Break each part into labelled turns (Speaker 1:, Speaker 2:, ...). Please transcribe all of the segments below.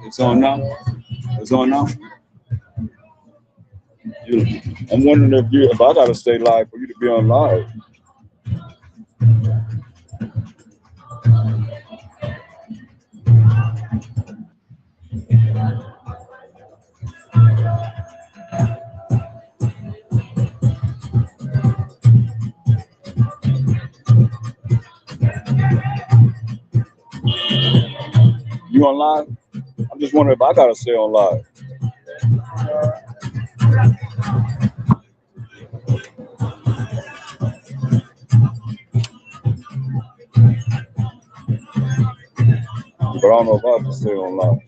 Speaker 1: It's on now. It's on now. I'm wondering if I gotta stay live for you to be on live. You on live? I'm just wondering if I gotta stay on live. But I don't know if I have to stay on live.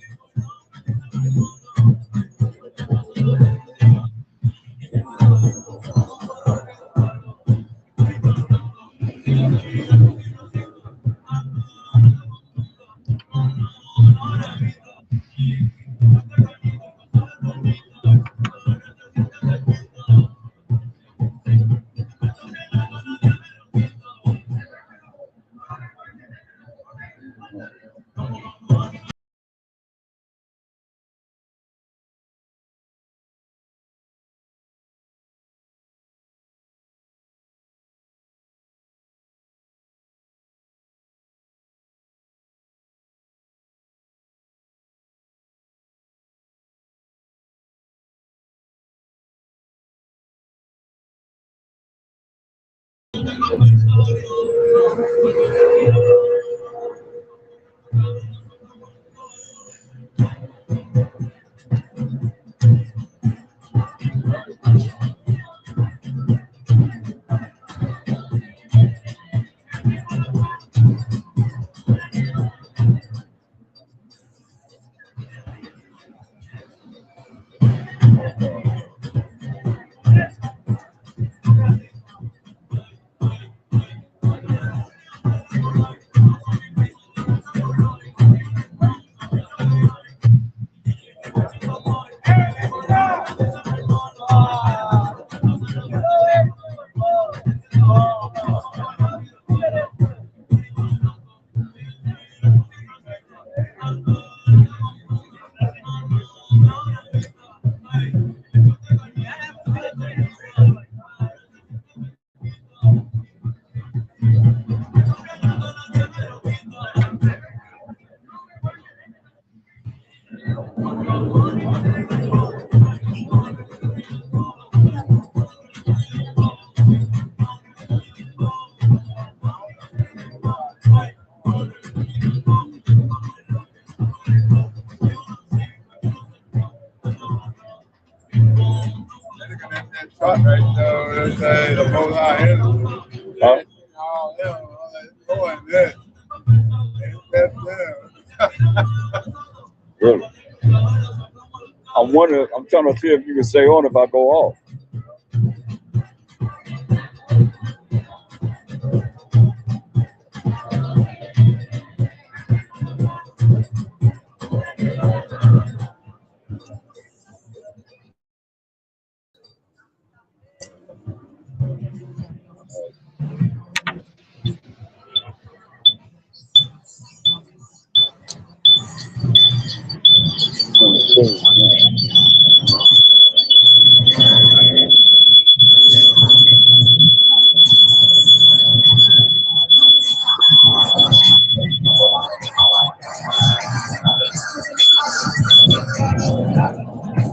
Speaker 2: Right there, the boat out here.
Speaker 1: Huh?
Speaker 2: Oh, yeah, going good.
Speaker 1: Really? I'm wondering. I'm trying to see if you can stay on if I go off.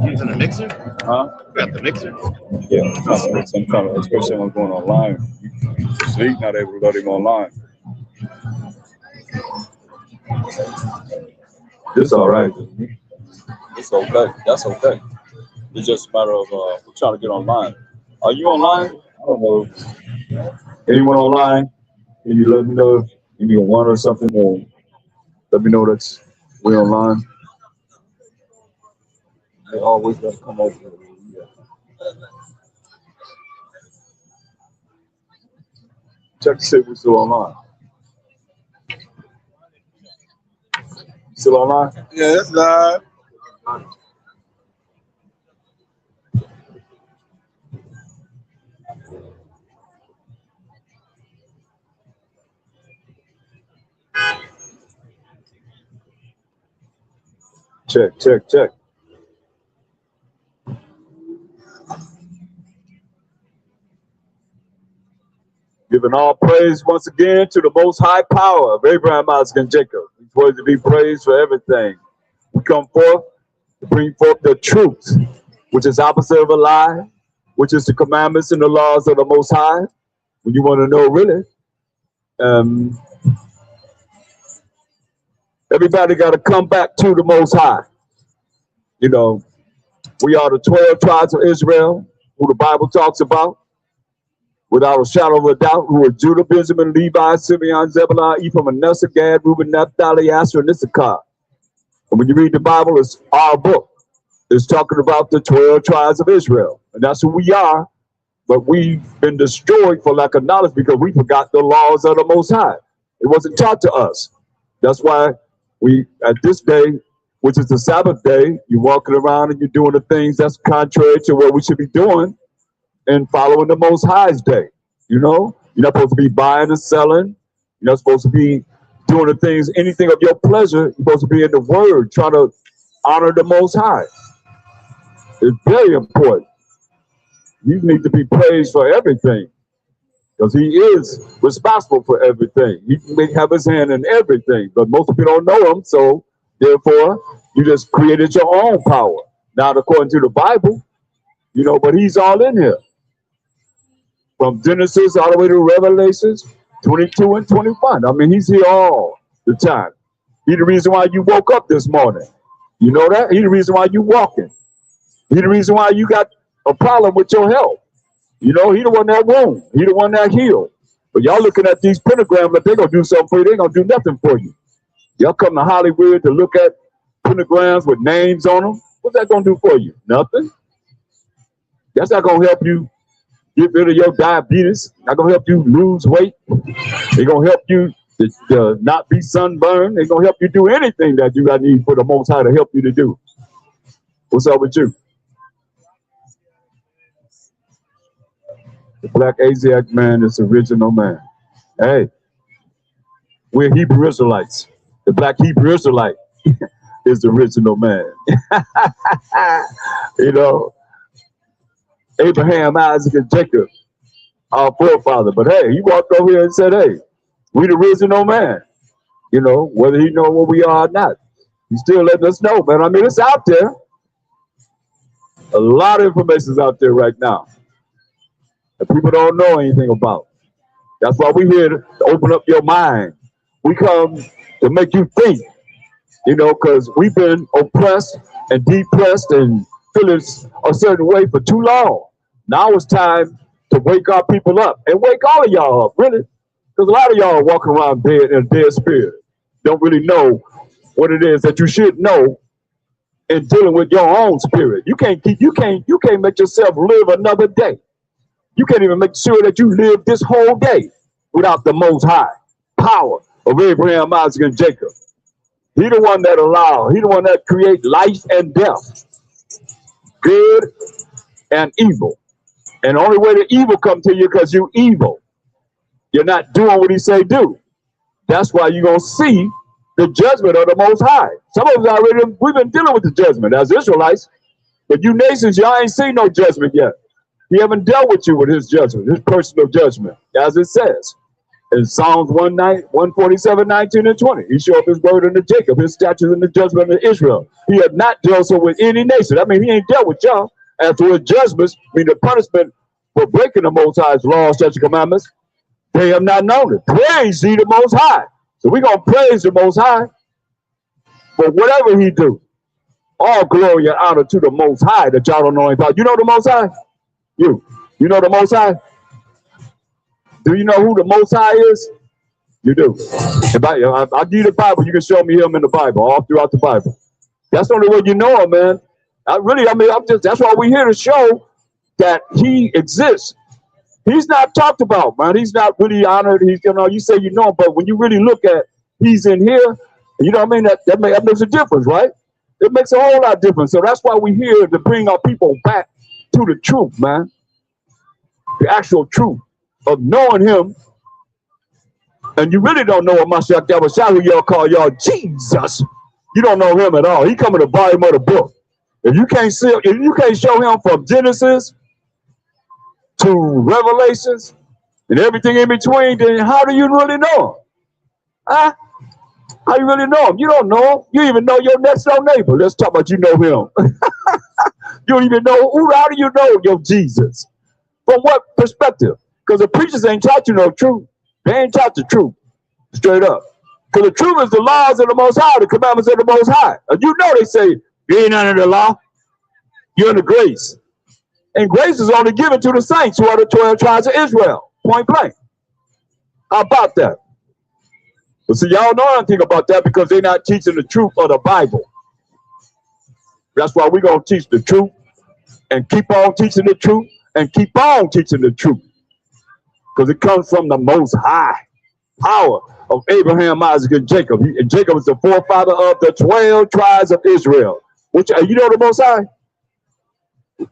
Speaker 3: Using a mixer?
Speaker 1: Huh?
Speaker 3: You got the mixer?
Speaker 1: Yeah. I'm trying to, especially when I'm going online. Zeke not able to let him online. It's all right. It's okay. That's okay. It's just a matter of we're trying to get online. Are you online? I don't know. Anyone online? Can you let me know if you want or something? Or let me know that we're online. They always gotta come over here. Check to see if we're still online. Still online?
Speaker 2: Yeah, it's live.
Speaker 1: Check, check, check. Giving all praise once again to the most high power of Abraham, Isaac, and Jacob. He's worthy to be praised for everything. We come forth to bring forth the truth, which is opposite of a lie, which is the commandments and the laws of the Most High. When you want to know really, everybody got to come back to the Most High. You know, we are the 12 tribes of Israel, who the Bible talks about, without a shadow of a doubt, who are Judah, Benjamin, Levi, Simeon, Zebulun, Ephraim, Manasseh, Gad, Reuben, Naphtali, Asher, and Issachar. And when you read the Bible, it's our book. It's talking about the 12 tribes of Israel. And that's who we are. But we've been destroyed for lack of knowledge because we forgot the laws of the Most High. It wasn't taught to us. That's why we, at this day, which is the Sabbath day, you're walking around and you're doing the things that's contrary to what we should be doing and following the Most High's day. You know, you're not supposed to be buying and selling. You're not supposed to be doing the things, anything of your pleasure. You're supposed to be in the Word, trying to honor the Most High. It's very important. You need to be praised for everything because he is responsible for everything. He may have his hand in everything, but most people don't know him. So therefore, you just created your own power. Not according to the Bible, you know, but he's all in here. From Genesis all the way to Revelations 22 and 21. I mean, he's here all the time. He's the reason why you woke up this morning. You know that? He's the reason why you walking. He's the reason why you got a problem with your health. You know, he the one that wound. He the one that healed. But y'all looking at these pentagrams that they're going to do something for you. They're going to do nothing for you. Y'all come to Hollywood to look at pentagrams with names on them. What's that going to do for you? Nothing. That's not going to help you get rid of your diabetes. Not going to help you lose weight. They're going to help you to not be sunburned. They're going to help you do anything that you got need for the Most High to help you to do. What's up with you? The black Asiatic man is the original man. Hey, we're Hebrew Israelites. The black Hebrew Israelite is the original man. You know, Abraham, Isaac, and Jacob, our forefather. But hey, he walked over here and said, hey, we the original man. You know, whether he know what we are or not. He's still letting us know, man. I mean, it's out there. A lot of information is out there right now that people don't know anything about. That's why we're here to open up your mind. We come to make you think, you know, because we've been oppressed and depressed and feeling a certain way for too long. Now it's time to wake our people up and wake all of y'all up, really. Because a lot of y'all are walking around dead in a dead spirit. Don't really know what it is that you should know in dealing with your own spirit. You can't make yourself live another day. You can't even make sure that you live this whole day without the Most High power of Abraham, Isaac, and Jacob. He the one that allowed, he the one that create life and death, good and evil. And the only way the evil come to you because you evil. You're not doing what he say do. That's why you're going to see the judgment of the Most High. Some of us already, we've been dealing with the judgment as Israelites, but you nations, y'all ain't seen no judgment yet. He haven't dealt with you with his judgment, his personal judgment, as it says in Psalms 147, 19, and 20. He showed up his word unto Jacob, his statutes and the judgment of Israel. He had not dealt so with any nation. I mean, he ain't dealt with y'all. As to his judgments, I mean, the punishment for breaking the Most High's laws, statutes, and commandments, they have not known it. Praise ye the Most High. So we're going to praise the Most High for whatever he do. All glory and honor to the Most High that y'all don't know anything about. You know the Most High? You know the Most High? Do you know who the Most High is? You do. If I'll give you the Bible, you can show me him in the Bible, all throughout the Bible. That's the only way you know him, man. That's why we're here to show that he exists. He's not talked about, man. He's not really honored. He's, you know, you say you know him, but when you really look at he's in here, you know what I mean? That makes a difference, right? It makes a whole lot of difference. So that's why we're here to bring our people back to the truth, man. The actual truth of knowing him. And you really don't know what Mashiach Yahweh, who y'all call y'all Jesus. You don't know him at all. He come in the volume of the book. If you can't show him from Genesis to Revelations and everything in between, then how do you really know him? Huh? How you really know him? You don't know him. You even know your next door neighbor. Let's talk about you know him. You don't even know how do you know your Jesus? From what perspective? Because the preachers ain't taught you no truth. They ain't taught the truth. Straight up. Because the truth is the laws of the Most High, the commandments of the Most High. And you know they say, you ain't under the law. You're under grace. And grace is only given to the saints who are the 12 tribes of Israel. Point blank. How about that? But see, y'all know anything about that because they're not teaching the truth of the Bible. That's why we're going to teach the truth and keep on teaching the truth and keep on teaching the truth. Because it comes from the Most High power of Abraham, Isaac, and Jacob. And Jacob is the forefather of the 12 tribes of Israel. Which you know the Most High?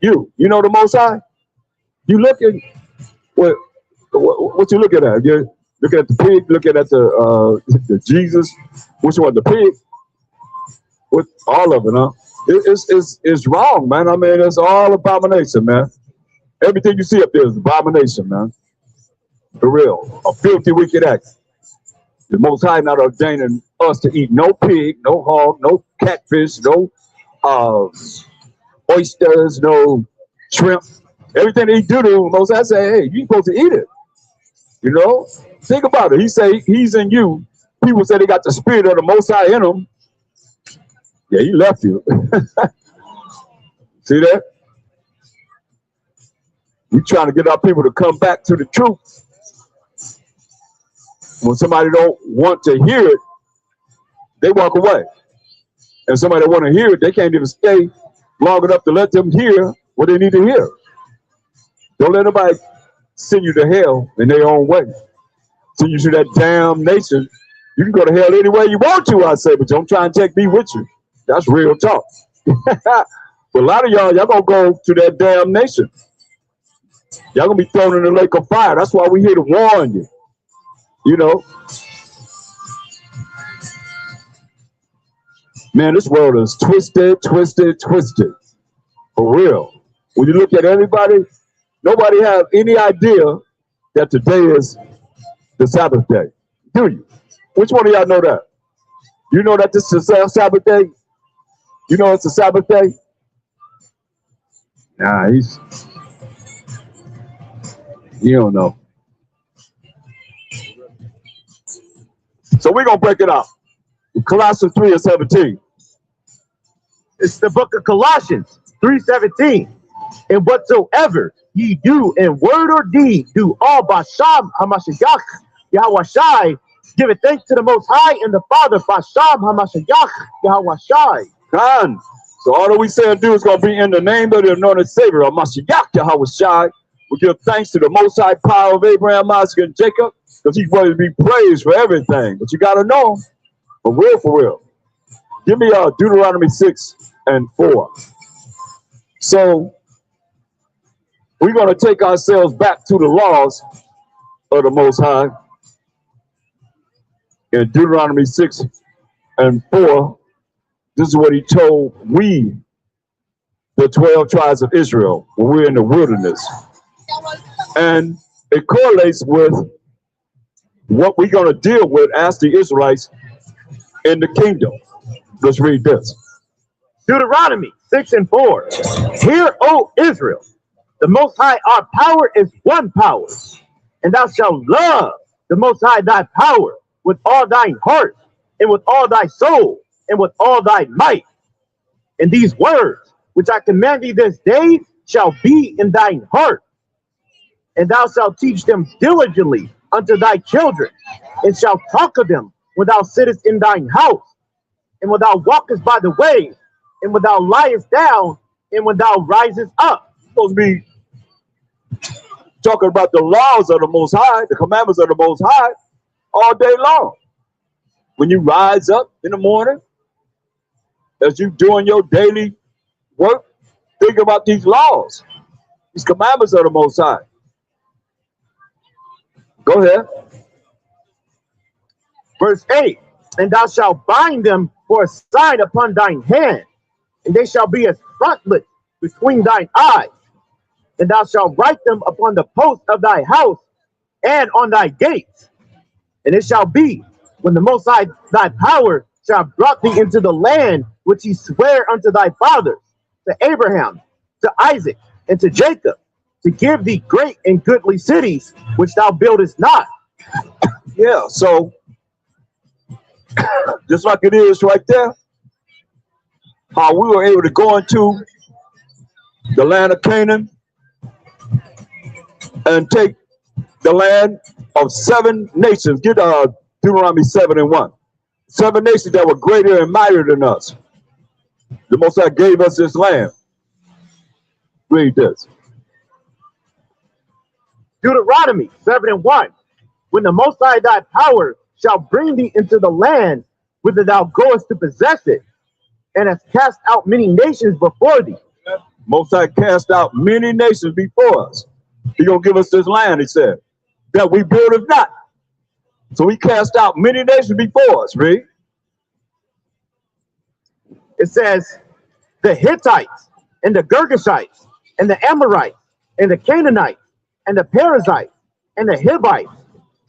Speaker 1: You know the Most High? You looking what you looking at? You looking at the pig, looking at the Jesus, which one, the pig? With all of it, huh? It's wrong, man. I mean, it's all abomination, man. Everything you see up there is abomination, man. For real. A filthy, wicked act. The Most High not ordaining us to eat no pig, no hog, no catfish, no oysters, no shrimp. Everything he do to Most High say, hey, you supposed to eat it. You know? Think about it. He say he's in you. People say they got the spirit of the Most High in them. Yeah, he left you. See that? We trying to get our people to come back to the truth. When somebody don't want to hear it, they walk away. And somebody that want to hear it, they can't even stay long enough to let them hear what they need to hear. Don't let nobody send you to hell in their own way. Send you to that damnation. You can go to hell any way you want to, I say, but don't try and take me with you. That's real talk. But a lot of y'all gonna go to that damnation. Y'all gonna be thrown in the lake of fire. That's why we here to warn you. You know, man, this world is twisted. For real. When you look at everybody, nobody have any idea that today is the Sabbath day. Do you? Which one of y'all know that? You know that this is a Sabbath day? You know it's a Sabbath day? Nah, you don't know. So we're going to break it up. Colossians 3:17.
Speaker 4: It's the book of Colossians 3:17. And whatsoever ye do in word or deed, do all Basham Hamashiach Yahweh, give it thanks to the Most High and the Father, Basham Hamashiach Yahweh.
Speaker 1: Done. So all that we say and do is going to be in the name of the anointed Savior, Hamashiach Yahweh. We give thanks to the Most High power of Abraham, Isaac, and Jacob, because he's worthy to be praised for everything. But you got to know him. For real. Give me Deuteronomy 6:4. So we're going to take ourselves back to the laws of the Most High. In Deuteronomy 6:4, this is what he told we, the 12 tribes of Israel, when we're in the wilderness. And it correlates with what we're going to deal with as the Israelites in the kingdom. Let's read this.
Speaker 4: Deuteronomy 6:4. Hear, O Israel, the Most High, our power is one power, and thou shalt love the Most High thy power with all thine heart, and with all thy soul, and with all thy might. And these words which I command thee this day shall be in thine heart, and thou shalt teach them diligently unto thy children, and shalt talk of them when thou sittest in thine house, and when thou walkest by the way, and when thou liest down, and when thou risest up.
Speaker 1: You're supposed to be talking about the laws of the Most High, the commandments of the Most High, all day long. When you rise up in the morning, as you doing your daily work, think about these laws, these commandments of the Most High. Go ahead.
Speaker 4: Verse 8. And thou shalt bind them for a sign upon thine hand, and they shall be as frontlets between thine eyes. And thou shalt write them upon the posts of thy house and on thy gates. And it shall be, when the Most High thy power shall have brought thee into the land which he sware unto thy fathers, to Abraham, to Isaac, and to Jacob, to give thee great and goodly cities, which thou buildest not.
Speaker 1: Yeah, so just like it is right there, how we were able to go into the land of Canaan and take the land of 7 nations. Get Deuteronomy 7:1. 7 nations that were greater and mightier than us. The Most High gave us this land. Read this.
Speaker 4: Deuteronomy 7:1. When the Most High thy power shall bring thee into the land whither thou goest to possess it, and hast cast out many nations before thee.
Speaker 1: Most High cast out many nations before us. He gonna give us this land, he said, that we build it not. So he cast out many nations before us, read.
Speaker 4: It says, the Hittites, and the Girgashites, and the Amorites, and the Canaanites, and the Perizzites, and the Hivites,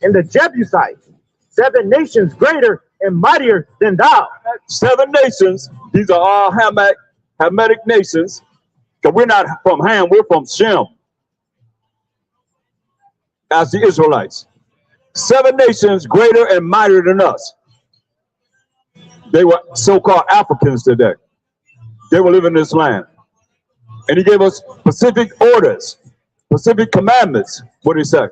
Speaker 4: and the Jebusites, 7 nations greater and mightier than thou.
Speaker 1: 7 nations, these are all Hamitic nations, because we're not from Ham, we're from Shem, as the Israelites. 7 nations greater and mightier than us. They were so-called Africans today. They were living in this land. And he gave us specific orders, specific commandments. What did he say?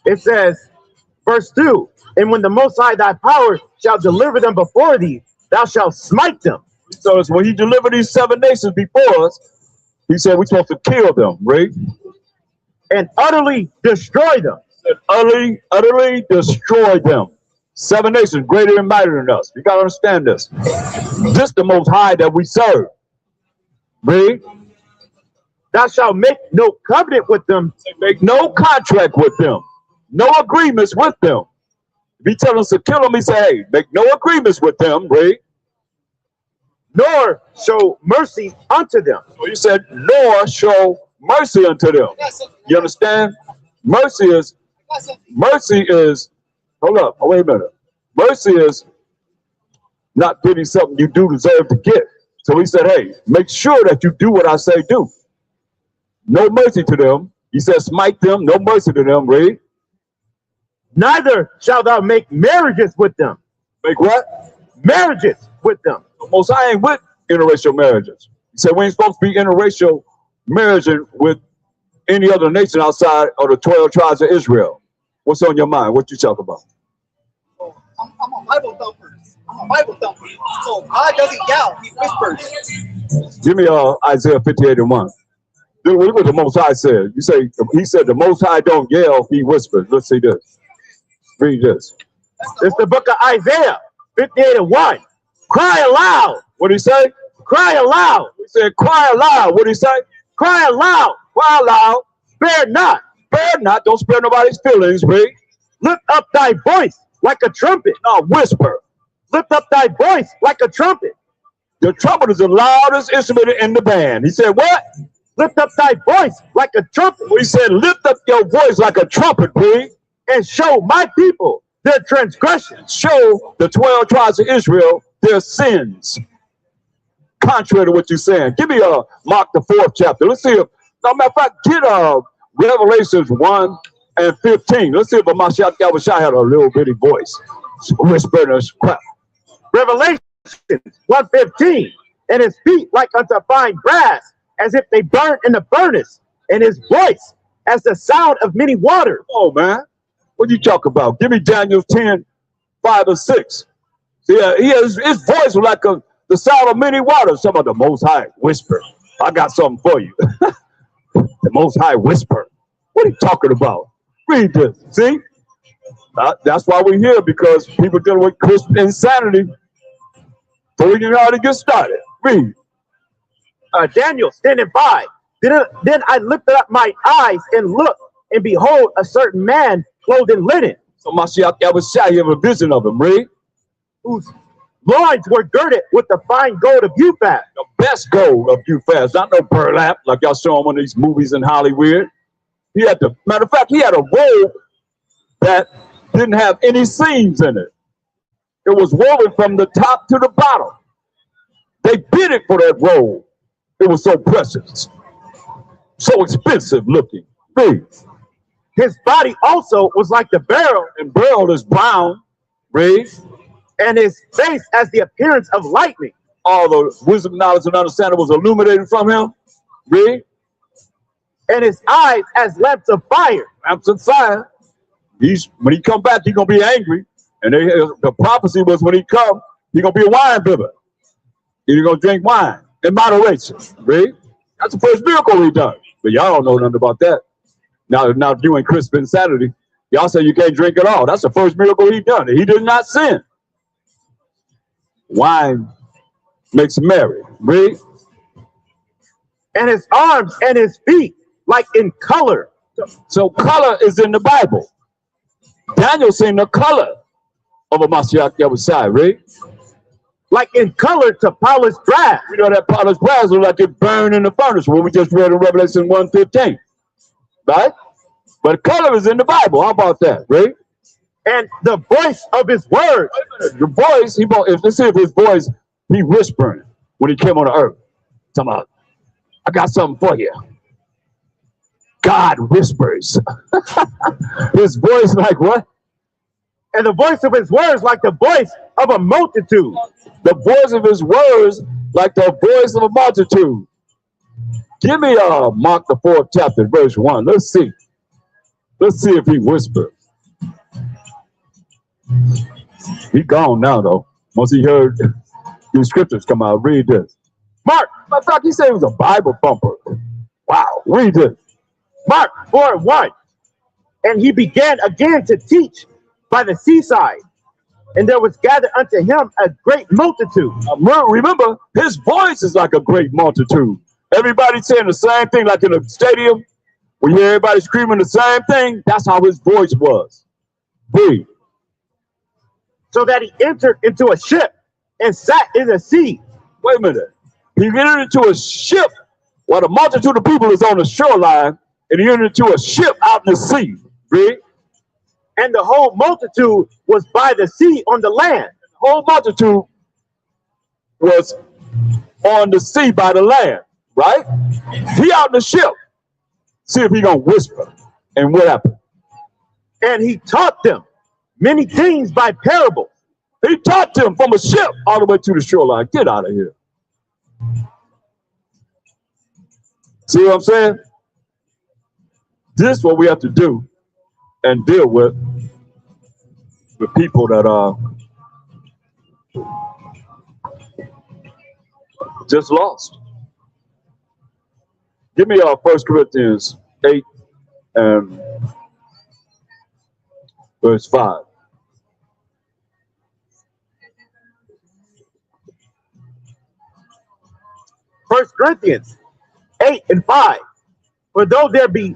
Speaker 4: It says, verse 2, and when the Most High thy power shall deliver them before thee, thou shalt smite them.
Speaker 1: So it's when he delivered these 7 nations before us, he said we're supposed to kill them, right?
Speaker 4: And utterly destroy them.
Speaker 1: And utterly destroy them. 7 nations greater and mightier than us. You got to understand this. This the Most High that we serve. Read.
Speaker 4: Thou shalt make no covenant with them.
Speaker 1: Make no contract with them. No agreements with them. If he tell us to kill them, he say, hey, make no agreements with them. Read.
Speaker 4: Nor show mercy unto them.
Speaker 1: So he said, nor show mercy unto them. You understand? Mercy is, hold up, wait a minute. Mercy is not getting something you do deserve to get. So he said, hey, make sure that you do what I say do. No mercy to them. He said, smite them, no mercy to them, read.
Speaker 4: Neither shalt thou make marriages with them.
Speaker 1: Make what?
Speaker 4: Marriages with them.
Speaker 1: Most I ain't with interracial marriages. He said we ain't supposed to be interracial marriaging with any other nation outside of the 12 tribes of Israel. What's on your mind? What you talk about?
Speaker 5: I'm a Bible thumper. So God doesn't yell, he whispers.
Speaker 1: Give me Isaiah 58:1. Look what the Most High said. You say he said the Most High don't yell, he whispers. Let's see this. Read this.
Speaker 4: It's the book of Isaiah 58:1. Cry aloud.
Speaker 1: What did he say?
Speaker 4: Cry aloud.
Speaker 1: He said, cry aloud. What did he say?
Speaker 4: Cry aloud.
Speaker 1: Cry aloud.
Speaker 4: Spare not.
Speaker 1: Spare not. Don't spare nobody's feelings, read.
Speaker 4: Lift up thy voice like a trumpet.
Speaker 1: No, whisper.
Speaker 4: Lift up thy voice like a trumpet.
Speaker 1: The trumpet is the loudest instrument in the band. He said, what?
Speaker 4: Lift up thy voice like a trumpet.
Speaker 1: He said, lift up your voice like a trumpet, please.
Speaker 4: And show my people their transgressions.
Speaker 1: Show the 12 tribes of Israel their sins. Contrary to what you're saying. Give me Mark the 4th chapter. Let's see if, no matter of fact, get Revelations 1:15. Let's see if Mashiach Yahushua had a little bitty voice. Whispering us crap.
Speaker 4: Revelation 1:15. And his feet like unto fine brass, as if they burnt in the furnace, and his voice as the sound of many waters.
Speaker 1: Oh man, what you talk about? Give me Daniel 10:5-6. Yeah, his voice was like the sound of many waters. Some of the Most High whisper. I got something for you. The Most High whisper. What are you talking about? Read this. See? That's why we're here, because people dealing with Christian insanity. So we can already get started. Read.
Speaker 4: Daniel 10:5. Then I lifted up my eyes and looked, and behold, a certain man clothed in linen.
Speaker 1: Mashiach Yahushua, you have a vision of him, read.
Speaker 4: Whose loins were girded with the fine gold of Uphaz.
Speaker 1: The best gold of Uphaz, not no burlap like y'all show him on these movies in Hollywood. He had the matter of fact, he had a robe that didn't have any seams in it. It was woven from the top to the bottom. They bid it for that robe. It was so precious, so expensive looking. Read.
Speaker 4: His body also was like the beryl,
Speaker 1: And beryl is brown. Read.
Speaker 4: and his face as the appearance of lightning.
Speaker 1: All the wisdom, knowledge, and understanding was illuminated from him. Read.
Speaker 4: And his eyes as lamps of fire.
Speaker 1: Lamps of fire. When he come back, he's gonna be angry. And the prophecy was when he come, he's gonna be a wine bibber. He's gonna drink wine in moderation. Read. That's the first miracle he done. But y'all don't know nothing about that. Now you and Chris been Saturday, y'all say you can't drink at all. That's the first miracle he done. He did not sin. Wine makes merry. Read.
Speaker 4: And his arms and his feet like in color.
Speaker 1: So color is in the Bible. Daniel seen the color of a Mashiach Yahushua. Read.
Speaker 4: Like in color to polished brass.
Speaker 1: You know that polished brass look like it burned in the furnace, what we just read in Revelation 1:15. Right? But color is in the Bible. How about that? Read.
Speaker 4: And the voice of his words.
Speaker 1: The voice, let's see if his voice, he whispering when he came on the earth. Talking about, I got something for you. God whispers. His voice like what?
Speaker 4: And the voice of his words like the voice of a multitude.
Speaker 1: The voice of his words like the voice of a multitude. Give me Mark the 4th chapter, verse 1. Let's see. Let's see if he whispers. He gone now though. Once he heard these scriptures come out, read this. Mark, I thought he said he was a Bible thumper. Wow, read this.
Speaker 4: Mark 4:1. And he began again to teach by the seaside, and there was gathered unto him a great multitude.
Speaker 1: Remember, his voice is like a great multitude. Everybody saying the same thing, like in a stadium, when you hear everybody screaming the same thing, that's how his voice was. Read.
Speaker 4: So that he entered into a ship and sat in the sea.
Speaker 1: Wait a minute. He entered into a ship while the multitude of people is on the shoreline, and he entered into a ship out in the sea. Read.
Speaker 4: And the whole multitude was by the sea on the land.
Speaker 1: The whole multitude was on the sea by the land, right? He out in the ship. See if he gonna whisper. And what happened?
Speaker 4: And he taught them many things by parables.
Speaker 1: He taught them from a ship all the way to the shoreline. Get out of here. See what I'm saying? This is what we have to do and deal with the people that are just lost. Give me 1 Corinthians 8 and verse 5.
Speaker 4: First Corinthians 8:5. For though there be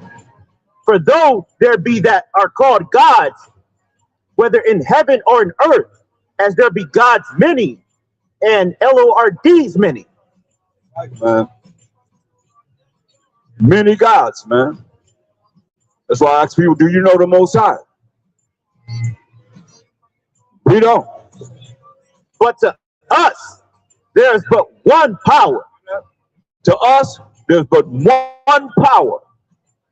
Speaker 4: that are called gods, whether in heaven or in earth, as there be gods many, and LORDs many.
Speaker 1: Man. Many gods, man. That's why I ask people, do you know the Most High? We don't.
Speaker 4: But to us, there is but one power.
Speaker 1: To us, there's but one power.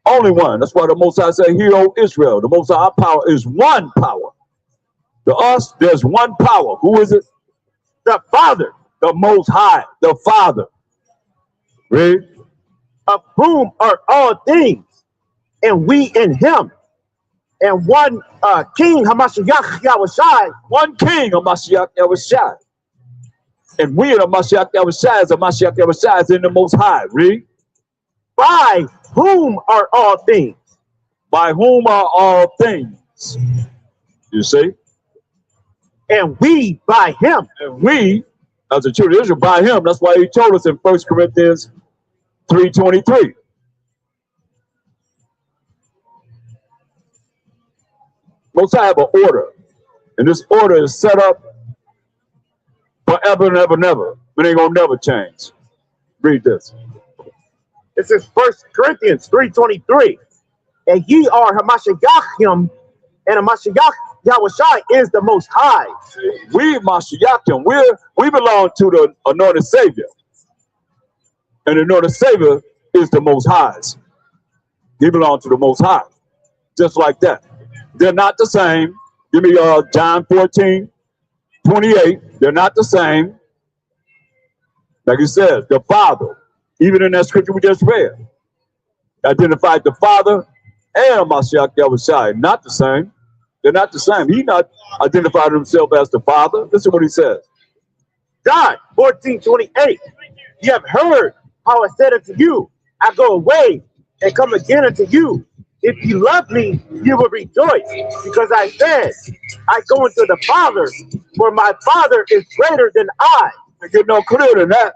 Speaker 1: Only one. That's why the Most High say, hear, O Israel. The Most High power is one power. To us, there's one power. Who is it?
Speaker 4: The Father,
Speaker 1: The Most High, the Father. Read.
Speaker 4: of whom are all things, and we in him. And one King, Hamashiach Yahushua,
Speaker 1: One King of Mashiach Yahushua. And we in the Mashiach Yahushua is a Mashiach Yahushua is in the Most High. Read.
Speaker 4: by whom are all things.
Speaker 1: By whom are all things. You see?
Speaker 4: And we by him.
Speaker 1: And we, as the children of Israel, by him. That's why he told us in 1 Corinthians 3:23. Most High have an order. And this order is set up forever and ever and ever. It ain't gonna never change. Read this.
Speaker 4: This is 1 Corinthians 3:23. And ye are Hamashiachim, and Hamashiach Yahushai is the Most High.
Speaker 1: We Mashiachim, we belong to the anointed Savior. And the anointed Savior is the Most High's. He belongs to the Most High. Just like that. They're not the same. Give me John 14:28. They're not the same. Like he says, the Father, even in that scripture we just read, identified the Father and Mashiach Yahushai. Not the same. They're not the same. He not identified himself as the Father. Listen what he says.
Speaker 4: John 14:28. You have heard how I said unto you, I go away and come again unto you. If you love me, you will rejoice, because I said, I go into the Father, for my Father is greater than I.
Speaker 1: It get no clearer than that.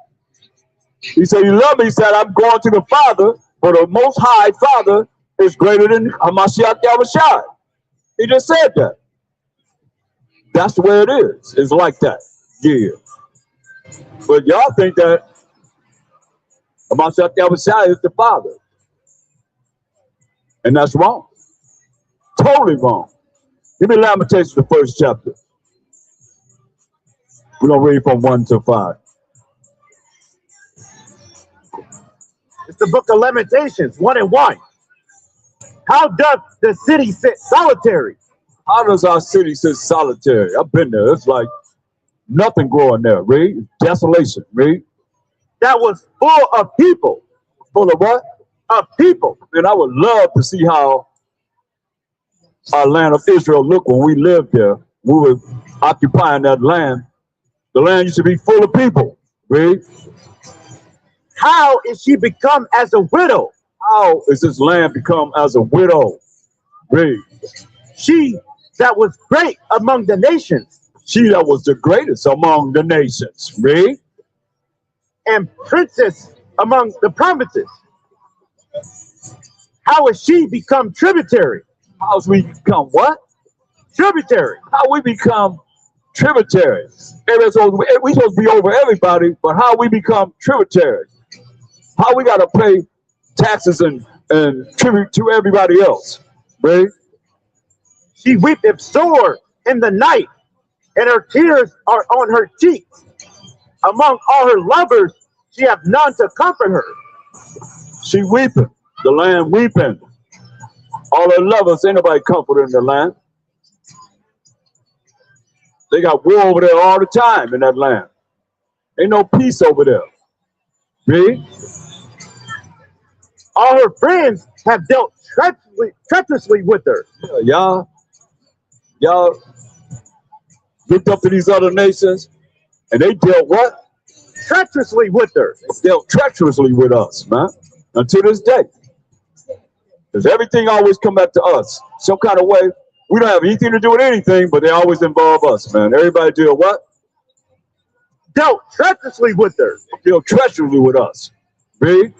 Speaker 1: He said, you love me. He said, I'm going to the Father, for the Most High Father is greater than Hamashiach Yahushai. He just said that. That's the way it is. It's like that. Yeah. But y'all think that Hamashiach Yahushai is the Father. And that's wrong. Totally wrong. Give me Lamentations, the first chapter. We're going to read from 1 to 5.
Speaker 4: It's the book of Lamentations, 1:1. How doth the city sit solitary?
Speaker 1: How does our city sit solitary? I've been there. It's like nothing growing there. Read. Desolation. Read.
Speaker 4: That was full of people.
Speaker 1: Full of what?
Speaker 4: Of people.
Speaker 1: And I would love to see how our land of Israel looked when we lived there. We were occupying that land. The land used to be full of people. Read.
Speaker 4: How is she become as a widow?
Speaker 1: How is this land become as a widow? Read.
Speaker 4: She that was great among the nations.
Speaker 1: She that was the greatest among the nations. Read.
Speaker 4: And princess among the provinces. How has she become tributary?
Speaker 1: How's we become what?
Speaker 4: Tributary.
Speaker 1: How we become tributary. We supposed to be over everybody, but how we become tributary? How we got to pay taxes and tribute to everybody else, right?
Speaker 4: She weepeth sore in the night, and her tears are on her cheeks. Among all her lovers, she hath none to comfort her.
Speaker 1: She weeping, the land weeping. All her lovers, ain't nobody comforting the land. They got war over there all the time in that land. Ain't no peace over there. Read.
Speaker 4: All her friends have dealt treacherously with her.
Speaker 1: Yeah, y'all looked up to these other nations, and they dealt what?
Speaker 4: Treacherously with her.
Speaker 1: They dealt treacherously with us, man, until this day. Because everything always come back to us. Some kind of way. We don't have anything to do with anything, but they always involve us, man. Everybody deal what?
Speaker 4: Dealt treacherously with her.
Speaker 1: Deal treacherously with us. Read.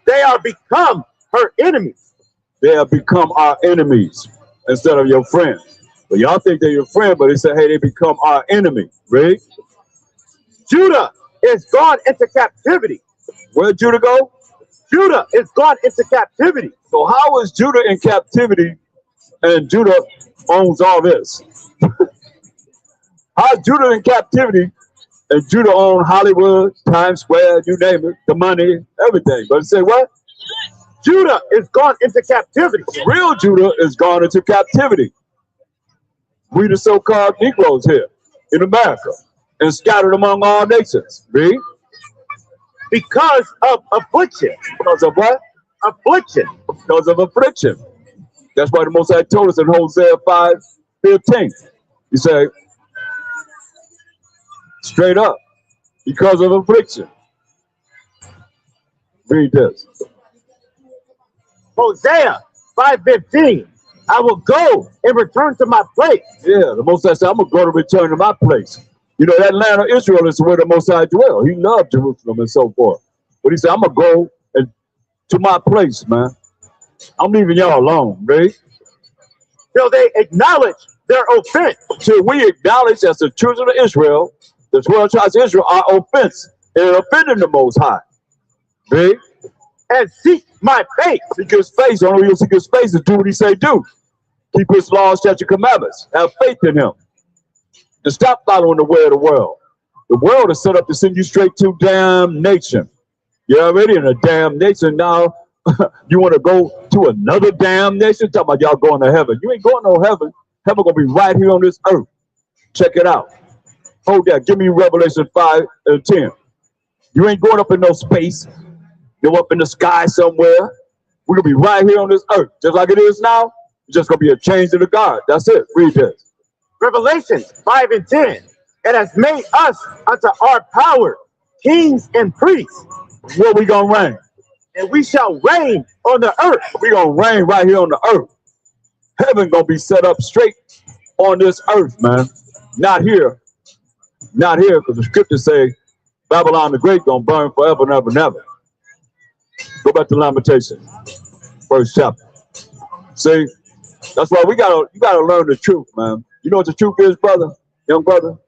Speaker 4: They are become her enemies.
Speaker 1: They have become our enemies instead of your friend. But y'all think they're your friend, but they say, hey, they become our enemy. Read.
Speaker 4: Judah is gone into captivity.
Speaker 1: Where'd Judah go?
Speaker 4: Judah is gone into captivity.
Speaker 1: So how is Judah in captivity and Judah owns all this? How is Judah in captivity and Judah owns Hollywood, Times Square, you name it, the money, everything? But say what?
Speaker 4: Judah is gone into captivity.
Speaker 1: Real Judah is gone into captivity. We the so-called Negroes here in America and scattered among all nations. Read.
Speaker 4: Because of affliction.
Speaker 1: Because of what?
Speaker 4: Affliction.
Speaker 1: Because of affliction. That's why the Most High told us in Hosea 5:15. He said, straight up, because of affliction. Read this.
Speaker 4: Hosea 5:15. I will go and return to my place.
Speaker 1: Yeah, the Most High said, I'm going to go to return to my place. You know, that land of Israel is where the Most High dwell. He loved Jerusalem and so forth. But he said, I'm going to go to my place, man. I'm leaving y'all alone, right?
Speaker 4: till they acknowledge their offense.
Speaker 1: Till we acknowledge as the children of Israel, the 12 tribes of Israel, our offense and offending the Most High. See?
Speaker 4: And seek my face.
Speaker 1: Seek his face. Only you'll seek his face and do what he say do. Keep his laws, statutes, commandments. Have faith in him. And stop following the way of the world. The world is set up to send you straight to damnation. You're already in a damnation now. You want to go to another damnation? Talking about y'all going to heaven. You ain't going to heaven. Heaven gonna be right here on this earth. Check it out. Hold that. Give me Revelation 5 and 10. You ain't going up in no space. You're up in the sky somewhere. We're gonna be right here on this earth, just like it is now. It's just gonna be a change in the guard. That's it. Read this.
Speaker 4: Revelation 5 and 10. It has made us unto our power kings and priests.
Speaker 1: Where we gonna reign?
Speaker 4: And we shall reign on the earth.
Speaker 1: We gonna reign right here on the earth. Heaven gonna be set up straight on this earth, man. Not here. Not here, because the scriptures say Babylon the Great gonna burn forever and ever and ever. Go back to Lamentation, first chapter. See, that's why you gotta learn the truth, man. You know what the truth is, brother, young brother?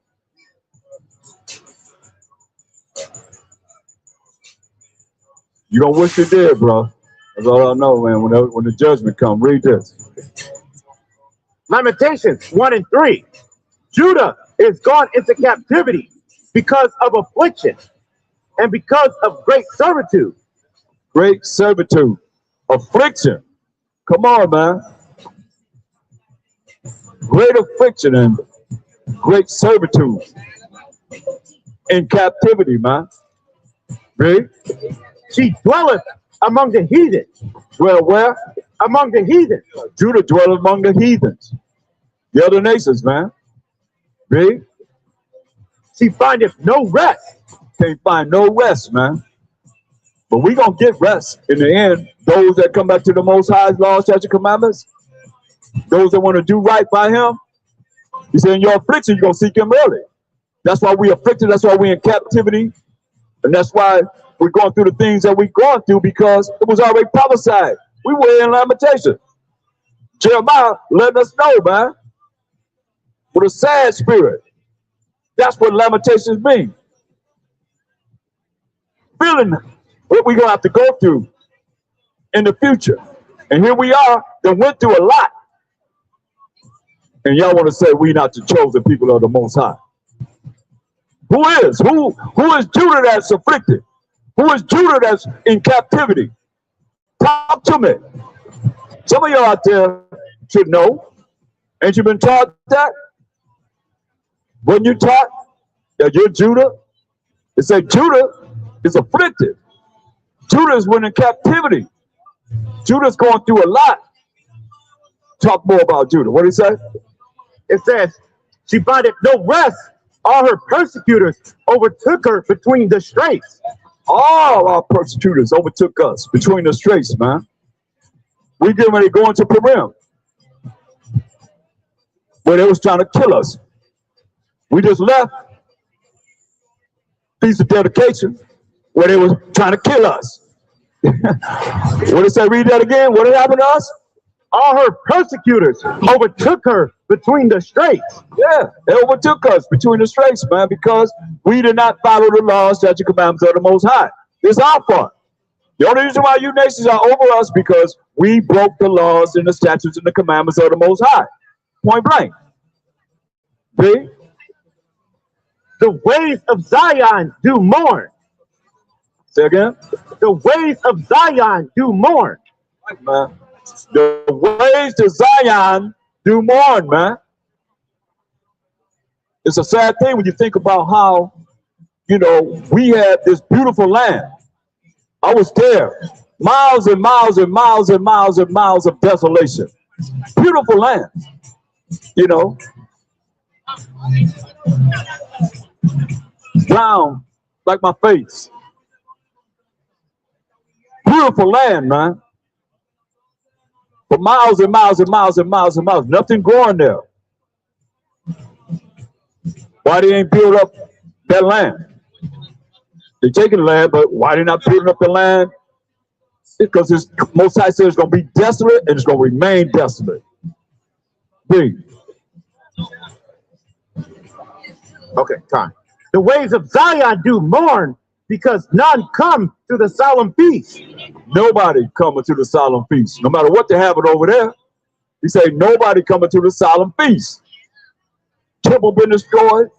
Speaker 1: You gonna wish you did, bro. That's all I know, man. When the judgment comes, read this.
Speaker 4: Lamentations 1 and 3. Judah is gone into captivity because of affliction and because of great servitude.
Speaker 1: Great servitude, affliction. Come on, man. Great affliction and great servitude in captivity, man. Read.
Speaker 4: She dwelleth among the heathen.
Speaker 1: Well, where?
Speaker 4: Among the heathen.
Speaker 1: Judah dwelleth among the heathens. The other nations, man. Read.
Speaker 4: She findeth no rest.
Speaker 1: Can't find no rest, man. But we gonna get rest in the end. Those that come back to the Most High's laws, statutes, commandments. Those that want to do right by him. He said, in your affliction, you're gonna seek him early. That's why we afflicted. That's why we in captivity. And that's why we're going through the things that we're going through, because it was already prophesied. We were in lamentation. Jeremiah letting us know, man. With a sad spirit. That's what lamentations mean. Feeling what we're going to have to go through in the future. And here we are that went through a lot. And y'all want to say we not the chosen people of the Most High. Who is? Who is Judah that's afflicted? Who is Judah that's in captivity? Talk to me. Some of y'all out there should know. Ain't you been taught that? When you taught that you're Judah, it said Judah is afflicted. Judah is when in captivity. Judah's going through a lot. Talk more about Judah. What did he say?
Speaker 4: It says, she findeth no rest. All her persecutors overtook her between the straits.
Speaker 1: All our persecutors overtook us between the straits, man. We getting ready to go into Purim, where they was trying to kill us. We just left Feast of Dedication, where they was trying to kill us. What did it say? Read that again. What did happen to us?
Speaker 4: All her persecutors overtook her between the straits.
Speaker 1: Yeah, they overtook us between the straits, man, because we did not follow the laws, statutes, commandments of the Most High. It's our fault. The only reason why you nations are over us because we broke the laws and the statutes and the commandments of the Most High. Point blank. See?
Speaker 4: The ways of Zion do mourn.
Speaker 1: Say again?
Speaker 4: The ways of Zion do mourn.
Speaker 1: Man. The ways to Zion do mourn, man. It's a sad thing when you think about how, you know, we had this beautiful land. I was there. Miles and miles and miles and miles and miles of desolation. Beautiful land. You know. Brown like my face. Beautiful land, man. For miles and miles and miles and miles and miles. Nothing growing there. Why they ain't build up that land? They're taking the land, but why they not building up the land? Because this Most High says it's going to be desolate and it's going to remain desolate. Read.
Speaker 4: Okay, time. The ways of Zion do mourn because none come to the solemn feast.
Speaker 1: Nobody coming to the solemn feast, no matter what they have it over there. He said, nobody coming to the solemn feast. Temple been destroyed.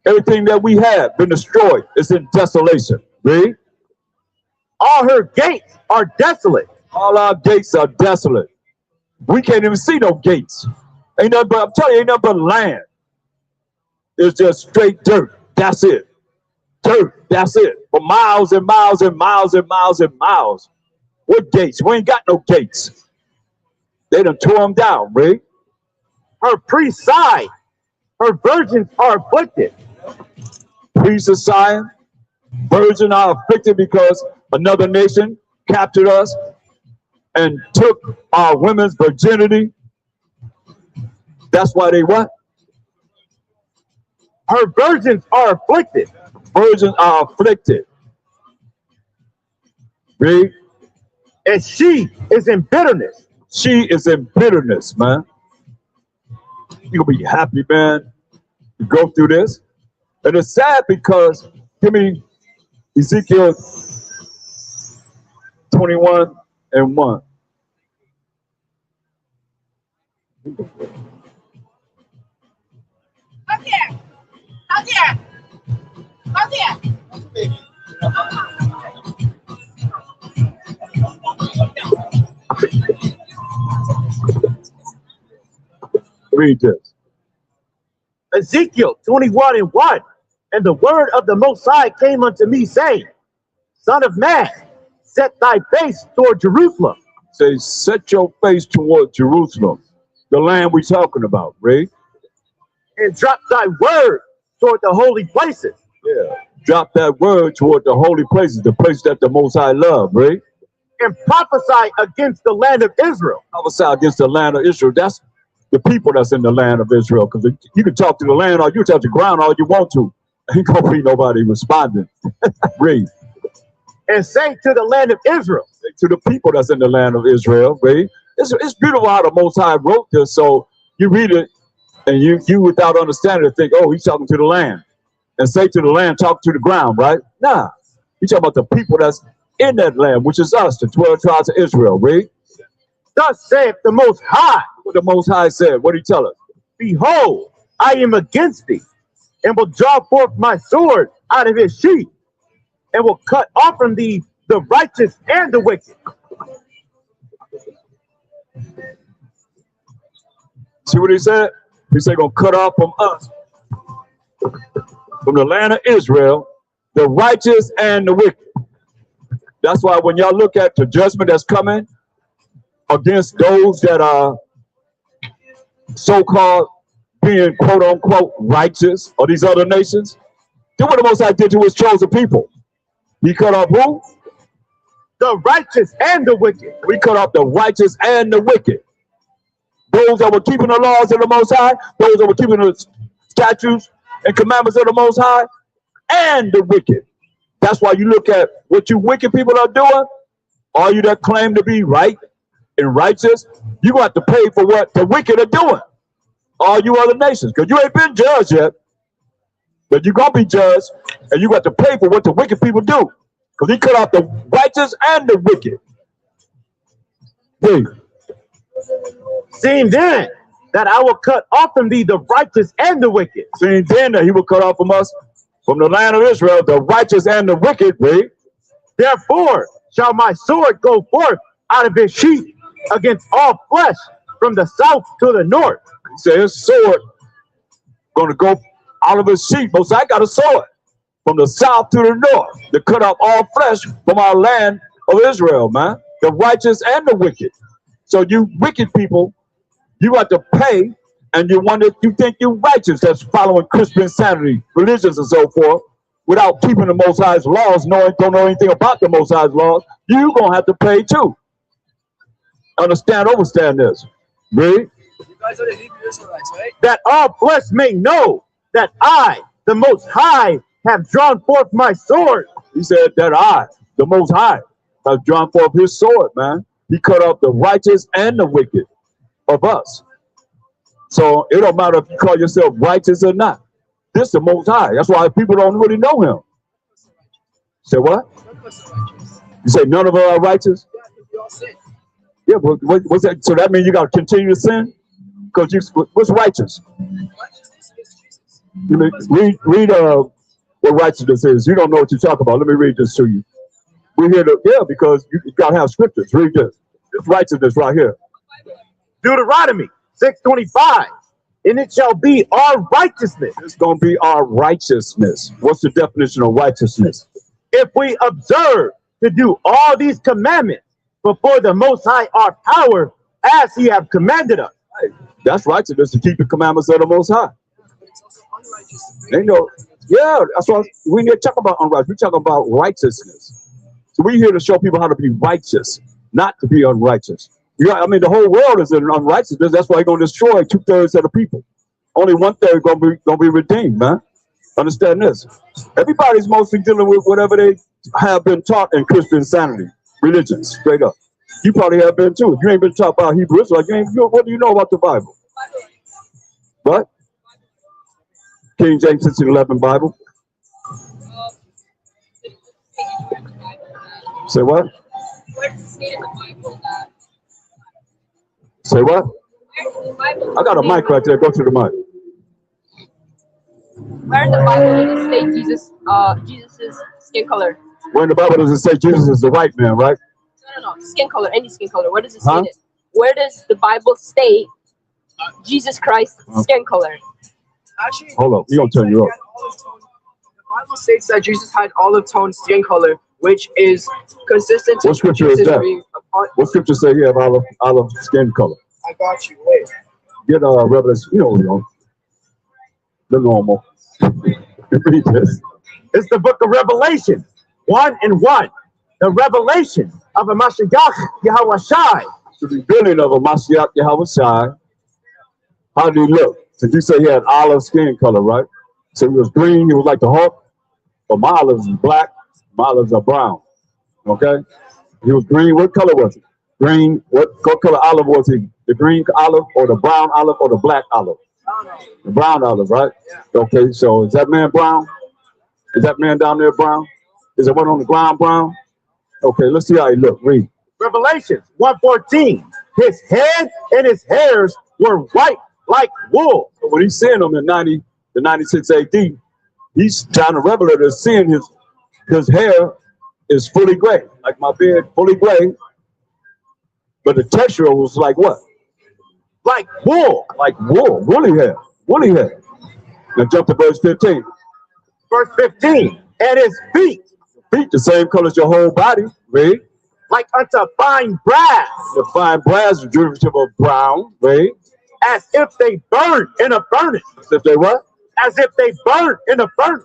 Speaker 1: Everything that we have been destroyed. It's in desolation. Read.
Speaker 4: All her gates are desolate.
Speaker 1: All our gates are desolate. We can't even see no gates. Ain't nothing but, I'm telling you, ain't nothing but land. It's just straight dirt. That's it. Dirt. That's it. For miles and miles and miles and miles and miles. What gates? We ain't got no gates. They done tore them down, Ray.
Speaker 4: Her priests sigh. Her virgins are afflicted.
Speaker 1: Priests of Zion, virgins are afflicted because another nation captured us and took our women's virginity. That's why they what?
Speaker 4: Her virgins are afflicted.
Speaker 1: Virgins are afflicted. Read.
Speaker 4: And she is in bitterness.
Speaker 1: She is in bitterness, man. You're going to be happy, man, to go through this. And it's sad because, give me Ezekiel 21:1.
Speaker 6: Come here. Come here. Come here.
Speaker 1: Read this.
Speaker 4: Ezekiel 21:1. And the word of the Most High came unto me, saying, Son of man, set thy face toward Jerusalem.
Speaker 1: Say, set your face toward Jerusalem, the land we're talking about, Ray.
Speaker 4: And drop thy word toward the holy places.
Speaker 1: Yeah. Drop that word toward the holy places, the place that the Most High love, Ray.
Speaker 4: And prophesy against the land of Israel.
Speaker 1: Prophesy against the land of Israel. That's the people that's in the land of Israel. Because you can talk to the land or you touch the ground all you want to. Ain't gonna be nobody responding. Read.
Speaker 4: And say to the land of Israel.
Speaker 1: Say to the people that's in the land of Israel, read. It's beautiful how the Most High wrote this. So you read it and you without understanding it think, oh, he's talking to the land. And say to the land, talk to the ground, right? Nah. He's talking about the people that's in that land, which is us, the 12 tribes of Israel, read.
Speaker 4: Thus saith the Most High.
Speaker 1: What the Most High said, what did he tell us?
Speaker 4: Behold, I am against thee, and will draw forth my sword out of his sheath, and will cut off from thee the righteous and the wicked.
Speaker 1: See what he said? He said, gonna cut off from us, from the land of Israel, the righteous and the wicked. That's why when y'all look at the judgment that's coming against those that are so-called being quote unquote righteous or these other nations, do what the Most High did to his chosen people. He cut off who?
Speaker 4: The righteous and the wicked.
Speaker 1: We cut off the righteous and the wicked. Those that were keeping the laws of the Most High, those that were keeping the statutes and commandments of the Most High, and the wicked. That's why you look at what you wicked people are doing, all you that claim to be right and righteous, you got to pay for what the wicked are doing. All you other nations, because you ain't been judged yet, but you're going to be judged, and you got to pay for what the wicked people do, because he cut off the righteous and the wicked. Please.
Speaker 4: Seeing then that I will cut off from thee the righteous and the wicked.
Speaker 1: Seeing then that he will cut off from us, from the land of Israel, the righteous and the wicked. Read.
Speaker 4: Therefore shall my sword go forth out of his sheath against all flesh from the south to the north.
Speaker 1: He said his sword going to go out of his sheath. Most I got a sword from the south to the north to cut off all flesh from our land of Israel, man. The righteous and the wicked. So you wicked people, you have to pay, and you think you're righteous, that's following Christian insanity, religions and so forth, without keeping the Most High's laws, don't know anything about the Most High's laws, you're going to have to pay too. Understand this. Read.
Speaker 5: You guys are the Hebrew Israelites, right?
Speaker 4: That all flesh may know that I, the Most High, have drawn forth my sword.
Speaker 1: He said that I, the Most High, have drawn forth his sword, man. He cut off the righteous and the wicked of us. So it don't matter if you call yourself righteous or not. This is the Most High. That's why people don't really know him. Say what? You say none of us are righteous? Yeah, but what's that? So that means you got to continue to sin? Because what's righteous? Read what righteousness is. You don't know what you're talking about. Let me read this to you. We're here to, yeah, because you got to have scriptures. Read this. This righteousness right here.
Speaker 4: Deuteronomy 6:25. And it shall be our righteousness.
Speaker 1: It's going to be our righteousness. What's the definition of righteousness?
Speaker 4: If we observe to do all these commandments before the Most High our power, as he have commanded us.
Speaker 1: That's righteousness, to keep the commandments of the Most High. They know, yeah, that's why we need to talk about unrighteous. We talk about righteousness. So we're here to show people how to be righteous, not to be unrighteous. I mean, the whole world is in unrighteousness. That's why he's going to destroy 2/3 of the people. Only 1/3 going to be redeemed, man. Understand this. Everybody's mostly dealing with whatever they have been taught in Christian insanity, religion, straight up. You probably have been too. If you ain't been taught about Hebrew Israelite, what do you know about the Bible? What? King James 1611 Bible. Say what? Say what? I got a mic right there. Go to the mic.
Speaker 7: Where in the Bible does it say Jesus's skin color?
Speaker 1: Where in the Bible does it say Jesus is the white man, right?
Speaker 7: No. Skin color, any skin color. Where does it say it? Where does the Bible state Jesus Christ's skin color?
Speaker 5: Actually,
Speaker 1: hold up, we gonna turn you up.
Speaker 5: The Bible states that Jesus had olive tone skin color, which is consistent to
Speaker 1: what scripture is that? What scripture say he have olive skin color?
Speaker 5: I got you. Wait.
Speaker 1: Get Revelation, the normal. Read this.
Speaker 4: It's the book of Revelation 1:1. The revelation of a Mashiach Yahweh Shai.
Speaker 1: The revealing of a Mashiach Yahweh Shai. How did he look? Since you say he had olive skin color, right? So he was green, he was like the hawk. But my olives is black, my olives are brown. Okay? He was green. What color was he? Green. What color olive was he? The green olive or the brown olive or the black olive? The brown olive, right? Okay, so is that man brown? Is that man down there brown? Is it one on the ground brown? Okay, let's see how he looked. Read.
Speaker 4: Revelations 1:14. His head and his hairs were white like wool.
Speaker 1: So when he's seeing them in 96 AD, he's trying to revelate as seeing his hair is fully gray, like my beard, fully gray. But the texture was like what?
Speaker 4: Like wool.
Speaker 1: Like wool, woolly hair. Now jump to verse 15.
Speaker 4: Verse 15. And his feet
Speaker 1: the same color as your whole body. Read.
Speaker 4: Like unto fine brass.
Speaker 1: The fine brass is derivative of brown. Read.
Speaker 4: As if they burned in a furnace.
Speaker 1: As if they what?
Speaker 4: As if they burned in a furnace.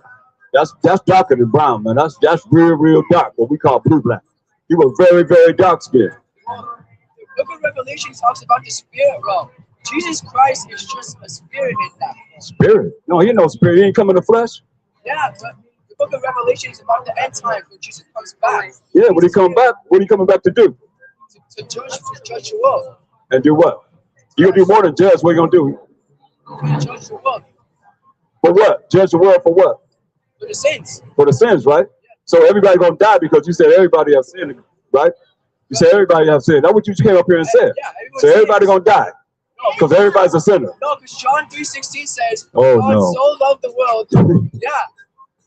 Speaker 1: That's darker than brown, man. That's real dark, what we call blue black. He was very, very dark skinned.
Speaker 5: The book of Revelation talks about the spirit realm. Jesus Christ is just a spirit in that.
Speaker 1: Spirit? No, he ain't no spirit. He ain't come in the flesh.
Speaker 5: Yeah, but the book of Revelation is about the end times when Jesus comes back.
Speaker 1: Yeah, when he come back, what are you coming back to do?
Speaker 5: To judge the world.
Speaker 1: And do what? You're gonna do more than judge. What are you gonna do?
Speaker 5: To judge the world.
Speaker 1: For what? Judge the world for what?
Speaker 5: For the sins.
Speaker 1: For the sins, right? So everybody gonna die because you said everybody has sinned, right? You said everybody has sinned. That's what you came up here and said.
Speaker 5: Yeah,
Speaker 1: so everybody gonna die because everybody's a sinner.
Speaker 5: No, because John 3:16 says,
Speaker 1: oh,
Speaker 5: God
Speaker 1: no.
Speaker 5: so loved the world. Yeah.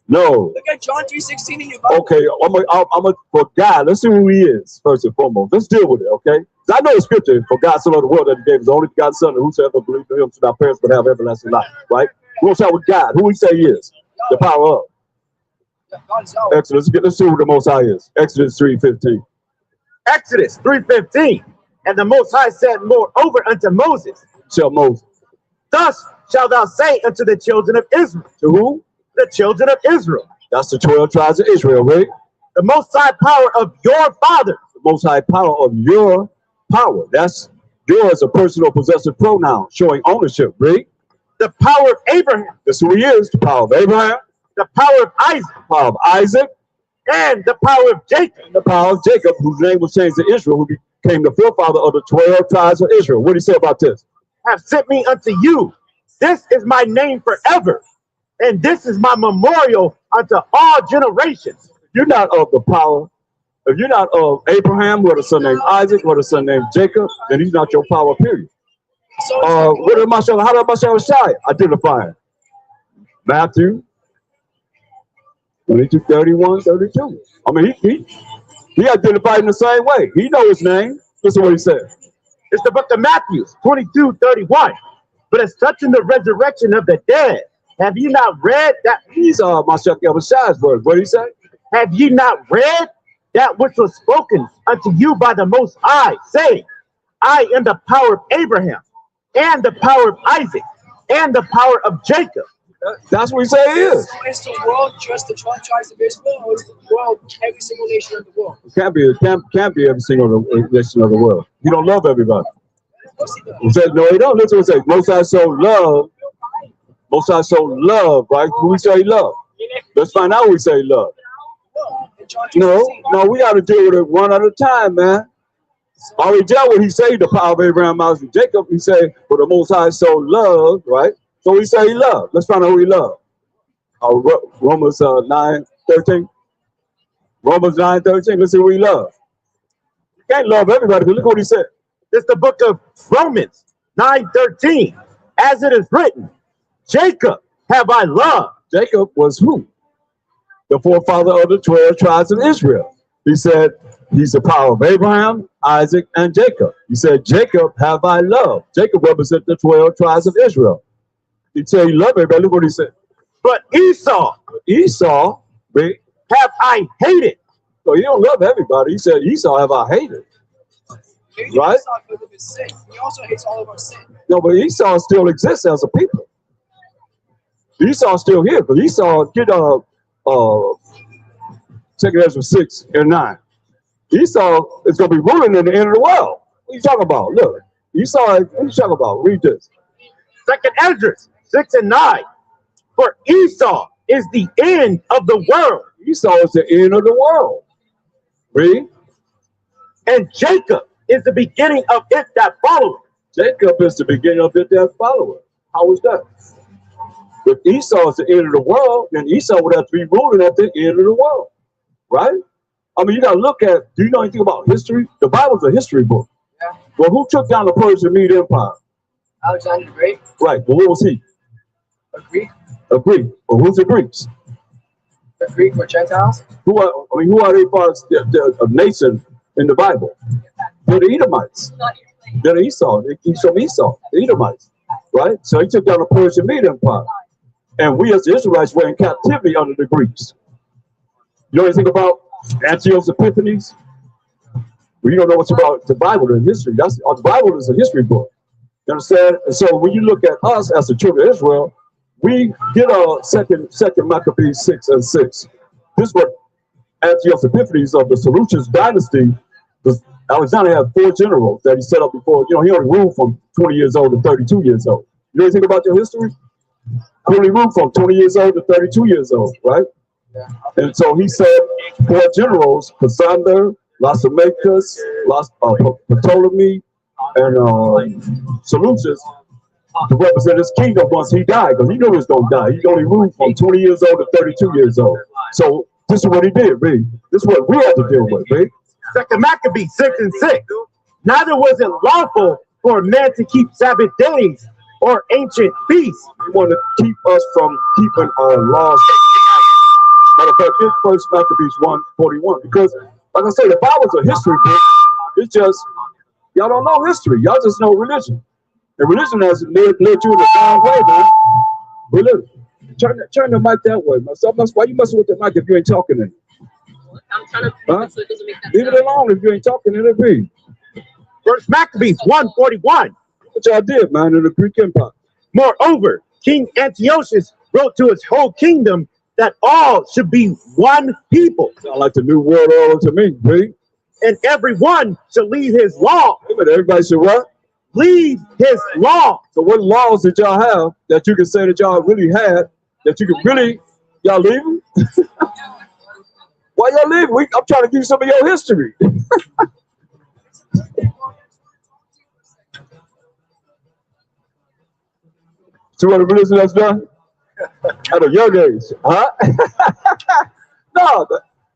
Speaker 1: No.
Speaker 5: Look at John 3:16 in your Bible.
Speaker 1: Okay, I'm for God. Let's see who he is first and foremost. Let's deal with it, okay? I know the scripture, for God so loved the world that he gave his only begotten son, and whosoever believes in him should not perish but have everlasting life, right? We're gonna start with God. Who he say he is? The power of. Exodus. Let's see who the Most High is. Exodus 3:15.
Speaker 4: Exodus 3:15. And the Most High said moreover unto Moses.
Speaker 1: Tell Moses.
Speaker 4: Thus shalt thou say unto the children of Israel.
Speaker 1: To who?
Speaker 4: The children of Israel.
Speaker 1: That's the 12 tribes of Israel, right?
Speaker 4: The Most High power of your father.
Speaker 1: The Most High power of your power. That's yours, a personal possessive pronoun showing ownership, right?
Speaker 4: The power of Abraham.
Speaker 1: That's who he is. The power of Abraham.
Speaker 4: The power of Isaac.
Speaker 1: The power of Isaac.
Speaker 4: And the power of Jacob.
Speaker 1: And the power of Jacob, whose name was changed to Israel, who became the forefather of the 12 tribes of Israel. What do you say about this?
Speaker 4: have sent me unto you. This is my name forever, and this is my memorial unto all generations.
Speaker 1: You're not of the power. If you're not of Abraham, with a son named Isaac, with a son named Jacob, then he's not your power, period.
Speaker 5: So
Speaker 1: What did Marshall, how did Marshall Shai identify him? Matthew 22, 31, 32. I mean, he identified in the same way. He knows his name. Listen to what he said.
Speaker 4: It's the book of Matthew 22:31. But as touching the resurrection of the dead, have you not read that?
Speaker 1: These are Marshall Shai's words. What did he say?
Speaker 4: Have ye not read that which was spoken unto you by the Most High, saying, I am the power of Abraham, and the power of Isaac, and the power of Jacob?
Speaker 1: That's what he said he is.
Speaker 5: So is the world just the 12 tribes of Israel, or is the world every single nation of the world?
Speaker 1: It can't be every single nation of the world. He don't love everybody.
Speaker 5: Of course he does.
Speaker 1: He said, no, he don't. Listen what he says. Most High so love, right? Who we say he love? Let's find out who we say he love.
Speaker 5: In John
Speaker 1: No,
Speaker 5: 3:16.
Speaker 1: we got to deal with it one at a time, man. Already dealt with, he say the power of Abraham, Isaac, and Jacob. He say, for the Most High so loved, right? So he say he loved. Let's find out who he loved. Romans 9:13. Romans 9:13. Let's see who he loved. You can't love everybody, but look what he said.
Speaker 4: It's the book of Romans 9:13. As it is written, Jacob have I loved.
Speaker 1: Jacob was who? The forefather of the 12 tribes of Israel. He said he's the power of Abraham, Isaac, and Jacob. He said, Jacob have I loved. Jacob represents the 12 tribes of Israel. He said he loved everybody. Look what he said.
Speaker 4: But Esau have I hated.
Speaker 1: So he don't love everybody. He said, Esau have I hated.
Speaker 5: Maybe
Speaker 1: Right?
Speaker 5: Esau because of his sin. He also hates all of our sin.
Speaker 1: No, but Esau still exists as a people. Esau's still here, but Esau get 2 Ezra 6 and 9. Esau is going to be ruling in the end of the world. What are you talking about? Look, Esau, what are you talking about? Read this.
Speaker 4: 2 Ezra 6 and 9. For Esau is the end of the world,
Speaker 1: Esau is the end of the world. Read.
Speaker 4: and Jacob is the beginning of it that followeth.
Speaker 1: Jacob is the beginning of it that followeth. How is that? If Esau is the end of the world, then Esau would have to be ruling at the end of the world. Right? I mean, you got to look at, do you know anything about history? The Bible's a history book.
Speaker 5: Yeah.
Speaker 1: Well, who took down the Persian Mede Empire?
Speaker 5: Alexander the Great,
Speaker 1: Right. Well, what was he?
Speaker 5: a Greek.
Speaker 1: A Greek. Well, who's the Greeks?
Speaker 5: The Greek were Gentiles.
Speaker 1: Who are they part of the nation in the Bible? They're the Edomites. They're the Esau. He's from Esau, the Edomites. Right? So he took down the Persian Mede Empire. And we as the Israelites were in captivity under the Greeks. You know anything about Antiochus Epiphanes? Well, you don't know much about the Bible and history. The Bible is a history book. You understand? And so when you look at us as the children of Israel, we get a second Maccabees 6 and 6. This is what Antiochus Epiphanes of the Seleucid dynasty, because Alexander had 4 generals that he set up before. You know, he only ruled from 20 years old to 32 years old. You know anything about your history? He only ruled from 20 years old to 32 years old, right?
Speaker 5: Yeah.
Speaker 1: And so he said 4 generals, Cassander, Lysimachus, Ptolemy, and Seleucus, to represent his kingdom once he died, because he knew he was going to die. He only ruled from 20 years old to 32 years old. So this is what he did, read. This is what we had to deal with, read.
Speaker 4: 2 Maccabees 6 and 6. Neither was it lawful for a man to keep Sabbath days or ancient feasts.
Speaker 1: He wanted to keep us from keeping our laws. Matter of fact, this first Maccabees 1:41, because like I say, the Bible's a history book. It's just, y'all don't know history. Y'all just know religion. And religion has led you in the wrong way, man. Religion. Turn the mic that way, man. So why you messing with the mic if you ain't talking in it?
Speaker 7: I'm trying to
Speaker 1: Huh?
Speaker 7: so it doesn't make that
Speaker 1: Leave it
Speaker 7: sound.
Speaker 1: alone if you ain't talking in it. Read.
Speaker 4: First Maccabees 1:41.
Speaker 1: What y'all did, man, in the Greek Empire.
Speaker 4: Moreover, King Antiochus wrote to his whole kingdom that all should be one people,
Speaker 1: Sound like the new world order to me, read.
Speaker 4: and every one should leave his law.
Speaker 1: But everybody should what?
Speaker 4: Leave his law.
Speaker 1: So what laws did y'all have that you can say that y'all really had, that you could really, y'all leaving? Why y'all leaving? I'm trying to give you some of your history. See what a religion has done at a young age, huh? No,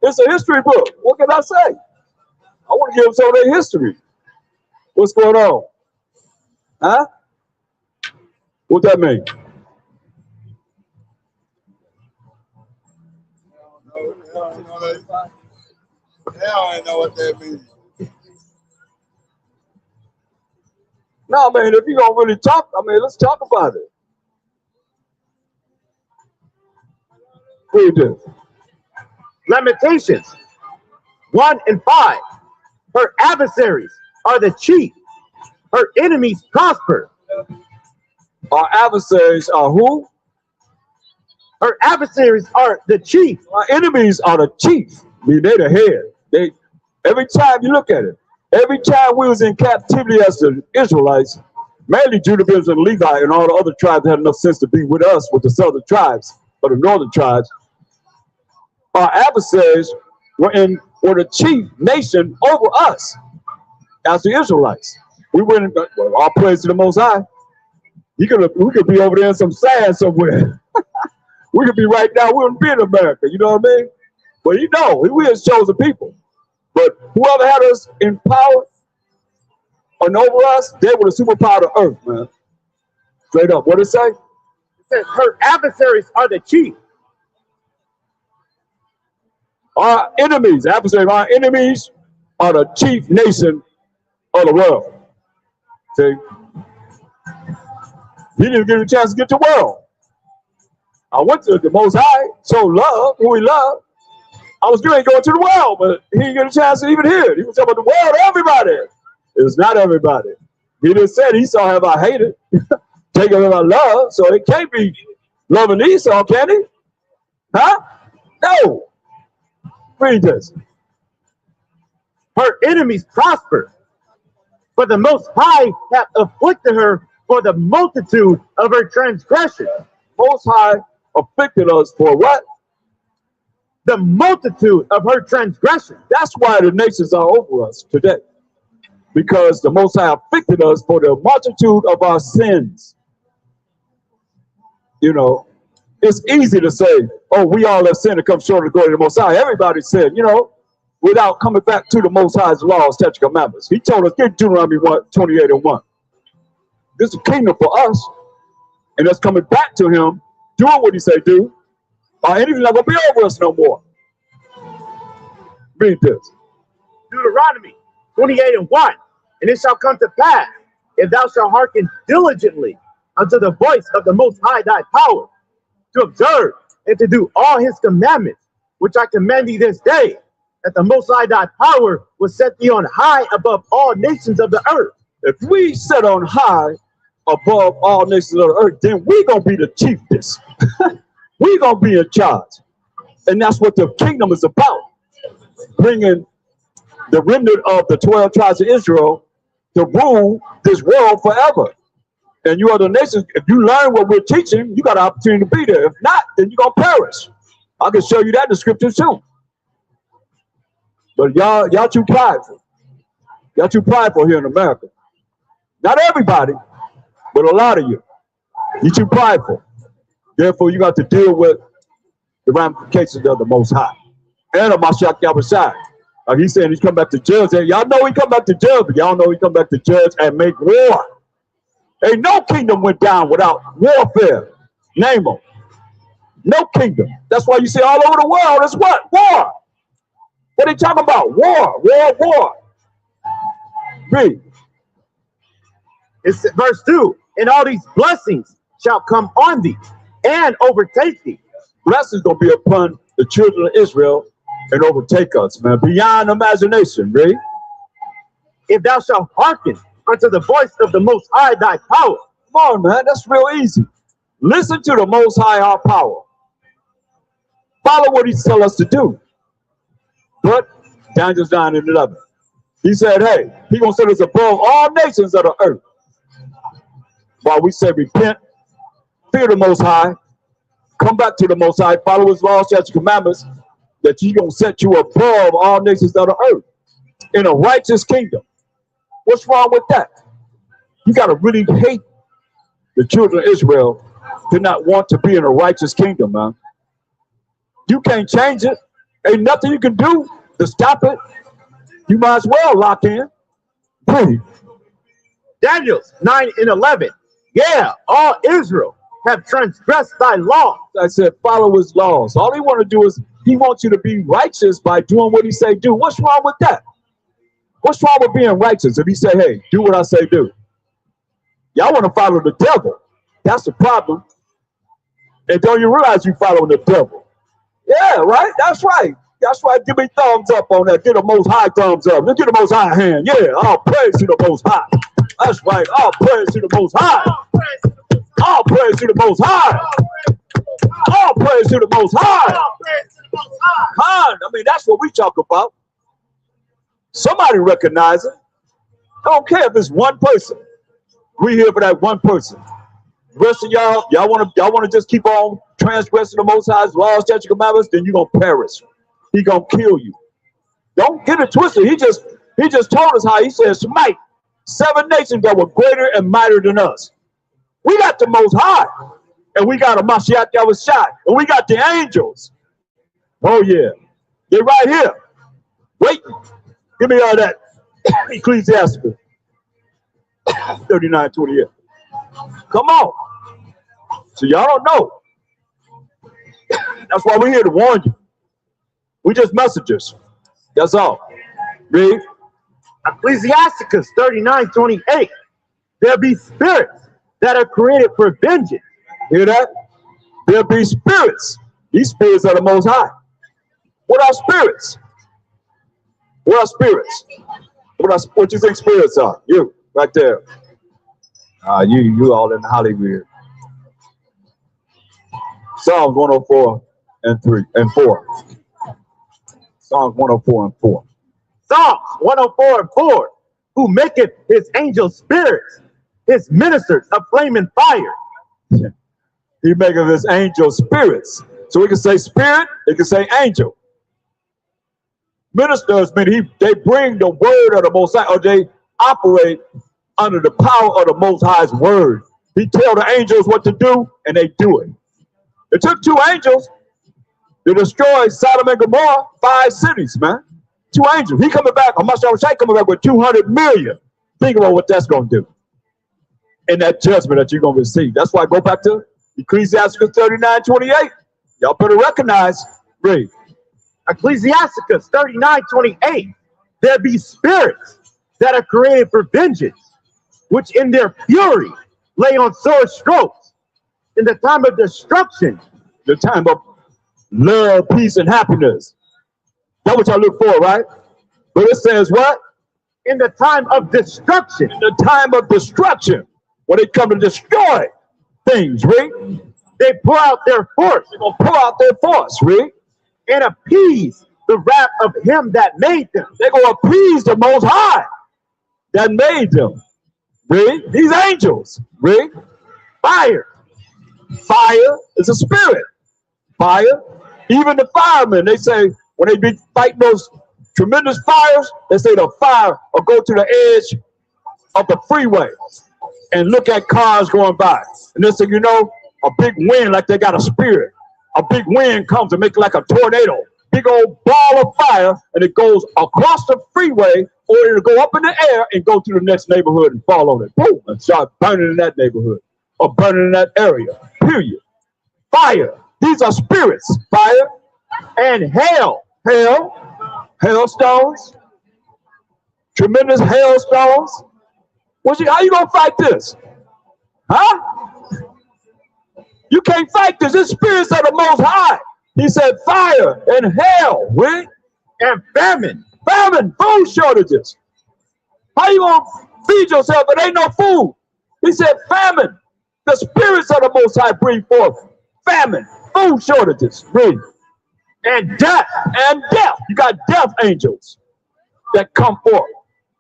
Speaker 1: it's a history book. What can I say? I want to give them some of their history. What's going on? Huh? What that mean?
Speaker 2: They don't know what that means.
Speaker 1: No, man, if you're going to really talk, I mean, let's talk about it. Read this.
Speaker 4: Lamentations 1 and 5. Her adversaries are the chief. Her enemies prosper.
Speaker 1: Our adversaries are who?
Speaker 4: Her adversaries are the chief.
Speaker 1: Our enemies are the chief. I mean, they're the head. They, every time you look at it, every time we was in captivity as the Israelites, mainly Judah, Benjamin, and Levi, and all the other tribes had enough sense to be with us, with the southern tribes, or the northern tribes. Our adversaries were the chief nation over us as the Israelites. We went, well, all praise to the Most High. We could be over there in some sand somewhere. We could be right now. We wouldn't be in America. You know what I mean? But you know, we as chosen people. But whoever had us in power and over us, they were the superpower of the earth, man. Straight up. What did it say?
Speaker 4: It says her adversaries are the chief.
Speaker 1: Our enemies, adversaries, our enemies are the chief nation of the world. See? He didn't get a chance to get to the world. I went to the Most High, so love, who he loved. I was going to go to the world, but he didn't get a chance to even hear it. He was talking about the world, everybody. It was not everybody. He just said Esau have I hated, Jacob have I loved, so it can't be loving Esau, can he? Huh? No. Read this.
Speaker 4: Her enemies prosper, for the Most High hath afflicted her for the multitude of her transgressions.
Speaker 1: Most High afflicted us for what?
Speaker 4: The multitude of her transgressions.
Speaker 1: That's why the nations are over us today. Because the Most High afflicted us for the multitude of our sins. You know, it's easy to say, oh, we all have sinned and come short of the glory of the Most High. Everybody said, you know, without coming back to the Most High's laws, statutes, commandments. He told us, get Deuteronomy 28 and 1. This is a kingdom for us. And us coming back to him, doing what he say do. Our enemies not going to be over us no more. Read this.
Speaker 4: Deuteronomy 28 and 1. And it shall come to pass, if thou shalt hearken diligently unto the voice of the Most High thy power, to observe and to do all his commandments, which I command thee this day, that the Most High thy power will set thee on high above all nations of the earth.
Speaker 1: If we set on high above all nations of the earth, then we're going to be the chiefest. We're going to be in charge. And that's what the kingdom is about. Bringing the remnant of the 12 tribes of Israel to rule this world forever. And you other nations, if you learn what we're teaching, you got an opportunity to be there. If not, then you're going to perish. I can show you that in the scriptures too. But y'all too prideful. Y'all too prideful here in America. Not everybody, but a lot of you. You're too prideful. Therefore, you got to deal with the ramifications of the Most High. And of Mashiach Yahushua. Like he's saying he's come back to judge. And y'all know he come back to judge, but y'all know he come back to judge and make war. Ain't no kingdom went down without warfare. Name them. No kingdom. That's why you see all over the world, it's what? War. What are they talking about? War, war, war. Read.
Speaker 4: It's verse 2. And all these blessings shall come on thee and overtake thee.
Speaker 1: Blessings gonna be upon the children of Israel and overtake us, man. Beyond imagination, read.
Speaker 4: If thou shalt hearken unto the voice of the Most High thy power.
Speaker 1: Come on, man. That's real easy. Listen to the Most High, our power. Follow what he tells us to do. But Daniel 9 and 11. He said, hey, he gonna set us above all nations of the earth. While we say repent, fear the Most High, come back to the Most High, follow his laws, statutes, commandments, that he's gonna set you above all nations of the earth in a righteous kingdom. What's wrong with that? You gotta really hate the children of Israel to not want to be in a righteous kingdom, man. You can't change it. Ain't nothing you can do to stop it. You might as well lock in. Please.
Speaker 4: Daniel 9 and 11. Yeah, all Israel have transgressed thy law.
Speaker 1: I said, follow his laws. All he want to do is he wants you to be righteous by doing what he say do. What's wrong with that? What's wrong with being righteous if he say, hey, do what I say do? Y'all want to follow the devil. That's the problem. And don't you realize you following the devil? Yeah, right? That's right. That's right. Give me thumbs up on that. Get the most high thumbs up. Let's get the most high hand. Yeah, all praise to the most high. That's right. All praise to the most high. All praise to the most high. All praise to the most high. I mean, that's what we talk about. Somebody recognize it. I don't care if it's one person. We here for that one person. The rest of y'all want to just keep on transgressing the Most High's laws, statutes, commandments, then you're gonna perish. He gonna kill you. Don't get it twisted. He just told us how he said, smite 7 nations that were greater and mightier than us. We got the Most High, and we got a Mashiach that was shot, and we got the angels. Oh yeah, they're right here. Wait, give me all that Ecclesiastes 39:28. Come on. So y'all don't know. That's why we're here to warn you. We just messengers. That's all. Read.
Speaker 4: Ecclesiasticus 39:28. There be spirits that are created for vengeance.
Speaker 1: Hear that? There be spirits. These spirits are the Most High. What are spirits? What are spirits? What you think spirits are? You, right there. You all in Hollywood. Psalms 104 and 4. Psalms 104 and 4.
Speaker 4: Psalms 104 and 4. Who maketh his angels spirits, his ministers a flaming fire.
Speaker 1: He maketh his angels spirits. So we can say spirit, it can say angel. Ministers mean they bring the word of the Most High, or they operate under the power of the Most High's word. He tell the angels what to do, and they do it. It took 2 angels to destroy Sodom and Gomorrah, 5 cities, man. 2 angels. He coming back, Hamashiach coming back with 200 million. Think about what that's going to do. In that judgment that you're going to receive. That's why I go back to Ecclesiastes 39:28. Y'all better recognize. Read.
Speaker 4: Ecclesiasticus 39:28. There be spirits that are created for vengeance, which in their fury lay on sword strokes. In the time of destruction,
Speaker 1: The time of love, peace, and happiness. That's what y'all look for, right? But it says what?
Speaker 4: in the time of destruction.
Speaker 1: In the time of destruction. When they come to destroy things, read.
Speaker 4: They pour out their force.
Speaker 1: They're going to pour out their force, read.
Speaker 4: And appease the wrath of him that made them.
Speaker 1: They're going to appease the Most High that made them. Read. These angels. Read.
Speaker 4: Fire.
Speaker 1: Fire is a spirit. Fire. Even the firemen, they say, when they be fighting those tremendous fires, they say the fire will go to the edge of the freeway and look at cars going by. And they say, you know, a big wind, like they got a spirit. A big wind comes and makes like a tornado. Big old ball of fire, and it goes across the freeway, or it'll go up in the air and go to the next neighborhood and fall on it. Boom, and start burning in that neighborhood or burning in that area. Period. Fire. These are spirits. Fire
Speaker 4: And hail.
Speaker 1: hail, hailstones, tremendous hailstones. How you gonna fight this? Huh? You can't fight this. It's spirits of the Most High. He said fire and hail, right?
Speaker 4: And famine.
Speaker 1: Famine, food shortages. How you gonna feed yourself if ain't no food? He said famine. The spirits of the Most High bring forth famine, food shortages, right?
Speaker 4: And death.
Speaker 1: And death. You got death angels that come forth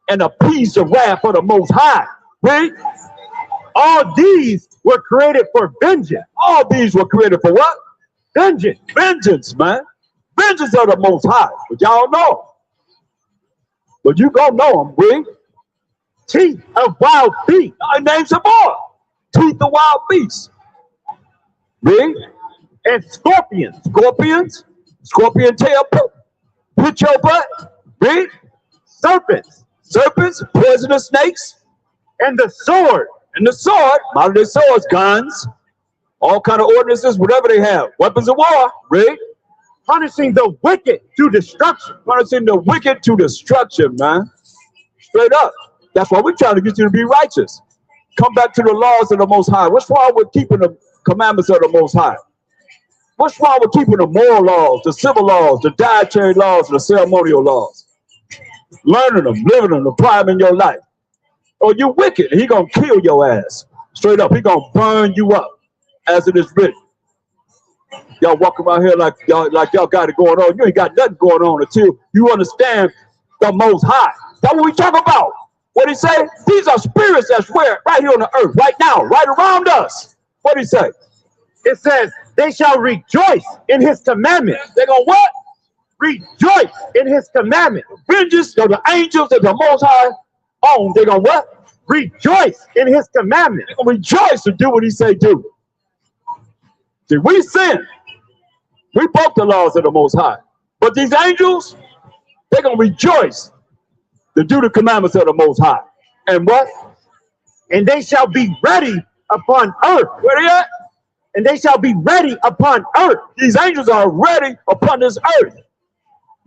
Speaker 1: and appease the wrath of the Most High. Read.
Speaker 4: All these were created for vengeance.
Speaker 1: All these were created for what?
Speaker 4: Vengeance.
Speaker 1: Vengeance, man. Vengeance of the Most High. But y'all know. But you gonna know them, Read.
Speaker 4: Teeth of wild beasts.
Speaker 1: Name some more. Teeth of wild beasts. Read.
Speaker 4: And scorpions.
Speaker 1: Scorpions. Scorpion tail. Put your butt. Read.
Speaker 4: Serpents.
Speaker 1: Serpents. Poisonous snakes.
Speaker 4: And the sword.
Speaker 1: And the sword. Out of their swords. Guns. All kind of ordinances. Whatever they have. Weapons of war. Read.
Speaker 4: Punishing the wicked to destruction.
Speaker 1: Punishing the wicked to destruction, man. Straight up. That's why we're trying to get you to be righteous. Come back to the laws of the Most High. What's wrong with keeping the commandments of the Most High? What's wrong with keeping the moral laws, the civil laws, the dietary laws, and the ceremonial laws? Learning them, living them, apply them in your life. Oh, you're wicked, and he's going to kill your ass. Straight up, he's going to burn you up, as it is written. Y'all walk around here like y'all got it going on. You ain't got nothing going on until you understand the Most High. That's what we talk about. What he say? These are spirits that's where right here on the earth, right now, right around us. What he say?
Speaker 4: It says, they shall rejoice in his commandments.
Speaker 1: They're gonna what?
Speaker 4: Rejoice in his commandments.
Speaker 1: Vengeance of the angels that the Most High own. They're gonna what?
Speaker 4: Rejoice in his commandments.
Speaker 1: They're gonna rejoice to do what he say do. See, we sin. We broke the laws of the Most High. But these angels, they're gonna rejoice to do the commandments of the Most High. And what?
Speaker 4: And they shall be ready upon earth.
Speaker 1: Where they at?
Speaker 4: And they shall be ready upon earth.
Speaker 1: These angels are ready upon this earth.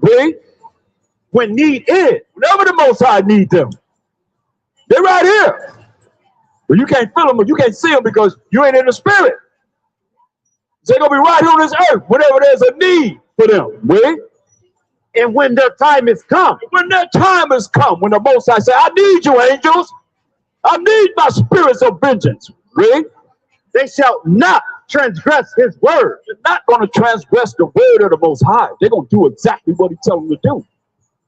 Speaker 1: Read.
Speaker 4: When need is.
Speaker 1: Whenever the Most High need them. They're right here. But you can't feel them, or you can't see them because you ain't in the spirit. So they're going to be right here on this earth whenever there's a need for them. Read.
Speaker 4: And when their time is come.
Speaker 1: When their time has come, when the Most High say, I need you, angels. I need my spirits of vengeance. Read.
Speaker 4: They shall not transgress his word.
Speaker 1: They're not going to transgress the word of the Most High. They're going to do exactly what he tells them to do.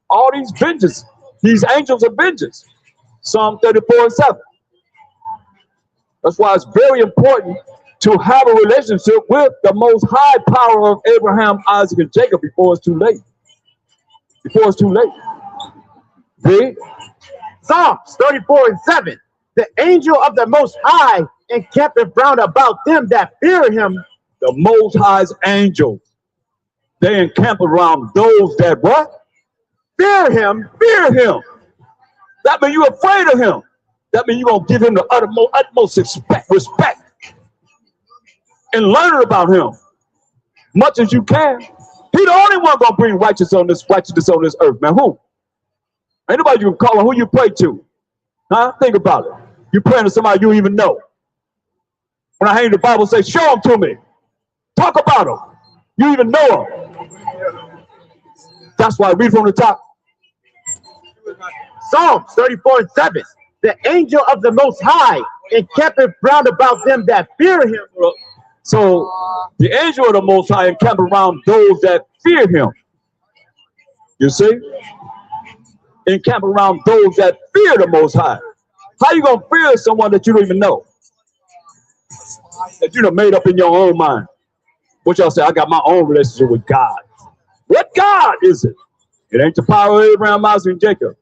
Speaker 1: All these vengeance, these angels of vengeance. Psalm 34:7. That's why it's very important to have a relationship with the Most High power of Abraham, Isaac, and Jacob before it's too late. Before it's too late. Read.
Speaker 4: Psalms 34:7. The angel of the Most High encampeth round about them that fear him.
Speaker 1: The Most High's angels, they encamp around those that what?
Speaker 4: Fear him.
Speaker 1: Fear him. That means you're afraid of him. That means you're going to give him the utmost respect and learn about him much as you can. He the only one going to bring righteousness on this earth, man. Who? Ain't nobody you can call on. Who you pray to? Huh? Think about it. You're praying to somebody you even know. When I hear the Bible say, show them to me. Talk about them. You even know them. That's why I read from the top.
Speaker 4: Psalms 34:7. The angel of the Most High encampeth round about them that fear him.
Speaker 1: So the angel of the Most High encamp around those that fear him. You see? Encamp around those that fear the Most High. How you gonna fear someone that you don't even know? That you done made up in your own mind. What y'all say? I got my own relationship with God. What God is it? It ain't the power of Abraham, Isaac, and Jacob.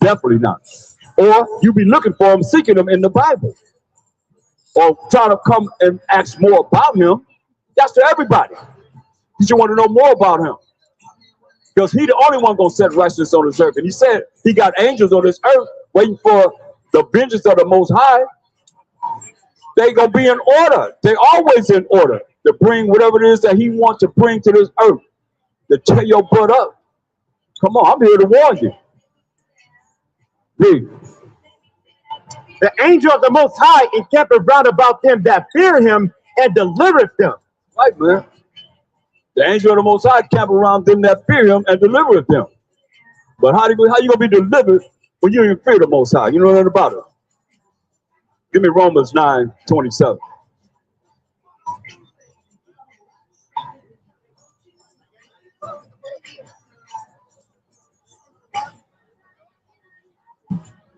Speaker 1: Definitely not. Or you be looking for him, seeking him in the Bible. Or trying to come and ask more about him. That's to everybody. You should want to know more about him. Because he the only one going to set righteousness on this earth. And he said he got angels on this earth waiting for the vengeance of the Most High. They going to be in order. They always in order to bring whatever it is that he wants to bring to this earth. To tear your butt up. Come on, I'm here to warn you. Read.
Speaker 4: The angel of the Most High encampeth round about them that fear him and delivereth them.
Speaker 1: Right, man. The angel of the Most High camp around them that fear him and delivereth them. But how you gonna be delivered when you even fear the Most High? You know nothing about it. Give me Romans 9:27.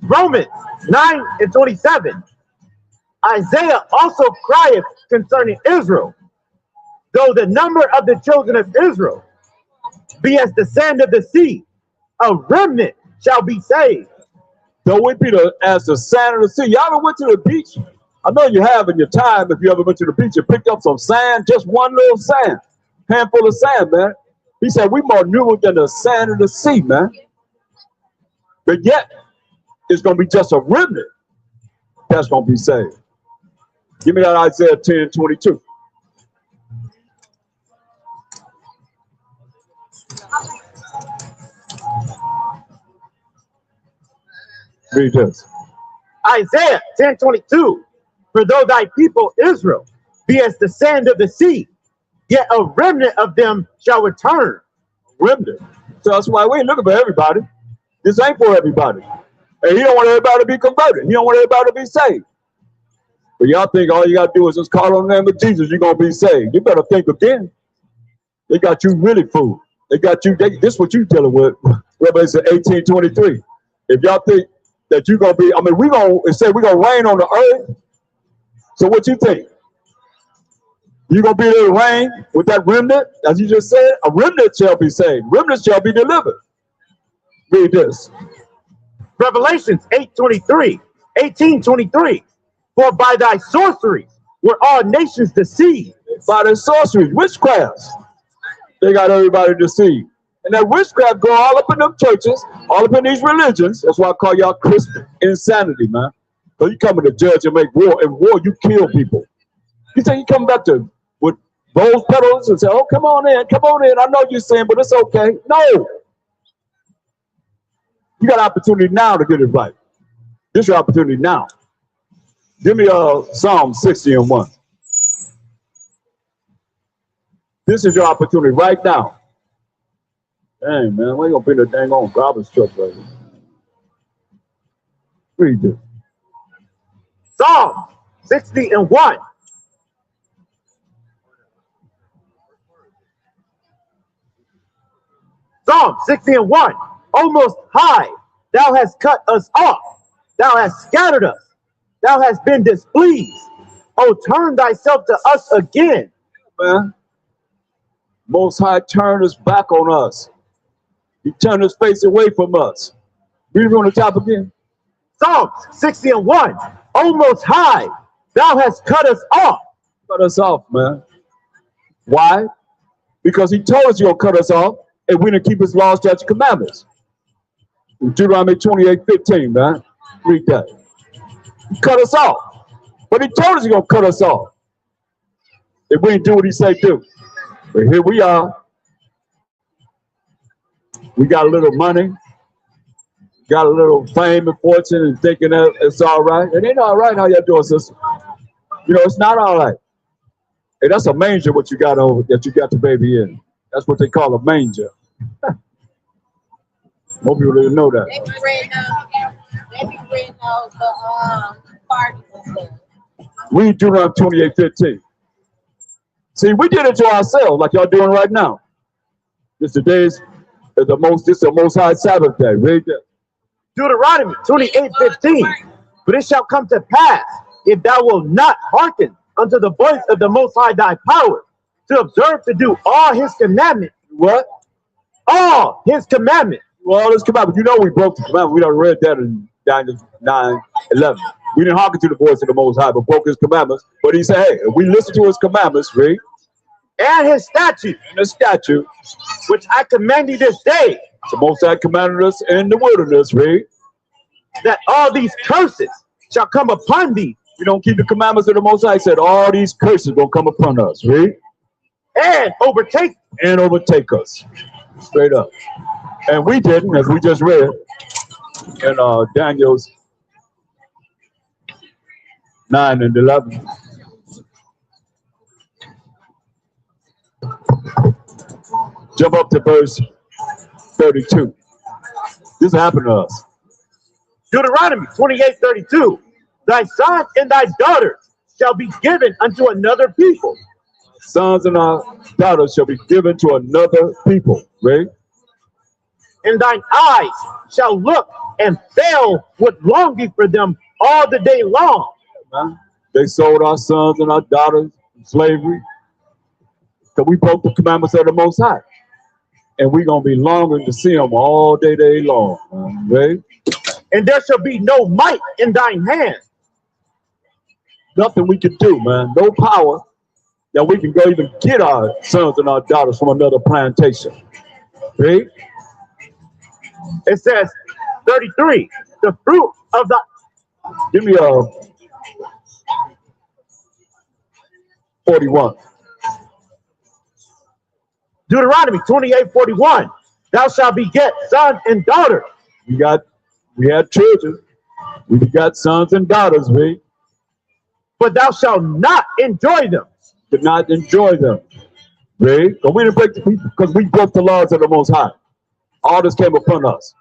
Speaker 4: Romans 9:27. Isaiah also crieth concerning Israel, though the number of the children of Israel be as the sand of the sea, a remnant shall be saved.
Speaker 1: Though it be as the sand of the sea. Y'all ever went to the beach I know you have in your time, if you ever went to the beach and picked up some sand, just one little sand, handful of sand, man. He said, we more newer than the sand of the sea, man. But yet, it's going to be just a remnant that's going to be saved. Give me that Isaiah 10:22. Read this.
Speaker 4: Isaiah 10:22. For though thy people Israel be as the sand of the sea, yet a remnant of them shall return.
Speaker 1: Remnant. So that's why we ain't looking for everybody. This ain't for everybody. And he don't want everybody to be converted. He don't want everybody to be saved. But y'all think all you got to do is just call on the name of Jesus, you're going to be saved. You better think again. They got you really fooled. They got you, this is what you dealing with. Revelation 18:23. If y'all think that you're going to be, I mean, we're going to reign on the earth. So what you think? You're going to be there to reign with that remnant? As you just said, a remnant shall be saved. Remnant shall be delivered. Read this.
Speaker 4: Revelations 18:23. For by thy sorceries were all nations deceived.
Speaker 1: By their sorceries, witchcrafts. They got everybody deceived. And that witchcraft go all up in them churches, all up in these religions. That's why I call y'all Christian insanity, man. So you come to judge and make war. In war, you kill people. You think you come back to with rose petals and say, oh, come on in. I know you're saying, but it's okay. No. You got opportunity now to get it right. This is your opportunity now. Give me Psalm 60:1. This is your opportunity right now. Dang, man, we ain't gonna bring the dang on garbage truck right here. Read this.
Speaker 4: Psalm 60:1. Psalm 60:1. O Most High, thou hast cut us off. Thou hast scattered us. Thou hast been displeased. O turn thyself to us again.
Speaker 1: Man, Most High turned his back on us. He turned his face away from us. Read it on the top again.
Speaker 4: Psalm 60:1. O Most High, thou hast cut us off.
Speaker 1: Cut us off, man. Why? Because he told us he'll cut us off and we didn't keep his laws, statutes, commandments. Deuteronomy 28:15, man. Read that. He cut us off. But he told us he's going to cut us off if we didn't do what he said do. But here we are. We got a little money, got a little fame and fortune, and thinking that it's all right. It ain't all right how y'all doing, sister. You know, it's not all right. Hey, that's a manger what you got over that you got the baby in. That's what they call a manger. Most people didn't know that.
Speaker 6: They be renting out the parties and stuff.
Speaker 1: Read Deuteronomy 28:15. See, we did it to ourselves, like y'all doing right now. This is the most high Sabbath day. Read that.
Speaker 4: Deuteronomy 28:15. But it shall come to pass, if thou wilt not hearken unto the voice of the Most High thy power, to observe to do all his commandments.
Speaker 1: What?
Speaker 4: All his commandments.
Speaker 1: Well, his commandments. You know we broke the commandment. We done read that in Daniel 9:11. We didn't hearken to the voice of the Most High, but broke his commandments. But he said, hey, if we listen to his commandments, read.
Speaker 4: And his statute.
Speaker 1: And the statute.
Speaker 4: Which I command thee this day.
Speaker 1: The Most High commanded us in the wilderness, read.
Speaker 4: That all these curses shall come upon thee.
Speaker 1: We don't keep the commandments of the Most High. He said all these curses will come upon us, read.
Speaker 4: And overtake.
Speaker 1: And overtake us. Straight up. And we didn't, as we just read in Daniel's 9:11. Jump up to verse 32. This happened to us.
Speaker 4: Deuteronomy 28:32. Thy sons and thy daughters shall be given unto another people.
Speaker 1: Sons and our daughters shall be given to another people. Right?
Speaker 4: And thine eyes shall look and fail with longing for them all the day long.
Speaker 1: Man, they sold our sons and our daughters in slavery. So we broke the commandments of the Most High. And we're going to be longing to see them all day long. Right?
Speaker 4: And there shall be no might in thine hand.
Speaker 1: Nothing we can do, man. No power that we can go even get our sons and our daughters from another plantation. See?
Speaker 4: It says 33. The fruit of the
Speaker 1: Give me a 41.
Speaker 4: Deuteronomy 28:41. Thou shalt beget sons and daughters.
Speaker 1: We had children. We got sons and daughters,
Speaker 4: But thou shalt not enjoy them.
Speaker 1: did not enjoy them. Because we didn't break because we broke the laws of the Most High. All this came upon us.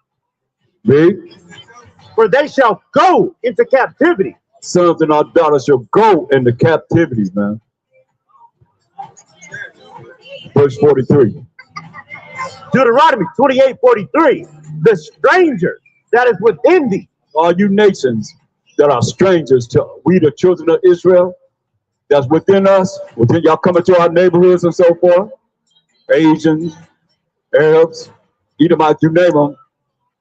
Speaker 4: For they shall go into captivity.
Speaker 1: Sons and our daughters shall go into captivity, man. Verse 43.
Speaker 4: Deuteronomy 28:43. The stranger that is within thee.
Speaker 1: All you nations that are strangers to we, the children of Israel, that's within us, within y'all coming to our neighborhoods and so forth, Asians, Arabs, Edomites, you name them,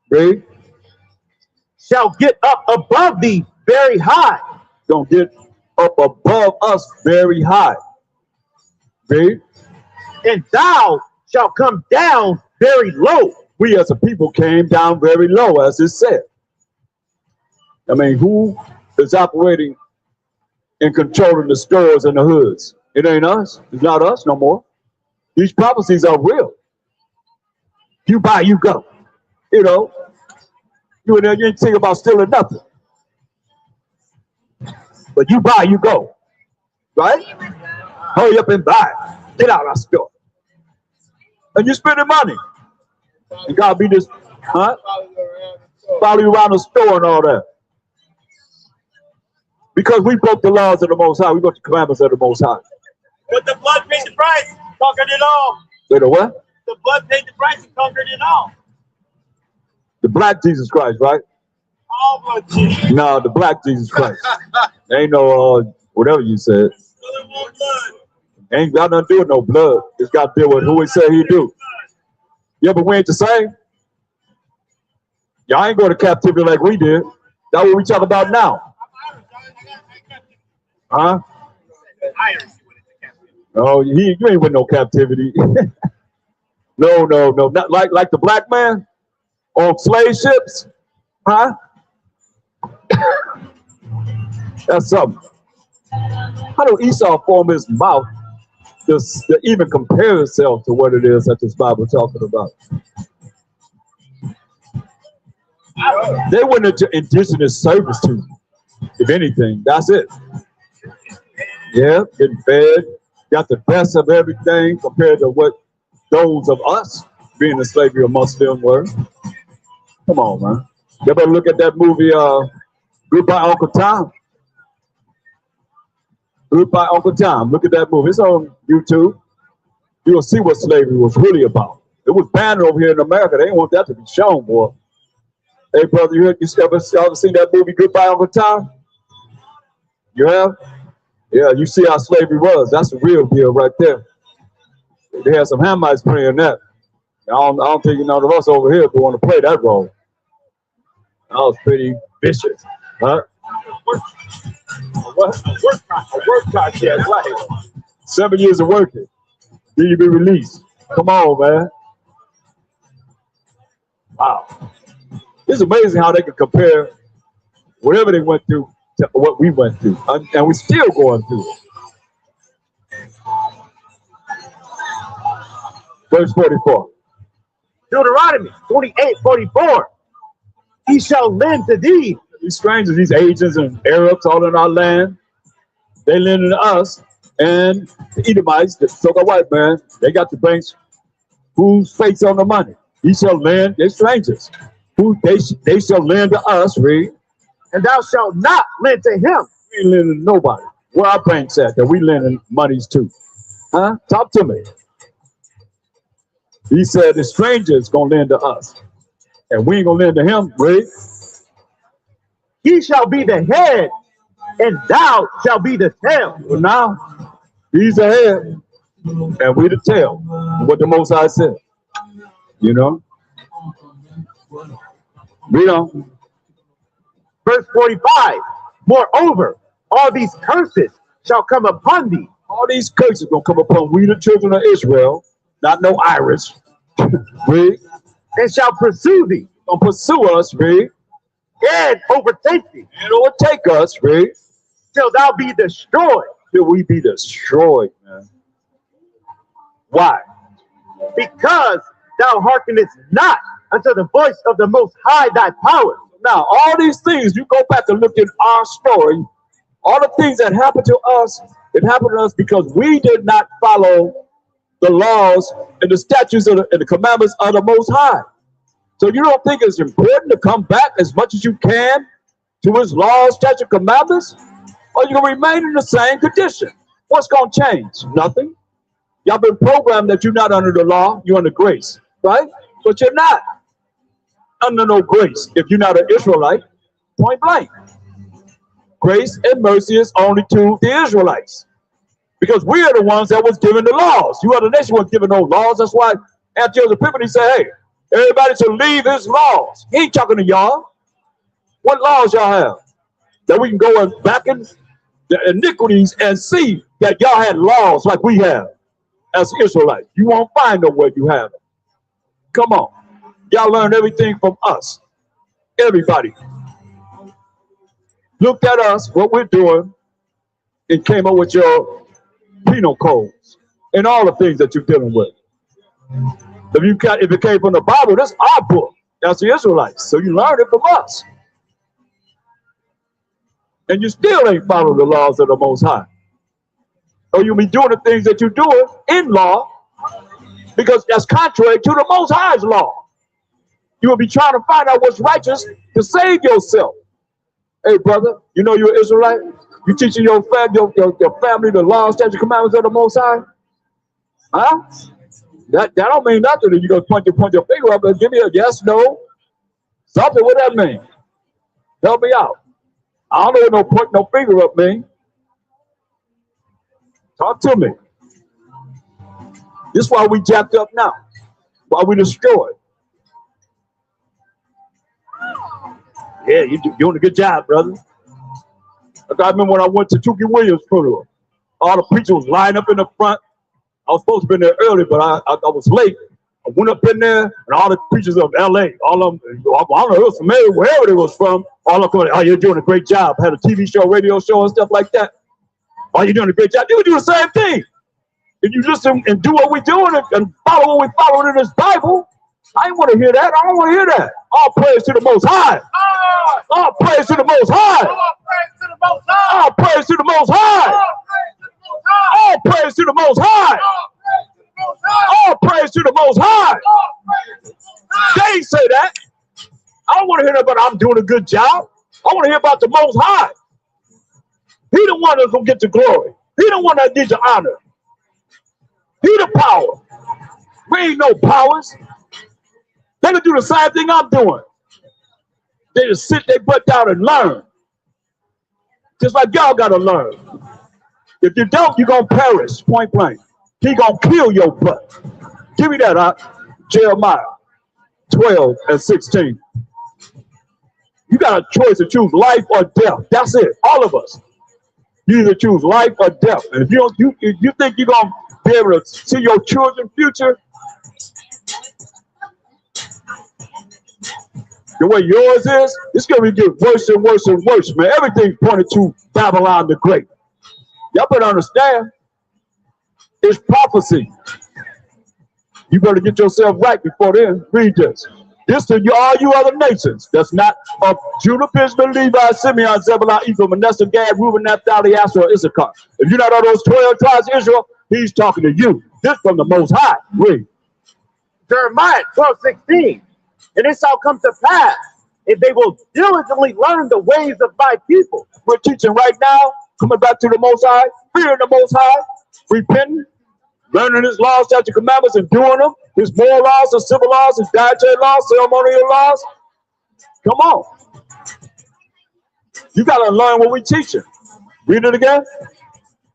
Speaker 1: read,
Speaker 4: Shall get up above thee very high.
Speaker 1: don't get up above us very high. Read,
Speaker 4: And thou shalt come down very low.
Speaker 1: we as a people came down very low, as it said. I mean, who is operating and controlling the stores and the hoods? It ain't us. It's not us no more. These prophecies are real. You buy, you go. You know, you in there, you ain't think about stealing nothing. But you buy, you go. Right? Hurry up and buy. Get out of our store. And you're spending money. You gotta be this, huh? Follow you around the store and all that. Because we broke the laws of the Most High. We broke the commandments of the Most High.
Speaker 8: But the blood paid the price, conquered it all.
Speaker 1: Wait, the what?
Speaker 8: The blood paid the price and conquered it all.
Speaker 1: The black Jesus Christ, right?
Speaker 8: All blood Jesus.
Speaker 1: No, the black Jesus Christ. Ain't no, whatever you said.
Speaker 8: Blood.
Speaker 1: Ain't got nothing to do with no blood. It's got to do with who he said he do. Yeah, but we ain't the same. Y'all ain't going to captivity like we did. That's what we talk about now. Huh? Oh, you ain't with no captivity. No. Not like the black man on slave ships. Huh? That's something. How do Esau form his mouth to even compare itself to what it is that this Bible talking about? They went into indigenous service to you. If anything, that's it. Yeah, getting fed, got the best of everything compared to what those of us being in slavery amongst them were. Come on, man. You better look at that movie, Goodbye Uncle Tom. Goodbye Uncle Tom. Look at that movie. It's on YouTube. You'll see what slavery was really about. It was banned over here in America. They didn't want that to be shown, boy. Hey, brother, you ever seen that movie, Goodbye Uncle Tom? You have? Yeah, you see how slavery was. That's the real deal right there. They had some Hamites playing that. I don't think none of us over here would want to play that role. That was pretty vicious. Huh? A work contract, right. 7 years of working. Then you be released. Come on, man. Wow. It's amazing how they can compare whatever they went through to what we went through. And we're still going through it. Verse 44.
Speaker 4: Deuteronomy 28:44. He shall lend to thee.
Speaker 1: These strangers, these Asians and Arabs all in our land, they lending to us. And the Edomites, the so-called white man, they got the banks whose faith's on the money. He shall lend, they're strangers. Who they shall lend to us, read.
Speaker 4: And thou shalt not lend to him.
Speaker 1: We ain't lending to nobody. Where our banks at that we lending monies to? Huh? Talk to me. He said the stranger is gonna lend to us. And we ain't gonna lend to him, read.
Speaker 4: He shall be the head, and thou shalt be the tail.
Speaker 1: Well, now, he's the head, and we the tail. What the Most High said. You know? Read on.
Speaker 4: Verse 45. Moreover, all these curses shall come upon thee.
Speaker 1: All these curses gonna come upon we, the children of Israel, not no Irish. Read.
Speaker 4: And shall pursue thee.
Speaker 1: Gonna pursue us, read.
Speaker 4: And overtake thee.
Speaker 1: And overtake us, read.
Speaker 4: Till thou be destroyed.
Speaker 1: Till we be destroyed, man. Why?
Speaker 4: Because thou hearkenest not unto the voice of the Most High thy power.
Speaker 1: Now, all these things, you go back and look at our story, all the things that happened to us, it happened to us because we did not follow the laws and the statutes and the commandments of the Most High. So you don't think it's important to come back as much as you can to his laws, statutes, commandments? Or you're going to remain in the same condition? What's going to change? Nothing. Y'all been programmed that you're not under the law, you're under grace, right? But you're not under no grace if you're not an Israelite, point blank. Grace and mercy is only to the Israelites because we are the ones that was given the laws. You other nation was given no laws. That's why Antiochus Epiphanes said, hey, everybody should leave his laws. He ain't talking to y'all. What laws y'all have? That we can go and back in the iniquities and see that y'all had laws like we have as Israelites. You won't find nowhere you have it. Come on. Y'all learned everything from us. Everybody. Looked at us, what we're doing, and came up with your penal codes and all the things that you're dealing with. If it came from the Bible, that's our book. That's the Israelites. So you learned it from us. And you still ain't following the laws of the Most High. Or you'll be doing the things that you're doing in law because that's contrary to the Most High's law. You will be trying to find out what's righteous to save yourself. Hey, brother, you know you're an Israelite? You teaching your family the laws, statutes, commandments of the Most High? Huh? That don't mean nothing. You're going to point your finger up and give me a yes, no. Something, what that mean? Help me out. I don't know what no point no finger up mean. Talk to me. This is why we jacked up now. Why we destroyed. Yeah, you're doing a good job, brother. I remember when I went to Tookie Williams' funeral. All the preachers was lined up in the front. I was supposed to be there early, but I was late. I went up in there, and all the preachers of L.A., all of them, I don't know, it was from wherever they was from, all of them, oh, you're doing a great job. Had a TV show, radio show, and stuff like that. Oh, you're doing a great job. You would do the same thing. If you listen and do what we're doing and follow what we're following in this Bible, I ain't want to hear that. I don't want to hear that. All praise to the Most High. All praise to the Most High. All praise to the Most High. All praise to the Most High. All praise to the Most High. They ain't say that. I don't want to hear that, but I'm doing a good job. I want to hear about the Most High. He the one that's going to get the glory. He the one that needs the honor. He the power. We ain't no powers. They gonna do the same thing I'm doing. They just sit their butt down and learn. Just like y'all gotta learn. If you don't, you're gonna perish, point blank. He gonna kill your butt. Give me that, Jeremiah 12 and 16. You got a choice to choose life or death. That's it, all of us. You either choose life or death. And if you think you're gonna be able to see your children's future the way yours is, it's going to get worse and worse and worse, man. Everything pointed to Babylon the Great. Y'all better understand. It's prophecy. You better get yourself right before then. Read this. This to all you other nations that's not of Judah, Benjamin, Levi, Simeon, Zebulun, Ephraim, Manasseh, Gad, Reuben, Naphtali, Asher, or Issachar. If you're not of those 12 tribes of Israel, he's talking to you. This from the Most High. Read.
Speaker 4: Jeremiah 12:16. And it shall come to pass, if they will diligently learn the ways of my people.
Speaker 1: We're teaching right now, coming back to the Most High, fearing the Most High, repenting, learning his laws, statutes, commandments, and doing them. His moral laws, his civil laws, his dietary laws, ceremonial laws. Come on. You got to learn what we're teaching. Read it again.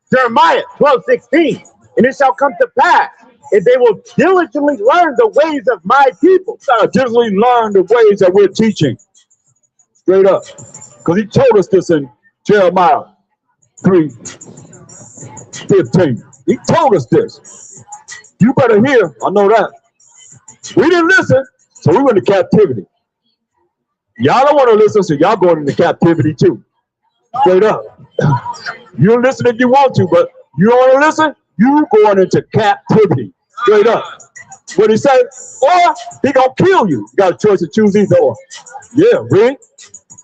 Speaker 4: Jeremiah 12:16. And it shall come to pass, if they will diligently learn the ways of my people.
Speaker 1: You gotta diligently learn the ways that we're teaching. Straight up. Because he told us this in Jeremiah 3:15. He told us this. You better hear. I know that. We didn't listen, so we went to captivity. Y'all don't want to listen, so y'all going into captivity too. Straight up. You listen if you want to, but you don't want to listen, you going into captivity. Straight up. What he said? Or he gonna kill you. You got a choice to choose either or. Yeah, read.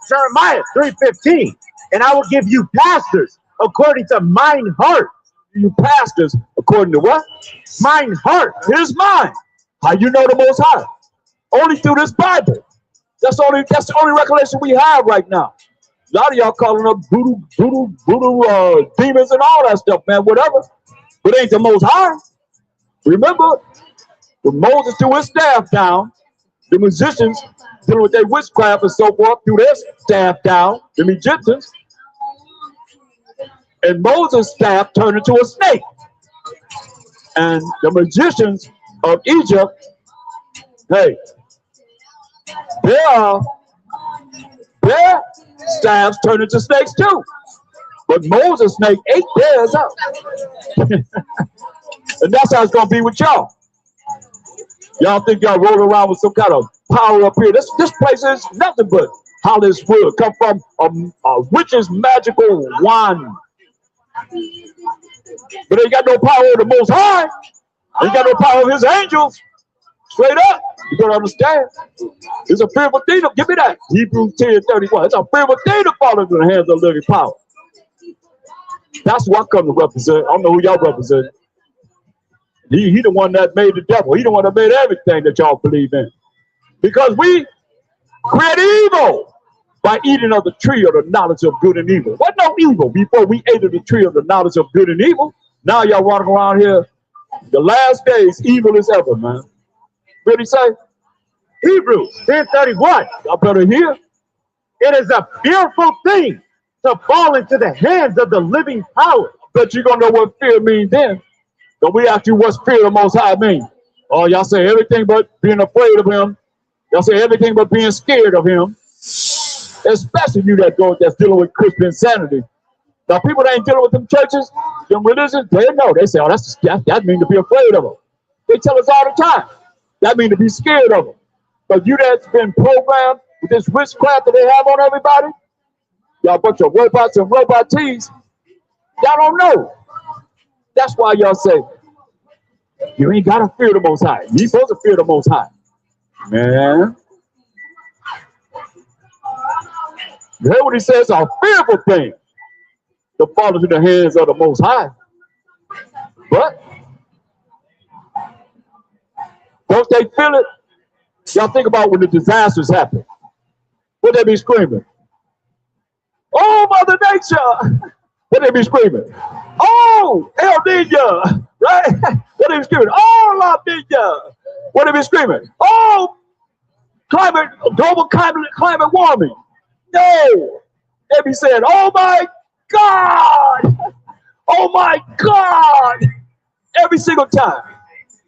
Speaker 4: Jeremiah 3:15. And I will give you pastors according to mine heart.
Speaker 1: You pastors according to what?
Speaker 4: Mine heart.
Speaker 1: His mind. How you know the Most High? Only through this Bible. That's the only recollection we have right now. A lot of y'all calling up voodoo, demons and all that stuff, man, whatever. But it ain't the Most High. Remember, when Moses threw his staff down, the musicians dealing with their witchcraft and so forth threw their staff down, the Egyptians, and Moses' staff turned into a snake. And the magicians of Egypt, hey, their staffs turned into snakes too. But Moses' snake ate theirs up. And that's how it's going to be with y'all. Y'all think y'all roll around with some kind of power up here. This place is nothing but Hollywood. Come from a witch's magical wand. But they got no power of the Most High. They got no power of his angels. Straight up. You gotta understand. It's a fearful thing to give me that. Hebrews 10:31. It's a fearful thing to fall into the hands of living power. That's what I come to represent. I don't know who y'all represent. He the one that made the devil. He the one that made everything that y'all believe in. Because we create evil by eating of the tree of the knowledge of good and evil. What no evil before we ate of the tree of the knowledge of good and evil? Now y'all running around here. The last days, evil is ever, man. What did he say?
Speaker 4: Hebrews 10:31.
Speaker 1: Y'all better hear.
Speaker 4: It is a fearful thing to fall into the hands of the living power.
Speaker 1: Bet you're gonna know what fear means then. So we ask you what's fear the Most High mean. Oh, y'all say everything but being afraid of him. Y'all say everything but being scared of him. Especially you that's dealing with Christian insanity. Now people that ain't dealing with them churches, them religions, they know. They say, oh, that means to be afraid of them. They tell us all the time. That means to be scared of them. But you that's been programmed with this witchcraft that they have on everybody, y'all bunch of robots and robotees, y'all don't know. That's why y'all say, you ain't got to fear the Most High. You supposed to fear the Most High. Man. You hear what he says? A fearful thing to fall into the hands of the Most High. But don't they feel it? Y'all think about when the disasters happen. What they be screaming? Oh, Mother Nature! What they be screaming? Oh, El Nino! Right? What they be screaming? Oh, La Nina! What they be screaming? Oh, global climate warming. No! They be saying, oh my God! Oh my God! Every single time.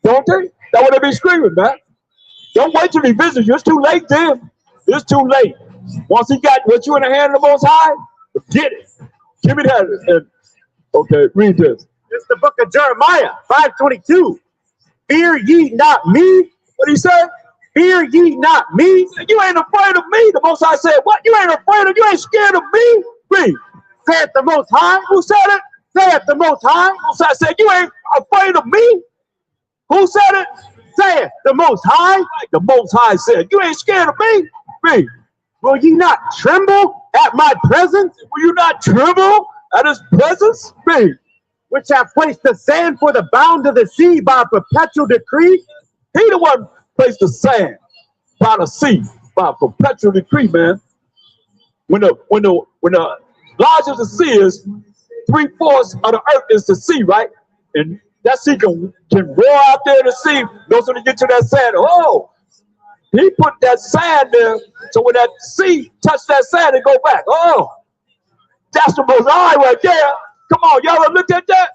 Speaker 1: Don't they? That's what they be screaming, man. Don't wait till he visits you. It's too late, then. It's too late. Once he got what you in the hand of the Most High, get it. Give me that. Okay, read this.
Speaker 4: It's the book of Jeremiah 5:22. Fear ye not me.
Speaker 1: What he said?
Speaker 4: Fear ye not me.
Speaker 1: You ain't afraid of me. The Most High said, what? You ain't afraid of, you ain't scared of me? Read.
Speaker 4: Saith the Most High.
Speaker 1: Who said it?
Speaker 4: Saith the Most High.
Speaker 1: Most High said, you ain't afraid of me? Who said it?
Speaker 4: Saith the Most High.
Speaker 1: The Most High said, you ain't scared of me? Read.
Speaker 4: Will ye not tremble at my presence?
Speaker 1: Will you not tremble at his presence? Read.
Speaker 4: Which have placed the sand for the bound of the sea by a perpetual decree?
Speaker 1: He the one placed the sand by the sea by a perpetual decree, man. When the large as the sea is, 3/4 of the earth is the sea, right? And that sea can roar out there in the sea. Goes when you get to that sand. Oh, he put that sand there, so when that sea touch that sand, it go back. Oh, that's the Most High right there. Come on, y'all ever looked at that?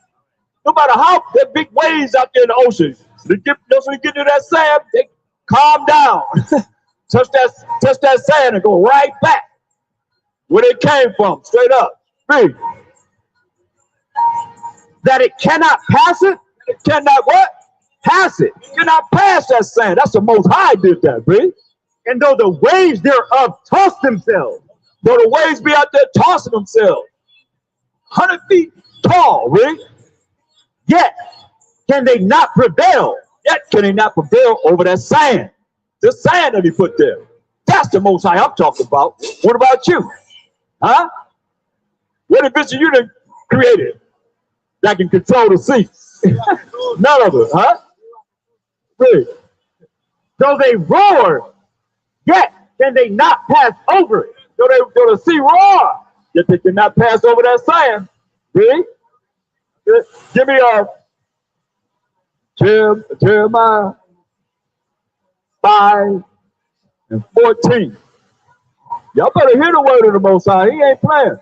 Speaker 1: No matter how there big waves out there in the ocean, when you get to that sand, they calm down. touch that sand and go right back where they came from, straight up. Read.
Speaker 4: that it cannot pass it. It cannot what? Pass it. It cannot pass that sand. That's the Most High did that, Bree. And though the waves thereof toss themselves, though the waves be out there tossing themselves, 100 feet tall, Bree, yet can they not prevail. Yet can they not prevail over that sand. The sand that he put there. That's the Most High I'm talking about. What about you? Huh? What invention you done created that can control the sea? None of it, huh? Really? Though they roar, yet can they not pass over it. Though the sea roar, yet they cannot pass over that sand. Really? Give me Jeremiah 5:14. Y'all better hear the word of the Most High. He ain't playing.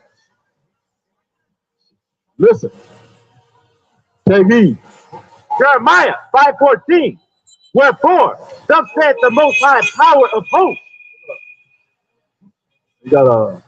Speaker 4: Listen. Take heed. Jeremiah 5:14. Wherefore, thus saith the Most High power of hosts. You got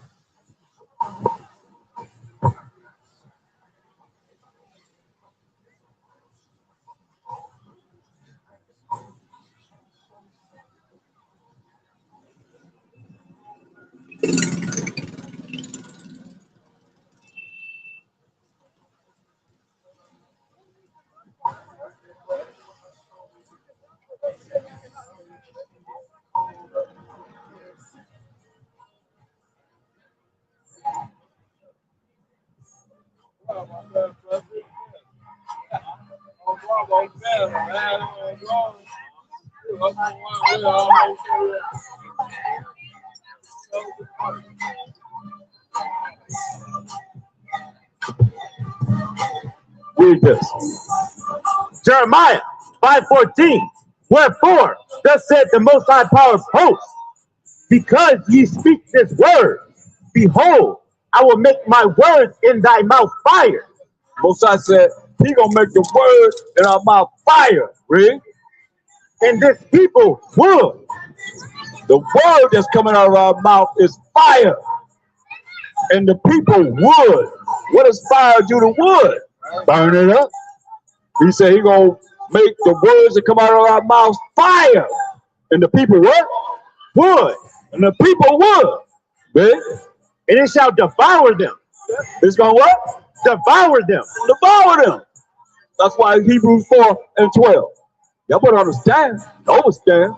Speaker 4: read this. Jeremiah 5:14. Wherefore, thus said the Most High power of hosts, because ye speak this word, behold, I will make my words in thy mouth fire. Most High said, he gonna make the word in our mouth fire, read. And this people wood. The word that's coming out of our mouth is fire. And the people wood. What does fire do to wood? Burn it up. He said he gonna make the words that come out of our mouths fire. And the people what? Wood. And the people wood. Right? And it shall devour them. It's gonna what? Devour them. Devour them. That's why Hebrews 4:12. Y'all better understand. Understand.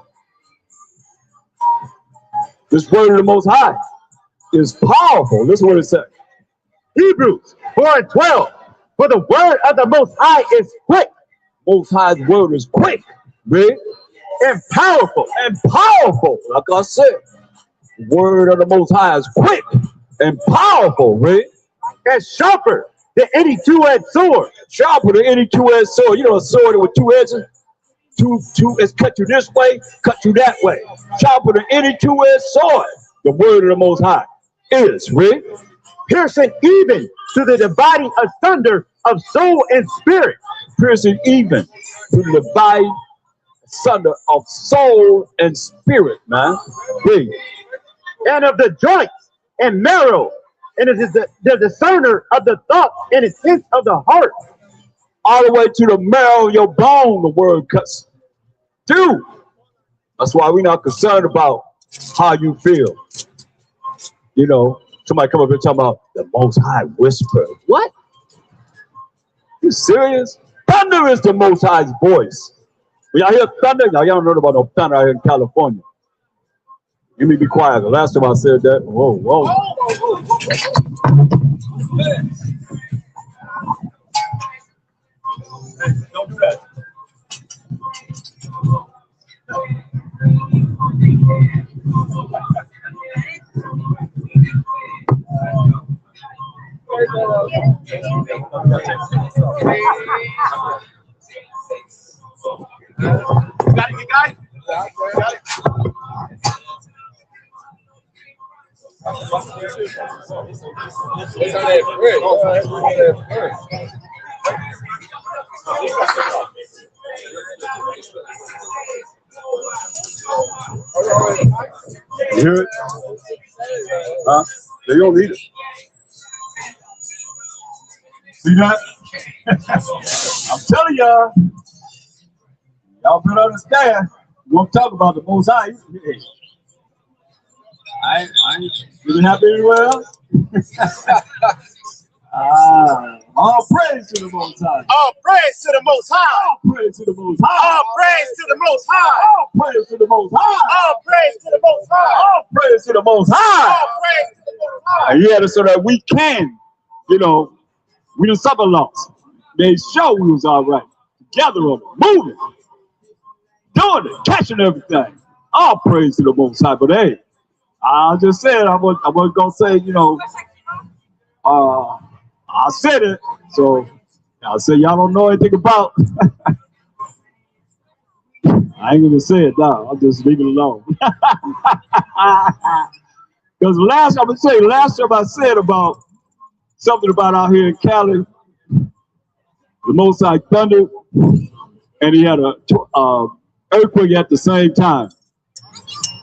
Speaker 4: This word of the Most High is powerful. This is what it says. Hebrews 4:12. For the word of the Most High is quick. Most High's word is quick, right? And powerful. And powerful. Like I said, the word of the Most High is quick and powerful, right? And sharper than any two-edged sword. Sharper than any two-edged sword. You know, a sword with two edges. Two is cut you this way, cut you that way. Sharper than any two-edged sword. The word of the Most High is, right? Piercing even to the dividing asunder of soul and spirit. Piercing even to the dividing asunder of soul and spirit, man. Read. And of the joints and marrow, and it is the discerner of the thoughts and intents of the heart. All the way to the marrow of your bone, the word cuts through. That's why we're not concerned about how you feel. You know, somebody come up here talking about the Most High whisper. What? You serious? Thunder is the Most High's voice. When y'all hear thunder, y'all don't know about no thunder out here in California. You need to be quiet. The last time I said that, whoa, whoa.
Speaker 8: Hey, don't do that. You got it, you got it? You got it?
Speaker 1: You hear it? Huh? They don't need it. See that? I'm telling y'all better understand. We won't talk about the Most High. Hey, I ain't really happy anywhere else. All praise to the Most High.
Speaker 8: All praise to the Most High.
Speaker 1: All praise to the Most High.
Speaker 8: All praise to the Most High.
Speaker 1: All praise to the Most High.
Speaker 8: All praise to the Most High.
Speaker 1: All praise to the Most High.
Speaker 8: All praise to the Most High.
Speaker 1: And he had it so that we can, we didn't suffer loss. They show we was all right. Together on it, moving, doing it, catching everything. All praise to the Most High. But hey, I just said I was gonna say, I said it, so I said y'all don't know anything about. I ain't gonna say it now. I'll just leave it alone. Because last time I said about something about out here in Cali, the Most High thundered, and he had a earthquake at the same time.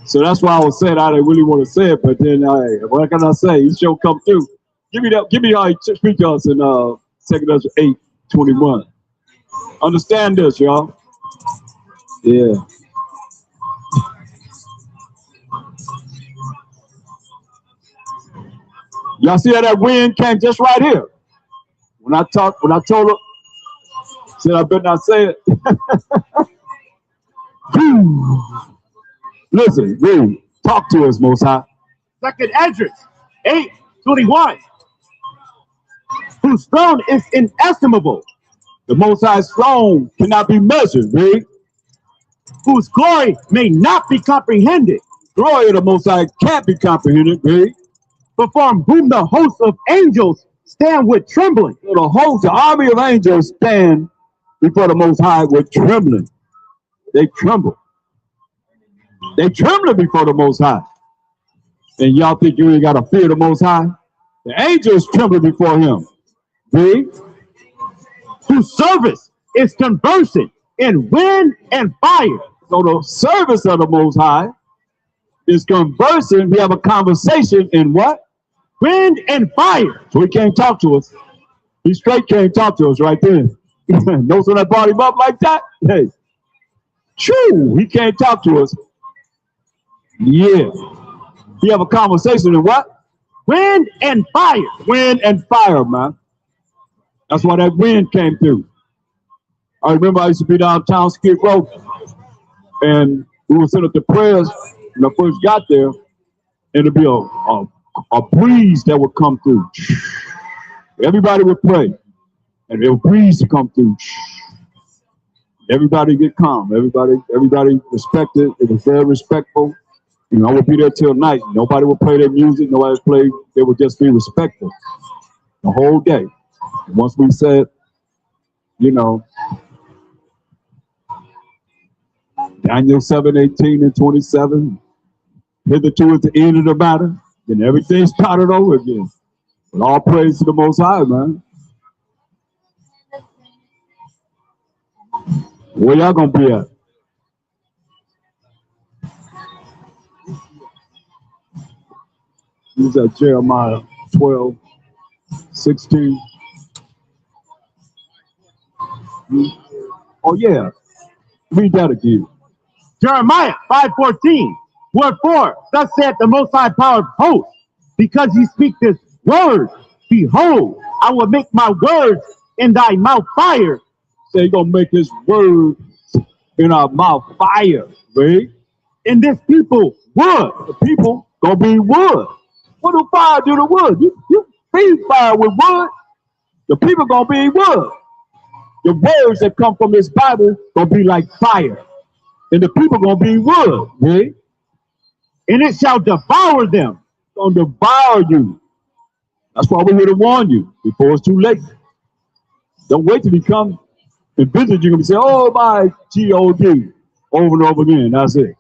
Speaker 1: So that's why I was saying I didn't really want to say it, but then what can I say? He sure come through. Give me how he speak to us in 2 Ezra 8:21. Understand this, y'all. Yeah. Y'all see how that wind came just right here? When I told her, said I better not say it. Listen, read. Talk to us, Most High.
Speaker 4: 2 Ezra 8:21. Whose throne is inestimable,
Speaker 1: The Most High's throne cannot be measured, read.
Speaker 4: whose glory may not be comprehended,
Speaker 1: Glory of the Most High can't be comprehended, read.
Speaker 4: before whom the hosts of angels stand with trembling.
Speaker 1: So the army of angels stand before the Most High with trembling. They tremble. They tremble before the Most High. And y'all think you ain't got to fear the Most High? The angels tremble before him. Read.
Speaker 4: Whose service is conversing in wind and fire.
Speaker 1: So the service of the Most High is conversing. We have a conversation in what?
Speaker 4: Wind and fire.
Speaker 1: So he can't talk to us. He straight can't talk to us right there. Notice when I brought him up like that? Hey, true, he can't talk to us. Yeah. He have a conversation in what?
Speaker 4: Wind and fire.
Speaker 1: Wind and fire, man. That's why that wind came through. I remember I used to be downtown Skid Row, and we would set up the prayers when I first got there, and it'd be a breeze that would come through. Everybody would pray, and there was a breeze to come through. Everybody get calm. Everybody respected. It was very respectful. I would be there till night. Nobody would play their music. Nobody would play. They would just be respectful the whole day. Once we said, Daniel 7:18 and 27, hitherto at the end of the matter, then everything started over again. But all praise to the Most High, man. Where y'all gonna be at? This is at Jeremiah 12:16. Oh yeah, read that again.
Speaker 4: Jeremiah 5:14. Wherefore, thus saith the Most High Power of hosts, because ye speak this word, behold, I will make my words in thy mouth fire.
Speaker 1: So he's gonna make his words in our mouth fire, right?
Speaker 4: And this people wood.
Speaker 1: The people gonna be wood. What do fire do to wood? You feed fire with wood. The people gonna be wood. The words that come from this Bible gonna be like fire, and the people gonna be wood, right?
Speaker 4: And it shall devour them.
Speaker 1: It's gonna devour you. That's why we're here to warn you before it's too late. Don't wait till he comes and visit you and say, "Oh my God," over and over again. That's it.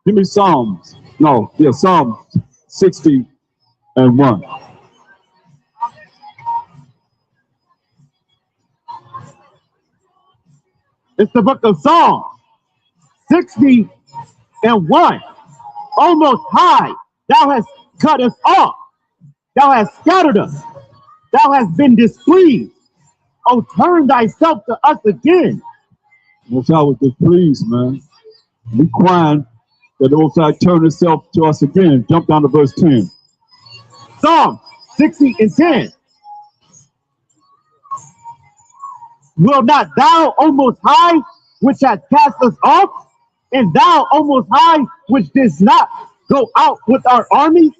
Speaker 1: Give me Psalms. No, yeah, Psalms 60:1.
Speaker 4: It's the book of Psalms 60:1. O Most High, thou hast cut us off. Thou hast scattered us. Thou hast been displeased. Oh, turn thyself to us again.
Speaker 1: Most High was displeased, man. We crying that the Most High turned himself to us again. Jump down to verse 10.
Speaker 4: Psalm 60 and 10. Will not thou, O Most High, which hath cast us off, and thou, O Most High, which didst not go out with our armies,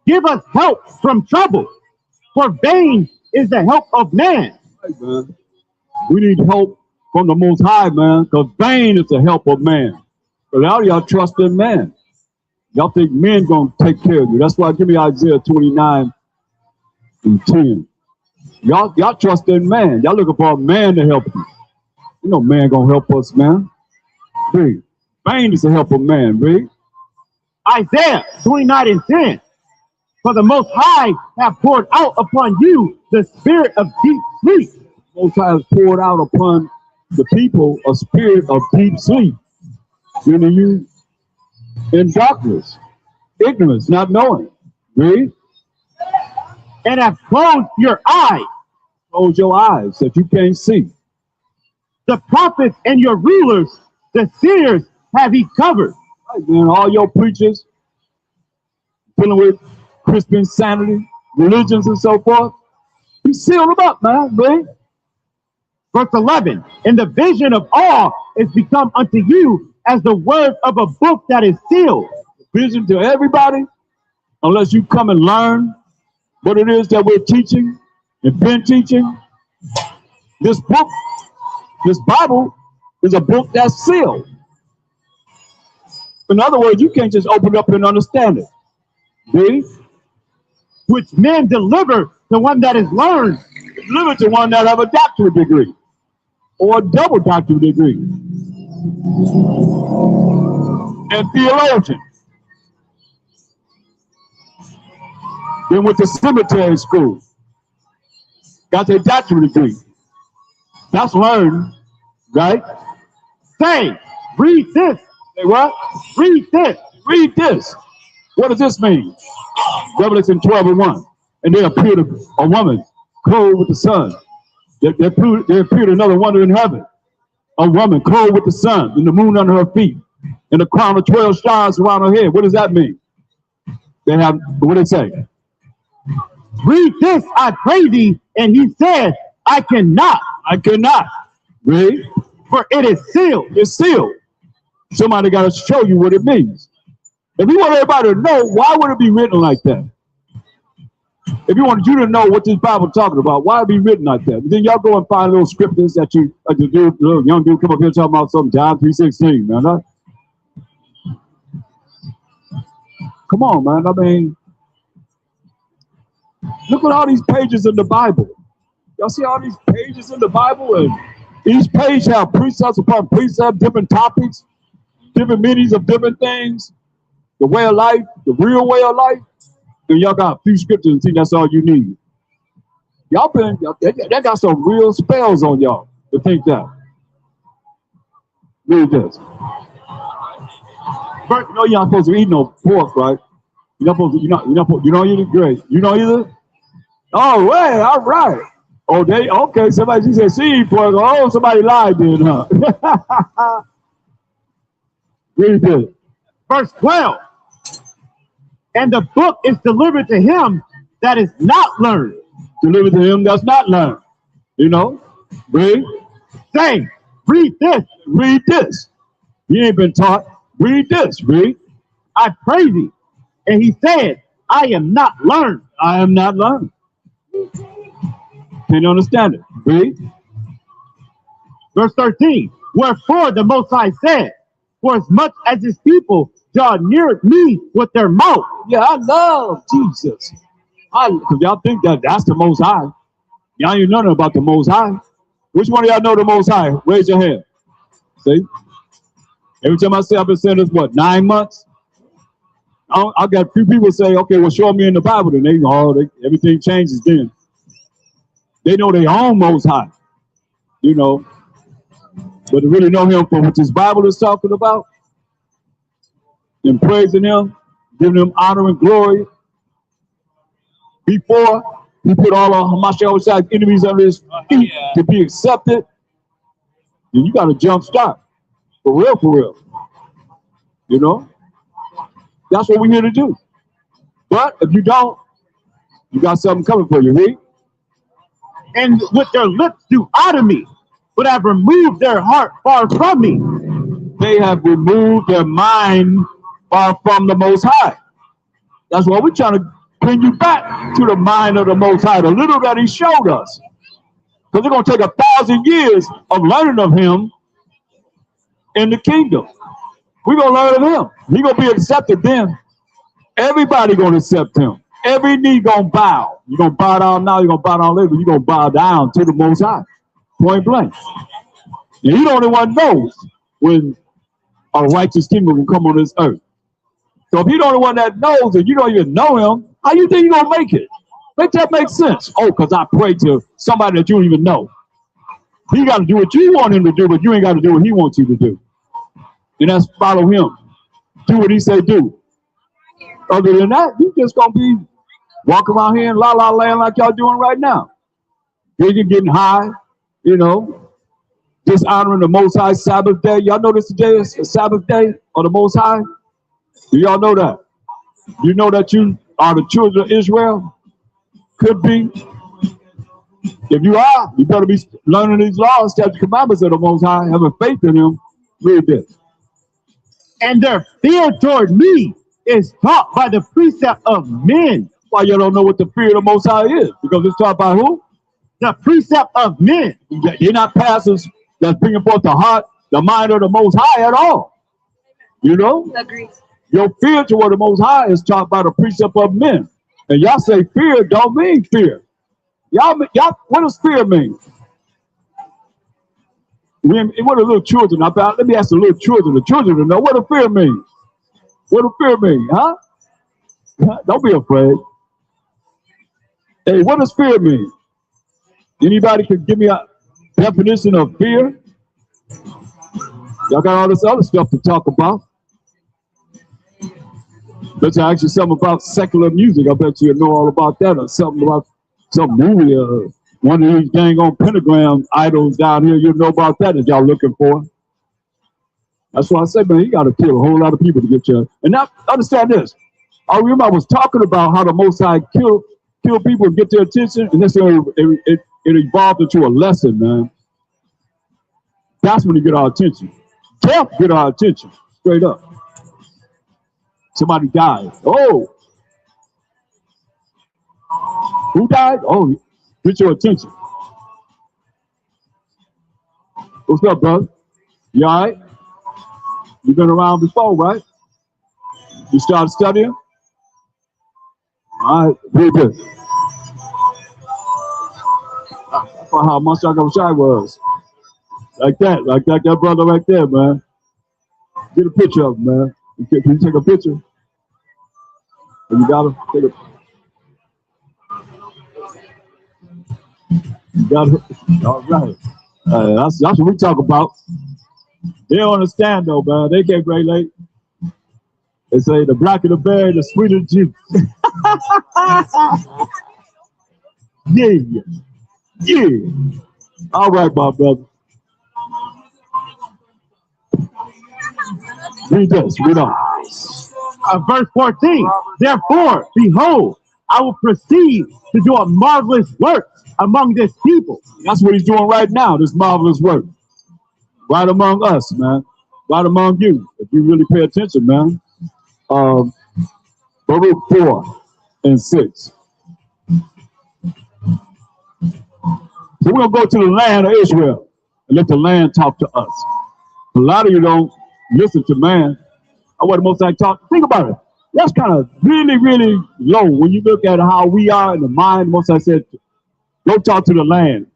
Speaker 4: give us help from trouble, for vain is the help of man.
Speaker 1: Right, man. We need help from the Most High, man, because vain is the help of man. But now y'all trust in man. Y'all think men gonna take care of you. That's why give me Isaiah 29 and 10. Y'all trust in man. Y'all looking for a man to help you. You know man gonna help us, man. Read. Vain is the help of man, read.
Speaker 4: Isaiah 29 and 10. For the Most High have poured out upon you the spirit of deep sleep.
Speaker 1: Most High has poured out upon the people a spirit of deep sleep. Meaning you in darkness, ignorance, not knowing. Read.
Speaker 4: And have closed your eyes.
Speaker 1: Close your eyes that you can't see.
Speaker 4: The prophets and your rulers, the seers, have he covered.
Speaker 1: Right, man, all your preachers dealing with Christian insanity, religions and so forth, he sealed them up, man. Read.
Speaker 4: Verse 11. And the vision of all is become unto you as the word of a book that is sealed.
Speaker 1: Vision to everybody, unless you come and learn what it is that we're teaching and been teaching. This book, this Bible, is a book that's sealed. In other words, you can't just open it up and understand it. See?
Speaker 4: Which men deliver to one that is learned.
Speaker 1: Deliver to one that have a doctorate degree or a double doctorate degree. And theologian. Then went to seminary school. Got their doctorate degree. That's learned, right?
Speaker 4: Say, read this.
Speaker 1: Say what?
Speaker 4: Read this.
Speaker 1: Read this. What does this mean? Revelation 12 and 1. And there appeared a woman clothed with the sun. There appeared another wonder in heaven. A woman clothed with the sun and the moon under her feet, and a crown of 12 stars around her head. What does that mean? They have, what did it say?
Speaker 4: Read this, I pray thee. And he said, I cannot.
Speaker 1: I cannot. Read.
Speaker 4: For it is sealed.
Speaker 1: It's sealed. Somebody got to show you what it means. If you want everybody to know, why would it be written like that? If you wanted you to know what this Bible is talking about, why would it be written like that? Then y'all go and find little scriptures that you, like the dude, little young dude come up here talking about something, John 3:16, man. Huh? Come on, man. I mean, look at all these pages in the Bible. Y'all see all these pages in the Bible? And each page have precepts upon precepts, different topics, different meanings of different things. The way of life, the real way of life. And y'all got a few scriptures and see that's all you need. They got some real spells on y'all to think that. Read this. First, you know you're not supposed to eat no pork, right? You're not supposed to, you don't eat it? Great. You don't either? Oh, wait, all right. Oh, okay, she said she eat pork. Oh, somebody lied then, huh? Read this.
Speaker 4: Verse 12. And the book is delivered to him that is not learned.
Speaker 1: Delivered to him that's not learned. You know? Read.
Speaker 4: Say, read this.
Speaker 1: Read this. You ain't been taught. Read this. Read.
Speaker 4: I pray thee. And he said, I am not learned.
Speaker 1: I am not learned. Can't understand it. Read.
Speaker 4: Verse 13. Wherefore the Most High said, for as much as his people draw near me with their mouth.
Speaker 1: Yeah, I love Jesus. Because y'all think that's the Most High. Y'all ain't know nothing about the Most High. Which one of y'all know the Most High? Raise your hand. See? Every time I say I've been saying this, what, 9 months? I got a few people say, okay, well, show me in the Bible. Then everything changes then. They know they own Most High. You know. But to really know him for what this Bible is talking about, and praising him, giving him honor and glory before He put all of Hamashiach's enemies under his feet to be accepted. And you got to jump start. For real, for real. You know? That's what we're here to do. But if you don't, you got something coming for you, read.
Speaker 4: And with their lips do honor me, but have removed their heart far from me.
Speaker 1: They have removed their mind far from the Most High. That's why we're trying to bring you back to the mind of the Most High, the little that he showed us. Because it's going to take 1,000 years of learning of him in the kingdom. We're going to learn of him. He's going to be accepted then. Everybody going to accept him. Every knee going to bow. You're going to bow down now, you're going to bow down later. You're going to bow down to the Most High. Point blank. And he the only one knows when a righteous kingdom will come on this earth. So if you're the only one that knows and you don't even know him, how you think you're going to make it? Make that make sense. Oh, because I pray to somebody that you don't even know. He got to do what you want him to do, but you ain't got to do what he wants you to do. And that's follow him. Do what he say do. Other than that, you just going to be walking around here in la-la land like y'all doing right now. You're getting high, you know, dishonoring the Most High Sabbath day. Y'all know this today is a Sabbath day of the Most High? Do y'all know that? You know that you are the children of Israel? Could be. If you are, you better be learning these laws, statutes, commandments of the Most High, having faith in him. Read this.
Speaker 4: And their fear toward me is taught by the precept of men.
Speaker 1: Why you don't know what the fear of the Most High is? Because it's taught by who?
Speaker 4: The precept of men.
Speaker 1: You're not pastors that's bringing forth the heart, the mind of the Most High at all. You know?
Speaker 7: Agreed.
Speaker 1: Your fear toward the Most High is taught by the precept of men. And y'all say fear don't mean fear. Y'all, what does fear mean? What are little children? Let me ask the little children. The children to know what does fear mean. What does fear mean, huh? Don't be afraid. Hey, what does fear mean? Anybody could give me a definition of fear? Y'all got all this other stuff to talk about. Bet you ask you something about secular music. I bet you know all about that, or something about some movie, one of these dang on pentagram idols down here. You know about that if y'all looking for. That's why I say, man, you got to kill a whole lot of people to get you. And now, understand this. I remember I was talking about how the Most High kill people and get their attention, and it evolved into a lesson, man. That's when you get our attention. Death get our attention, straight up. Somebody died. Oh. Who died? Oh, get your attention. What's up, brother? You all right? You've been around before, right? You started studying? All right, very good. I thought how much I was. Like that brother right there, man. Get a picture of him, man. Can you take a picture? You gotta take a. You gotta. All right. That's what we talk about. They don't understand though, man. They can't relate. They say the blacker the berry, the sweeter the juice. Yeah. All right, my brother. Read this. Read on.
Speaker 4: Verse 14. Therefore, behold, I will proceed to do a marvelous work among this people.
Speaker 1: That's what he's doing right now, this marvelous work. Right among us, man. Right among you. If you really pay attention, man. Baruch 4 and 6. So we're going to go to the land of Israel and let the land talk to us. A lot of you don't listen to man. I want the Most High talk. Think about it. That's kind of really, really low when you look at how we are in the mind. Most High said, go talk to the land.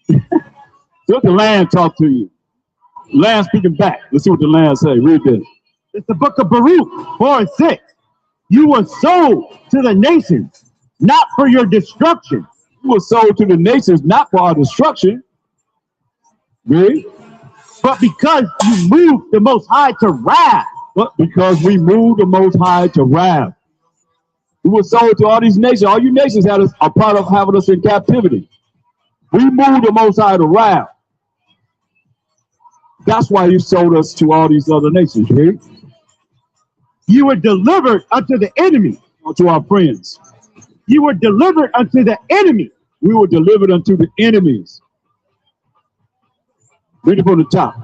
Speaker 1: Let the land talk to you. Land speaking back. Let's see what the land say. Read this.
Speaker 4: It's the book of Baruch 4 and 6. You were sold to the nations, not for your destruction.
Speaker 1: You were sold to the nations, not for our destruction. Read.
Speaker 4: But because you moved the Most High to wrath.
Speaker 1: But because we moved the Most High to wrath. We were sold to all these nations. All you nations had us, a part of having us in captivity. We moved the Most High around. That's why he sold us to all these other nations. Right?
Speaker 4: You were delivered unto the enemy.
Speaker 1: To our friends.
Speaker 4: You were delivered unto the enemy.
Speaker 1: We were delivered unto the enemies. Read it from the top.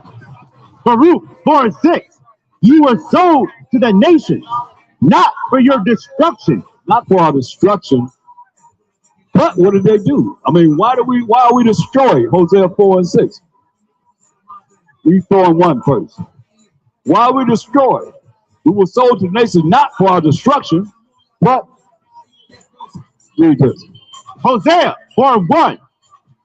Speaker 4: Baruch 4:6. You were sold to the nations, not for your destruction.
Speaker 1: Not for our destruction. But what did they do? I mean, why are we destroyed? Hosea 4:6. We 4:1 first. Why are we destroyed? We were sold to the nations not for our destruction, but read this.
Speaker 4: Hosea 4:1.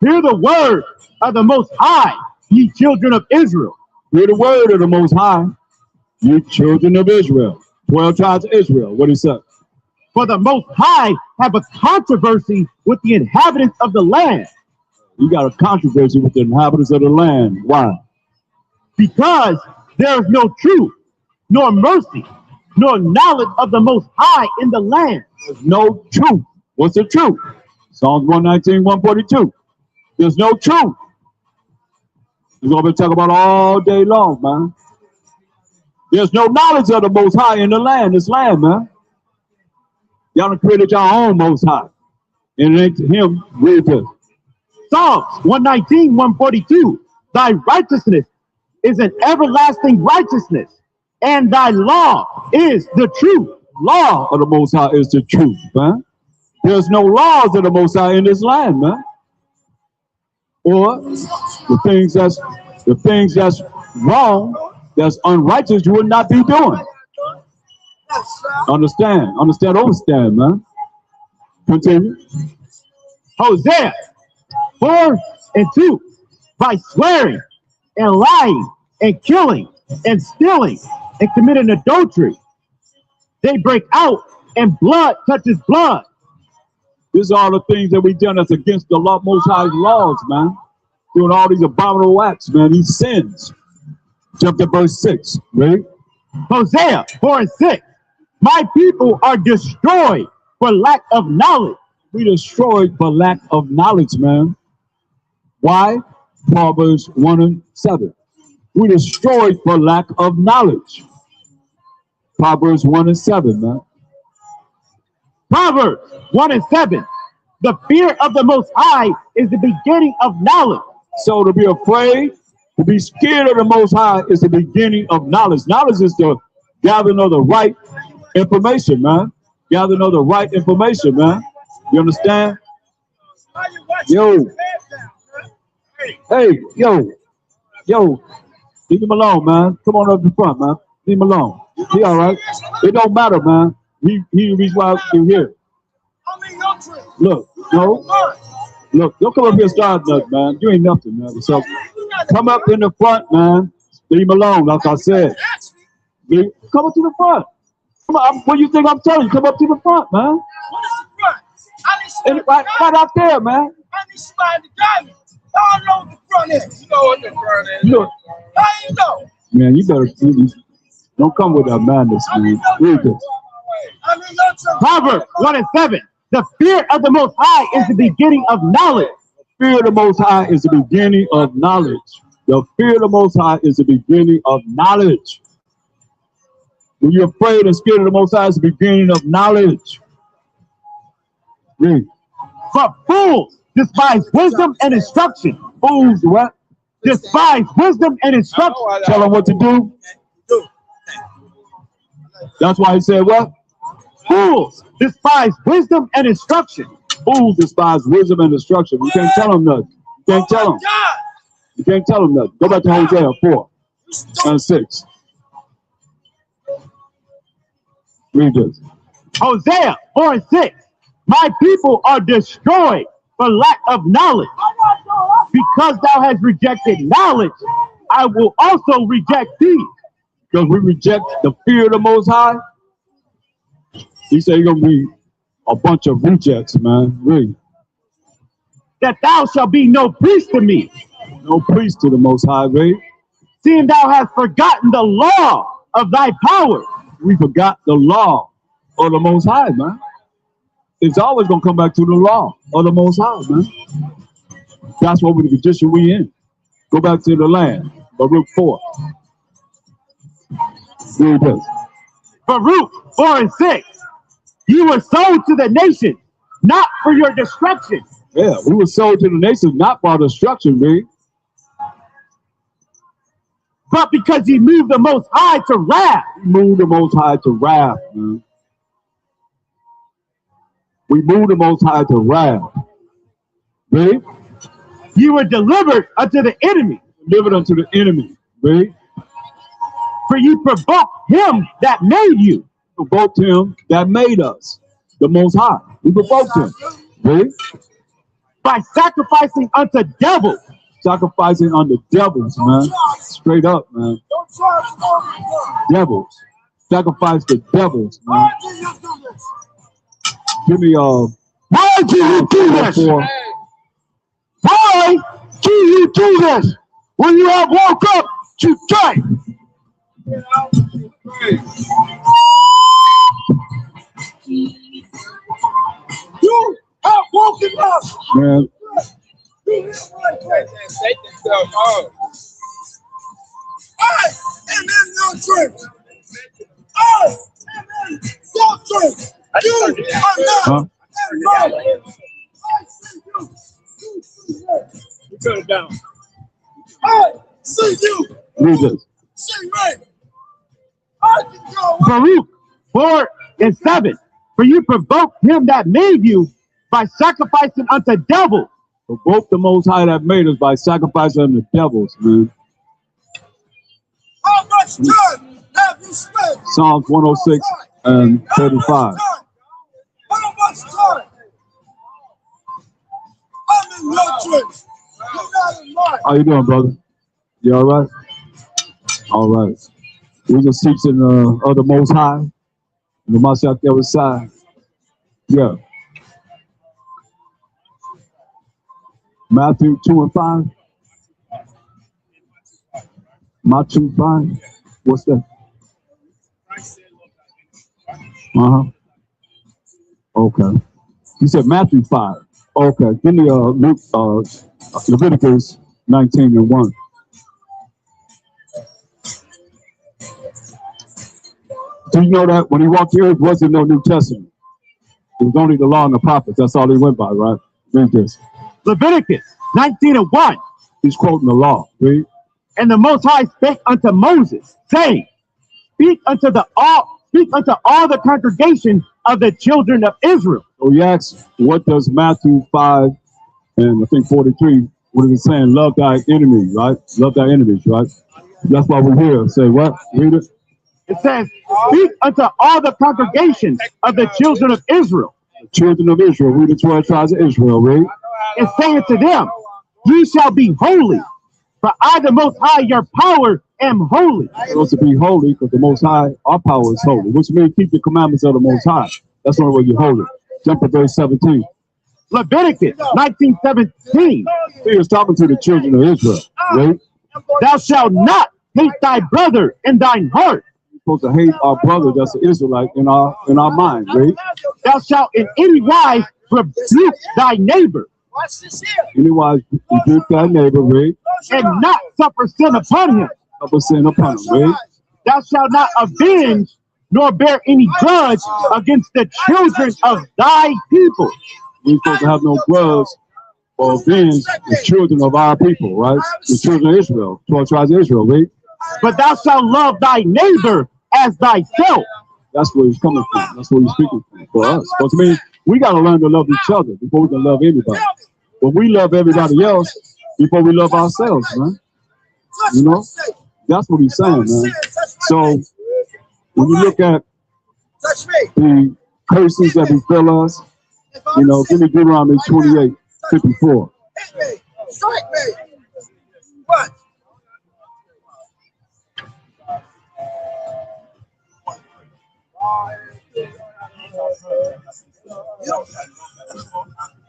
Speaker 4: Hear the word of the Most High, ye children of Israel.
Speaker 1: Hear the word of the Most High, you children of Israel. 12 tribes of Israel. What he said?
Speaker 4: For the Most High have a controversy with the inhabitants of the land.
Speaker 1: You got a controversy with the inhabitants of the land. Why?
Speaker 4: Because there is no truth, nor mercy, nor knowledge of the Most High in the land.
Speaker 1: There's no truth. What's the truth? Psalms 119, 142. There's no truth. We're going to be talking about all day long, man. There's no knowledge of the Most High in the land, this land, man. Y'all done created your own Most High. And it ain't to him, read this.
Speaker 4: Psalms 119, 142. Thy righteousness is an everlasting righteousness, and thy law is the truth.
Speaker 1: Law of the Most High is the truth, man. There's no laws of the Most High in this land, man. Or the things that's wrong, that's unrighteous, you would not be doing. Understand, man. Continue.
Speaker 4: Hosea 4:2. By swearing and lying and killing and stealing and committing adultery, they break out and blood touches blood.
Speaker 1: These are all the things that we done that's against the law, Most High's laws, man. Doing all these abominable acts, man. These sins. Jump to verse 6. Ready?
Speaker 4: Hosea 4:6. My people are destroyed for lack of knowledge.
Speaker 1: We destroyed for lack of knowledge, man. Why? Proverbs 1:7. We destroyed for lack of knowledge. Proverbs 1:7, man.
Speaker 4: Proverbs 1:7. The fear of the Most High is the beginning of knowledge.
Speaker 1: So to be afraid, to be scared of the Most High is the beginning of knowledge. Knowledge is the gathering of the right information, man. Gathering of the right information, man. You understand? Yo. Hey, yo. Leave him alone, man. Come on up the front, man. Leave him alone. He all right. It don't matter, man. He the reason why I'm here. Look, no. Look, don't come up here and start nothing, man. You ain't nothing, man. So come up in the front, man. Leave him alone, like I said. Come up to the front. Come on, what do you think I'm telling you? Come up to the front, man.
Speaker 8: What is the front? I need somebody.
Speaker 1: Right out there, man.
Speaker 8: I need somebody to guide me. I don't know what the front is. You know what the front is.
Speaker 1: Look.
Speaker 8: How you know?
Speaker 1: Man, you better don't come with that madness, man. Read this.
Speaker 4: Proverbs 1:7. The fear of the Most High is the beginning of knowledge.
Speaker 1: The fear of the Most High is the beginning of knowledge. The fear of the Most High is the beginning of knowledge. When you're afraid and scared of the Most High, is the beginning of knowledge. Read.
Speaker 4: But fools despise wisdom and instruction.
Speaker 1: Fools, what?
Speaker 4: Despise wisdom and instruction.
Speaker 1: Tell them what to do. That's why he said what?
Speaker 4: Fools despise wisdom and instruction.
Speaker 1: Fools despise wisdom and instruction. You can't tell them nothing. You can't tell them. You can't tell them nothing. Go back to Hosea 4:6. Read this.
Speaker 4: Hosea 4:6. My people are destroyed for lack of knowledge. Because thou hast rejected knowledge, I will also reject thee.
Speaker 1: Because we reject the fear of the Most High. He said you're going to be a bunch of rejects, man. Read.
Speaker 4: That thou shalt be no priest to me.
Speaker 1: No priest to the Most High, read.
Speaker 4: Seeing thou hast forgotten the law of thy power.
Speaker 1: We forgot the law of the Most High, man. it's always gonna come back to the law of the Most High, man. That's what the condition we in. Go back to the land. Baruch 4. Read this.
Speaker 4: Baruch 4 and 6. You were sold to the nation, not for your destruction.
Speaker 1: Yeah, we were sold to the nations not for destruction, man.
Speaker 4: But because he moved the Most High to wrath.
Speaker 1: We moved the Most High to wrath, man. We moved the Most High to wrath. Read.
Speaker 4: You were delivered unto the enemy.
Speaker 1: Delivered unto the enemy. Read.
Speaker 4: For you provoked him that made you.
Speaker 1: Provoked him that made us. The Most High. We provoked him. Read.
Speaker 4: By sacrificing unto devils.
Speaker 1: Sacrificing unto devils, man. Straight up, man. Devils. Sacrifice the devils, man. Give me
Speaker 4: Why do you do this? Why do you do this? When you have woke up today.
Speaker 8: You have woken up.
Speaker 1: man.
Speaker 8: I am in your drink. I am in your drink. You are not in mine. I see you. You see me.
Speaker 3: Turn it down.
Speaker 8: I see you.
Speaker 1: Read this.
Speaker 8: See me. I can go.
Speaker 4: Baruch 4 and 7. For you provoked him that made you by sacrificing unto devils.
Speaker 1: Provoke the Most High that made us by sacrificing unto devils, man.
Speaker 8: How much time have you spent?
Speaker 1: Psalms 106 and 35.
Speaker 8: How much time? I'm in your drink. You're not in mine.
Speaker 1: How you doing, brother? You all right? All right. We just teaching of the Most High. The Mashiach every side. Yeah. Matthew 2 and 5. Matthew 5. What's that? Uh-huh. Okay. You said Matthew 5. Okay. Give me Luke, Leviticus 19 and 1. Do you know that when he walked here, it wasn't no New Testament? It was only the law and the prophets. That's all he went by, right? Read this.
Speaker 4: Leviticus 19 and 1.
Speaker 1: He's quoting the law. Read.
Speaker 4: And the Most High spake unto Moses, saying, Speak unto all the congregation of the children of Israel.
Speaker 1: So he asks, what does Matthew 5 and I think 43, what is it saying? Love thy enemy, right? Love thy enemies, right? That's why we're here. Say what? Read it.
Speaker 4: It says, Speak unto all the congregations of the children of Israel.
Speaker 1: The children of Israel, read the 12 tribes of Israel, read.
Speaker 4: And saying to them, Ye shall be holy, for I, the Most High, your power, am holy.
Speaker 1: We're supposed to be holy because the Most High, our power is holy, which means keep the commandments of the Most High. That's the only way you're holy. Jump to verse 17.
Speaker 4: Leviticus 19:17.
Speaker 1: He was talking to the children of Israel, right?
Speaker 4: Thou shalt not hate thy brother in thine heart.
Speaker 1: We're supposed to hate our brother that's an Israelite in our mind, right?
Speaker 4: Thou shalt in any wise rebuke thy neighbor,
Speaker 8: Watch this here.
Speaker 1: Anywise, rebuke thy neighbor, right?
Speaker 4: and not suffer sin upon him.
Speaker 1: Suffer sin upon him, right?
Speaker 4: Thou shalt not avenge nor bear any grudge against the children of thy people.
Speaker 1: We're supposed to have no grudge or avenge the children of our people, right? The children of Israel, 12 tribes of Israel, right?
Speaker 4: But thou shalt love thy neighbor as thyself.
Speaker 1: That's where he's coming from. That's where he's speaking from for us. Because I mean, we got to learn to love each other before we can love anybody. But we love everybody else before we love ourselves, man. You know? That's what he's saying, man. So when you look at
Speaker 8: Touch me.
Speaker 1: the curses that befell us, you know, give me Deuteronomy 28:54.
Speaker 8: Hit me. Strike me. What?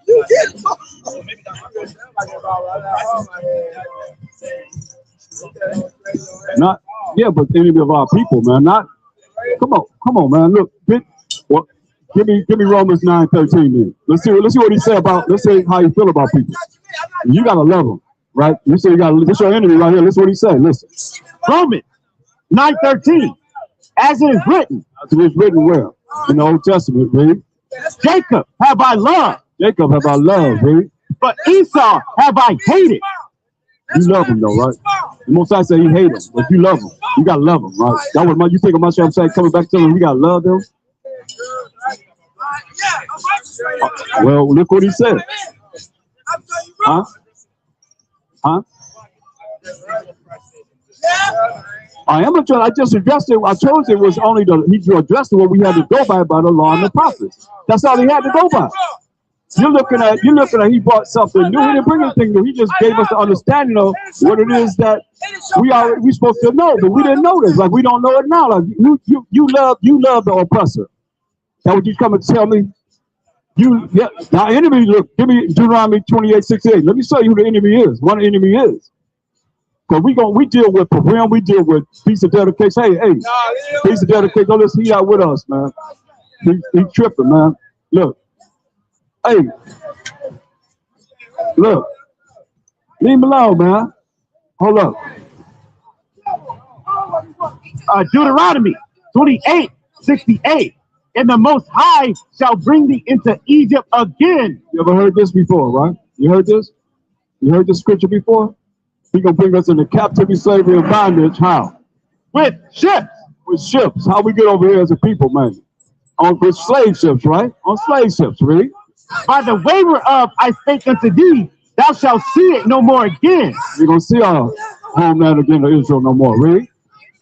Speaker 8: You did.
Speaker 1: Not, yeah, but the enemy of our people, man. Not, come on, man. Look, Give me Romans 9:13 then. Let's see what he said about. Let's see how you feel about people. You gotta love them, right? You say you gotta. This your enemy right here. Listen what he said. Listen.
Speaker 4: Romans 9:13. As it is written.
Speaker 1: As it is written where? In the Old Testament, read.
Speaker 4: Jacob have I loved.
Speaker 1: Jacob have I loved, read.
Speaker 4: But Esau have I hated.
Speaker 1: You love him though, right? The Most High say he hate him, but you love him. You gotta love him, right? That was you think of myself saying coming back to him, we gotta love them. Well, look what he said. Huh? I just addressed it. I told you it was only he addressed what we had to go by the law and the prophets. That's all he had to go by. You're looking at he brought something new. He didn't bring anything new. He just gave us the understanding of what it is that we supposed to know, but we didn't know this. Like we don't know it now. Like you love the oppressor. That what you come and tell me? Our enemy, look, give me Deuteronomy 28:68. Let me show you who the enemy is. What the enemy is. Because we deal with Purim, we deal with Feast of Dedication. Hey, Feast of Dedication, go let's eat out with us, man. He tripping, man. Look. Hey. Look. Leave him alone, man. Hold up.
Speaker 4: Deuteronomy 28:68. And the Most High shall bring thee into Egypt again.
Speaker 1: You ever heard this before, right? You heard this? You heard this scripture before? He gonna bring us into captivity, slavery, and bondage. How?
Speaker 4: With ships.
Speaker 1: With ships. How we get over here as a people, man? With slave ships, right? On slave ships, really?
Speaker 4: By the way whereof I spake unto thee, thou shalt see it no more again.
Speaker 1: You're gonna see our homeland again of Israel no more, really?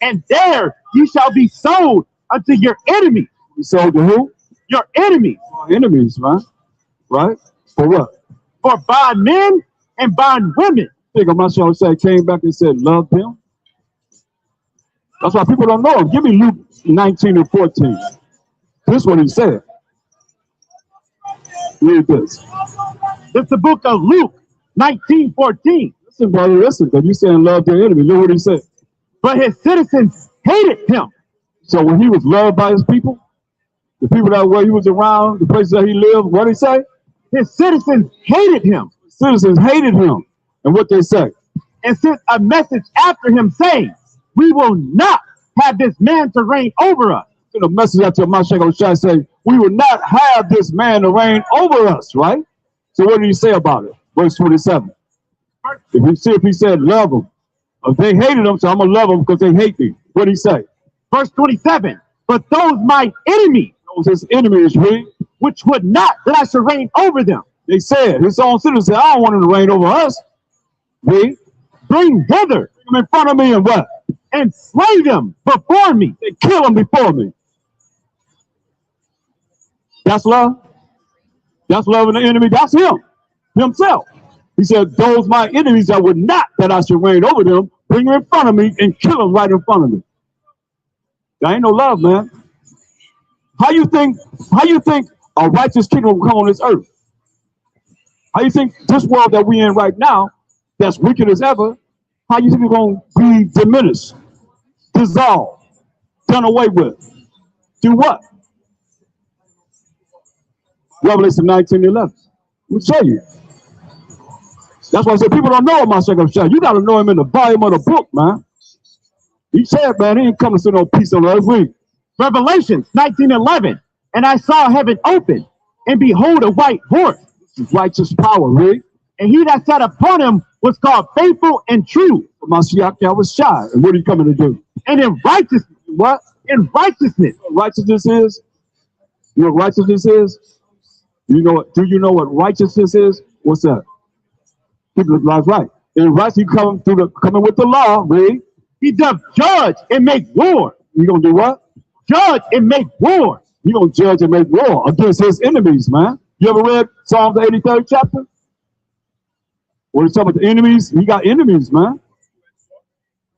Speaker 4: And there ye shall be sold unto your enemies.
Speaker 1: We sold to who?
Speaker 4: Your enemies.
Speaker 1: Our enemies, man. Right? For what?
Speaker 4: For bondmen and bondwomen.
Speaker 1: Think of myself said came back and said, love them. That's why people don't know him. Give me Luke 19:14. This is what he said. Read this.
Speaker 4: It's the book of Luke 19:14.
Speaker 1: Listen, brother, listen, because you saying love their enemy. Look what he said.
Speaker 4: But his citizens hated him.
Speaker 1: So when he was loved by his people, the people that where he was around, the places that he lived, what did he say?
Speaker 4: His citizens hated him.
Speaker 1: Citizens hated him. And what they say?
Speaker 4: And sent a message after him saying, we will not have this man to reign over us.
Speaker 1: Sent a message after Mashiach say, we will not have this man to reign over us, right? So what did he say about it? Verse 27. If he said love them. If they hated him, so I'm going to love them because they hate me. What did he say?
Speaker 4: Verse 27. But those my enemies,
Speaker 1: those his enemies, read,
Speaker 4: which would not that I should reign over them.
Speaker 1: They said, his own citizens said, I don't want him to reign over us. Read,
Speaker 4: bring hither,
Speaker 1: bring them in front of me and what?
Speaker 4: And slay them before me.
Speaker 1: They kill them before me. That's love. That's loving the enemy. That's him, himself. He said, those my enemies that would not that I should reign over them, bring them in front of me and kill them right in front of me. That ain't no love, man. How you think a righteous kingdom will come on this earth? How you think this world that we in right now, that's wicked as ever, how you think it's going to be diminished, dissolved, done away with? Do what? Revelation 19:11. We'll show you. That's why I said people don't know my second shot. You got to know him in the volume of the book, man. He said, man, he ain't coming to no peace on earth.
Speaker 4: Revelation 19:11. And I saw heaven open, and behold, a white horse.
Speaker 1: This is righteous power, really.
Speaker 4: And he that sat upon him was called Faithful and True.
Speaker 1: Mashiach was shy. And what are you coming to do?
Speaker 4: And in righteousness, what? In righteousness.
Speaker 1: What righteousness is? You know what righteousness is? Do you know what righteousness is? What's that? Keep the life right. In righteousness, you coming with the law, read.
Speaker 4: He doth judge and make war.
Speaker 1: You gonna do what?
Speaker 4: Judge and make war.
Speaker 1: You gonna judge and make war against his enemies, man. You ever read Psalms 83rd chapter? What he's talking about the enemies? He got enemies, man.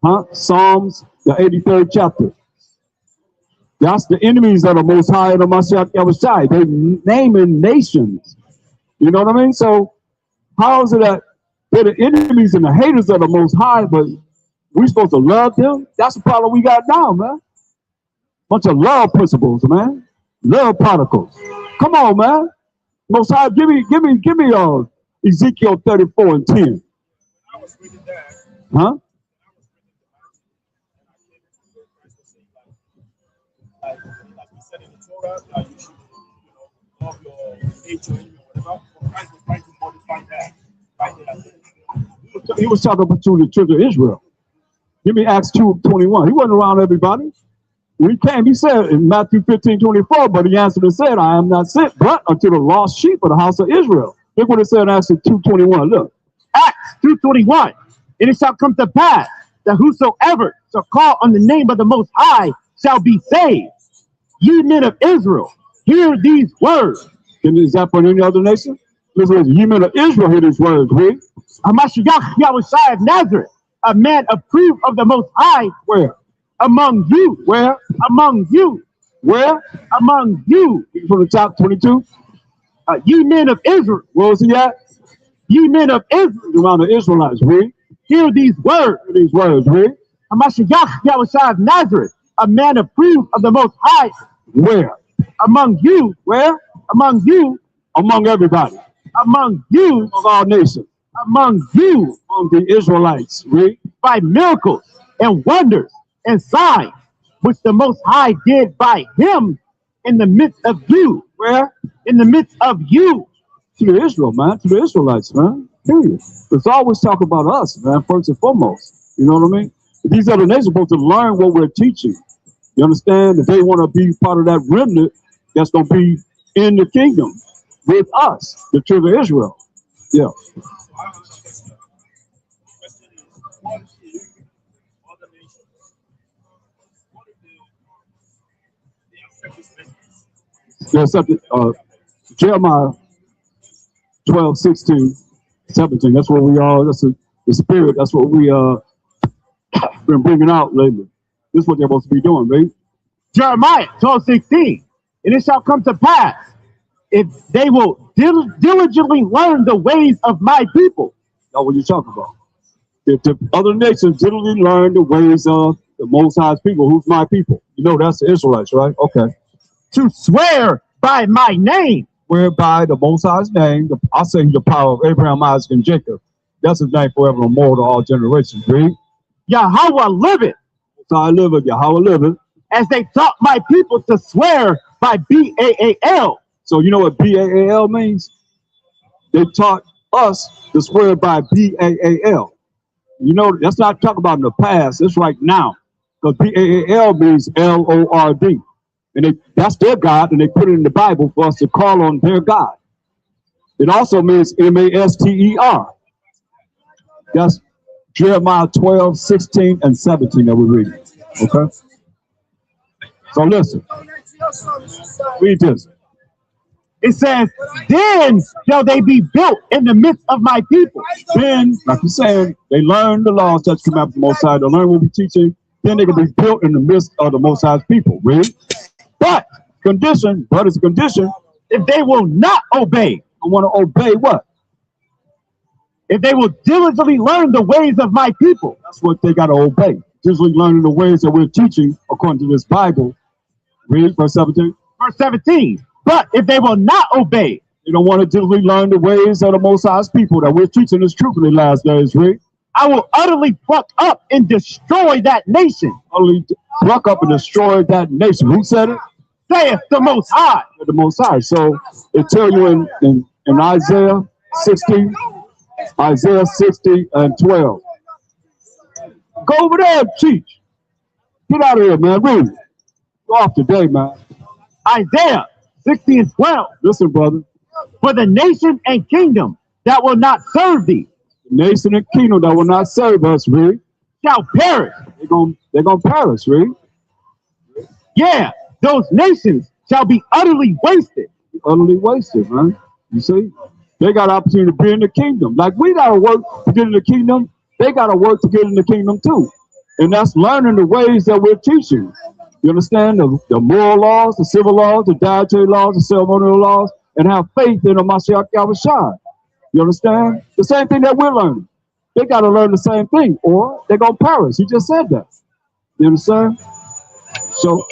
Speaker 1: Huh? Psalms, the 83rd chapter. That's the enemies that are most high and the Mashiach Yahushai. They naming nations. You know what I mean? So how is it that they're the enemies and the haters of the most high, but we're supposed to love them? That's the problem we got now, man. Bunch of love principles, man. Love particles. Come on, man. Most High, give me Ezekiel 34 and 10.
Speaker 8: I was reading that.
Speaker 1: Huh?
Speaker 8: Like we said in the Torah, that you should, love your nature or whatever. But Christ was trying to modify that right there.
Speaker 1: He was talking to the children of Israel. Give me Acts 2:21. He wasn't around everybody. When he came, he said in Matthew 15:24, but he answered and said, I am not sent but unto the lost sheep of the house of Israel. Look what it said in Acts 2:21. Look.
Speaker 4: Acts 2:21. And it shall come to pass that whosoever shall call on the name of the Most High shall be saved. Ye men of Israel, hear these words.
Speaker 1: And is that for any other nation? Listen, ye men of Israel, hear these words. Read.
Speaker 4: Hamashiach Yahushua of Nazareth, a man approved of the Most High.
Speaker 1: Where?
Speaker 4: Among you.
Speaker 1: Where?
Speaker 4: Among you.
Speaker 1: Where?
Speaker 4: Among you.
Speaker 1: From the top 22.
Speaker 4: Ye men of Israel.
Speaker 1: Where was he at?
Speaker 4: Ye men of Israel.
Speaker 1: Around the Israelites. Read.
Speaker 4: Hear these words.
Speaker 1: Hear these words. Read.
Speaker 4: Hamashiach Yahushua of Nazareth, a man approved of the Most High.
Speaker 1: Where?
Speaker 4: Among you.
Speaker 1: Where?
Speaker 4: Among you.
Speaker 1: Among everybody.
Speaker 4: Among you.
Speaker 1: Of all nations.
Speaker 4: Among you.
Speaker 1: Among the Israelites. Read.
Speaker 4: By miracles and wonders and signs, which the Most High did by him in the midst of you.
Speaker 1: Where?
Speaker 4: In the midst of you.
Speaker 1: To the Israel, man. To the Israelites, man. Period. It's always talk about us, man, first and foremost. You know what I mean? These other nations are supposed to learn what we're teaching. You understand? If they want to be part of that remnant that's going to be in the kingdom with us, the children of Israel. Yeah. There's something, Jeremiah 12, 16, 17. That's what we are. That's the spirit. That's what we been bringing out lately. This is what they're supposed to be doing, right?
Speaker 4: Jeremiah 12:16. And it shall come to pass, if they will diligently learn the ways of my people.
Speaker 1: That's what you're talking about. If the other nations diligently learn the ways of the Most High's people, who's my people? You know, that's the Israelites, right? Okay.
Speaker 4: To swear by my name.
Speaker 1: Whereby the Most High's name, I'll say the power of Abraham, Isaac, and Jacob. That's his name forever and more to all generations. Read.
Speaker 4: Yahweh liveth.
Speaker 1: So I live it, Yahweh liveth.
Speaker 4: As they taught my people to swear by Baal.
Speaker 1: So you know what Baal means? They taught us to swear by Baal. You know, that's not talking about in the past. It's right now. Because Baal means Lord. And that's their God, and they put it in the Bible for us to call on their God. It also means Master. That's Jeremiah 12, 16, and 17 that we read. Okay? So listen. Read this.
Speaker 4: It says, then shall they be built in the midst of my people.
Speaker 1: Then, like you're saying, they learn the law, such commandments of the Most High. They learn what we're teaching. Then they can be built in the midst of the Most High's people. Read. But it's a condition,
Speaker 4: if they will not obey.
Speaker 1: I want to obey what?
Speaker 4: If they will diligently learn the ways of my people.
Speaker 1: That's what they got to obey. Diligently learning the ways that we're teaching according to this Bible. Read verse 17.
Speaker 4: Verse 17. But if they will not obey.
Speaker 1: They don't want to diligently learn the ways of the Most High's people that we're teaching this truth in the last days. Read.
Speaker 4: I will utterly pluck up and destroy that nation.
Speaker 1: Utterly pluck up and destroy that nation. Who said it?
Speaker 4: Saith the Most High.
Speaker 1: The Most High. So it tells you in Isaiah 60, Isaiah 60 and 12. Go over there and teach. Get out of here, man. Read. Go off today, man.
Speaker 4: Isaiah 60 and 12.
Speaker 1: Listen, brother.
Speaker 4: For the nation and kingdom that will not serve thee.
Speaker 1: The nation and kingdom that will not serve us, read.
Speaker 4: Shall perish.
Speaker 1: They're gonna perish, read.
Speaker 4: Yeah, those nations shall be utterly wasted.
Speaker 1: Utterly wasted, man. You see? They got opportunity to be in the kingdom. Like we gotta work to get in the kingdom, they gotta work to get in the kingdom too. And that's learning the ways that we're teaching. You understand? The moral laws, the civil laws, the dietary laws, the ceremonial laws, and have faith in the Mashiach Yahushua. You understand? The same thing that we're learning. They got to learn the same thing, or they're going to perish. He just said that. You understand? So,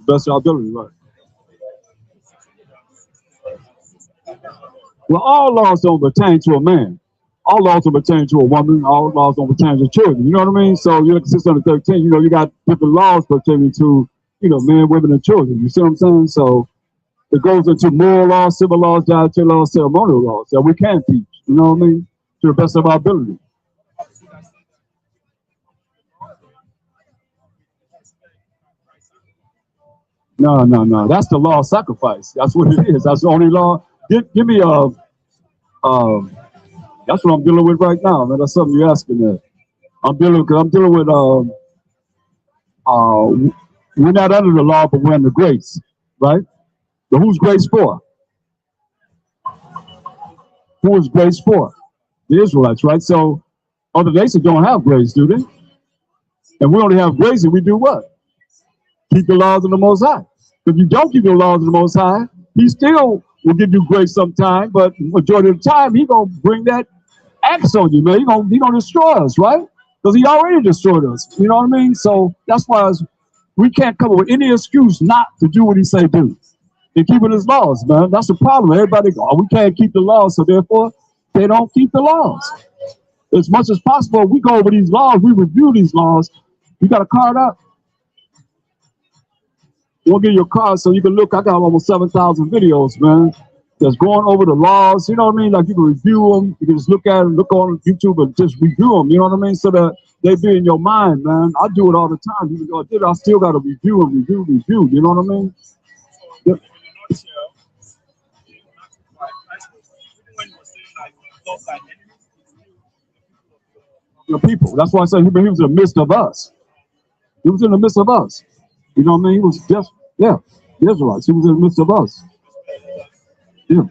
Speaker 1: Best of our ability, right? Well, all laws don't pertain to a man. All laws don't pertain to a woman. All laws don't pertain to children. You know what I mean? So you look at 613, you know, you got different laws pertaining to, you know, men, women, and children. You see what I'm saying? So it goes into moral laws, civil laws, dietary laws, ceremonial laws that we can teach. You know what I mean? To the best of our ability. No. That's the law of sacrifice. That's what it is. That's the only law. Give me that's what I'm dealing with right now, man. That's something you're asking there. I'm dealing with we're not under the law, but we're under grace, right? So who's grace for? Who is grace for? The Israelites, right? So other nations don't have grace, do they? And we only have grace if we do what? Keep the laws of the Most High. If you don't keep the laws of the Most High, He still will give you grace sometime, but majority of the time, He gonna bring that axe on you, man. He gonna destroy us, right? Because He already destroyed us. You know what I mean? So that's why we can't come up with any excuse not to do what He say do. And keeping His laws, man. That's the problem. Everybody go, oh, we can't keep the laws, so therefore they don't keep the laws. As much as possible, we go over these laws, we review these laws. You got a card up? We'll give you a card so you can look. I got almost 7,000 videos, man, that's going over the laws. You know what I mean? Like you can review them. You can just look at them, look on YouTube and just review them. You know what I mean? So that they be in your mind, man. I do it all the time. Even though I did, I still got to review and review. You know what I mean? Yeah. The people. That's why I said he was in the midst of us. He was in the midst of us. You know what I mean? He was just, the Israelites. He was in the midst of us. Yeah.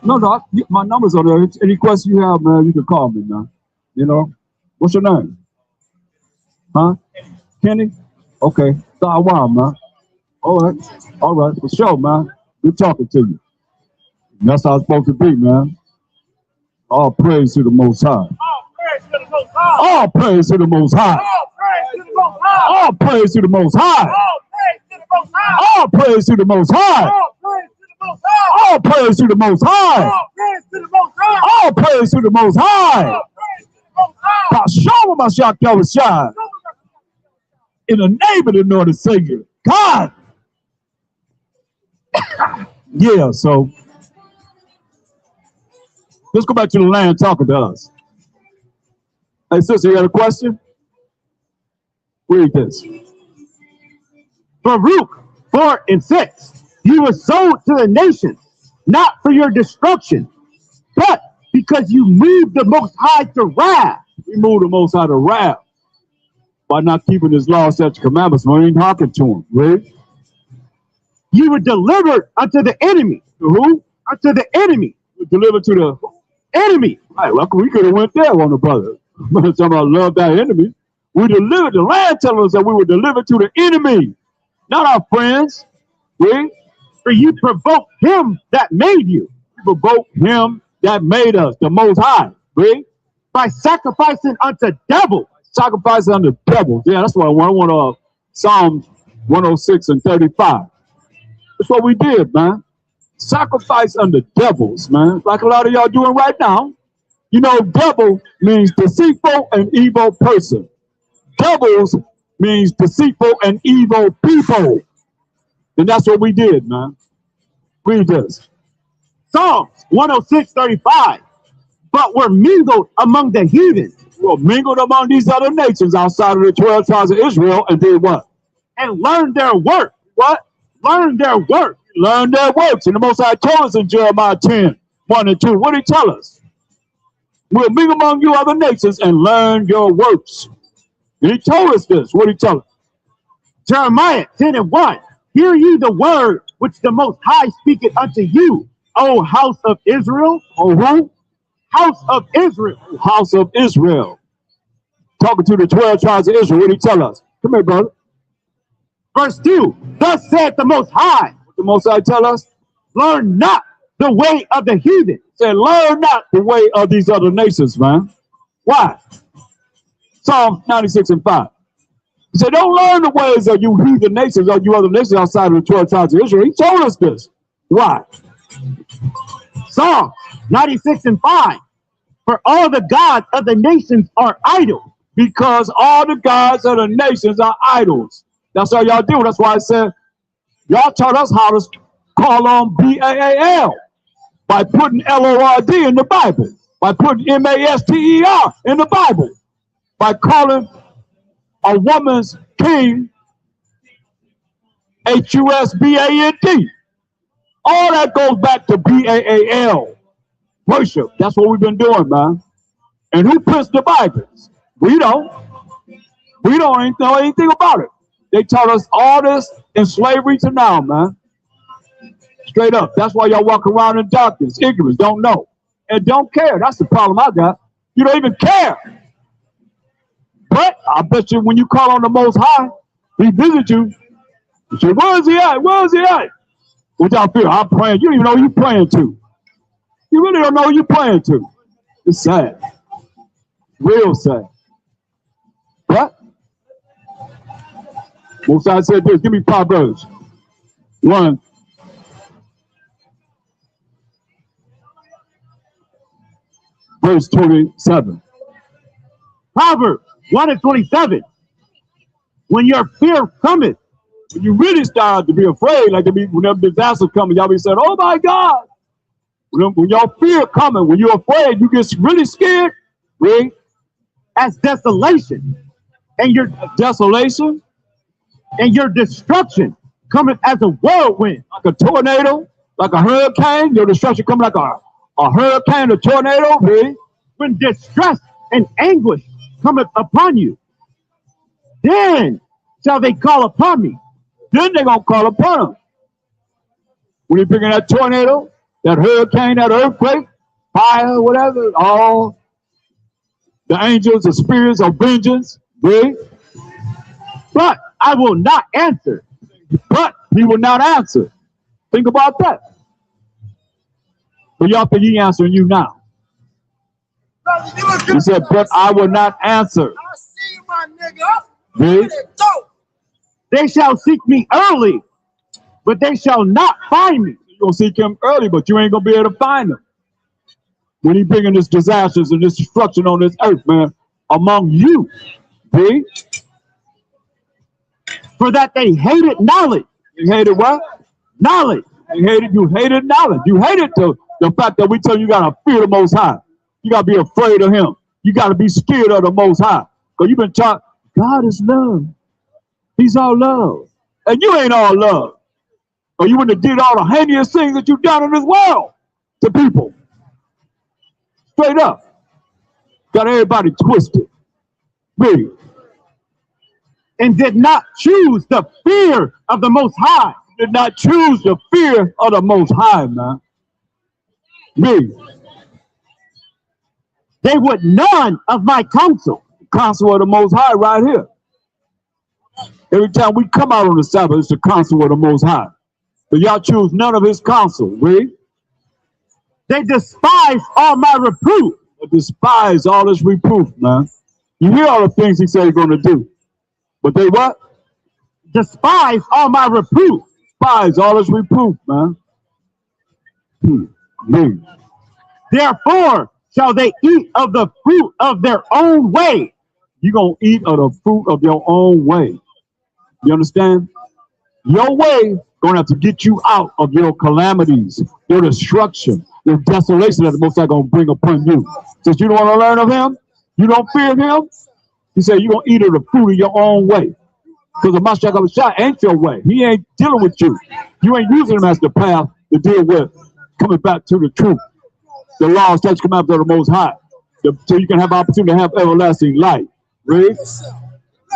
Speaker 1: No, my number's on there. Any question you have, man, you can call me, man. You know? What's your name? Huh? Kenny? Okay. Wow, man. All right. For sure, man. Good talking to you. And that's how it's supposed to be, man. All praise to the Most High. All praise to the Most High. All praise to the Most High. All praise to the Most High. All praise to the Most High. All praise to the Most High. Hashem Mashiach Yahushua. In the name of the Lord and Savior, God. Yeah, so let's go back to the land talking to us. Hey, sister, you got a question? Read this.
Speaker 4: Baruch 4:6. You were sold to the nations, not for your destruction, but because you moved the Most High to wrath.
Speaker 1: We moved the Most High to wrath by not keeping His laws, statutes, commandments. We ain't hearkening to Him. Read.
Speaker 4: You were delivered unto the enemy.
Speaker 1: To who?
Speaker 4: Unto the enemy.
Speaker 1: We delivered to the
Speaker 4: enemy.
Speaker 1: Right, well, we could have went there on the brother. Talking about love that enemy. We delivered, the land telling us that we were delivered to the enemy, not our friends. Read.
Speaker 4: For you provoked Him that made you.
Speaker 1: We provoked Him that made us, the Most High. Read.
Speaker 4: By sacrificing unto devils.
Speaker 1: Sacrificing unto devils. Yeah, that's what I want. I want Psalm 106 and 35. That's what we did, man. Sacrifice unto devils, man. Like a lot of y'all doing right now. You know, devil means deceitful and evil person. Devils means deceitful and evil people. And that's what we did, man. Read this.
Speaker 4: Psalms 106:35. But were mingled among the heathen.
Speaker 1: Were mingled among these other nations outside of the 12 tribes of Israel and did what?
Speaker 4: And learned their work.
Speaker 1: What?
Speaker 4: Learned their work.
Speaker 1: Learned their works. And the Most High told us in Jeremiah 10:1 and 2. What did He tell us? We'll mingle among you other nations and learn your works. And He told us this. What did He tell us?
Speaker 4: Jeremiah 10:1. Hear ye the word which the Most High speaketh unto you, O house of Israel.
Speaker 1: Oh, who?
Speaker 4: House of Israel.
Speaker 1: House of Israel. Talking to the 12 tribes of Israel. What did He tell us? Come here, brother.
Speaker 4: Verse 2. Thus saith the Most High.
Speaker 1: What the Most High tell us?
Speaker 4: Learn not the way of the heathen.
Speaker 1: Say, learn not the way of these other nations, man. Why? Psalm 96 and 5. He said, don't learn the ways of you heathen nations or you other nations outside of the 12 tribes of Israel. He told us this. Why?
Speaker 4: Psalm 96 and 5. For all the gods of the nations are idols.
Speaker 1: Because all the gods of the nations are idols. That's all y'all do. That's why I said, y'all taught us how to call on B-A-A-L by putting L-O-R-D in the Bible, by putting M-A-S-T-E-R in the Bible, by calling a woman's king H-U-S-B-A-N-D. All that goes back to B-A-A-L, worship. That's what we've been doing, man. And who prints the Bibles? We don't. We don't know anything about it. They taught us all this in slavery to now, man. Straight up. That's why y'all walk around in darkness, ignorance, don't know, and don't care. That's the problem I got. You don't even care. But I bet you when you call on the Most High, He visit you. You say, where is He at? Where is He at? What y'all feel? I'm praying. You don't even know who you're praying to. You really don't know who you're praying to. It's sad. Real sad. But Most High said this. Give me Proverbs 1. Verse 27.
Speaker 4: Proverbs 1 and 27. When your fear cometh,
Speaker 1: When you really start to be afraid, like when them disasters coming, y'all be saying, oh my God. When y'all fear coming, when you're afraid, you get really scared. Read.
Speaker 4: as desolation, and your
Speaker 1: Desolation,
Speaker 4: and your destruction cometh as a whirlwind.
Speaker 1: like a tornado, like a hurricane. Your destruction coming like a hurricane, a tornado. Read.
Speaker 4: When distress and anguish cometh upon you, then shall they call upon me.
Speaker 1: Then they're going to call upon him. When you bring that tornado, that hurricane, that earthquake, fire, whatever, all the angels, the spirits of vengeance, read.
Speaker 4: But I will not answer.
Speaker 1: But he will not answer. Think about that. But y'all think he answering you now. He said, but I will not answer.
Speaker 8: I see you, my nigga.
Speaker 1: Read.
Speaker 8: Dope.
Speaker 4: They shall seek me early, but they shall not find me.
Speaker 1: You're going to seek him early, but you ain't going to be able to find him. When he bringing this disasters and this destruction on this earth, man, among you. Read.
Speaker 4: For that they hated knowledge.
Speaker 1: You hated what?
Speaker 4: Knowledge.
Speaker 1: You hated knowledge. You hated the fact that we tell you got to fear the Most High. You got to be afraid of him. You got to be scared of the Most High. Because you've been taught, God is love. He's all love. And you ain't all love. Or you wouldn't have did all the heinous things that you've done in this world to people. Straight up. Got everybody twisted. Read.
Speaker 4: And did not choose the fear of the Most High.
Speaker 1: Did not choose the fear of the Most High, man. Read.
Speaker 4: They would none of my counsel.
Speaker 1: Counsel of the Most High right here. Every time we come out on the Sabbath, it's the counsel of the Most High. But y'all choose none of his counsel. Read.
Speaker 4: They despise all my reproof.
Speaker 1: They despise all his reproof, man. You hear all the things he said he's going to do. But they what?
Speaker 4: Despise all my reproof.
Speaker 1: Despise all his reproof, man. Read.
Speaker 4: Therefore shall they eat of the fruit of their own way.
Speaker 1: You're going to eat of the fruit of your own way. You understand? Your way going to have to get you out of your calamities, your destruction, your desolation that the Most High going to bring upon you. Since you don't want to learn of him, you don't fear him, he said you're going to eat of the fruit of your own way. Because the Mashiach HaMashiach ain't your way. He ain't dealing with you. You ain't using him as the path to deal with coming back to the truth. The law and statutes come after the Most High. So you can have opportunity to have everlasting life. Read.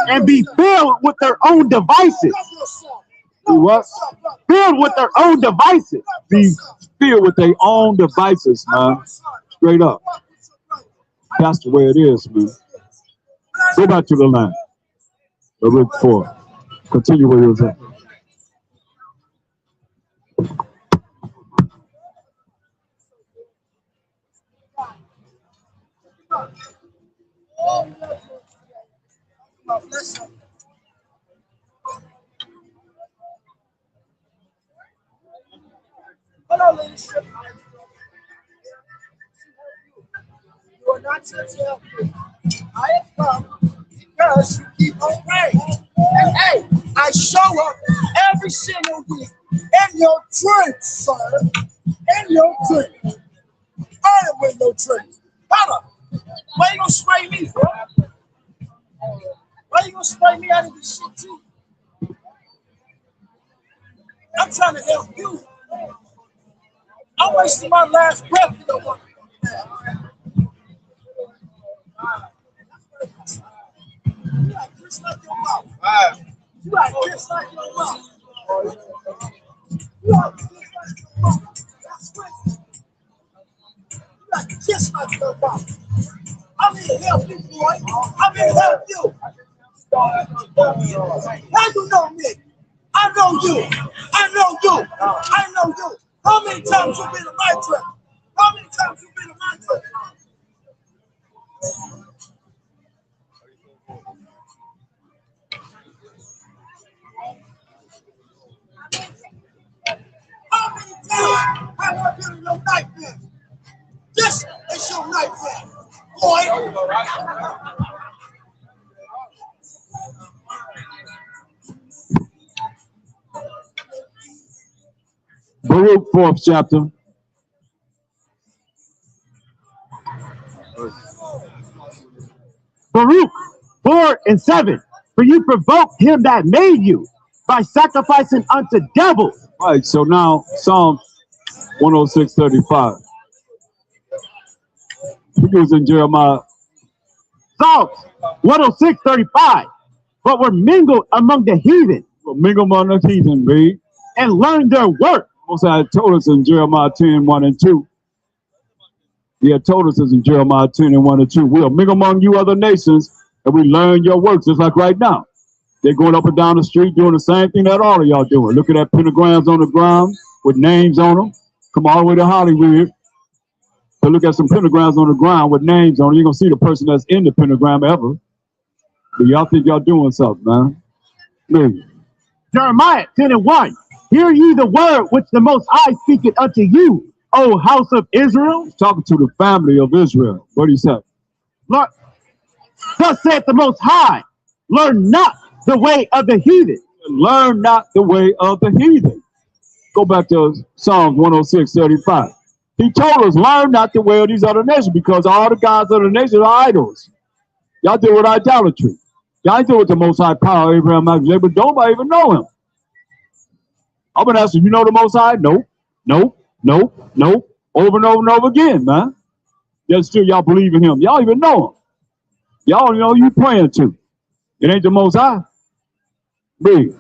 Speaker 4: And be filled with their own devices.
Speaker 1: Do what?
Speaker 4: Filled with their own devices.
Speaker 1: Be filled with their own devices, man. Straight up. That's the way it is, man. Go back to the line. Luke 4. Continue where you was at.
Speaker 8: God bless you. Hello, leadership. You are not here to help you. I have come because you keep on praying. And hey, I show up every single week in your dreams, sir. In your dreams. I am in your dreams. Hold up. Why you gonna spray me, bro? Why you gonna spray me out of this shit too? I'm trying to help you. I'm wasting my last breath. You know what? You got kiss like your mouth. You got kiss like your mouth. You got kiss like your mouth. That's crazy. You got kiss like your mouth. I'm here to help you, boy. I'm here to help you. How you know me? I know you. I know you. I know you. How many times you been in my trip? How many times you been in my trip? How many times have I been in your nightmare? This is your nightmare, boy.
Speaker 1: Baruch, 4th chapter.
Speaker 4: Baruch 4 and 7. For you provoked him that made you by sacrificing unto devils.
Speaker 1: Right, so now Psalm 106:35. He was in Jeremiah.
Speaker 4: Psalms 106:35. But were mingled among the heathen
Speaker 1: Mingle among the heathen, read.
Speaker 4: and learned their work.
Speaker 1: Most I told us in Jeremiah 10:1 and 2. He had told us this in Jeremiah 10:1 and 2. We'll mingle among you other nations, and we learn your works, just like right now. They're going up and down the street doing the same thing that all of y'all doing. Looking at pentagrams on the ground with names on them. Come all the way to Hollywood to look at some pentagrams on the ground with names on them. You're going to see the person that's in the pentagram ever. But y'all think y'all doing something, man. Maybe.
Speaker 4: Jeremiah 10 and 1. Hear ye the word which the Most High speaketh unto you, O house of Israel.
Speaker 1: Talking to the family of Israel. What do you say?
Speaker 4: Lord, thus saith the Most High, learn not the way of the heathen.
Speaker 1: Learn not the way of the heathen. Go back to Psalms 106:35. He told us, learn not the way of these other nations, because all the gods of the nations are idols. Y'all deal with idolatry. Y'all ain't deal with the Most High power, Abraham, Isaac, Jacob, but nobody even know him. I've been asking, you know the Most High? Nope, nope, nope, nope. Over and over and over again, man. Yet still y'all believe in him. Y'all even know him. Y'all don't know who you praying to. It ain't the Most High. Read.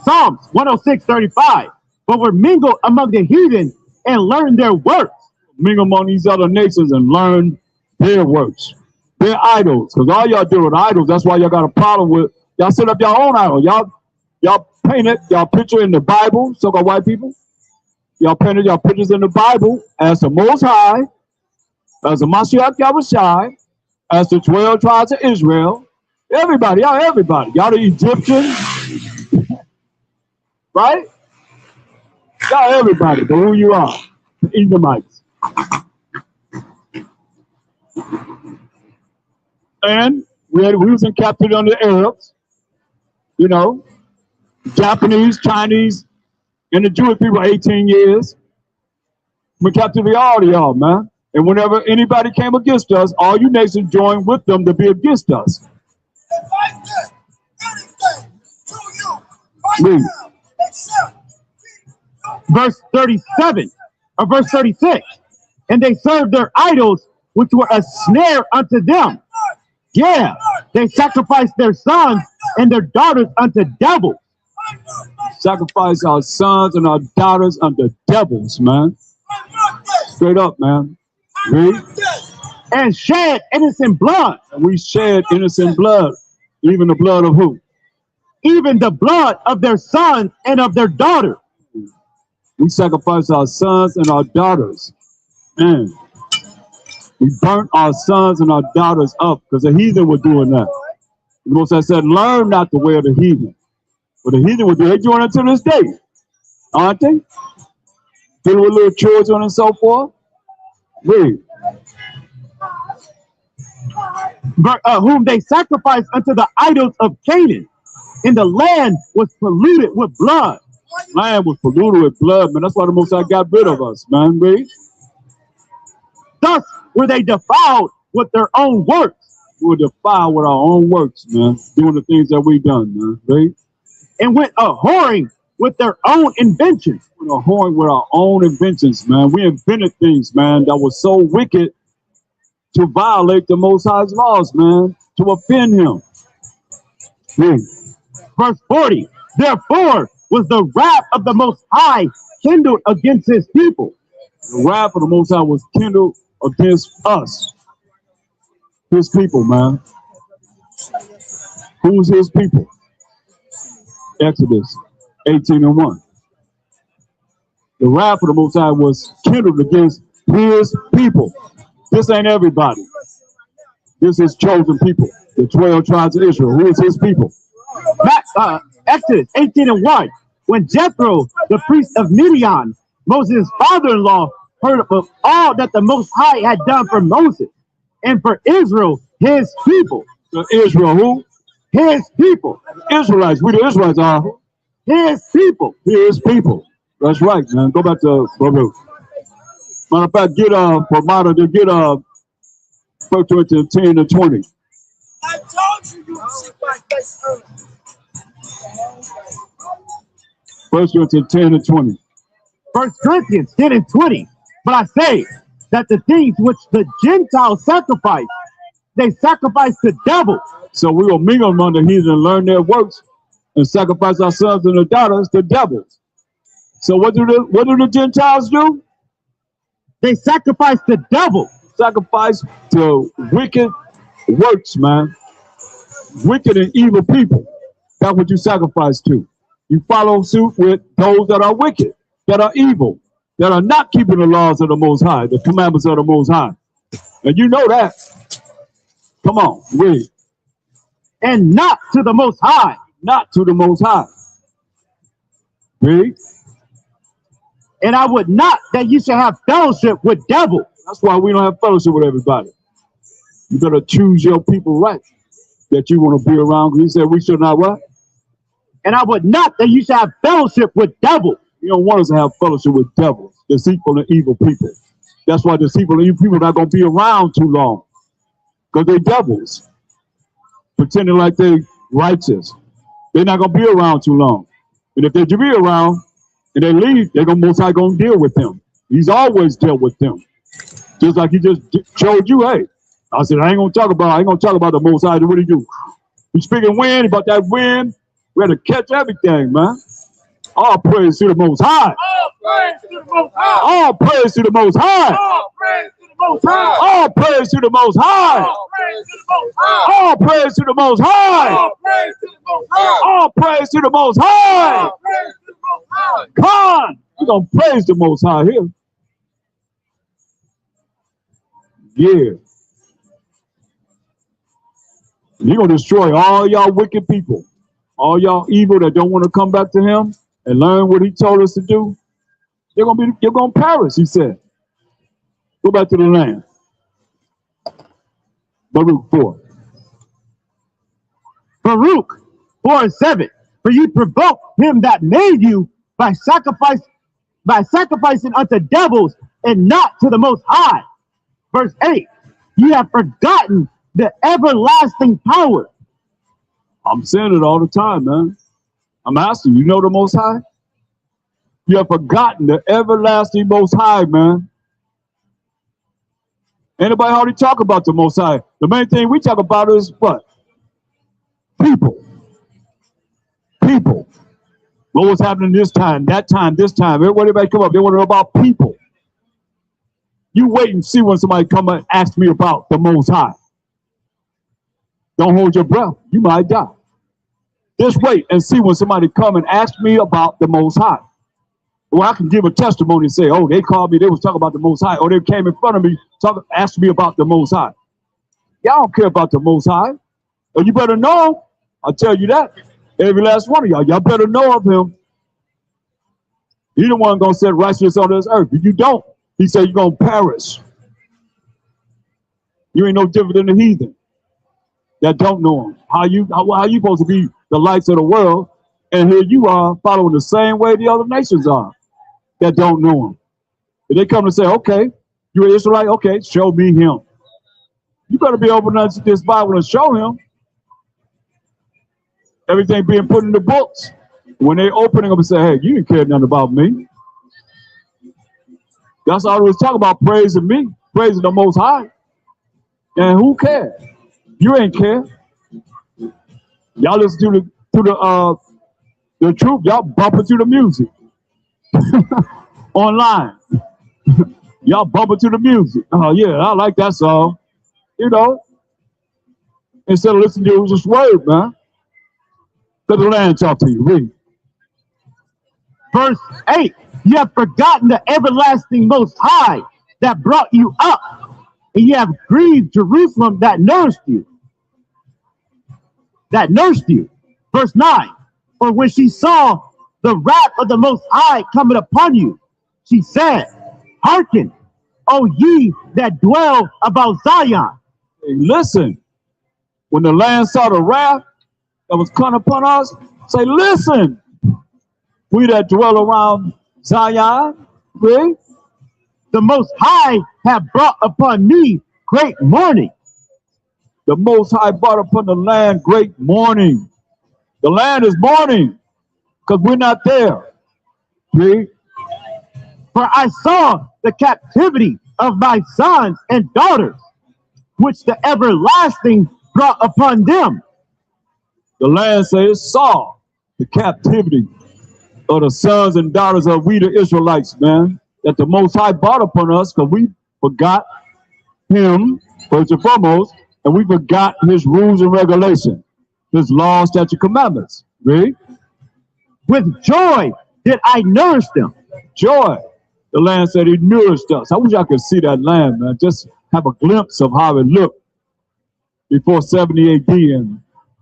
Speaker 4: Psalms 106:35. But were mingled among the heathen and learned their works.
Speaker 1: Mingle among these other nations and learn their works. Their idols. Because all y'all do with idols, that's why y'all got a problem with. Y'all set up your own idol. Y'all painted y'all picture in the Bible, so-called white people. Y'all painted y'all pictures in the Bible as the Most High, as the Mashiach Yahushai, as the 12 tribes of Israel. Everybody, y'all everybody. Y'all the Egyptians. Right? Y'all everybody, but who you are. The Edomites. And we was in captivity under the Arabs. You know, Japanese, Chinese, and the Jewish people 18 years. We captivity all of y'all, man. And whenever anybody came against us, all you nations joined with them to be against us.
Speaker 8: If I did anything to you right now, except
Speaker 4: Verse 37 or verse 36. And they served their idols, which were a snare unto them. Yeah, they sacrificed their sons and their daughters unto devils.
Speaker 1: Sacrifice our sons and our daughters unto devils, man. Straight up, man. Read.
Speaker 4: And shed innocent blood.
Speaker 1: And we shed innocent blood. Even the blood of who?
Speaker 4: Even the blood of their sons and of their daughters.
Speaker 1: We sacrifice our sons and our daughters. Man. We burnt our sons and our daughters up because the heathen were doing that. The Most High said, learn not the way of the heathen. But the heathen will do, they doing it to this day, aren't they? Dealing with little children and so forth. Read.
Speaker 4: Whom they sacrificed unto the idols of Canaan, and the land was polluted with blood.
Speaker 1: Land was polluted with blood, man. That's why the Most High got rid of us, man. Read.
Speaker 4: Thus were they defiled with their own works.
Speaker 1: We were defiled with our own works, man. Doing the things that we done, man. Read.
Speaker 4: And went a-whoring with their own inventions.
Speaker 1: We were whoring with our own inventions, man. We invented things, man, that was so wicked to violate the Most High's laws, man, to offend him. Read.
Speaker 4: Verse 40. Therefore was the wrath of the Most High kindled against his people.
Speaker 1: The wrath of the Most High was kindled against us. His people, man. Who's his people? Exodus 18:1. The wrath of the Most High was kindled against his people. This ain't everybody. This is chosen people. The 12 tribes of Israel. Who is his people?
Speaker 4: Exodus 18:1. When Jethro, the priest of Midian, Moses' father-in-law, heard of all that the Most High had done for Moses and for Israel, his people.
Speaker 1: The Israel who?
Speaker 4: His people.
Speaker 1: Israelites. We the Israelites are.
Speaker 4: His people.
Speaker 1: His people. That's right, man. Go back to Baruch. Matter of fact, get Ramada to get 1 Corinthians 10 and 20.
Speaker 8: I told you you would see my face early.
Speaker 1: 1 Corinthians 10 and 20.
Speaker 4: 1 Corinthians 10 and 20. But I say that the things which the Gentiles sacrifice, they sacrifice to devils.
Speaker 1: So we will mingle among the heathen and learn their works and sacrifice our sons and our daughters to devils. So what do the Gentiles do?
Speaker 4: They sacrifice to devils.
Speaker 1: Sacrifice to wicked works, man. Wicked and evil people. That's what you sacrifice to. You follow suit with those that are wicked, that are evil, that are not keeping the laws of the Most High, the commandments of the Most High. And you know that. Come on, read.
Speaker 4: And not to the Most High.
Speaker 1: Not to the Most High. Read.
Speaker 4: And I would not that you should have fellowship with devils.
Speaker 1: That's why we don't have fellowship with everybody. You better choose your people right that you want to be around. He said we should not what?
Speaker 4: And I would not that you should have fellowship with devils.
Speaker 1: You don't want us to have fellowship with devils, deceitful and evil people. That's why deceitful and evil people are not going to be around too long. Because they're devils. Pretending like they're righteous. They're not going to be around too long. And if they do be around and they leave, they're Most High going to deal with them. He's always dealt with them. Just like he just showed you, hey. I said, I ain't going to talk about the Most High. What do you do? You speaking wind, about that wind. We had to catch everything, man. All praise to the Most High.
Speaker 8: All praise to the Most High.
Speaker 1: All praise to the Most High.
Speaker 8: All praise to the Most High.
Speaker 1: All praise to the Most High.
Speaker 8: All praise to the Most High.
Speaker 1: All praise to the Most High.
Speaker 8: All praise to the Most High.
Speaker 1: All praise to the Most High.
Speaker 8: All praise to the Most High.
Speaker 1: Come on. We're going to praise the Most High here. Yeah. He's going to destroy all y'all wicked people. All y'all evil that don't want to come back to him and learn what he told us to do. You're going to perish, he said. Go back to the land. Baruch 4.
Speaker 4: Baruch 4 and 7. For you provoke him that made you by sacrificing unto devils and not to the Most High. Verse 8. You have forgotten the everlasting power.
Speaker 1: I'm saying it all the time, man. I'm asking you, know the Most High? You have forgotten the everlasting Most High, man. Anybody hardly talk about the Most High? The main thing we talk about is what? People. People. What was happening this time, that time, this time? Everybody come up. They want to know about people. You wait and see when somebody come and ask me about the Most High. Don't hold your breath. You might die. Just wait and see when somebody come and ask me about the Most High. Well, I can give a testimony and say, oh, they called me. They was talking about the Most High. Or they came in front of me, asked me about the Most High. Y'all don't care about the Most High. But you better know him. I'll tell you that. Every last one of y'all. Y'all better know of him. He the one gonna set righteousness on this earth. If you don't, he said you're gonna perish. You ain't no different than the heathen that don't know him. How you supposed to be the lights of the world, and here you are following the same way the other nations are that don't know him. If they come and say, okay, you're an Israelite, okay, show me him. You better be open up to this Bible and show him. Everything being put in the books. When they opening them and say, hey, you didn't care nothing about me. That's all they was talking about, praising me, praising the Most High. And who cares? You ain't care. Y'all listen to the truth. Y'all bumping to the music online. Y'all bumping to the music. Oh yeah, I like that song. You know, instead of listening to this word, man. Let the land talk to you. Read.
Speaker 4: Verse 8, you have forgotten the everlasting Most High that brought you up, and you have grieved Jerusalem that nursed you. Verse 9, for when she saw the wrath of the Most High coming upon you, she said, hearken, O ye that dwell about Zion.
Speaker 1: Hey, listen, when the land saw the wrath that was coming upon us, say, listen, we that dwell around Zion, read.
Speaker 4: The Most High have brought upon me great mourning.
Speaker 1: The Most High brought upon the land great mourning. The land is mourning because we're not there. Read.
Speaker 4: For I saw the captivity of my sons and daughters, which the everlasting brought upon them.
Speaker 1: The land says, saw the captivity of the sons and daughters of we the Israelites, man, that the Most High brought upon us because we forgot him, first and foremost, and we forgot his rules and regulations, his laws, statutes, commandments. Read.
Speaker 4: With joy did I nourish them.
Speaker 1: Joy. The land said he nourished us. I wish I could see that land, man. Just have a glimpse of how it looked before 70 AD and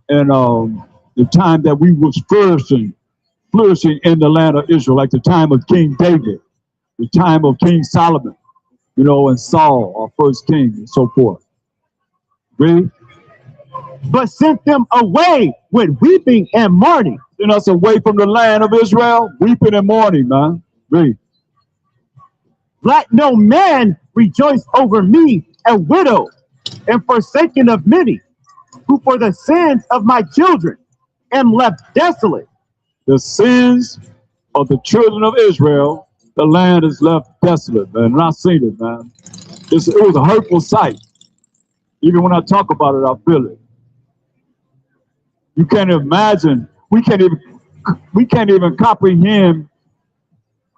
Speaker 1: the time that we was flourishing in the land of Israel, like the time of King David, the time of King Solomon, you know, and Saul, our first king, and so forth. Read.
Speaker 4: But sent them away with weeping and mourning.
Speaker 1: Sent us away from the land of Israel, weeping and mourning, man. Read.
Speaker 4: Let no man rejoice over me, a widow, and forsaken of many, who for the sins of my children am left desolate.
Speaker 1: The sins of the children of Israel, the land is left desolate, man. And I've seen it, man. It was a hurtful sight. Even when I talk about it, I feel it. You can't imagine. We can't even comprehend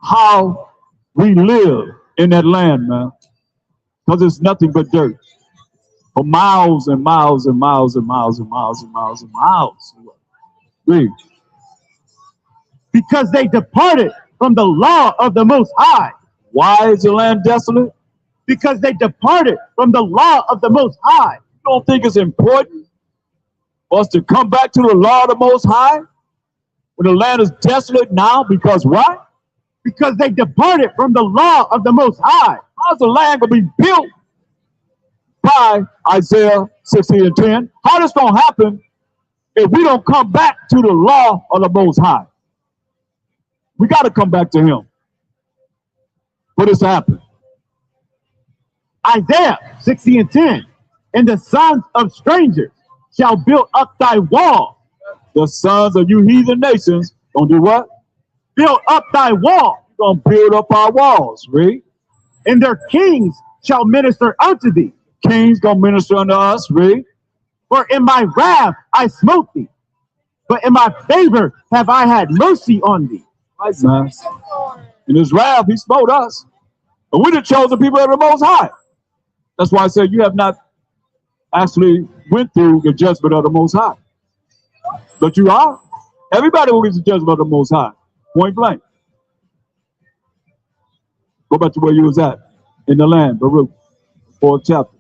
Speaker 1: how we live in that land, man. Because it's nothing but dirt. For miles and miles and miles and miles and miles and miles and miles. Read.
Speaker 4: Because they departed from the law of the Most High.
Speaker 1: Why is the land desolate?
Speaker 4: Because they departed from the law of the Most High.
Speaker 1: You don't think it's important for us to come back to the law of the Most High when the land is desolate now? Because why?
Speaker 4: Because they departed from the law of the Most High.
Speaker 1: How's the land going to be built by Isaiah 16 and 10? How this going to happen if we don't come back to the law of the Most High? We got to come back to him for this to happen.
Speaker 4: Isaiah 60 and 10. And the sons of strangers shall build up thy wall.
Speaker 1: The sons of you heathen nations gonna do what?
Speaker 4: Build up thy wall.
Speaker 1: We're gonna build up our walls, read.
Speaker 4: And their kings shall minister unto thee.
Speaker 1: Kings gonna minister unto us, read.
Speaker 4: For in my wrath I smote thee, but in my favor have I had mercy on thee.
Speaker 1: Right, man. In his wrath he smote us. But we're the chosen people of the Most High. That's why I said you have not actually went through the judgment of the Most High. But you are. Everybody will get the judgment of the Most High. Point blank. Go back to where you was at in the land, Baruch, 4th chapter.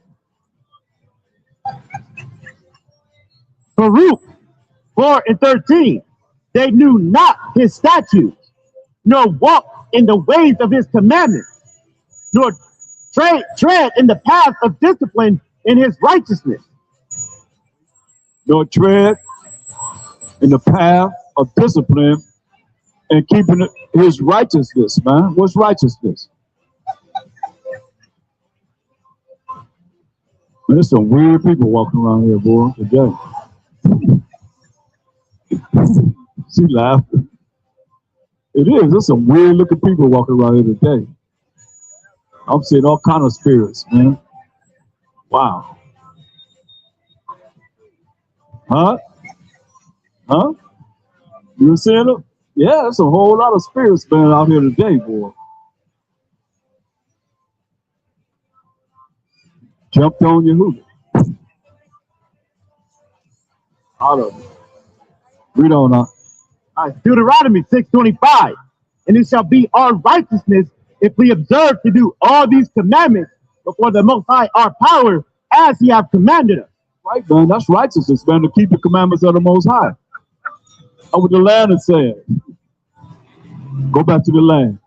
Speaker 4: Baruch 4:13. They knew not his statutes, nor walked in the ways of his commandments, nor tread in the path of discipline in his righteousness.
Speaker 1: Nor tread in the path of discipline and keeping his righteousness, man. What's righteousness? Man, there's some weird people walking around here, boy, today. She laughing. It is. There's some weird looking people walking around here today. I'm seeing all kind of spirits, man. Wow. Huh? Huh? You seeing them? Yeah, there's a whole lot of spirits, man, out here today, boy. Jumped on your hoop. Out of it. Read on now.
Speaker 4: Deuteronomy 6:25. And it shall be our righteousness if we observe to do all these commandments before the Most High our power as he hath commanded us.
Speaker 1: Right, man. That's righteousness, man, to keep the commandments of the Most High. Over the land is saying. Go back to the land.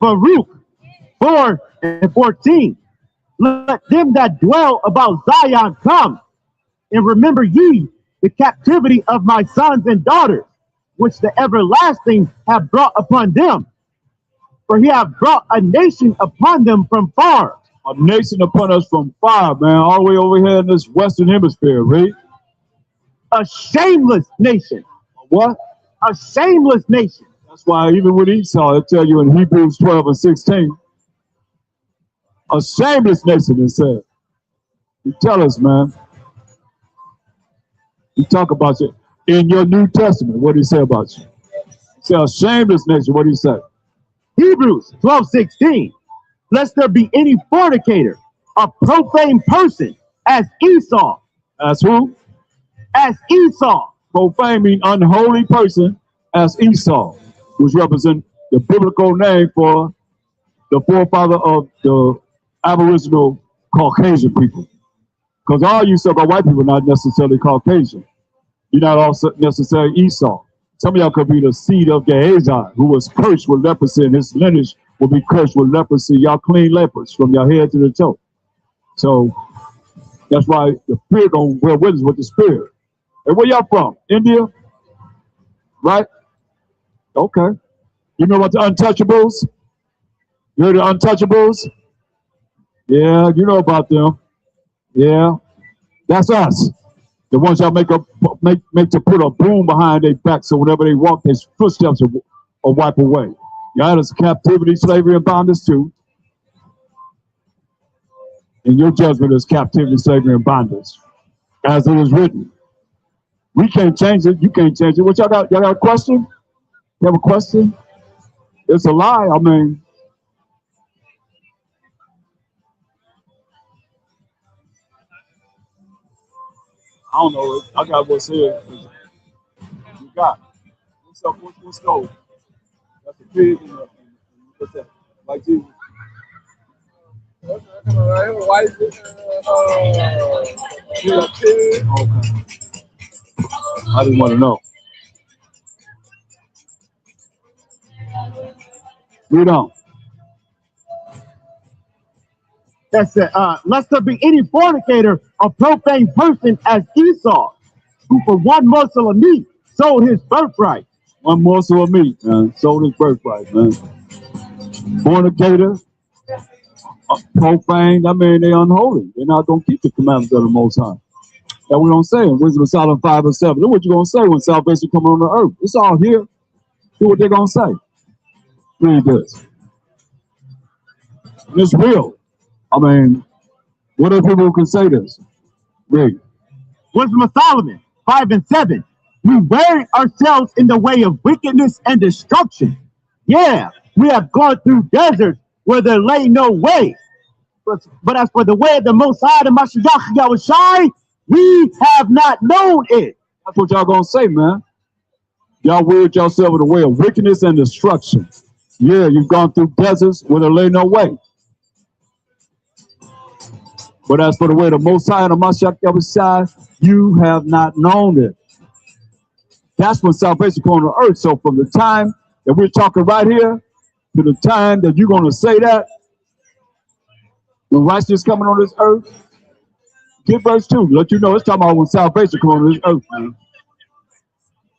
Speaker 4: Baruch 4:14. Let them that dwell about Zion come, and remember ye the captivity of my sons and daughters, which the everlasting have brought upon them. For he hath brought a nation upon them from far.
Speaker 1: A nation upon us from far, man, all the way over here in this Western Hemisphere, right?
Speaker 4: A shameless nation.
Speaker 1: What?
Speaker 4: A shameless nation.
Speaker 1: That's why even with Esau, it tell you in Hebrews 12:16, a shameless nation, it said. You tell us, man. You talk about you in your New Testament. What did he say about you? He said a shameless nation. What did he say?
Speaker 4: Hebrews 12:16. Lest there be any fornicator, a profane person, as Esau.
Speaker 1: As who?
Speaker 4: As Esau.
Speaker 1: Profane mean unholy person, as Esau, which represent the biblical name for the forefather of the Aboriginal Caucasian people. Because all you so-called white people are not necessarily Caucasian. You're not also necessarily Esau. Some of y'all could be the seed of Gehazi, who was cursed with leprosy, and his lineage will be cursed with leprosy. Y'all clean lepers from your head to the toe. So that's why the spirit don't wear witness with the spirit. Hey, where y'all from? India? Right? Okay. You know what the Untouchables? You heard the Untouchables? Yeah, you know about them. Yeah, that's us. The ones y'all make to put a broom behind their back so whenever they walk, their footsteps will wipe away. Y'all had us captivity, slavery, and bondage too. And your judgment is captivity, slavery, and bondage, as it is written. We can't change it. You can't change it. What y'all got? Y'all got a question? You have a question? It's a lie. I mean, I don't know. I got what's here. You got. What's up? What's gold? That's a pig and what's that? Like Jesus.
Speaker 2: White,
Speaker 1: Okay. I didn't want to know. Read on.
Speaker 4: That's it. Lest there be any fornicator, a profane person as Esau, who for one morsel of meat sold his birthright.
Speaker 1: One morsel of meat, man. Sold his birthright, man. Fornicator, profane, that mean they unholy. They're not going to keep the commandments of the Most High. That we don't say in Wisdom of Solomon 5:7. Look what you're going to say when salvation comes on the earth. It's all here. See what they're going to say. Read this. And it's real. I mean, what if people can say this? Read.
Speaker 4: Wisdom of Solomon 5:7. We wear ourselves in the way of wickedness and destruction. Yeah, we have gone through deserts where there lay no way. But as for the way of the Most High, the Mashiach Yahushai, we have not known it.
Speaker 1: That's what y'all gonna say, man. Y'all weird yourself in the way of wickedness and destruction. Yeah, you've gone through deserts where there lay no way. But as for the way the Most High and the Mashiach Yahushua, you have not known it. That's when salvation came on the earth. So from the time that we're talking right here to the time that you're going to say that, when righteousness coming on this earth, get verse 2. Let you know it's talking about when salvation comes on this earth, man.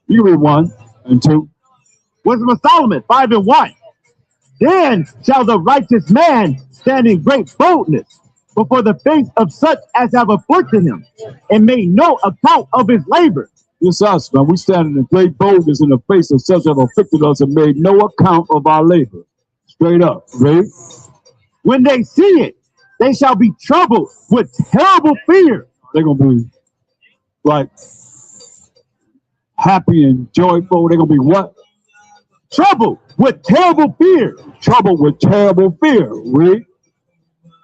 Speaker 1: You read 1 and 2.
Speaker 4: Wisdom of Solomon 5 and 1. Then shall the righteous man stand in great boldness before the face of such as have afflicted him, and made no account of his labor.
Speaker 1: It's us, man. We stand in great boldness in the face of such as have afflicted us and made no account of our labor. Straight up, right?
Speaker 4: When they see it, they shall be troubled with terrible fear.
Speaker 1: They're going to be like happy and joyful. They're going to be what?
Speaker 4: Troubled with terrible fear.
Speaker 1: Trouble with terrible fear, right?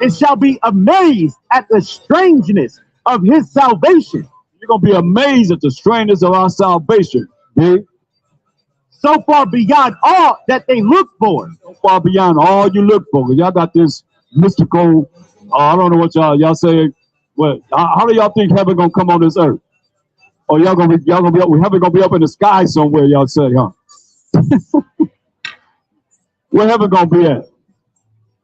Speaker 4: And shall be amazed at the strangeness of his salvation.
Speaker 1: You're going to be amazed at the strangeness of our salvation, right?
Speaker 4: So far beyond all that they look for.
Speaker 1: So far beyond all you look for. Y'all got this mystical, I don't know what y'all say. What? How do y'all think heaven gonna come on this earth? Or y'all gonna be up, heaven gonna be up in the sky somewhere? Y'all say, huh? Where heaven gonna be at?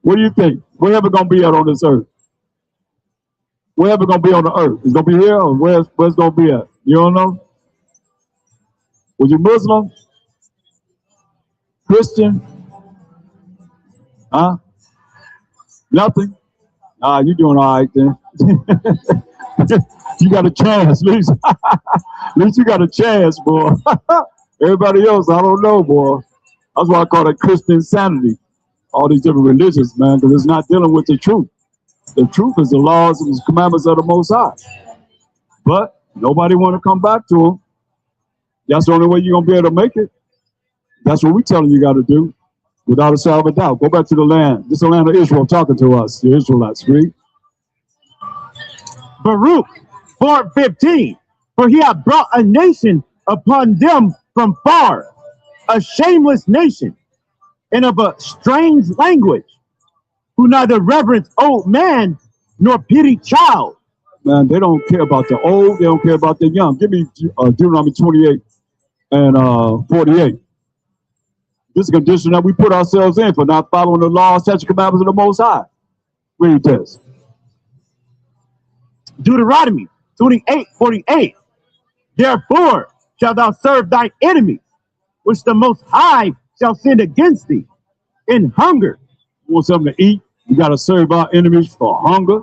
Speaker 1: What do you think? Where heaven gonna be at on this earth? Where heaven gonna be on the earth? It's gonna be here, or where's gonna be at? You don't know? Was you Muslim? Christian? Huh? Nothing? You doing all right then. You got a chance, at least. At least you got a chance, boy. Everybody else, I don't know, boy. That's why I call it Christian insanity. All these different religions, man, because it's not dealing with the truth. The truth is the laws and the commandments of the Most High. But nobody want to come back to them. That's the only way you're going to be able to make it. That's what we're telling you got to do. Without a shadow of a doubt. Go back to the land. This is the land of Israel talking to us, the Israelites. Read.
Speaker 4: Baruch 4:15. For he hath brought a nation upon them from far, a shameless nation, and of a strange language, who neither reverence old man nor pity child.
Speaker 1: Man, they don't care about the old, they don't care about the young. Give me Deuteronomy 28 and 48. This is a condition that we put ourselves in for not following the laws, statutes, commandments of the Most High. Read this.
Speaker 4: Deuteronomy 28:48. Therefore shalt thou serve thine enemies, which the Most High shall send against thee, in hunger.
Speaker 1: You want something to eat? You got to serve our enemies for hunger.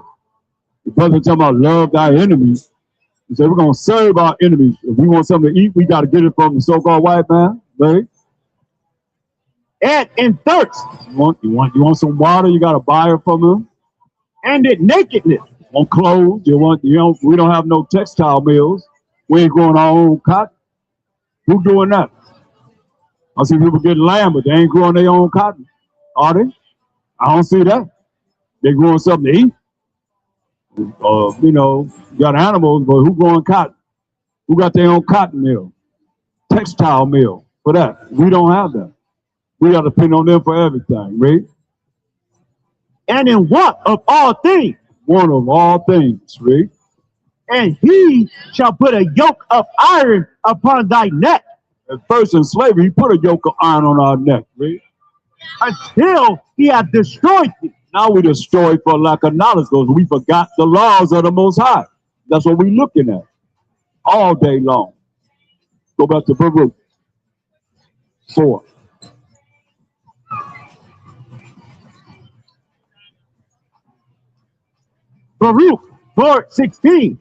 Speaker 1: The brother talking about love thy enemies. He said we're going to serve our enemies. If we want something to eat, we got to get it from the so-called white man, right?
Speaker 4: And in thirst.
Speaker 1: You want some water? You got to buy it from them.
Speaker 4: And in nakedness.
Speaker 1: You want clothes? We don't have no textile mills. We ain't growing our own cotton. Who doing that? I see people getting land, but they ain't growing their own cotton. Are they? I don't see that. They growing something to eat. You got animals, but who growing cotton? Who got their own cotton mill? Textile mill for that. We don't have that. We got to depend on them for everything, right?
Speaker 4: And in want of all things.
Speaker 1: One of all things, right?
Speaker 4: And he shall put a yoke of iron upon thy neck.
Speaker 1: At first in slavery, he put a yoke of iron on our neck, right?
Speaker 4: Until he hath destroyed thee.
Speaker 1: Now we destroyed for lack of knowledge because we forgot the laws of the Most High. That's what we're looking at all day long. Go back to Baruch 4.
Speaker 4: Baruch 4:16.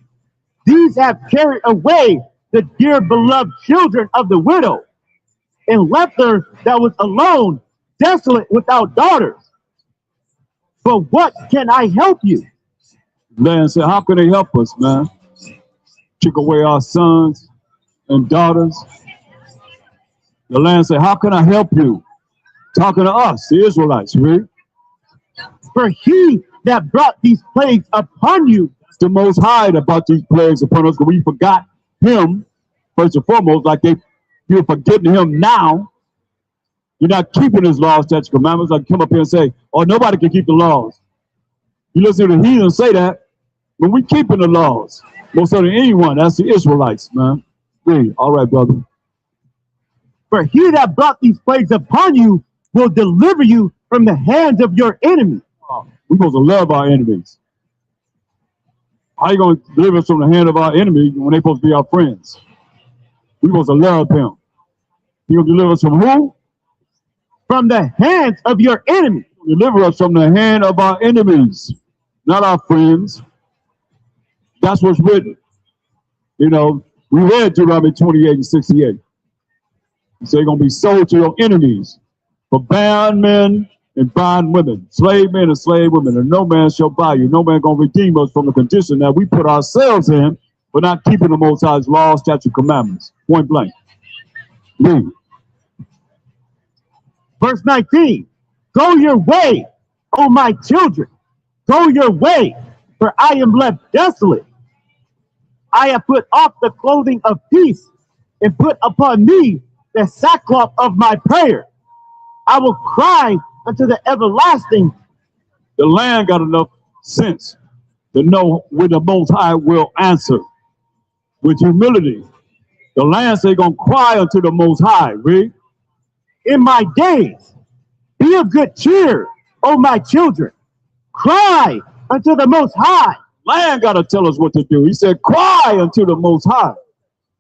Speaker 4: These have carried away the dear beloved children of the widow, and left her that was alone, desolate, without daughters. But what can I help you?
Speaker 1: Man said, how can they help us, man? Took away our sons and daughters. The land said, how can I help you? Talking to us, the Israelites, right?
Speaker 4: For he that brought these plagues upon you,
Speaker 1: the Most High that brought these plagues upon us, because we forgot him, first and foremost, like you're forgetting him now. You're not keeping his laws, statutes, commandments. Like come up here and say, oh, nobody can keep the laws. You listen to the heathen say that, When we keeping the laws, most of anyone, that's the Israelites, man. Read. All right, brother.
Speaker 4: For he that brought these plagues upon you will deliver you from the hands of your enemy.
Speaker 1: We're supposed to love our enemies. How you going to deliver us from the hand of our enemy when they're supposed to be our friends? We're supposed to love him. He going to deliver us from who?
Speaker 4: From the hands of your enemy.
Speaker 1: Deliver us from the hand of our enemies, not our friends. That's what's written. You know, we read Deuteronomy 28 and 68. He said, you're going to be sold to your enemies for bound men and bound women, slave men and slave women, and no man shall buy you. No man going to redeem us from the condition that we put ourselves in for not keeping the Most High's laws, statutes, commandments. Point blank. Read.
Speaker 4: Verse 19. Go your way, O my children. Go your way, for I am left desolate. I have put off the clothing of peace and put upon me the sackcloth of my prayer. I will cry unto the everlasting.
Speaker 1: The land got enough sense to know when the Most High will answer with humility. The land say gonna cry unto the Most High. Read.
Speaker 4: In my days, be of good cheer, O my children. Cry unto the Most High.
Speaker 1: Land got to tell us what to do. He said, cry unto the Most High.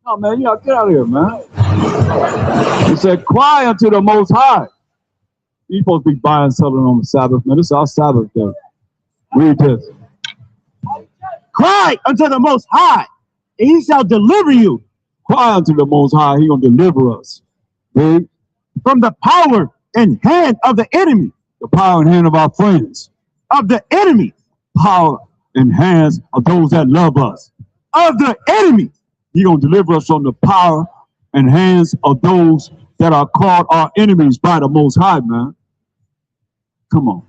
Speaker 1: Oh, man, you got to get out of here, man. He said, cry unto the Most High. You're supposed to be buying something on the Sabbath, man. This is our Sabbath day. Read this.
Speaker 4: Cry unto the Most High, and he shall deliver you.
Speaker 1: Cry unto the Most High. He going to deliver us. Read.
Speaker 4: From the power and hand of the enemy.
Speaker 1: The power and hand of our friends.
Speaker 4: Of the enemy.
Speaker 1: Power and hands of those that love us.
Speaker 4: Of the enemy.
Speaker 1: He's going to deliver us from the power and hands of those that are called our enemies by the Most High, man. Come on.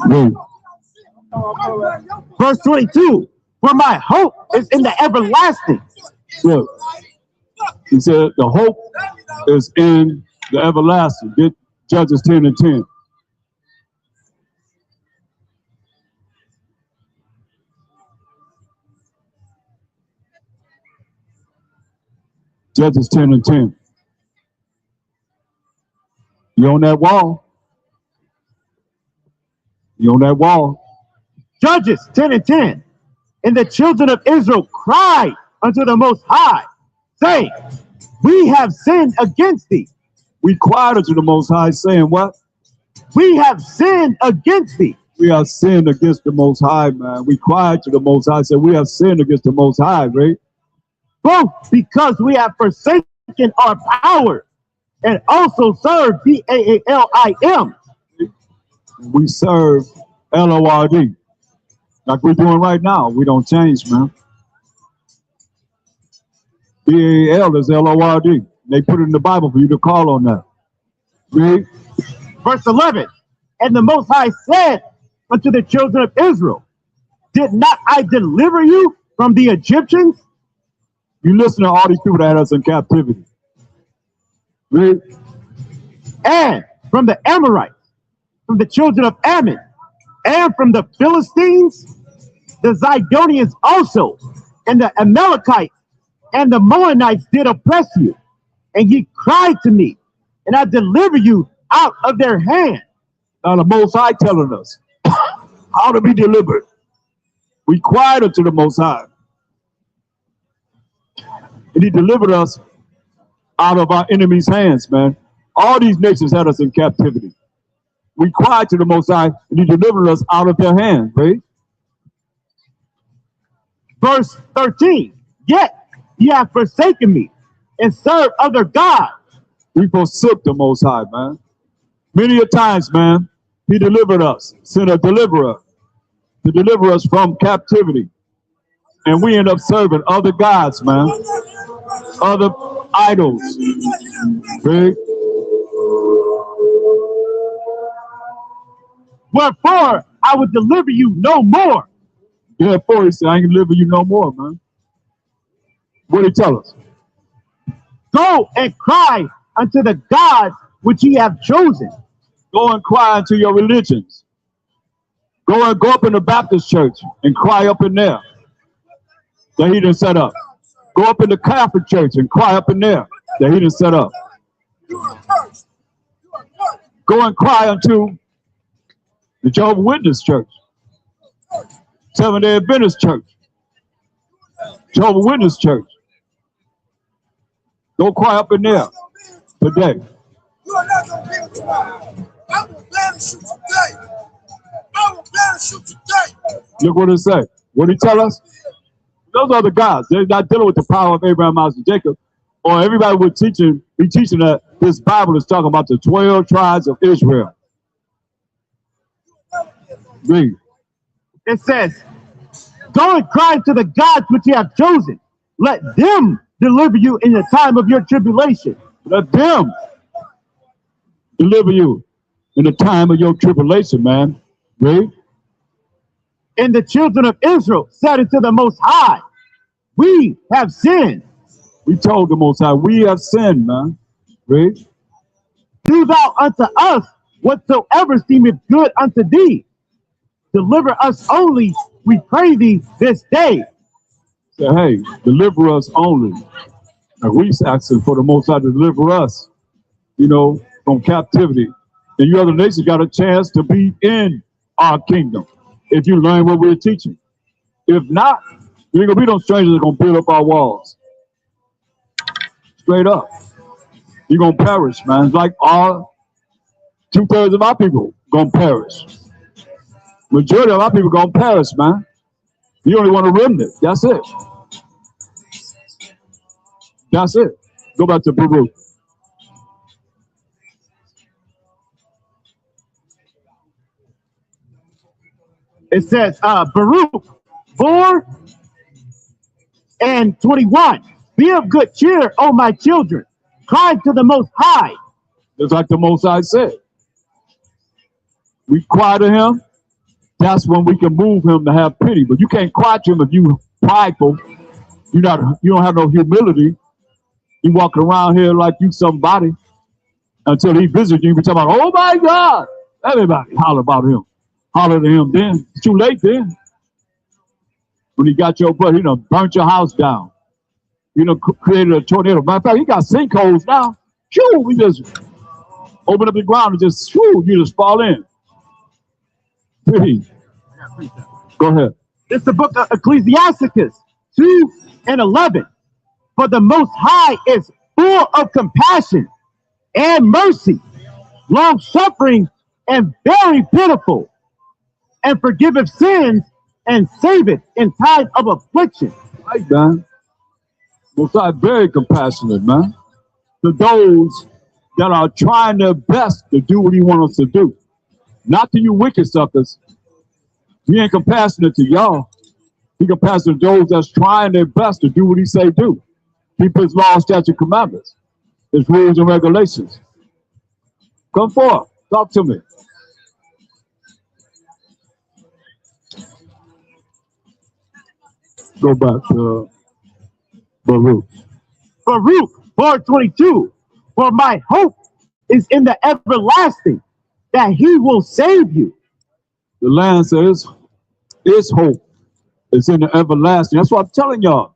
Speaker 1: Read.
Speaker 4: Verse 22. For my hope is in the everlasting.
Speaker 1: Look, he said the hope is in the everlasting. Get Judges 10 and 10. Judges 10 and 10. You on that wall? You on that wall?
Speaker 4: Judges 10 and 10. And the children of Israel cried unto the Most High, saying, we have sinned against thee.
Speaker 1: We cried unto the Most High, saying what?
Speaker 4: We have sinned against thee.
Speaker 1: We have sinned against the Most High, man. We cried to the Most High, said we have sinned against the Most High, right?
Speaker 4: Both because we have forsaken our power and also served Baalim.
Speaker 1: We serve Lord. Like we're doing right now. We don't change, man. Baal is Lord. They put it in the Bible for you to call on that. Read.
Speaker 4: Verse 11. And the Most High said unto the children of Israel, did not I deliver you from the Egyptians?
Speaker 1: You listen to all these people that had us in captivity. Read.
Speaker 4: And from the Amorites, from the children of Ammon, and from the Philistines, the Zidonians also, and the Amalekites, and the Moabites did oppress you. And ye cried to me, and I delivered you out of their hand.
Speaker 1: Now the Most High telling us how to be delivered. We cried unto the Most High. And he delivered us out of our enemies' hands, man. All these nations had us in captivity. We cried to the Most High, and he delivered us out of their hands, right?
Speaker 4: Verse 13. Yet ye have forsaken me and served other gods.
Speaker 1: We forsook the Most High, man. Many a times, man, he delivered us, sent a deliverer to deliver us from captivity. And we end up serving other gods, man. Other idols. Right?
Speaker 4: Wherefore I will deliver you no more.
Speaker 1: Therefore, he said, I ain't gonna deliver you no more, man. What did he tell us?
Speaker 4: Go and cry unto the gods which ye have chosen,
Speaker 1: Go and cry into your religions. Go up in the Baptist church and cry up in there that he didn't set up. Go up in the Catholic church and cry up in there that he didn't set up.
Speaker 8: You are cursed. You are cursed.
Speaker 1: Go and cry unto the Jehovah's Witness church, Seventh-day Adventist church, Jehovah's Witness church. Go cry up in there today.
Speaker 8: You are not going to be able to. I will banish you today. I will banish you today.
Speaker 1: Look what it say. What did he tell us? Those are the guys. They're not dealing with the power of Abraham, Isaac, and Jacob. Or everybody would be teaching that this Bible is talking about the 12 tribes of Israel. Read.
Speaker 4: It says, go and cry to the gods which you have chosen. Let them deliver you in the time of your tribulation.
Speaker 1: Let them deliver you in the time of your tribulation, man. Read.
Speaker 4: And the children of Israel said unto the Most High, we have sinned.
Speaker 1: We told the Most High, we have sinned, man. Read.
Speaker 4: Do thou unto us whatsoever seemeth good unto thee. Deliver us only, we pray thee, this day.
Speaker 1: Say, hey, deliver us only. And we asking for the Most High to deliver us, from captivity. And you other nations got a chance to be in our kingdom if you learn what we're teaching. If not, there ain't gonna be no strangers that are gonna build up our walls. Straight up. You're gonna perish, man. It's like all 2/3 of our people gonna perish. Majority of our people gonna perish, man. You only want a remnant. That's it. That's it. Go back to Baruch.
Speaker 4: It says, Baruch 4:21. Be of good cheer, O my children. Cry to the Most High.
Speaker 1: Just like the Most High said. We cry to him. That's when we can move him to have pity. But you can't cry to him if you prideful. You don't have no humility. You walking around here like you somebody until he visits you. You be talking about, oh my God. Everybody holler about him. Holler to him then. It's too late then. When he got your butt, he done burnt your house down. You know, created a tornado. Matter of fact, he got sinkholes now. Shoo, we just open up the ground and just, shoo, you just fall in. Please. Go ahead.
Speaker 4: It's the book of Ecclesiasticus 2:11. For the Most High is full of compassion and mercy, long suffering and very pitiful, and forgiveth sins and saveth in time of affliction.
Speaker 1: Right, man. Most High very compassionate, man. To those that are trying their best to do what he wants us to do. Not to you wicked suckers. He ain't compassionate to y'all. He compassionate to those that's trying their best to do what he say do. Keep his law, statute, commandments, his rules and regulations. Come forth. Talk to me. Go back to Baruch.
Speaker 4: Baruch 4:22. For my hope is in the everlasting, that he will save you.
Speaker 1: The land says, his hope is in the everlasting. That's what I'm telling y'all.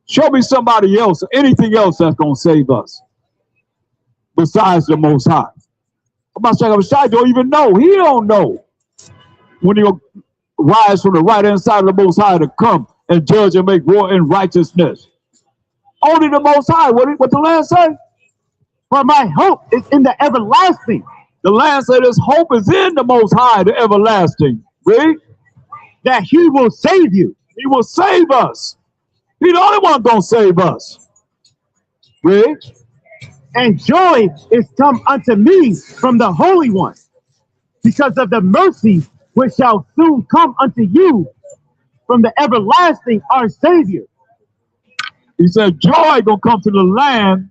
Speaker 1: Show me somebody else, anything else that's going to save us besides the Most High. Abashai don't even know. He don't know when he'll rise from the right-hand side of the Most High to come and judge and make war in righteousness. Only the Most High. What the land say?
Speaker 4: For my hope is in the everlasting.
Speaker 1: The land said his hope is in the Most High, the everlasting. Read.
Speaker 4: That he will save you.
Speaker 1: He will save us. He's the only one gonna save us. Read.
Speaker 4: And joy is come unto me from the Holy One, because of the mercy which shall soon come unto you from the everlasting our Savior.
Speaker 1: He said joy gonna come to the land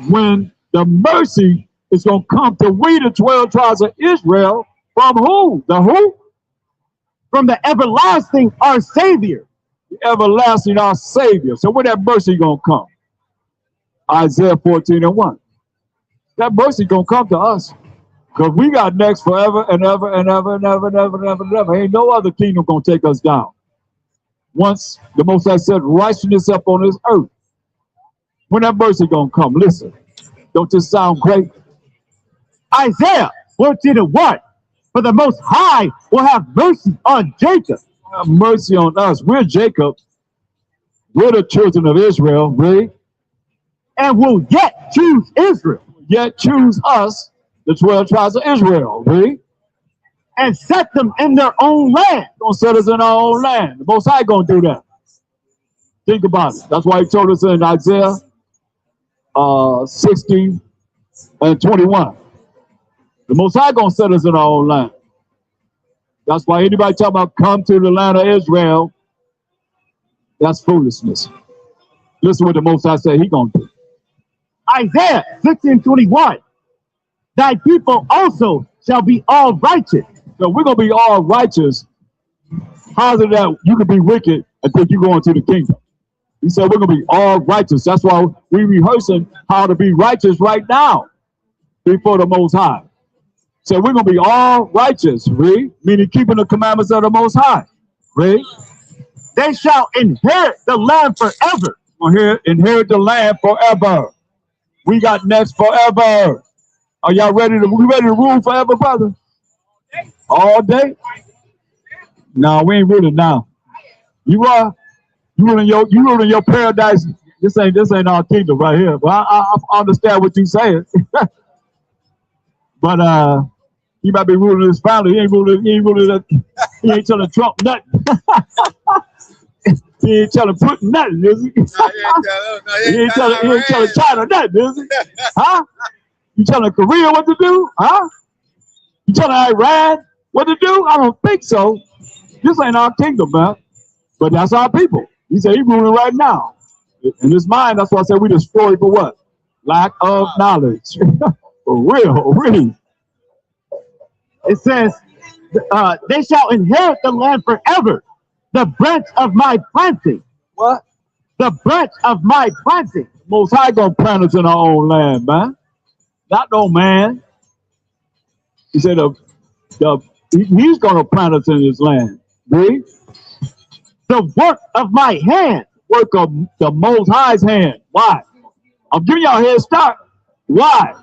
Speaker 1: when the mercy is gonna come to we, the 12 tribes of Israel. From who? The who?
Speaker 4: From the everlasting our Savior.
Speaker 1: The everlasting our Savior. So where that mercy gonna come? Isaiah 14:1. That mercy gonna come to us. Because we got next forever and ever and ever and ever and ever and ever and ever. Ain't no other kingdom going to take us down. Once the Most High set righteousness up on this earth, when that mercy going to come? Listen, don't this sound great?
Speaker 4: Isaiah 14:1. For the Most High will have mercy on Jacob.
Speaker 1: Have mercy on us. We're Jacob. We're the children of Israel, really.
Speaker 4: And will yet choose Israel.
Speaker 1: Yet choose us, the 12 tribes of Israel, really.
Speaker 4: And set them in their own land.
Speaker 1: Gonna set us in our own land. The Most High gonna do that. Think about it. That's why he told us in Isaiah 60 and 21. The Most High gonna set us in our own land. That's why anybody talking about come to the land of Israel, that's foolishness. Listen what the Most High said he gonna do.
Speaker 4: Isaiah 16:21. Thy people also shall be all righteous.
Speaker 1: So we're gonna be all righteous. How's it that you can be wicked and think you're going to the kingdom? He said we're gonna be all righteous. That's why we're rehearsing how to be righteous right now before the Most High. So we're gonna be all righteous, read, meaning keeping the commandments of the Most High. Read.
Speaker 4: They shall inherit the land forever.
Speaker 1: We're inherit the land forever. We got next forever. Are y'all ready to rule forever, brother? All day? No, we ain't ruling now. You are. You ruling your paradise. This ain't our kingdom right here. But I understand what you saying. But he might be ruling his family. He ain't telling Trump nothing. He ain't telling Putin nothing, is he? He ain't telling China nothing, is he? Huh? You telling Korea what to do? Huh? You telling Iran what to do? I don't think so. This ain't our kingdom, man. But that's our people. He said he's ruling right now. In his mind, that's why I said we destroyed for what? Lack of knowledge. For real, really.
Speaker 4: It says, they shall inherit the land forever. The branch of my planting.
Speaker 1: What?
Speaker 4: The branch of my planting.
Speaker 1: Most High gonna plant us in our own land, man. Not no man. He said he's gonna plant us in his land. Read.
Speaker 4: The work of my hand.
Speaker 1: Work of the Most High's hand. Why? I'm giving y'all a head start. Why?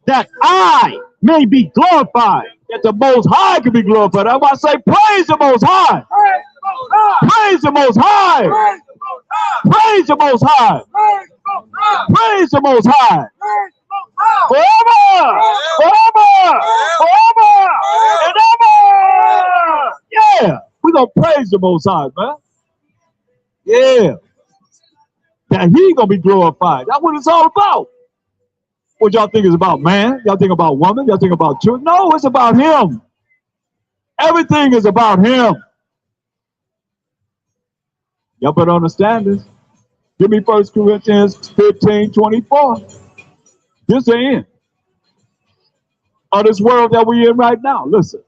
Speaker 4: That I may be glorified.
Speaker 1: That the Most High can be glorified. That's why I say praise the Most High. Praise the Most High. Praise the Most High. Praise the Most High. Forever. Forever. Forever. And ever. Yeah. We're going to praise the Most High, man. Yeah. That he going to be glorified. That's what it's all about. What y'all think is about man? Y'all think about woman? Y'all think about children? No, it's about him. Everything is about him. Y'all better understand this. Give me 1 Corinthians 15:24. This is the end of this world that we're in right now. Listen.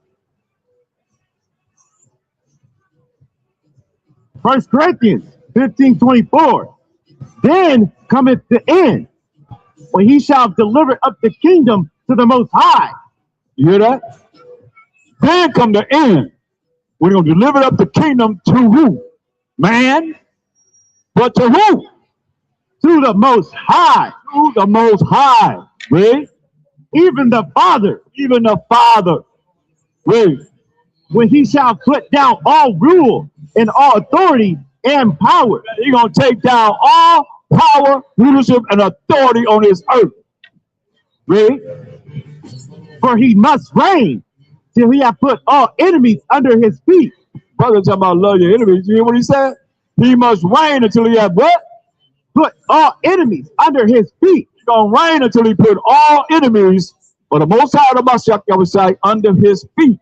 Speaker 4: 1 Corinthians 15:24. Then cometh the end, when he shall deliver up the kingdom to the Most High.
Speaker 1: You hear that? Then come the end. We're going to deliver up the kingdom to who? Man. But to who?
Speaker 4: To the Most High.
Speaker 1: To the Most High. Read.
Speaker 4: Even the Father.
Speaker 1: Even the Father. Read.
Speaker 4: When he shall put down all rule and all authority and power.
Speaker 1: He's going to take down all power, leadership, and authority on this earth. Read.
Speaker 4: For he must reign till he hath put all enemies under his feet.
Speaker 1: Brother talking about love your enemies. You hear what he said? He must reign until he hath what?
Speaker 4: Put all enemies under his feet.
Speaker 1: He's going to reign until he put all enemies for the Most High of the Mashiach Yahushua under his feet.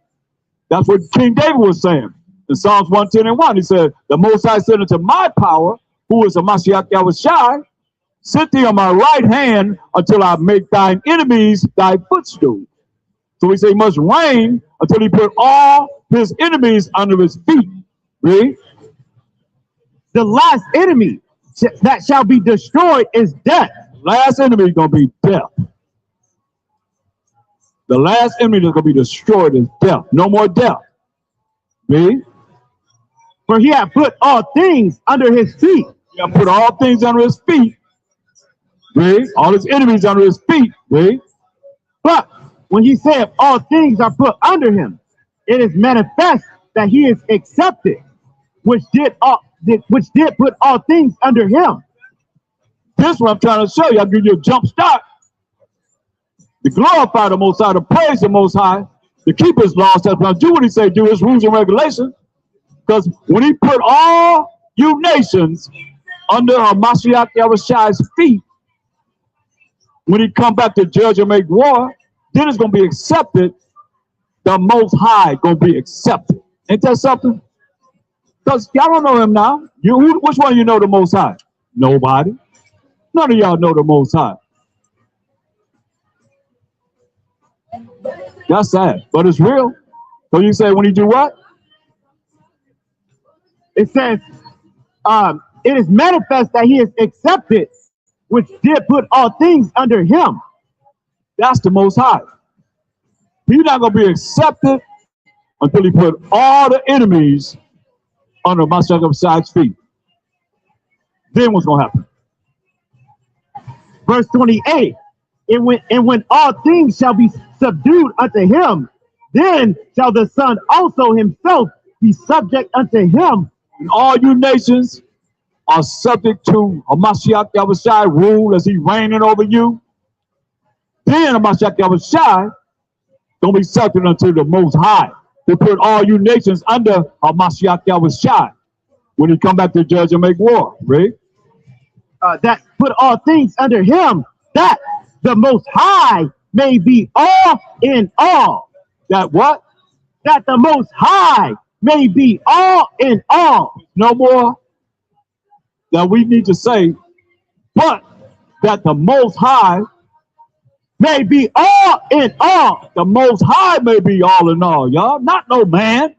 Speaker 1: That's what King David was saying. In Psalms 110:1, he said, the Most High said unto my power, who is the Mashiach Yahushua, sit thee on my right hand until I make thine enemies thy footstool. So he said he must reign until he put all his enemies under his feet. Read.
Speaker 4: The last enemy that shall be destroyed is death.
Speaker 1: Last enemy is going to be death. The last enemy that's going to be destroyed is death. No more death. Read.
Speaker 4: For he hath put all things under his feet.
Speaker 1: He hath put all things under his feet. Read. All his enemies under his feet. Read.
Speaker 4: But when he said all things are put under him, it is manifest that he is accepted, which did put all things under him.
Speaker 1: This is what I'm trying to show you. I'll give you a jump start. To glorify the Most High, to praise the Most High, to keep his laws, to do what he say, do his rules and regulations. Because when he put all you nations under Mashiach Yahushai's feet, when he come back to judge and make war, then it's going to be accepted. The Most High going to be accepted. Ain't that something? Because y'all don't know him now. Which one of you know the Most High? Nobody. None of y'all know the Most High. That's sad, but it's real. So you say when he do what?
Speaker 4: It says, it is manifest that he is accepted, which did put all things under him.
Speaker 1: That's the Most High. He's not going to be accepted until he put all the enemies under Mashiach Yahushai's feet. Then what's going to happen?
Speaker 4: Verse 28, and when all things shall be subdued unto him, then shall the Son also himself be subject unto him.
Speaker 1: And all you nations are subject to Mashiach Yahushai rule as he reigning over you. Then Mashiach Yahushai going to be subject unto the Most High. To put all you nations under Mashiach Yahushai when he come back to judge and make war. Right?
Speaker 4: That put all things under him, that the Most High may be all in all.
Speaker 1: That what?
Speaker 4: That the Most High may be all in all.
Speaker 1: No more that we need to say, but that the Most High
Speaker 4: may be all in all.
Speaker 1: The Most High may be all in all, y'all. Not no man.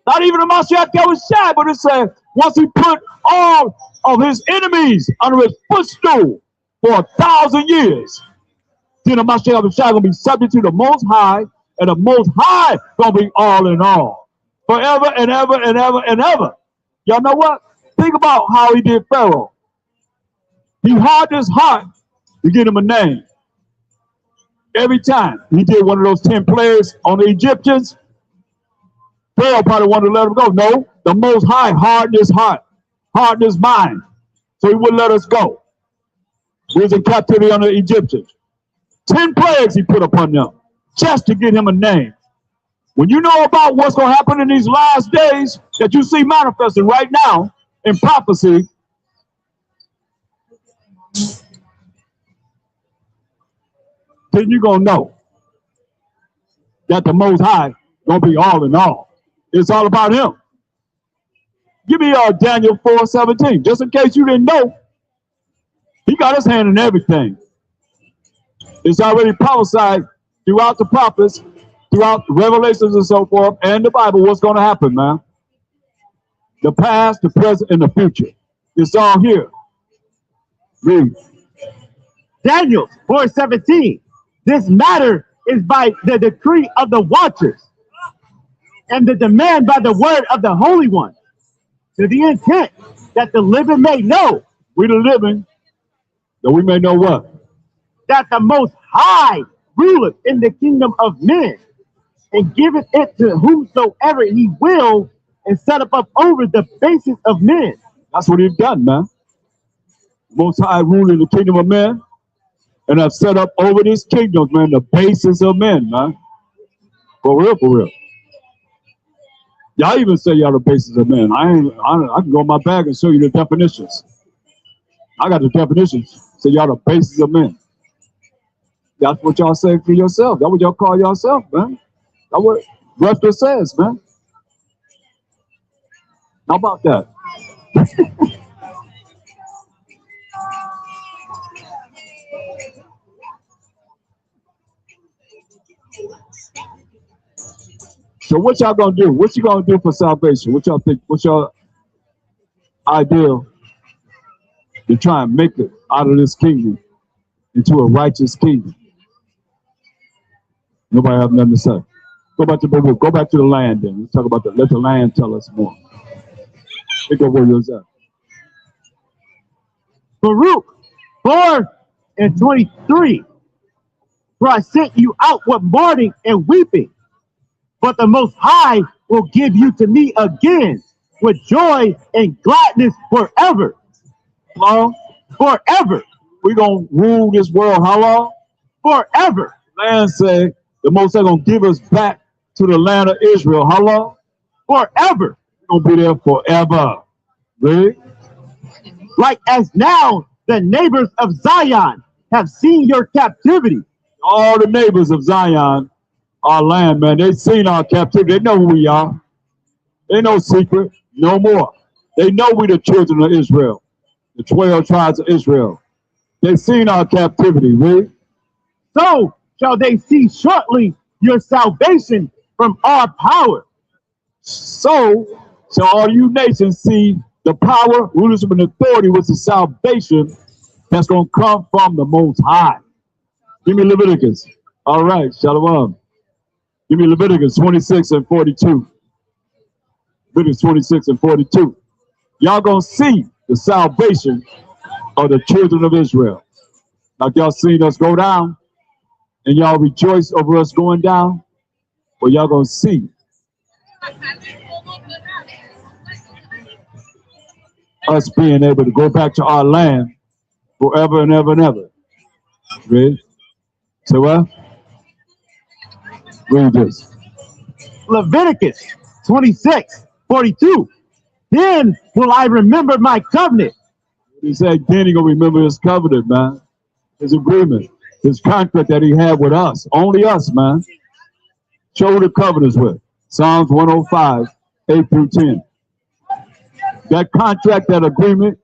Speaker 1: Not even the Mashiach Yahushai, but it said once he put all of his enemies under his footstool for 1,000 years, then the Mashiach Yahushai going to be subject to the Most High, and the Most High going to be all in all. Forever and ever and ever and ever. Y'all know what? Think about how he did Pharaoh. He hardened his heart to get him a name. Every time he did one of those 10 plagues on the Egyptians, Pharaoh probably wanted to let him go. No, the Most High hardened his heart, hardened his mind, so he wouldn't let us go. We was in captivity under the Egyptians. 10 plagues he put upon them just to get him a name. When you know about what's going to happen in these last days that you see manifesting right now in prophecy, then you're going to know that the Most High going to be all in all. It's all about him. Give me Daniel 4:17, just in case you didn't know. He got his hand in everything. It's already prophesied throughout the prophets, throughout the Revelations and so forth, and the Bible, what's going to happen, man. The past, the present, and the future. It's all here. Read.
Speaker 4: Daniel 4:17. This matter is by the decree of the watchers, and the demand by the word of the Holy One, to the intent that the living may know.
Speaker 1: We the living, that we may know what?
Speaker 4: That the Most High ruleth in the kingdom of men, and giveth it to whomsoever he will, and set up over the basis of men.
Speaker 1: That's what he's done, man. Most High rule in the kingdom of men, and have set up over this kingdom, man, the basis of men, man. For real, for real. Y'all even say y'all the basis of men. I can go in my bag and show you the definitions. I got the definitions. So y'all the basis of men. That's what y'all say for yourself. That's what y'all call yourself, man. That's what Webster says, man. How about that? So what y'all gonna do? What you gonna do for salvation? What y'all think? What's your ideal to try and make it out of this kingdom into a righteous kingdom? Nobody have nothing to say. Go back to the book. Go back to the land then. Let's talk about the, let the land tell us more. Pick up where you're at.
Speaker 4: Baruch 4:23. For I sent you out with mourning and weeping, but the Most High will give you to me again with joy and gladness forever.
Speaker 1: Long?
Speaker 4: Forever.
Speaker 1: We're going to rule this world how long?
Speaker 4: Forever.
Speaker 1: Land say the Most High going to give us back to the land of Israel. How long?
Speaker 4: Forever.
Speaker 1: We're going to be there forever. Really?
Speaker 4: Like as now the neighbors of Zion have seen your captivity.
Speaker 1: All the neighbors of Zion, our land, man, they've seen our captivity. They know who we are. They no secret, no more. They know we the children of Israel, the 12 tribes of Israel. They've seen our captivity, really.
Speaker 4: So shall they see shortly your salvation from our power.
Speaker 1: So shall all you nations see the power, rulership, and authority, which is salvation that's going to come from the Most High. Give me Leviticus. All right, Shalom. Give me Leviticus 26 and 42. Leviticus 26 and 42. Y'all going to see the salvation of the children of Israel. Like y'all seen us go down, and y'all rejoice over us going down, well, y'all going to see us being able to go back to our land forever and ever and ever. Read. So what? Read this.
Speaker 4: Leviticus 26:42. Then will I remember my covenant.
Speaker 1: He said, then he gonna remember his covenant, man. His agreement, his contract that he had with us. Only us, man. Show who the covenants with. Psalms 105, 8 through 10. That contract, that agreement,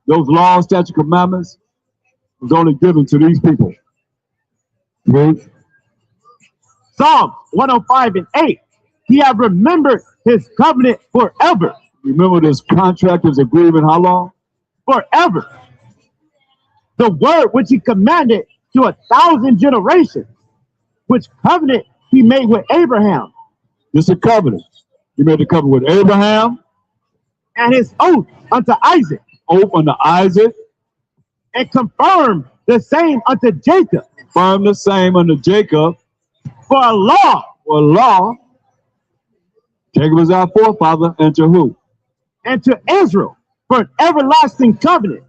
Speaker 1: those laws, statutes, commandments was only given to these people. Read.
Speaker 4: Psalms 105 and 8. He have remembered his covenant forever.
Speaker 1: Remember this contract, this agreement, how long?
Speaker 4: Forever. The word which he commanded to 1,000 generations, which covenant he made with Abraham.
Speaker 1: This is a covenant. He made the covenant with Abraham.
Speaker 4: And his oath unto Isaac.
Speaker 1: Oath unto Isaac.
Speaker 4: And confirmed the same unto Jacob.
Speaker 1: Confirmed the same unto Jacob.
Speaker 4: For a law.
Speaker 1: For a law. Jacob is our forefather. And to who?
Speaker 4: And to Israel for an everlasting covenant.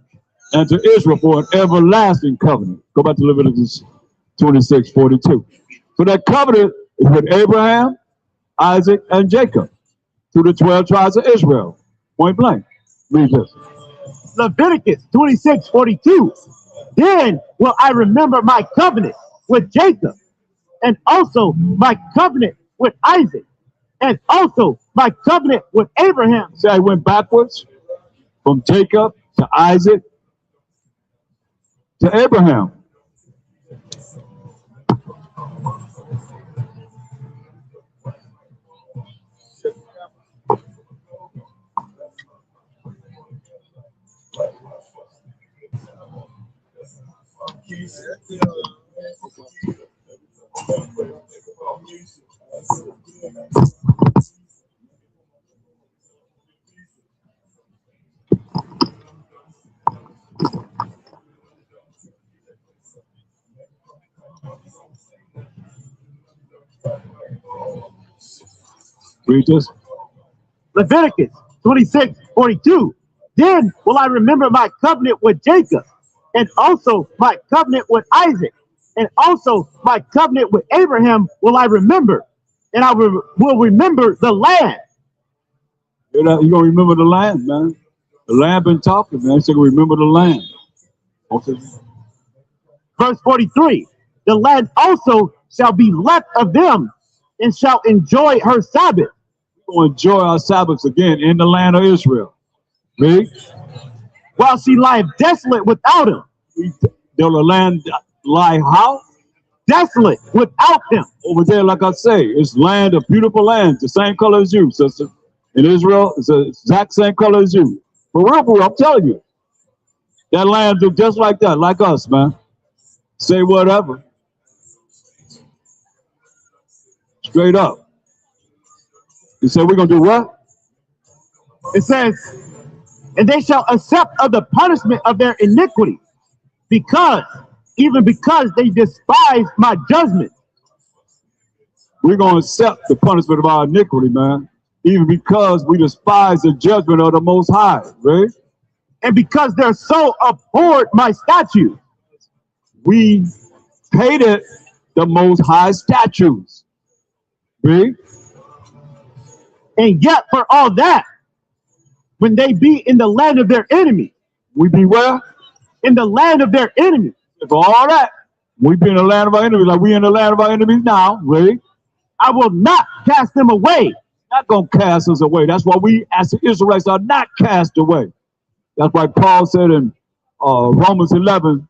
Speaker 1: And to Israel for an everlasting covenant. Go back to Leviticus 26:42. So that covenant is with Abraham, Isaac, and Jacob through the 12 tribes of Israel. Point blank. Read this.
Speaker 4: Leviticus 26:42. Then will I remember my covenant with Jacob, and also my covenant with Isaac, and also my covenant with Abraham.
Speaker 1: See, I went backwards from Jacob to Isaac to Abraham. Read this.
Speaker 4: Leviticus 26:42. Then will I remember my covenant with Jacob, and also my covenant with Isaac, and also my covenant with Abraham will I remember, and I will remember the land.
Speaker 1: You're going to remember the land, man. The land been talking, man. So remember the land. Okay.
Speaker 4: Verse 43. The land also shall be left of them, and shall enjoy her Sabbath.
Speaker 1: We're going to enjoy our Sabbaths again in the land of Israel. Read.
Speaker 4: While she lieth desolate without him.
Speaker 1: The land lie how?
Speaker 4: Desolate without them.
Speaker 1: Over there, like I say, it's land, a beautiful land, the same color as you, sister. In Israel, it's the exact same color as you. For real, I'm telling you. That land look just like that, like us, man. Say whatever. Straight up. He said, we're going to do what?
Speaker 4: It says, and they shall accept of the punishment of their iniquity, even because they despise my judgment.
Speaker 1: We're going to accept the punishment of our iniquity, man, even because we despise the judgment of the Most High, right?
Speaker 4: And because their soul abhorred my statutes.
Speaker 1: We hated the Most High statutes, right?
Speaker 4: And yet for all that, when they be in the land of their enemy,
Speaker 1: we be where?
Speaker 4: In the land of their enemy.
Speaker 1: For all that, we be in the land of our enemies, like we in the land of our enemies now, right?
Speaker 4: I will not cast them away.
Speaker 1: Not going to cast us away. That's why we, as the Israelites, are not cast away. That's why Paul said in Romans 11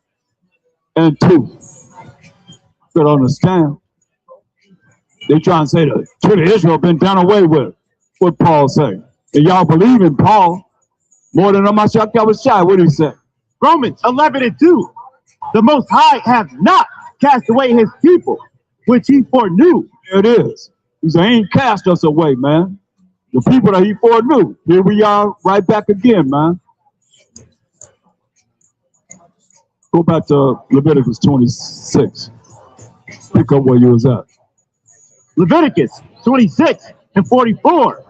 Speaker 1: and 2. You understand? They try and say the children of Israel been done away with. What Paul say? And y'all believe in Paul more than Amashak Yahushai. What did he say?
Speaker 4: Romans 11 and 2. The Most High hath not cast away his people, which he foreknew.
Speaker 1: There it is. He said, he ain't cast us away, man. The people that he foreknew. Here we are right back again, man. Go back to Leviticus 26. Pick up where you was at.
Speaker 4: Leviticus 26 and 44.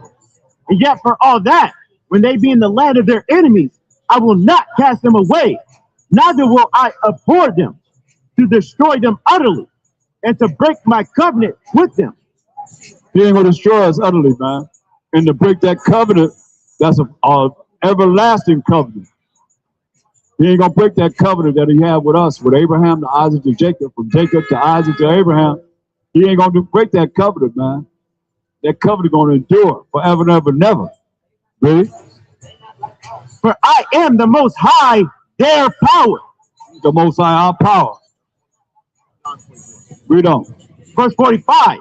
Speaker 4: And yet for all that, when they be in the land of their enemies, I will not cast them away, neither will I abhor them, to destroy them utterly, and to break my covenant with them.
Speaker 1: He ain't going to destroy us utterly, man. And to break that covenant, that's an everlasting covenant. He ain't going to break that covenant that he had with us, with Abraham to Isaac to Jacob, from Jacob to Isaac to Abraham. He ain't going to break that covenant, man. That covenant going to endure forever and ever and ever. Really?
Speaker 4: For I am the Most High, their power.
Speaker 1: The Most High, our power. Read on.
Speaker 4: Verse 45.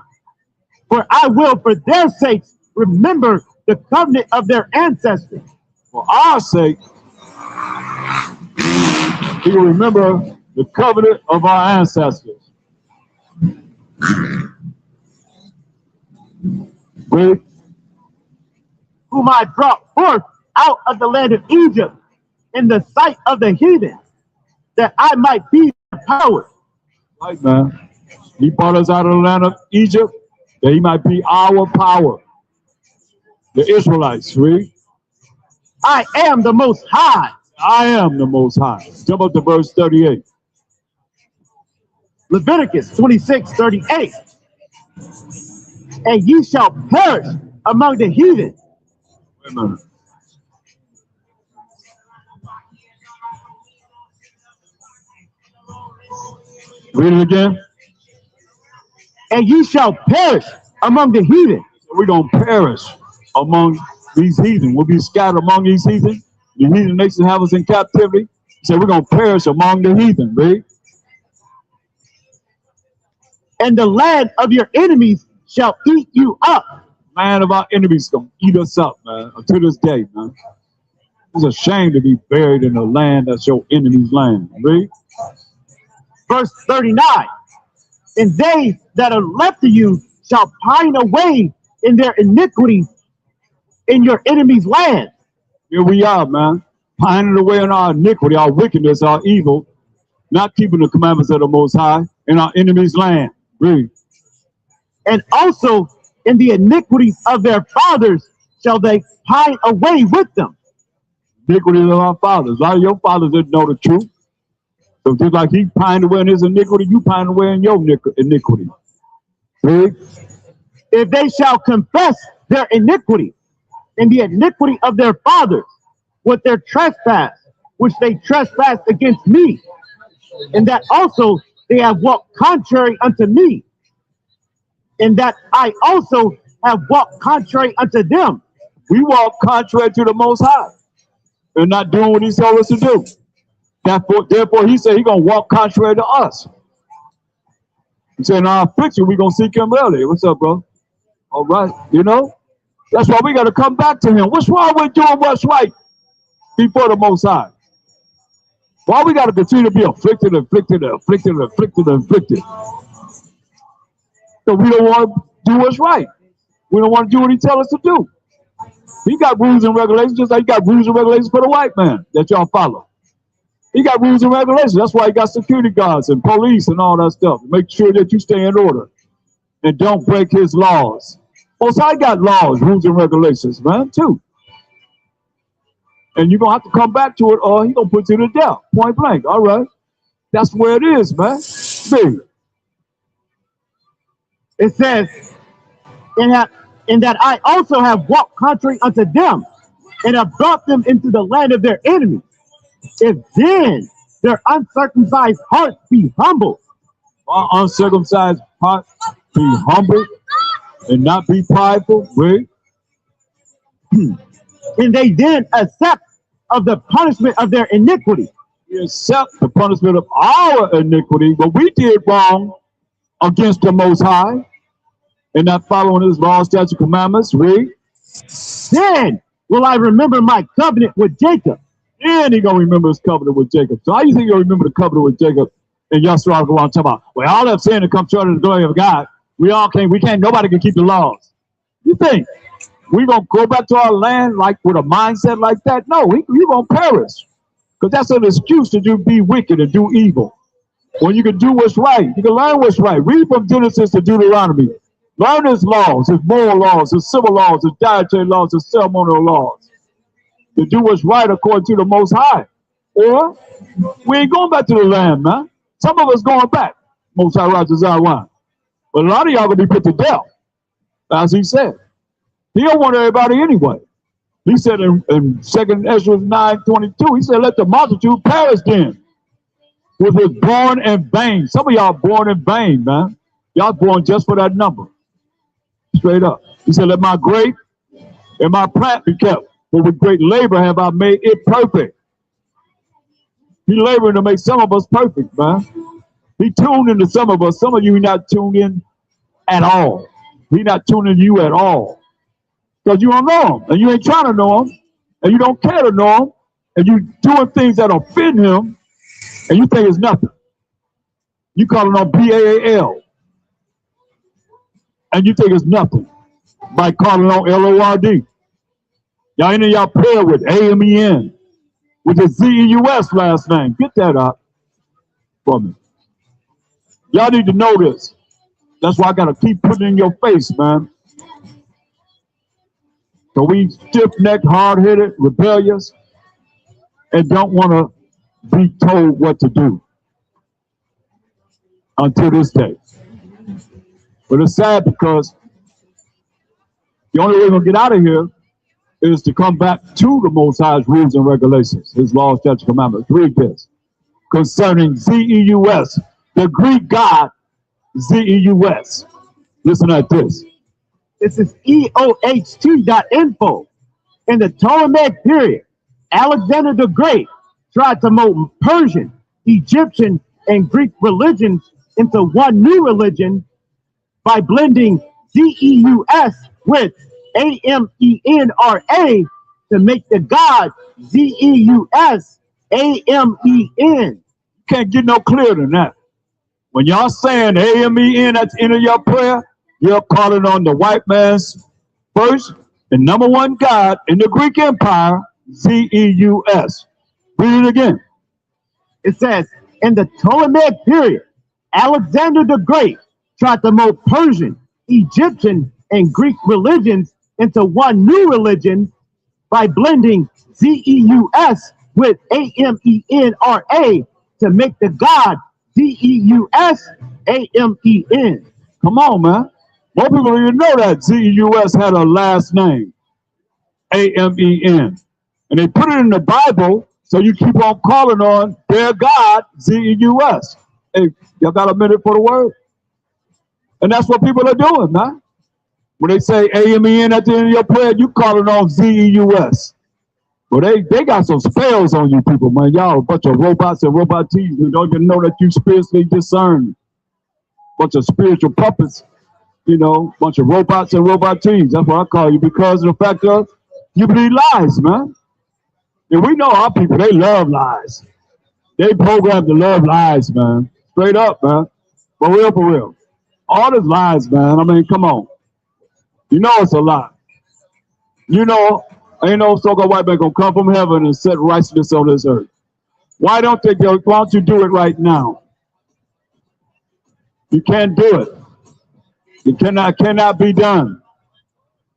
Speaker 4: For I will, for their sakes, remember the covenant of their ancestors.
Speaker 1: For our sake, he will remember the covenant of our ancestors. Read.
Speaker 4: Whom I brought forth out of the land of Egypt in the sight of the heathen, that I might be their power.
Speaker 1: Right, man. He brought us out of the land of Egypt, that he might be our power. The Israelites, read.
Speaker 4: I am the Most High.
Speaker 1: I am the Most High. Jump up to verse 38.
Speaker 4: Leviticus 26:38. And ye shall perish among the heathen.
Speaker 1: Wait a minute. Read it again.
Speaker 4: And ye shall perish among the heathen.
Speaker 1: We're going to perish among these heathen. We'll be scattered among these heathen. The heathen nations have us in captivity. So we're going to perish among the heathen, right?
Speaker 4: And the land of your enemies shall eat you up.
Speaker 1: Land of our enemies going to eat us up, man, to this day, man. It's a shame to be buried in a land that's your enemy's land, right?
Speaker 4: Verse 39. And they that are left of you shall pine away in their iniquity in your enemy's land.
Speaker 1: Here we are, man, pining away in our iniquity, our wickedness, our evil, not keeping the commandments of the Most High in our enemy's land. Read.
Speaker 4: And also in the iniquities of their fathers shall they pine away with them.
Speaker 1: Iniquities of our fathers. A lot of your fathers didn't know the truth. So just like he pined away in his iniquity, you pine away in your iniquity. Read.
Speaker 4: If they shall confess their iniquity and the iniquity of their fathers with their trespass, which they trespassed against me, and that also they have walked contrary unto me, and that I also have walked contrary unto them.
Speaker 1: We walk contrary to the Most High and not doing what he told us to do. Therefore, he said he's going to walk contrary to us. He said in our affliction, we're going to seek him early. What's up, bro? All right. You know, that's why we got to come back to him. What's wrong with doing what's right before the Most High? Why we got to continue to be afflicted? So we don't want to do what's right. We don't want to do what he tells us to do. He got rules and regulations, just like he got rules and regulations for the white man that y'all follow. He got rules and regulations. That's why he got security guards and police and all that stuff. Make sure that you stay in order and don't break his laws. Also, I got laws, rules and regulations, man, too. And you're going to have to come back to it or he's going to put you to death, point blank. All right. That's where it is, man. See.
Speaker 4: It says, in that I also have walked contrary unto them, and have brought them into the land of their enemies. If then their uncircumcised hearts be humble,
Speaker 1: Our uncircumcised heart be humble and not be prideful. Wait.
Speaker 4: and they then accept of the punishment of their iniquity.
Speaker 1: We accept the punishment of our iniquity, but we did wrong against the Most High and not following his law, statute, commandments. Read.
Speaker 4: Then will I remember my covenant with Jacob.
Speaker 1: And he gonna remember his covenant with Jacob. So how you think he'll remember the covenant with Jacob? And y'all start go on talking about, well, all that sin to come short of the glory of God. We can't, nobody can keep the laws. You think we gonna go back to our land like with a mindset like that? No, we gonna perish. Because that's an excuse to be wicked and do evil. When you can do what's right, you can learn what's right. Read from Genesis to Deuteronomy. Learn his laws, his moral laws, his civil laws, his dietary laws, his ceremonial laws. To do what's right according to the Most High. Or we ain't going back to the land, man. Some of us going back. Most High Roger Zawan. But a lot of y'all gonna be put to death. As he said. He don't want everybody anyway. He said in 2nd Ezra 9:22, he said, let the multitude perish then, which was born in vain. Some of y'all born in vain, man. Y'all born just for that number. Straight up. He said, let my grape and my plant be kept. For with great labor have I made it perfect. He laboring to make some of us perfect, man. He tuned into some of us. Some of you not tuned in at all. He not tuning you at all. Because you don't know him. And you ain't trying to know him. And you don't care to know him. And you doing things that offend him. And you think it's nothing. You call it on BAAL. And you think it's nothing. By calling on LORD. Y'all in y'all prayer with AMEN. With the ZEUS last name. Get that up for me. Y'all need to know this. That's why I got to keep putting it in your face, man. So we stiff-necked, hard-headed, rebellious, and don't want to be told what to do until this day. But it's sad because the only way we're going to get out of here is to come back to the Most High's rules and regulations, his laws, statutes, commandments. Read this. Concerning ZEUS, the Greek god ZEUS. Listen at this.
Speaker 4: This is EOHT.info. In the Ptolemaic period, Alexander the Great tried to mold Persian, Egyptian, and Greek religions into one new religion by blending ZEUS with AMENRA to make the god ZEUS AMEN.
Speaker 1: Can't get no clearer than that. When y'all saying AMEN at the end of your prayer, you're calling on the white man's first and number one god in the Greek Empire, ZEUS. Read it again.
Speaker 4: It says, in the Ptolemaic period, Alexander the Great tried to mold Persian, Egyptian, and Greek religions into one new religion by blending ZEUS with AMENRA to make the god ZEUS AMEN.
Speaker 1: Come on, man. More people don't even know that ZEUS had a last name, AMEN. And they put it in the Bible, so you keep on calling on their God, ZEUS. Hey, y'all got a minute for the word? And that's what people are doing, man. When they say AMEN at the end of your prayer, you calling on ZEUS. Well, they got some spells on you people, man. Y'all a bunch of robots and robotees who don't even know that you spiritually discern. Bunch of spiritual puppets, you know, bunch of robots and robotees. That's what I call you, because of the fact of you believe lies, man. And we know our people, they love lies. They programmed to love lies, man. Straight up, man. For real, for real. All this lies, man. I mean, come on. You know it's a lie. You know, ain't no so-called white man gonna come from heaven and set righteousness on this earth. Why don't you do it right now? You can't do it. It cannot be done.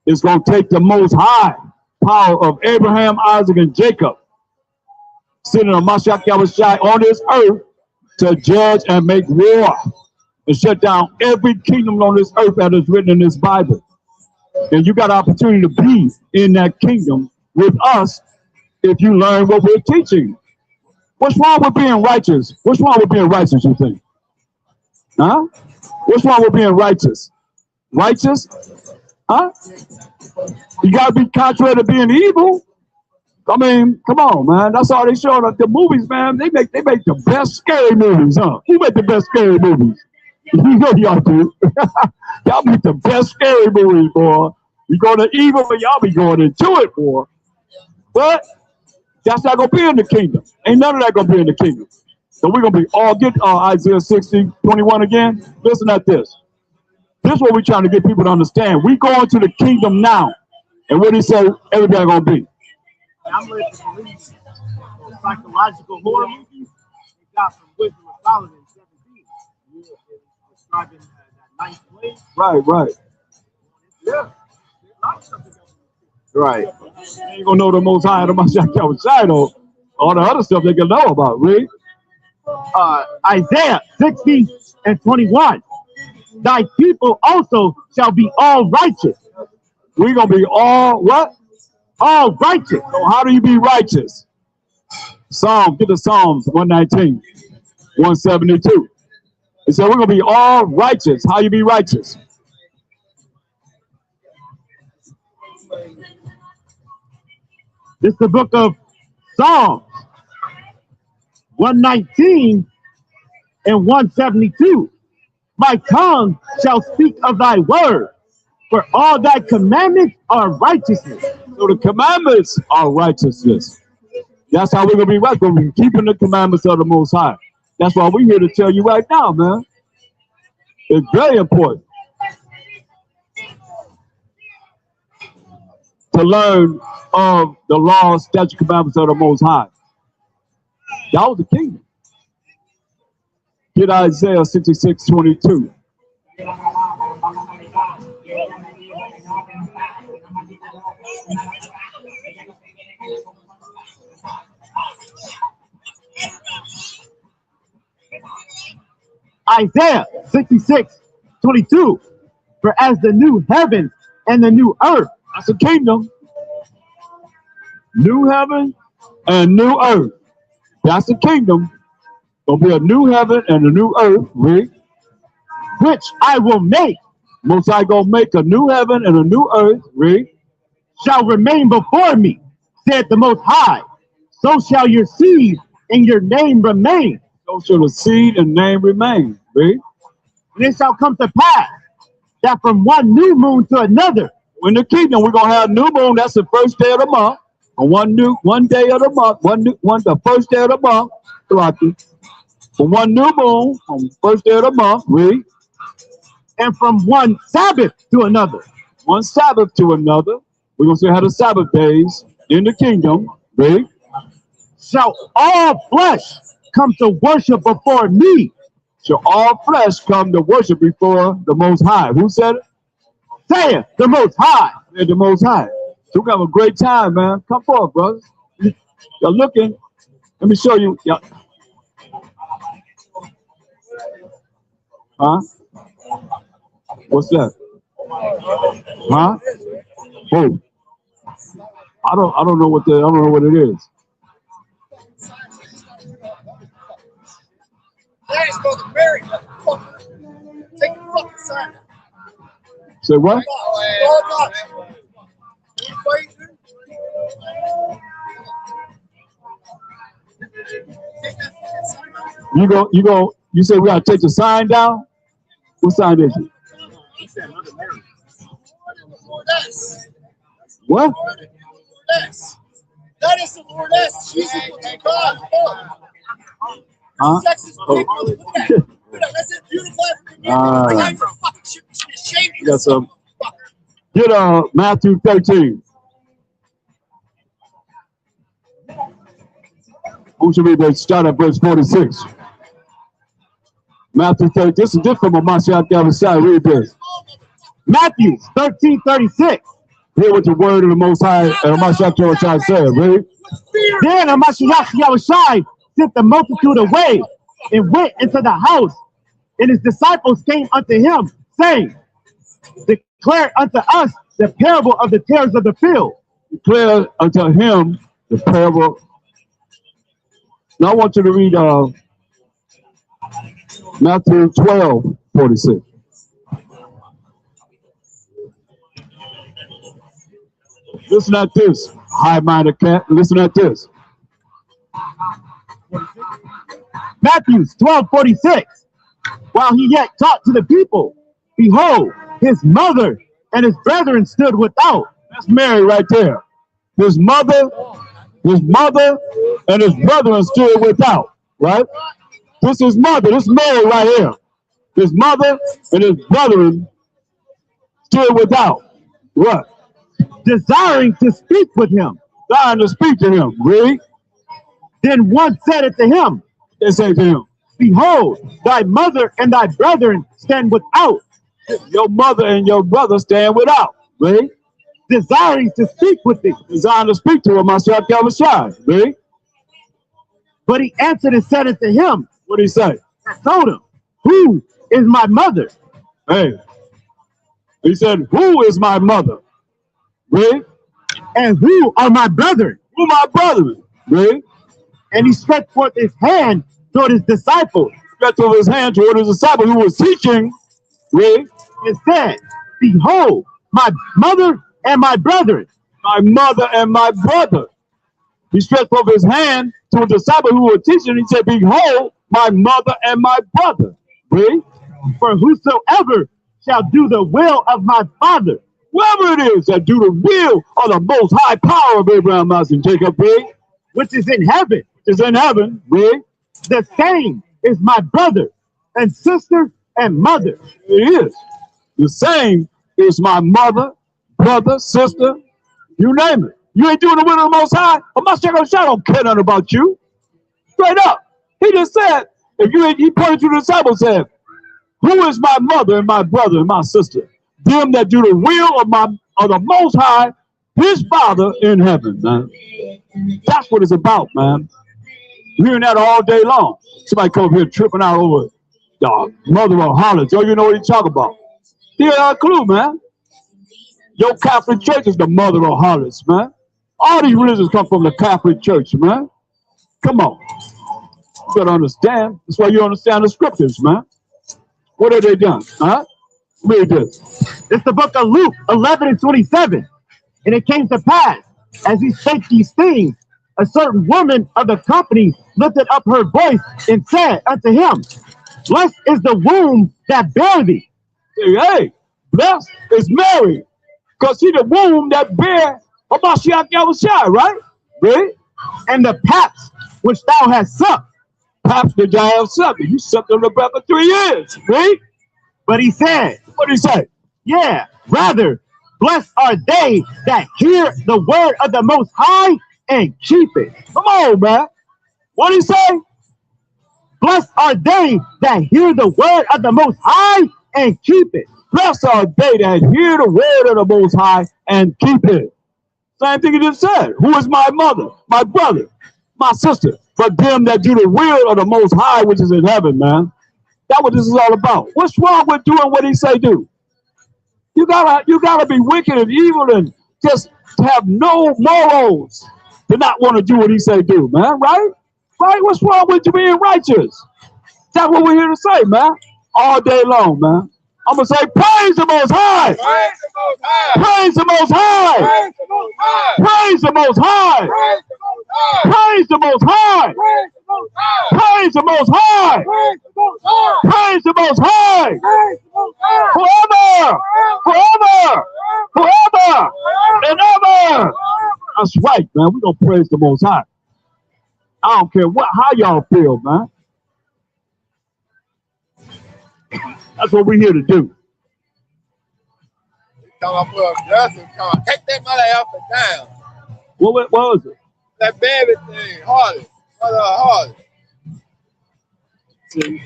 Speaker 1: It's gonna take the most high power of Abraham, Isaac, and Jacob sitting on Mashiach Yahushua on this earth to judge and make war and shut down every kingdom on this earth that is written in this Bible. And you got an opportunity to be in that kingdom with us if you learn what we're teaching. What's wrong with being righteous? What's wrong with being righteous, you think? Huh? What's wrong with being righteous? Righteous? Huh? You got to be contrary to being evil. I mean, come on, man. That's all they show us. The movies, man, they make the best scary movies, huh? Who make the best scary movies? You know y'all do. Y'all make the best scary movies, boy. You go to evil, but y'all be going into it, boy. But that's not going to be in the kingdom. Ain't none of that going to be in the kingdom. So we're going to be all get Isaiah 60:21 again. Listen at this. This is what we're trying to get people to understand. We go into the kingdom now. And what he said, everybody going to be.
Speaker 4: I'm ready to believe the psychological horror movies they got from Wisdom of Solomon 17. Describing that ninth way.
Speaker 1: Right.
Speaker 4: Yeah.
Speaker 1: Right. They ain't gonna know the Most High, the Mashiach outside though. All the other stuff they can know about, read.
Speaker 4: Isaiah 60:21. Thy people also shall be all righteous.
Speaker 1: We're gonna be all what?
Speaker 4: All righteous.
Speaker 1: So how do you be righteous? Get the Psalms 119, 172. It said we're gonna be all righteous. How you be righteous?
Speaker 4: This is the book of Psalms 119 and 172. My tongue shall speak of thy word, for all thy commandments are righteousness.
Speaker 1: So the commandments are righteousness. That's how we're going to be right. We're going to be keeping the commandments of the Most High. That's why we're here to tell you right now, man. It's very important to learn of the law, statute, commandments of the Most High. That was the kingdom. Get Isaiah 66:22.
Speaker 4: Isaiah 66:22. For as the new heaven and the new earth,
Speaker 1: that's the kingdom. New heaven and new earth. That's the kingdom. Gonna be a new heaven and a new earth, right?
Speaker 4: Which I will make.
Speaker 1: Most High gonna make a new heaven and a new earth, right?
Speaker 4: Shall remain before me, said the Most High. So shall your seed and your name remain.
Speaker 1: So shall the seed and name remain, right?
Speaker 4: And it shall come to pass that from one new moon to another.
Speaker 1: In the kingdom, we're gonna have new moon. That's the first day of the month. And one day of the month, the first day of the month, from one new moon, on the first day of the month, read.
Speaker 4: And from one Sabbath to another.
Speaker 1: One Sabbath to another. We're going to see how the Sabbath days in the kingdom, read.
Speaker 4: Shall all flesh come to worship before me.
Speaker 1: Shall all flesh come to worship before the Most High. Who said it?
Speaker 4: Saith the Most High.
Speaker 1: Said the Most High. So we're going to have a great time, man. Come forward, brothers. You're looking. Let me show you. Yeah. Huh? What's that? Huh? Oh. I don't know what it is.
Speaker 8: Let's go to Mary. Take the fucking sign.
Speaker 1: Say what? You say we gotta take the sign down? What sign is it? What?
Speaker 8: That is the Lord S. Jesus with God.
Speaker 1: Huh?
Speaker 8: That's it. Beautiful. I got your fucking shit. Shame you.
Speaker 1: Got some. Get Matthew 13. Who should read that? Start at verse 46. Matthew 13. This is different from Mashiach Yahushua. Read this.
Speaker 4: Matthew 13:36.
Speaker 1: Hear what the word of the Most High and Mashiach Yahushua said. Read.
Speaker 4: Then Mashiach Yahushua sent the multitude away and went into the house, and his disciples came unto him, saying, declare unto us the parable of the tares of the field.
Speaker 1: Declare unto him the parable. Now I want you to read Matthew 12:46. Listen at this, high-minded cat. Listen at this.
Speaker 4: Matthew 12:46. While he yet taught to the people, behold, his mother and his brethren stood without.
Speaker 1: That's Mary right there. His mother, and his brethren stood without. Right? This is mother. This is Mary right here. His mother and his brethren stood without. What?
Speaker 4: Desiring to speak with him.
Speaker 1: Desiring to speak to him. Read.
Speaker 4: Then one said it to him.
Speaker 1: They say to him,
Speaker 4: behold, thy mother and thy brethren stand without.
Speaker 1: Your mother and your brother stand without. Read.
Speaker 4: Desiring to speak with thee.
Speaker 1: Desiring to speak to him, Mashiach Yahushua. Read.
Speaker 4: But he answered and said unto him.
Speaker 1: What did he say?
Speaker 4: I told him, who is my mother?
Speaker 1: Hey. He said, who is my mother? Read.
Speaker 4: And who are my brethren?
Speaker 1: Who my brethren? Read.
Speaker 4: And he stretched forth his hand toward his disciples.
Speaker 1: Stretched forth his hand toward his disciple who was teaching. Read.
Speaker 4: And said, behold, my mother and my brethren.
Speaker 1: My mother and my brother. He stretched forth his hand to a disciple who was teaching. He said, behold, my mother and my brother. Read.
Speaker 4: For whosoever shall do the will of my Father.
Speaker 1: Whoever it is that do the will of the most high power of Abraham, Isaac, and Jacob, read.
Speaker 4: Which is in heaven.
Speaker 1: Is in heaven. Read.
Speaker 4: The same is my brother and sister and mother.
Speaker 1: It is. The same is my mother, brother, sister, you name it. You ain't doing the will of the Most High. I don't care nothing about you. Straight up. He just said, if you ain't, he pointed to the disciples and said, who is my mother and my brother and my sister? Them that do the will of the Most High, his Father in heaven, man. That's what it's about, man. We're hearing that all day long. Somebody come up here tripping out over the mother of harlots. Oh, you know what he's talking about. He had a clue, man. Your Catholic Church is the mother of harlots, man. All these religions come from the Catholic Church, man. Come on. You better understand. That's why you understand the scriptures, man. What have they done? Huh? Read this.
Speaker 4: It's the book of Luke 11:27. And it came to pass, as he spake these things, a certain woman of the company lifted up her voice and said unto him, blessed is the womb that bare thee.
Speaker 1: Hey, blessed is Mary, because she the womb that bare Mashiach Yahushua, right? Right?
Speaker 4: And the paps which thou hast sucked.
Speaker 1: Paps did thou have sucked. You sucked on the back for 3 years, right?
Speaker 4: But he said,
Speaker 1: what did he say?
Speaker 4: Yeah, rather, blessed are they that hear the word of the Most High and keep it.
Speaker 1: Come on, man. What did he say?
Speaker 4: Blessed are they that hear the word of the Most High and keep it.
Speaker 1: Blessed are they that hear the word of the Most High and keep it. Same thing he just said. Who is my mother, my brother, my sister? But them that do the will of the Most High, which is in heaven, man. That's what this is all about. What's wrong with doing what he say do? You gotta be wicked and evil and just have no morals to not want to do what he say do, man. Right? Right? What's wrong with you being righteous? That's what we're here to say, man. All day long, man. I'm gonna say, praise the Most High. Praise the Most High. Praise the Most High. Praise the Most High. Praise the Most High. Praise the Most High. Forever, forever, forever, and ever. That's right, man. We're gonna praise the Most High. I don't care how y'all feel, man. That's what we're here to do.
Speaker 2: come up with a blessing. Come on, take that mother up and down.
Speaker 1: What was it?
Speaker 2: That baby thing, Harley. Mother Harley.
Speaker 1: See?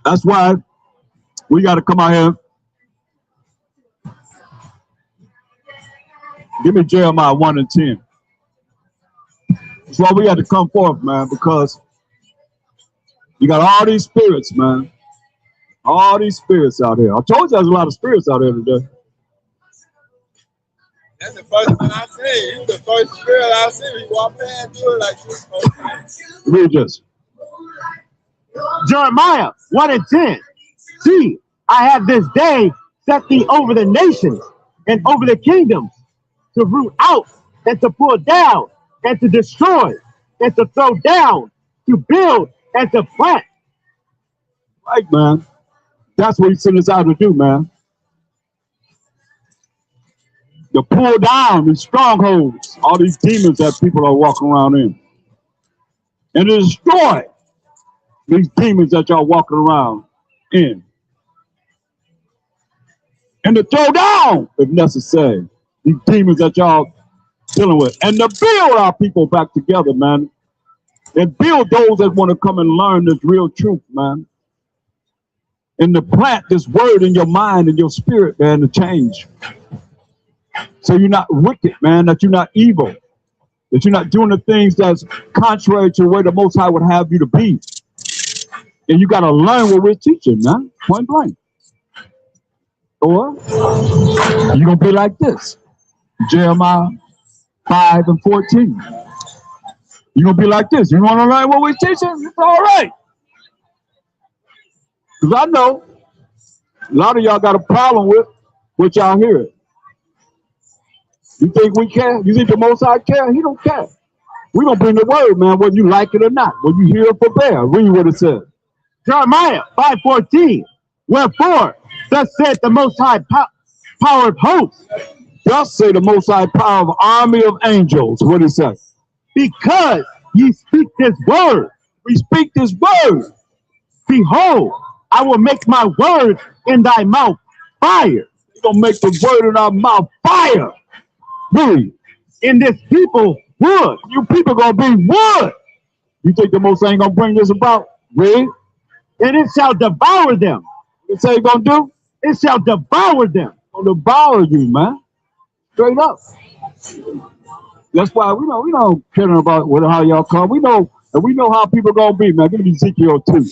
Speaker 1: That's why we got to come out here. Give me Jeremiah 1 and 10. That's why we had to come forth, man, because you got all these spirits, man. All these spirits out here. I told you there's a lot of spirits out here today.
Speaker 2: That's the first one I seen. He's the first spirit I seen. He walked past through it like you supposed to.
Speaker 1: Read this.
Speaker 4: Jeremiah 1 and 10. See, I have this day set thee over the nations and over the kingdoms, to root out and to pull down and to destroy and to throw down, to build and to plant.
Speaker 1: Right, man. That's what he sent us out to do, man. To pull down these strongholds, all these demons that people are walking around in. And to destroy these demons that y'all walking around in. And to throw down, if necessary, these demons that y'all dealing with. And to build our people back together, man. And build those that want to come and learn this real truth, man. And to plant this word in your mind and your spirit, man, to change. So you're not wicked, man, that you're not evil. That you're not doing the things that's contrary to the way the Most High would have you to be. And you got to learn what we're teaching, man. Point blank. Or you're going to be like this. Jeremiah 5 and 14. You're going to be like this. You want to learn what we're teaching? It's all right. Because I know a lot of y'all got a problem with what y'all hear. You think we care? You think the Most High care? He don't care. We're going to bring the word, man, whether you like it or not. Whether you hear it or bear. Read what it says.
Speaker 4: Jeremiah 5:14. Wherefore, thus saith the Most High power of hosts.
Speaker 1: Thus say the Most High power of army of angels. What it say?
Speaker 4: Because ye speak this word.
Speaker 1: We speak this word.
Speaker 4: Behold, I will make my word in thy mouth fire.
Speaker 1: We're going to make the word in our mouth fire. Read.
Speaker 4: In this people wood.
Speaker 1: You people going to be wood. You think the Most High ain't going to bring this about? Read.
Speaker 4: And it shall devour them.
Speaker 1: What it say it going to do?
Speaker 4: It shall devour them.
Speaker 1: Going to devour you, man. Straight up. That's why we don't care about how y'all come. We know, and we know how people gonna be, man. Give me Ezekiel 2.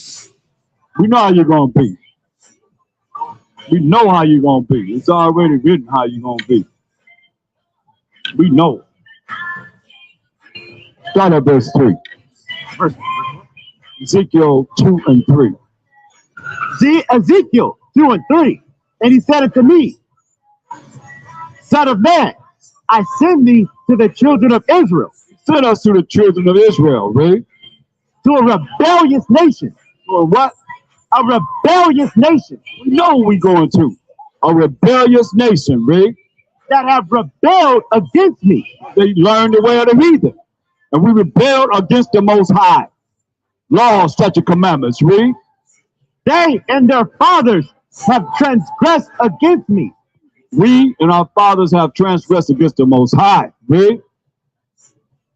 Speaker 1: We know how you're gonna be. We know how you're gonna be. It's already written how you're gonna be. We know. Start at verse 3. Ezekiel 2 and 3.
Speaker 4: See, Ezekiel 2 and 3. And he said unto me, Son of man, I send thee to the children of Israel.
Speaker 1: Send us to the children of Israel, right?
Speaker 4: To a rebellious nation.
Speaker 1: Or what?
Speaker 4: A rebellious nation.
Speaker 1: We know what we going to. A rebellious nation, right?
Speaker 4: That have rebelled against me.
Speaker 1: They learned the way of the heathen. And we rebelled against the Most High. Laws, statutes, commandments, read.
Speaker 4: They and their fathers have transgressed against me.
Speaker 1: We and our fathers have transgressed against the Most High. Read.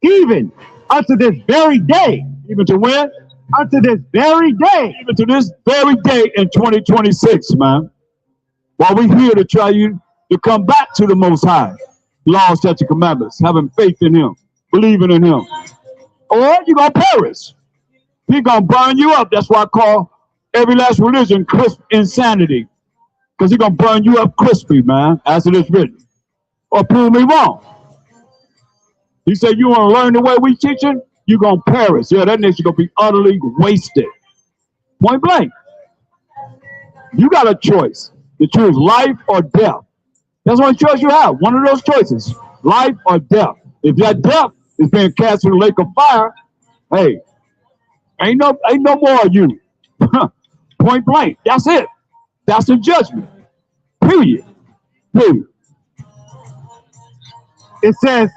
Speaker 4: Even unto this very day.
Speaker 1: Even to when?
Speaker 4: Unto this very day.
Speaker 1: Even to this very day in 2026, man. While we're here to try you to come back to the Most High. Laws, statutes, commandments. Having faith in Him. Believing in Him. Or you're going to perish. He's going to burn you up. That's why I call every last religion crisp insanity. Because he's going to burn you up crispy, man, as it is written. Or prove me wrong. He said, you want to learn the way we teaching? You're going to perish. Yeah, that nation going to be utterly wasted. Point blank. You got a choice to choose life or death. That's one choice you have. One of those choices. Life or death. If that death is being cast in the lake of fire, hey, ain't no more of you. Point blank. That's it. That's the judgment. Period. Period.
Speaker 4: It says,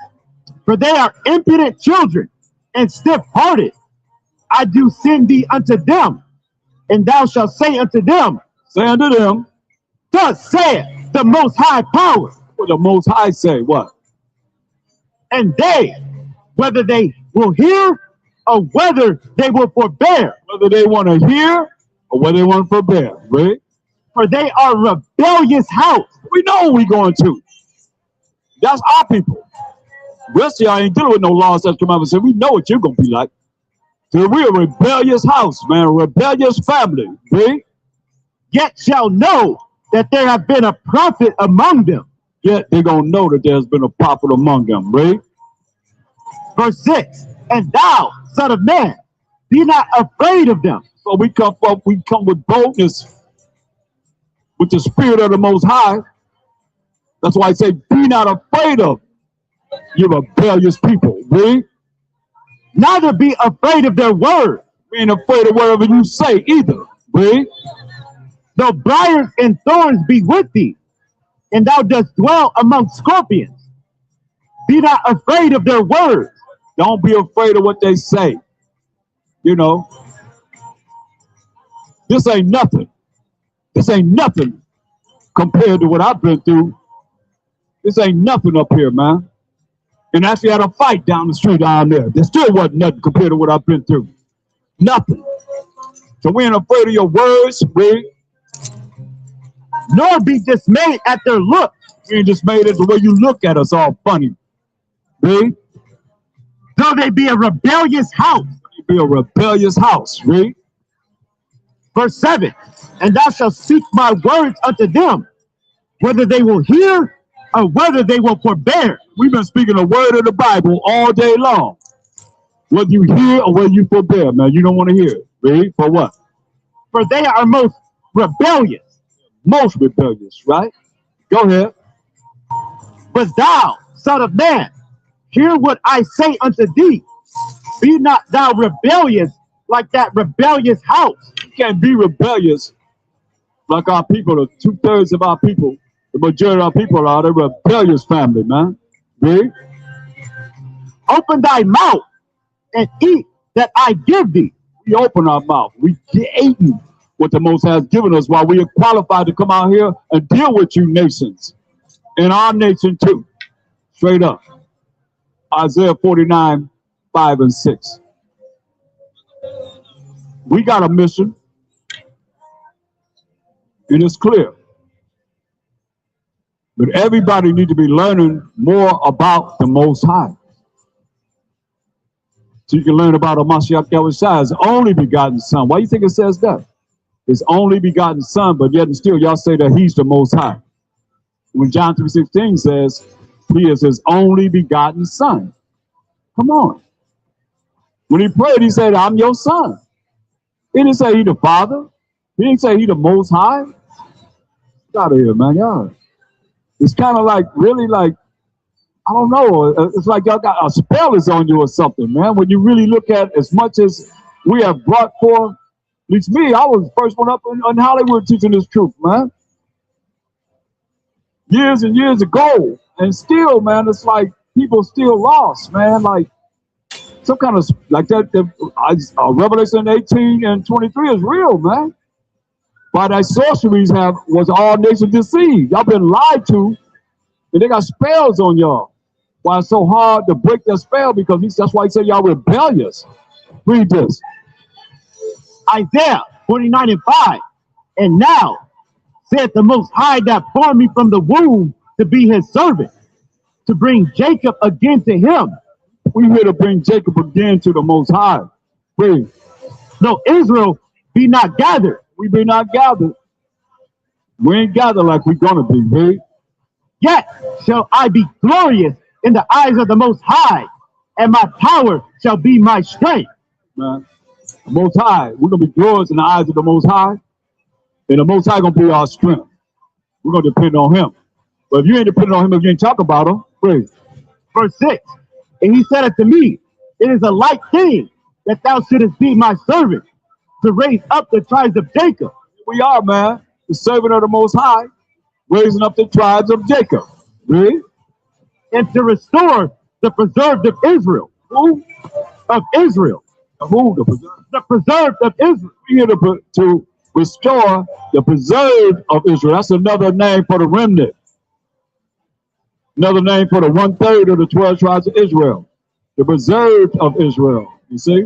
Speaker 4: for they are impudent children and stiff-hearted. I do send thee unto them, and thou shalt say unto them,
Speaker 1: Say unto them,
Speaker 4: thus saith the Most High Power.
Speaker 1: what the Most High say, what?
Speaker 4: And they, whether they will hear or whether they will forbear,
Speaker 1: Whether they want to hear or whether they want to forbear, right?
Speaker 4: for they are rebellious house.
Speaker 1: We know what we going to. That's our people. Rest of y'all ain't dealing with no laws that come out and say, we know what you're going to be like. So we're a rebellious house, man, a rebellious family, right?
Speaker 4: Yet shall know that there have been a prophet among them.
Speaker 1: Yet they're going to know that there's been a prophet among them, right?
Speaker 4: Verse 6, and thou, son of man, be not afraid of them.
Speaker 1: So we come with boldness, with the spirit of the Most High. That's why I say, be not afraid of you rebellious people, right?
Speaker 4: Neither be afraid of their word.
Speaker 1: We ain't afraid of whatever you say either, right?
Speaker 4: Though briars and thorns be with thee, and thou dost dwell among scorpions, be not afraid of their words.
Speaker 1: Don't be afraid of what they say. You know, this ain't nothing. This ain't nothing compared to what I've been through. This ain't nothing up here, man. And actually had a fight down the street down there. There still wasn't nothing compared to what I've been through. Nothing. So we ain't afraid of your words, we.
Speaker 4: Nor be dismayed at their look.
Speaker 1: We ain't dismayed at the way you look at us all funny. Read.
Speaker 4: Though they be a rebellious house.
Speaker 1: Be a rebellious house. Read.
Speaker 4: Verse 7, and thou shalt speak my words unto them, whether they will hear or whether they will forbear.
Speaker 1: We've been speaking the word of the Bible all day long. Whether you hear or whether you forbear, man, you don't want to hear it. Read. For what?
Speaker 4: For they are most rebellious.
Speaker 1: Most rebellious, right? Go ahead.
Speaker 4: But thou, son of man, hear what I say unto thee. Be not thou rebellious like that rebellious house.
Speaker 1: You can't be rebellious like our people. The 2/3 of our people, the majority of our people are the rebellious family, man. Read.
Speaker 4: Open thy mouth and eat that I give thee.
Speaker 1: We open our mouth. We eating what the Most High has given us while we are qualified to come out here and deal with you nations. And our nation too. Straight up. Isaiah 49, 5 and 6. We got a mission. And it's clear. But everybody needs to be learning more about the Most High. So you can learn about Mashiach Yahushua, his only begotten son. Why do you think it says that? His only begotten son, but yet and still y'all say that he's the Most High. When John 3:16 says he is his only begotten son. Come on. When he prayed, he said, I'm your son. He didn't say he the Father. He didn't say he the Most High. Get out of here, man. Y'all. It's kind of like, really like, I don't know. It's like y'all got a spell is on you or something, man. When you really look at as much as we have brought forth, at least me, I was the first one up in Hollywood teaching this truth, man. Years and years ago. And still, man, it's like people still lost, man. Like some kind of, like that Revelation 18 and 23 is real, man. By that sorceries was all nations deceived. Y'all been lied to, and they got spells on y'all. Why it's so hard to break that spell? Because that's why he said y'all rebellious. Read this.
Speaker 4: Isaiah 49 and 5. And now saith the Most High that formed me from the womb to be his servant, to bring Jacob again to him.
Speaker 1: We here to bring Jacob again to the Most High. Read.
Speaker 4: Though Israel be not gathered.
Speaker 1: We be not gathered. We ain't gathered like we're gonna be, read.
Speaker 4: Yet shall I be glorious in the eyes of the Most High, and my power shall be my strength.
Speaker 1: Man, the Most High, we're gonna be glorious in the eyes of the Most High, and the Most High gonna be our strength. We're gonna depend on him. But if you ain't depending on him, if you ain't talking about him, praise.
Speaker 4: Verse 6, and he said unto me, it is a light thing that thou shouldest be my servant, to raise up the tribes of Jacob.
Speaker 1: We are, man, the servant of the Most High, raising up the tribes of Jacob. Read.
Speaker 4: And to restore the preserved of Israel.
Speaker 1: Who?
Speaker 4: Of Israel.
Speaker 1: Who? The preserved.
Speaker 4: The preserved of Israel.
Speaker 1: We here to restore the preserved of Israel. That's another name for the remnant. Another name for the 1/3 of the 12 tribes of Israel. The preserved of Israel. You see?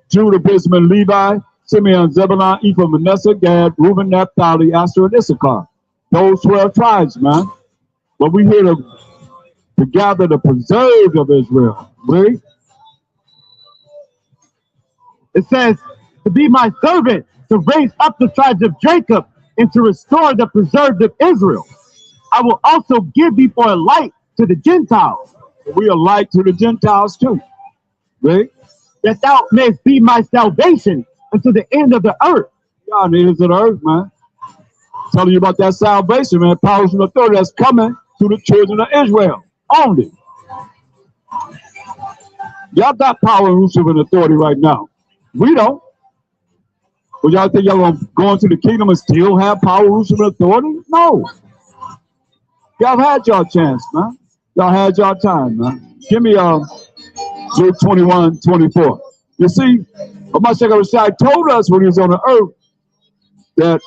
Speaker 1: Judah, Benjamin, Levi, Simeon, Zebulun, Ephraim, Manasseh, Gad, Reuben, Naphtali, Asher, and Issachar. Those 12 tribes, man. But we here to gather the preserved of Israel. Read.
Speaker 4: It says, to be my servant, to raise up the tribes of Jacob, and to restore the preserved of Israel. I will also give thee for a light to the Gentiles.
Speaker 1: We are light to the Gentiles too. Read.
Speaker 4: That thou mayest be my salvation unto the end of the earth.
Speaker 1: God is the earth, man. Telling you about that salvation, man. Power and authority that's coming to the children of Israel. Only. Y'all got power and authority right now. We don't. But y'all think y'all gonna go into the kingdom and still have power, and authority? No. Y'all had y'all chance, man. Y'all had y'all time, man. Give me Luke 21:24. You see, Mashiach told us when he was on the earth that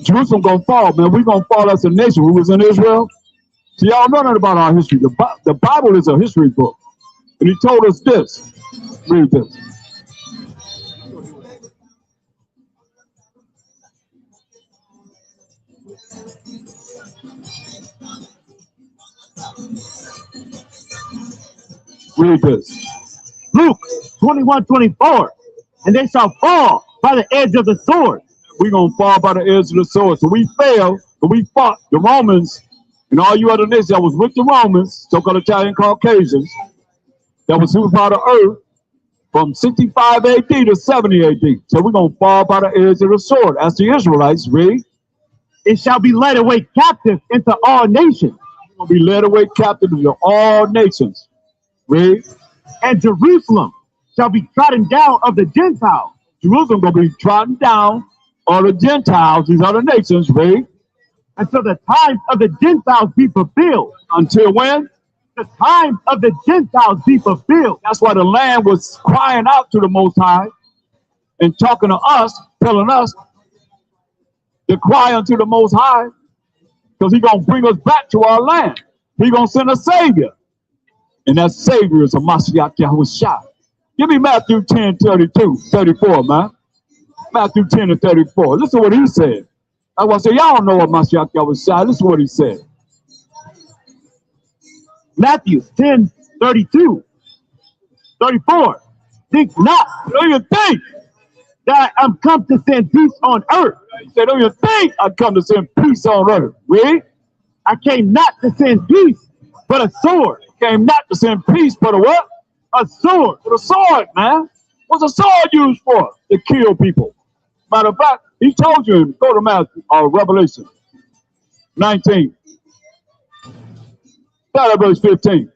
Speaker 1: Jerusalem gonna fall, man. We gonna fall as a nation. We was in Israel. So y'all know nothing about our history. The Bible is a history book. And he told us this. Read this. Read this.
Speaker 4: Luke 21:24. And they shall fall by the edge of the sword.
Speaker 1: We're going to fall by the edge of the sword. So we failed, but we fought the Romans and all you other nations that was with the Romans, so-called Italian Caucasians, that was superpower the earth from 65 AD to 70 AD. So we're going to fall by the edge of the sword. As the Israelites, read.
Speaker 4: It shall be led away captive into all nations.
Speaker 1: We're going to be led away captive into all nations. Read.
Speaker 4: And Jerusalem shall be trodden down of the Gentiles.
Speaker 1: Jerusalem going to be trodden down of the Gentiles, these other nations, read.
Speaker 4: Until the times of the Gentiles be fulfilled.
Speaker 1: Until when?
Speaker 4: The times of the Gentiles be fulfilled.
Speaker 1: That's why the land was crying out to the Most High and talking to us, telling us to cry unto the Most High, because he's going to bring us back to our land. He's going to send a Savior. And that Savior is a Mashiach Yahushua. Give me Matthew 10:34, man. Matthew 10 and 34. Listen to what he said. I want to say, y'all don't know what Mashiach Yahushua. Listen to what he said.
Speaker 4: Matthew 10:32, 34. Think not,
Speaker 1: Don't you think
Speaker 4: that I am come to send peace on earth.
Speaker 1: He said, don't you think I come to send peace on earth? Read.
Speaker 4: I came not to send peace, but a sword.
Speaker 1: Came not to send peace, but a what?
Speaker 4: A sword.
Speaker 1: But a sword, man. What's a sword used for? To kill people. Matter of fact, he told you, go to Matthew, Revelation 19. Start at verse 15.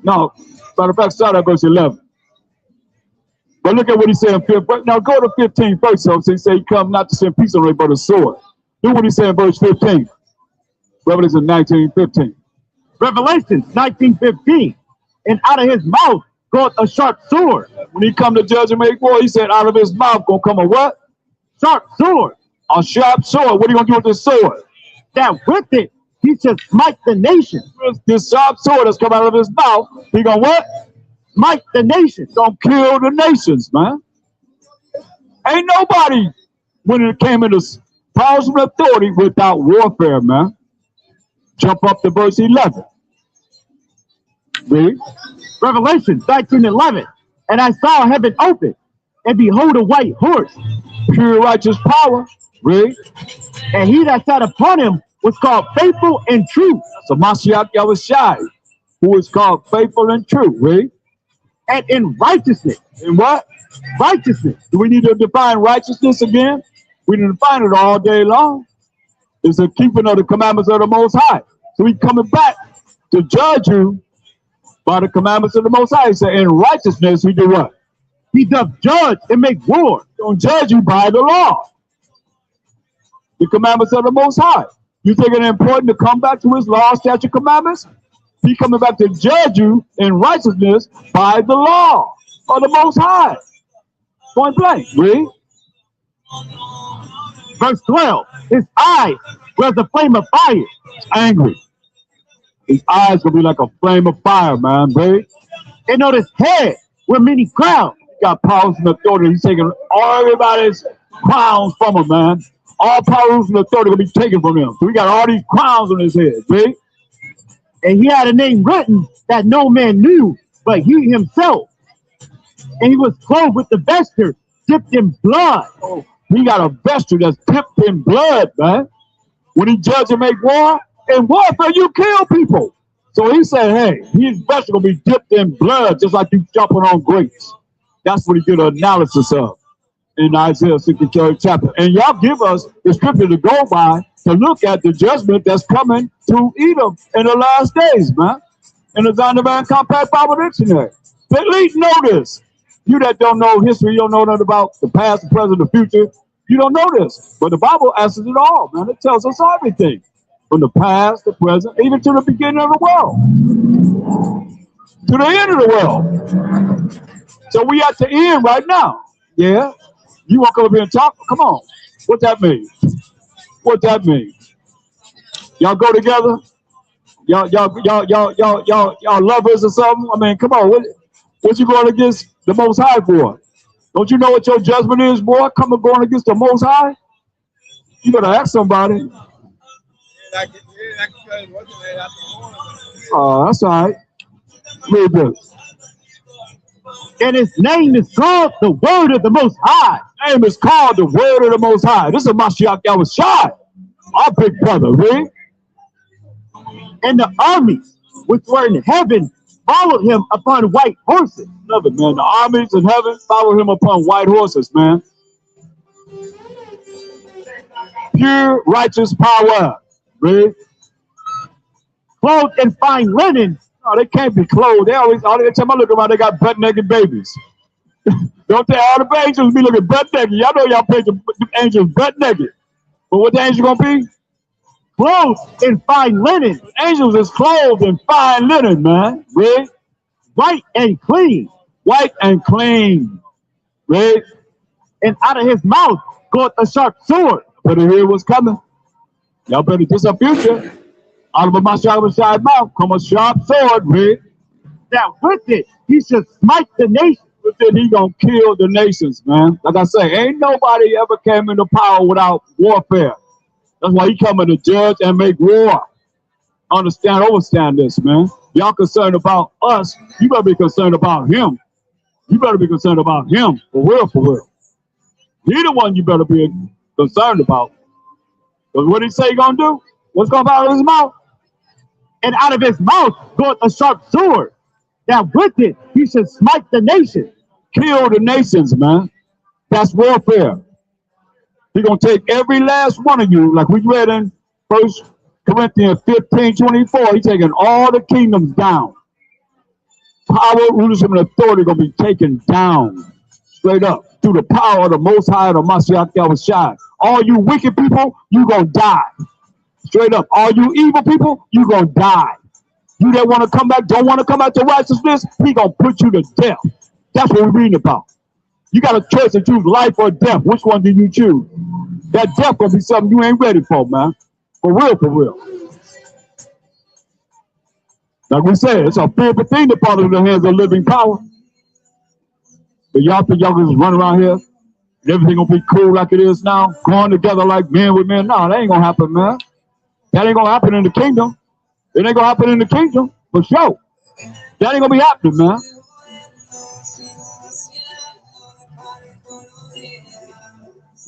Speaker 1: No, matter of fact, start at verse 11. But look at what he said in 15. Now go to 15 first. So he said he come not to send peace on earth, but a sword. Do what he said in verse 15. Revelation 19:15.
Speaker 4: Revelation 19:15. And out of his mouth goeth a sharp sword.
Speaker 1: When he come to judge and make war, he said out of his mouth gonna come a what?
Speaker 4: Sharp sword.
Speaker 1: A sharp sword. What are you gonna do with this sword?
Speaker 4: That with it he shall smite the nation.
Speaker 1: This sharp sword that's come out of his mouth, he gonna what?
Speaker 4: Smite the nation.
Speaker 1: Gonna kill the nations, man. Ain't nobody, when it came into powers and authority, without warfare, man. Jump up to verse 11. Read.
Speaker 4: Revelation 19:11. And I saw heaven open, and behold a white horse,
Speaker 1: Pure righteous power. Read.
Speaker 4: and he that sat upon him was called Faithful and True.
Speaker 1: So Mashiach Yahushua, who is called faithful and true. Read.
Speaker 4: And in righteousness.
Speaker 1: And what?
Speaker 4: Righteousness.
Speaker 1: Do we need to define righteousness again? We didn't define it all day long. It's the keeping of the commandments of the Most High. So he's coming back to judge you by the commandments of the Most High. He said, in righteousness, we do what?
Speaker 4: He doth judge and make war.
Speaker 1: Don't judge you by the law. The commandments of the Most High. You think it important to come back to his law, statute, commandments? He coming back to judge you in righteousness by the law of the Most High. Point blank. Read.
Speaker 4: Verse 12, his eyes were as a flame of fire.
Speaker 1: Angry. His eyes gonna be like a flame of fire, man, babe.
Speaker 4: And on his head were many crowns.
Speaker 1: He got powers and authority. He's taking all everybody's crowns from him, man. All powers and authority gonna be taken from him. So we got all these crowns on his head, babe.
Speaker 4: And he had a name written that no man knew but he himself. And he was clothed with the vesture dipped in blood.
Speaker 1: Oh, he got a vesture that's dipped in blood, man. When he judge and make war, in warfare you kill people. So he said, hey, his vesture gonna be dipped in blood, just like you jumping on grapes. That's what he did an analysis of in Isaiah 63rd chapter. And y'all give us the scripture to go by to look at the judgment that's coming to Edom in the last days, man. In the Zondervan Compact Bible Dictionary. At least know this. You that don't know history, you don't know nothing about the past, the present, the future, you don't know this. But the Bible answers it all, man. It tells us everything. From the past, the present, even to the beginning of the world. To the end of the world. So we at the end right now. Yeah? You want to come up here and talk? Come on. What that mean? What that mean? Y'all go together? Y'all lovers or something? I mean, come on. What you going against the Most High for? Don't you know what your judgment is, boy? Come and going against the Most High? You better ask somebody. Oh, that's all right. Read this.
Speaker 4: And his name is called the Word of the Most High.
Speaker 1: His name is called the Word of the Most High. This is Mashiach Yahushua, our big brother, read.
Speaker 4: And the armies which were in heaven followed him upon white horses.
Speaker 1: Love it, man. The armies in heaven follow him upon white horses, man. Pure righteous power. Read.
Speaker 4: Clothed in fine linen.
Speaker 1: No, they can't be clothed. They always, all the time I look around, they got butt naked babies. Don't they? All the angels be looking butt naked. Y'all know y'all paint the angels butt naked. But what the angel gonna be?
Speaker 4: Clothed in fine linen.
Speaker 1: Angels is clothed in fine linen, man. Read.
Speaker 4: White and clean.
Speaker 1: White and clean. Read.
Speaker 4: And out of his mouth goeth a sharp sword.
Speaker 1: But hear what's coming. Y'all better get some future. Out of a Mashiach's mouth come a sharp sword, read.
Speaker 4: That with it he should smite the nation.
Speaker 1: With it he gonna kill the nations, man. Like I say, ain't nobody ever came into power without warfare. That's why he coming to judge and make war. Understand this, man. Y'all concerned about us, you better be concerned about him. You better be concerned about him, for real, for real. He the one you better be concerned about. Because what he say he gonna do? What's gonna come out of his mouth?
Speaker 4: And out of his mouth goeth a sharp sword, that with it he should smite the nation.
Speaker 1: Kill the nations, man. That's warfare. He's going to take every last one of you, like we read in 1 Corinthians 15:24. He's taking all the kingdoms down. Power, rulership, and authority going to be taken down. Straight up. Through the power of the Most High, the Mashiach Yahushua. All you wicked people, you going to die. Straight up. All you evil people, you going to die. You that want to come back, don't want to come back to righteousness, he going to put you to death. That's what we're reading about. You got a choice to choose life or death. Which one do you choose? That death going to be something you ain't ready for, man. For real, for real. Like we said, it's a fearful thing to fall into the hands of living power. But y'all think y'all can just run around here and everything going to be cool like it is now? Going together like men with men? No, that ain't going to happen, man. That ain't going to happen in the kingdom. It ain't going to happen in the kingdom, for sure. That ain't going to be happening, man.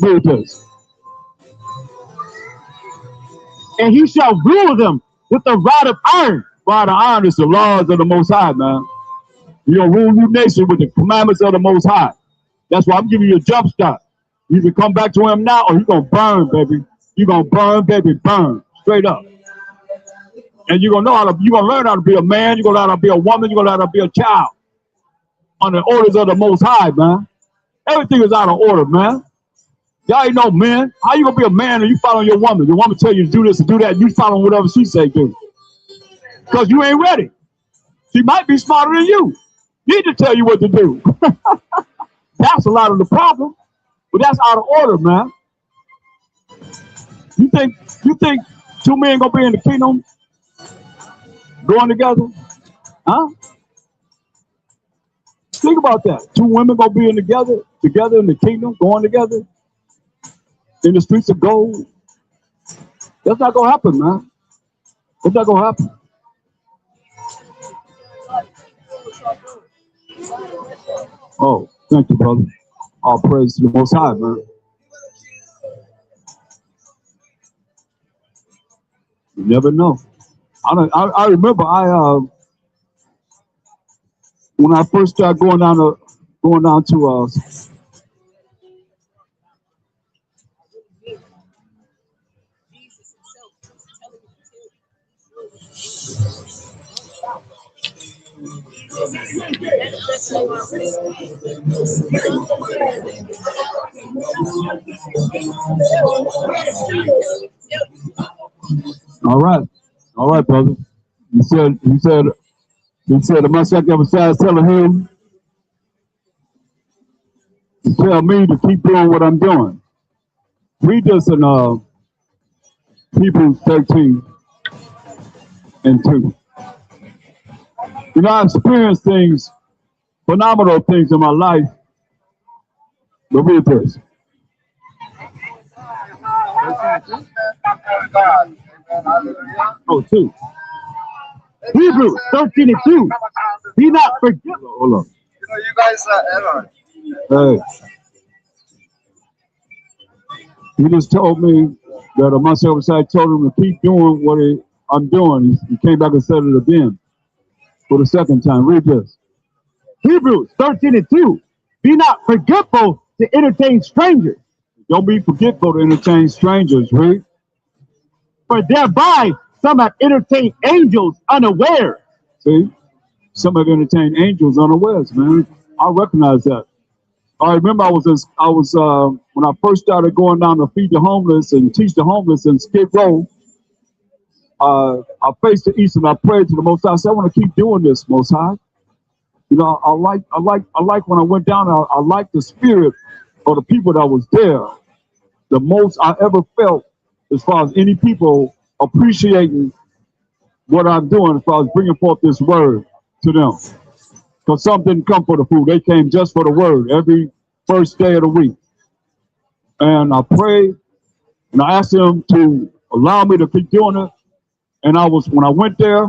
Speaker 1: Read this.
Speaker 4: And he shall rule them with a rod of iron.
Speaker 1: Rod of iron is the laws of the Most High, man. You're going to rule your nation with the commandments of the Most High. That's why I'm giving you a jump start. You can come back to him now or you're going to burn, baby. You're going to burn, baby, burn. Straight up. And you're going to know how to, you're going to learn how to be a man. You're going to learn how to be a woman. You're going to learn how to be a child. On the orders of the Most High, man. Everything is out of order, man. Y'all ain't no man. How you gonna be a man and you following your woman? Your woman tell you to do this and do that, and you following whatever she say do. Because you ain't ready. She might be smarter than you. Need to tell you what to do. That's a lot of the problem. But that's out of order, man. You think two men gonna be in the kingdom going together? Huh? Think about that. Two women gonna be together in the kingdom, going together in the streets of gold. That's not gonna happen, man. It's not gonna happen. Oh, thank you, brother. All praise to the Most High, man. You never know. I remember when I first started going down to all right, brother. He said the Messiah was telling him to tell me to keep doing what I'm doing. Read this in Hebrews 13 and 2. You know, I've experienced things, phenomenal things in my life. But read this. Oh, 2. Hebrews 13 and 2. Be not forgetful. Hold on.
Speaker 2: You know, you guys are
Speaker 1: error. Hey. He just told me that my Messiah told him to keep doing what I'm doing. He came back and said it again for the second time. Read this.
Speaker 4: Hebrews 13 and 2. Be not forgetful to entertain strangers.
Speaker 1: Don't be forgetful to entertain strangers, read.
Speaker 4: For thereby some have entertained angels unaware.
Speaker 1: See? Some have entertained angels unawares, man. I recognize that. I remember I was when I first started going down to feed the homeless and teach the homeless in Skid Row. I faced the east and I prayed to the Most High. I said, I want to keep doing this, Most High. You know, I like when I went down. I like the spirit of the people that was there. The most I ever felt, as far as any people appreciating what I'm doing, as far as bringing forth this word to them. Because some didn't come for the food. They came just for the word every first day of the week. And I prayed and I asked them to allow me to keep doing it. And when I went there,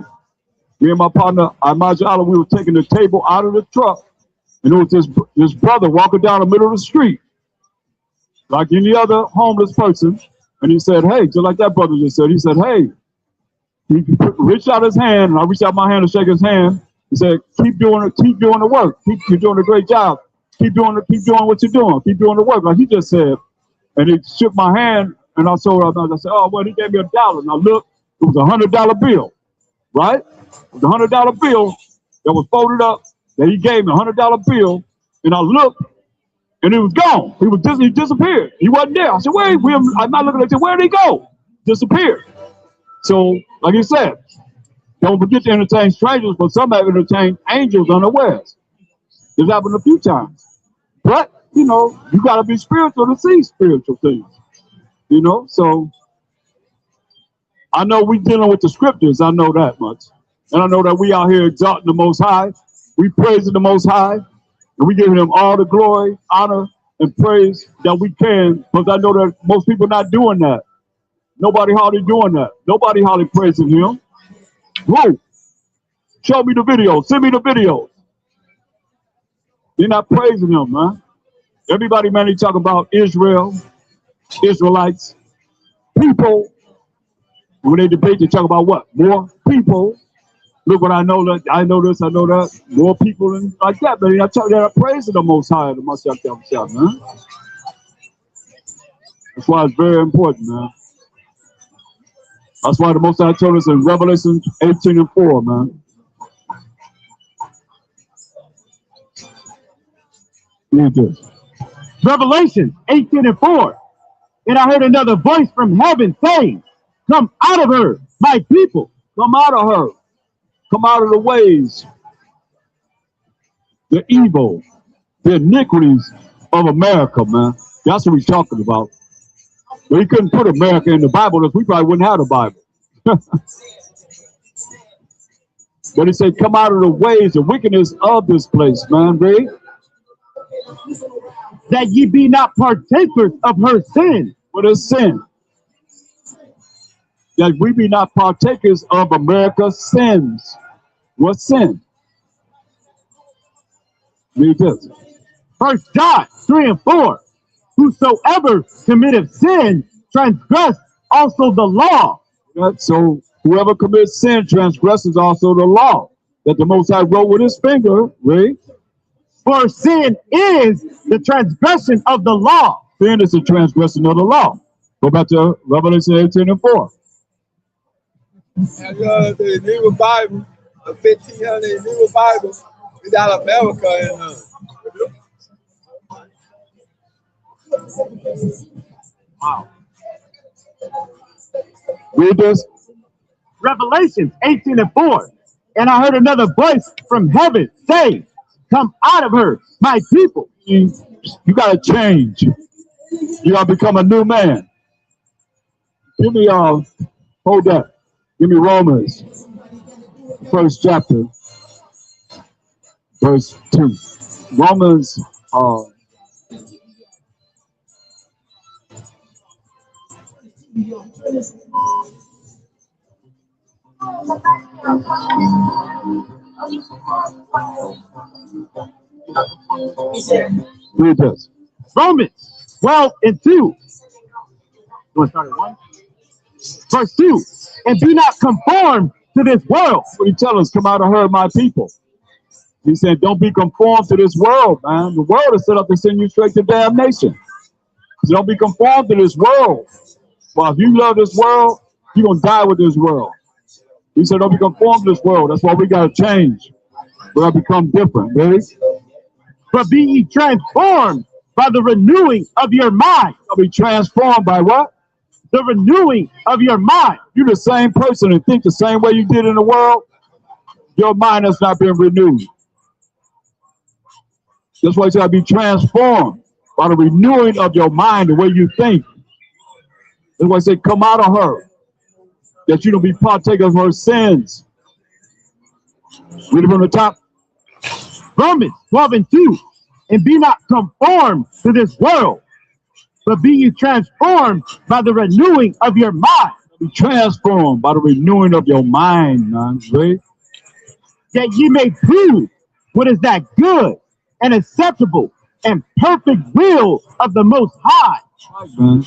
Speaker 1: me and my partner, Imajala, we were taking the table out of the truck. And there was this brother walking down the middle of the street, like any other homeless person. And he said, hey, just like that brother just said, he said, hey, he reached out his hand and I reached out my hand to shake his hand. He said, keep doing the work. Keep doing a great job. Keep doing what you're doing. Keep doing the work, like he just said. And he shook my hand and I said, oh, well, he gave me $1. And I looked, it was a $100 bill, right? It was a $100 bill that was folded up that he gave me, a $100 bill. And I looked and it was gone. He disappeared. He wasn't there. I said, wait, I'm not looking at him. Where did he go? Disappeared. So, like he said, don't forget to entertain strangers, but some have entertained angels unawares. This happened a few times. But, you know, you got to be spiritual to see spiritual things. You know, so I know we're dealing with the scriptures. I know that much. And I know that we out here exalting the Most High. We praising the Most High. And we giving him all the glory, honor, and praise that we can. Because I know that most people not doing that. Nobody hardly doing that. Nobody hardly praising him. Whoa. Show me the video. Send me the video. They're not praising him, man. Everybody, man, they talk about Israel, Israelites, people. When they debate, they talk about what? More people. Look what I know. That I know this, I know that. More people and like that. But I tell you that I'm praising the Most High, the Messiah, man. That's why it's very important, man. That's why the Most High told us in Revelation 18 and 4, man. Read this.
Speaker 4: Revelation 18 and 4. And I heard another voice from heaven saying, come out of her, my people.
Speaker 1: Come out of her. Come out of the ways, the evil, the iniquities of America, man. That's what he's talking about. But he couldn't put America in the Bible, if we probably wouldn't have the Bible. But he said, come out of the ways, the wickedness of this place, man. Read.
Speaker 4: That ye be not partakers of her sin.
Speaker 1: What is sin? That we be not partakers of America's sins. What sin? Read this.
Speaker 4: 1 John 3 and 4. Whosoever committeth sin transgress also the law.
Speaker 1: Right? So whoever commits sin transgresses also the law that the Most High wrote with his finger. Read.
Speaker 4: For sin is the transgression of the law.
Speaker 1: Sin is the transgression of the law. Go back to Revelation 18 and 4.
Speaker 2: And the New Bible, the 1500 New Bible, we got America in
Speaker 4: Wow.
Speaker 1: Read this.
Speaker 4: Revelation 18 and 4. And I heard another voice from heaven say, come out of her, my people.
Speaker 1: You got to change. You got to become a new man. Give me, hold that. Give me Romans, 1st chapter, verse 2. Romans, read this.
Speaker 4: Romans 12 and 2. You want to start at 1? Verse 2. And be not conformed to this world.
Speaker 1: What he tell us? Come out of her, my people. He said, don't be conformed to this world, man. The world is set up to send you straight to damnation. So don't be conformed to this world. Well, if you love this world, you're going to die with this world. He said, don't be conformed to this world. That's why we got to change. We got to become different, really.
Speaker 4: But be ye transformed by the renewing of your mind.
Speaker 1: You'll be transformed by what?
Speaker 4: The renewing of your mind.
Speaker 1: You're the same person and think the same way you did in the world. Your mind has not been renewed. That's why you got to be transformed by the renewing of your mind, the way you think. That's why I say, come out of her, that you don't be partakers of her sins. Read it from the top.
Speaker 4: Romans 12 and 2. And be not conformed to this world, but be ye transformed by the renewing of your mind.
Speaker 1: Be transformed by the renewing of your mind, man. Right?
Speaker 4: That ye may prove what is that good and acceptable and perfect will of the Most High.
Speaker 1: Right, man.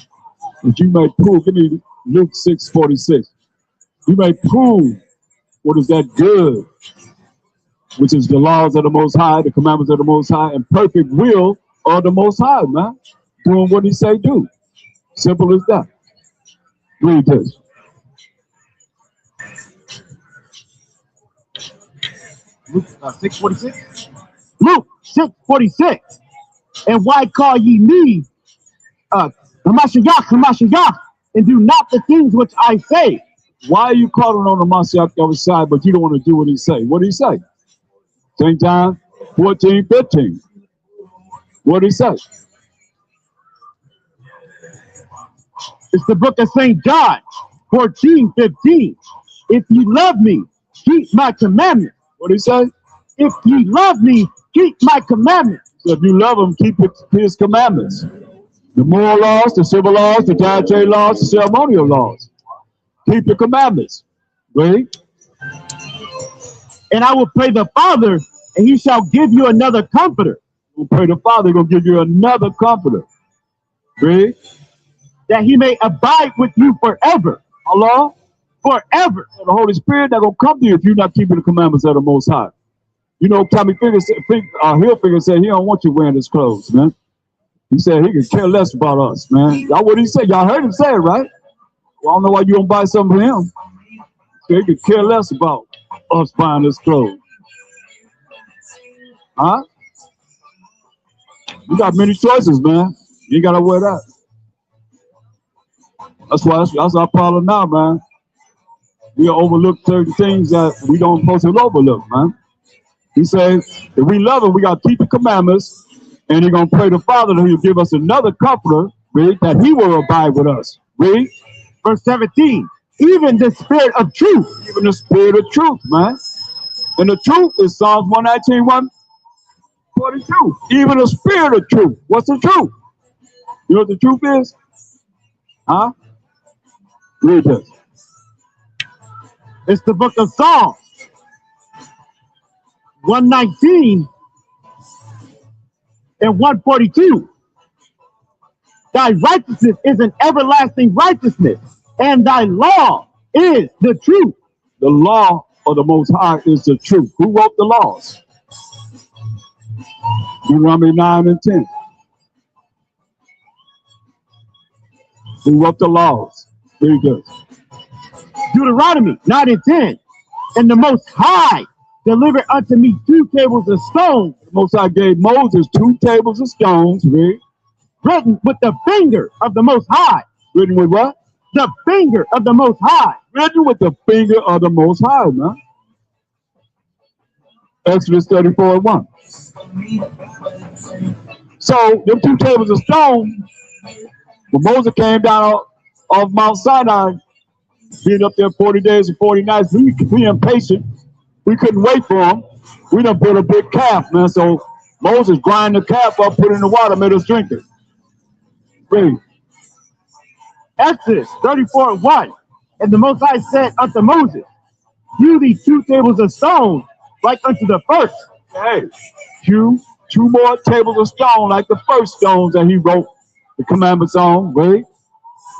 Speaker 1: That you may prove, give me Luke 6:46. You may prove what is that good, which is the laws of the Most High, the commandments of the Most High, and perfect will of the Most High, man. Doing what he say do. Simple as that. Read this.
Speaker 4: Luke 6:46. Luke 6:46. And why call ye me Hamashiach, and do not the things which I say?
Speaker 1: Why are you calling on the Mashiach other side, but you don't want to do what he say? What did he say? St. John 14:15. What did he say?
Speaker 4: It's the book of St. John 14:15. If ye love me, keep my commandments.
Speaker 1: What did he say?
Speaker 4: If ye love me, keep my commandments.
Speaker 1: So if you love him, keep his commandments. The moral laws, the civil laws, the dietary laws, the ceremonial laws. Keep the commandments. Read.
Speaker 4: And I will pray the Father, and he shall give you another comforter.
Speaker 1: We'll pray the Father, going to give you another comforter. Read.
Speaker 4: That he may abide with you forever.
Speaker 1: How long?
Speaker 4: Forever.
Speaker 1: The Holy Spirit not going to come to you if you're not keeping the commandments of the Most High. You know, Tommy Hilfiger said he don't want you wearing his clothes, man. He said he could care less about us, man. Y'all, what he said? Y'all heard him say it, right? Well, I don't know why you don't buy something for him. So he could care less about us buying his clothes. Huh? You got many choices, man. You ain't got to wear that. That's our problem now, man. We overlook certain things that we don't supposed to overlook, man. He says, if we love him, we got to keep the commandments And he's going to pray the Father that he'll give us another comforter, read, that he will abide with us. Read.
Speaker 4: Verse 17. Even the spirit of truth.
Speaker 1: Even the spirit of truth, man. And the truth is Psalms 119, 142. Even the spirit of truth. What's the truth? You know what the truth is? Huh? Read this.
Speaker 4: It's the book of Psalms. 119 and 142. Thy righteousness is an everlasting righteousness, and thy law is the truth.
Speaker 1: The law of the Most High is the truth. Who wrote the laws? Deuteronomy 9 and 10. Who wrote the laws? Very good.
Speaker 4: Deuteronomy 9 and 10. And the Most High delivered unto me 2 tables of stone.
Speaker 1: The Most High gave Moses 2 tables of stones, read,
Speaker 4: Written with the finger of the Most High.
Speaker 1: written with what?
Speaker 4: The finger of the Most High.
Speaker 1: Written with the finger of the Most High, man. Exodus 34 and 1. So, them 2 tables of stone, when Moses came down off Mount Sinai, being up there 40 days and 40 nights, we impatient. We couldn't wait for him. We done built a big calf, man. So Moses grind the calf up, put it in the water, made us drink it. Read.
Speaker 4: Exodus 34 and 1. And the Most High said unto Moses, Hew these 2 tables of stone like unto the first.
Speaker 1: Hey, hew 2 more tables of stone like the first stones that he wrote the commandments on. Read.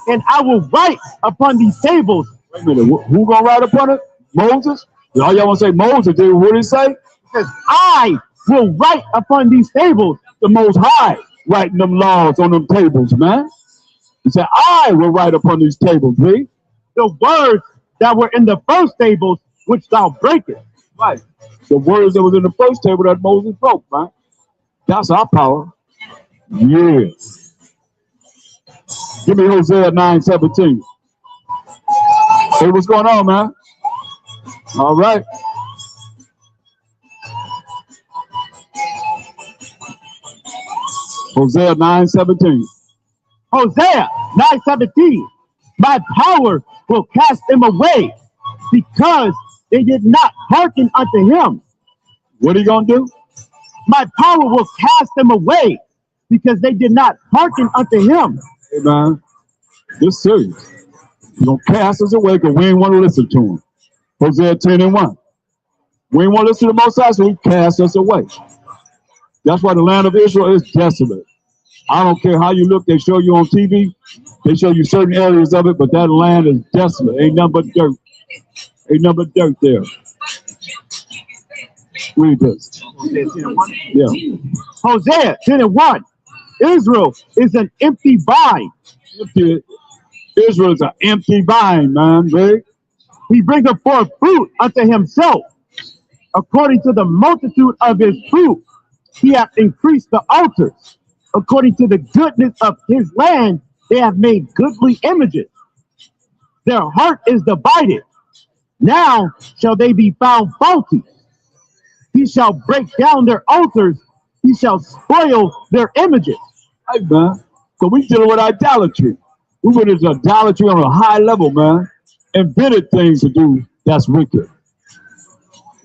Speaker 4: And I will write upon these tables.
Speaker 1: Wait a minute. Who gonna write upon it? Moses? All y'all want to say Moses? What did he say?
Speaker 4: It says, I will write upon these tables.
Speaker 1: The Most High writing them laws on them tables, man. He said, I will write upon these tables, read.
Speaker 4: The words that were in the first tables, which thou breakest.
Speaker 1: Right. The words that was in the first table that Moses broke, man. That's our power. Yeah. Give me Hosea 9:17. Hey, what's going on, man? All right. Hosea 9:17.
Speaker 4: Hosea 9:17. My power will cast them away because they did not hearken unto him.
Speaker 1: What are you going to do?
Speaker 4: My power will cast them away because they did not hearken unto him.
Speaker 1: Hey, man, this serious. You're going to cast us away because we ain't want to listen to him. Hosea 10 and 1. We ain't want to listen to the Most High, so he cast us away. That's why the land of Israel is desolate. I don't care how you look, they show you on TV, they show you certain areas of it, but that land is desolate. Ain't nothing but dirt. Ain't nothing but dirt there. Read this. Yeah.
Speaker 4: Hosea 10 and 1. Israel is an empty vine.
Speaker 1: Israel is an empty vine, man. Read.
Speaker 4: He bringeth forth fruit unto himself. According to the multitude of his fruit, he hath increased the altars. According to the goodness of his land, they have made goodly images. Their heart is divided. Now shall they be found faulty. He shall break down their altars. He shall spoil their images.
Speaker 1: Hey, man. So we dealing with idolatry. We went into idolatry on a high level, man. Invented things to do that's wicked.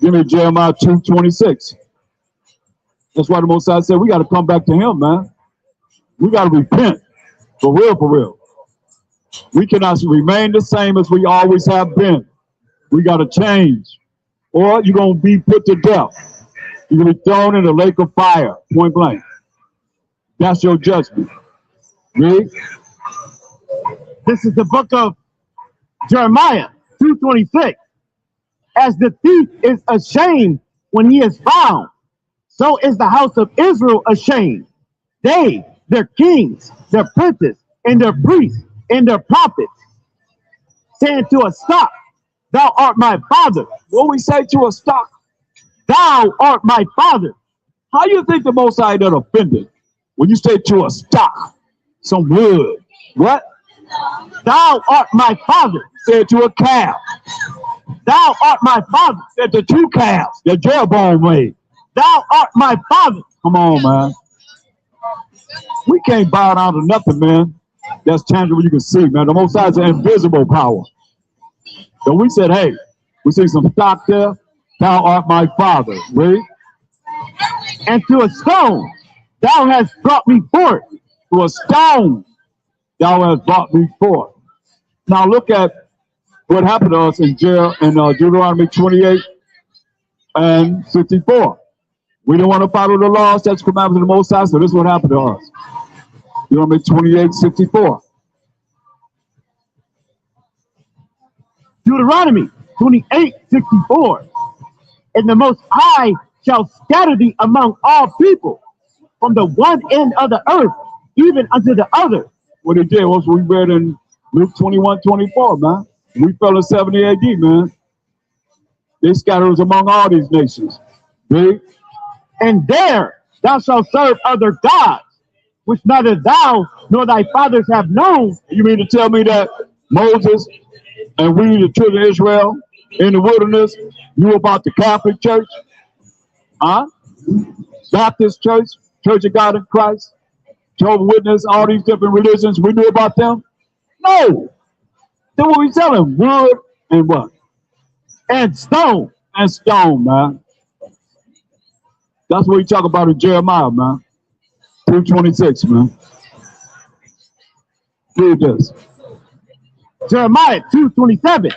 Speaker 1: Give me Jeremiah 2:26. That's why the Most High said we got to come back to him, man. We got to repent. For real, for real. We cannot remain the same as we always have been. We got to change. Or you're going to be put to death. You're going to be thrown in the lake of fire, point blank. That's your judgment. Read.
Speaker 4: This is the book of Jeremiah 2:26. As the thief is ashamed when he is found, so is the house of Israel ashamed. They, their kings, their princes, and their priests, and their prophets, saying to a stock, thou art my father.
Speaker 1: What we say to a stock?
Speaker 4: Thou art my father.
Speaker 1: How you think the Most High that offended when you say to a stock, some wood? What?
Speaker 4: Thou art my father.
Speaker 1: Said to a calf.
Speaker 4: Thou art my father.
Speaker 1: Said to 2 calves that Jeroboam made.
Speaker 4: Thou art my father.
Speaker 1: Come on, man. We can't bow down to nothing, man. That's tangible, you can see, man. The Most High is an invisible power. So we said, hey, we see some stock there. Thou art my father. Read.
Speaker 4: And to a stone thou hast brought me forth.
Speaker 1: To a stone thou hast brought me forth. Now look at what happened to us in Deuteronomy 28 and 64. We didn't want to follow the laws, statutes, commandments of the Most High, so this is what happened to us. Deuteronomy 28, 64.
Speaker 4: Deuteronomy 28:64. And the Most High shall scatter thee among all people, from the one end of the earth, even unto the other.
Speaker 1: What he did was we read in Luke 21:24, man. We fell in 70 AD, man. They scattered us among all these nations. Read.
Speaker 4: And there thou shalt serve other gods, which neither thou nor thy fathers have known.
Speaker 1: You mean to tell me that Moses and we, the children of Israel, in the wilderness, knew about the Catholic Church? Huh? Baptist Church, Church of God in Christ, Jehovah's Witness, all these different religions, we knew about them? No. Then what we telling? Wood and what?
Speaker 4: And stone.
Speaker 1: And stone, man. That's what we talk about in Jeremiah, man. 2:26, man. Read this.
Speaker 4: Jeremiah 2:27.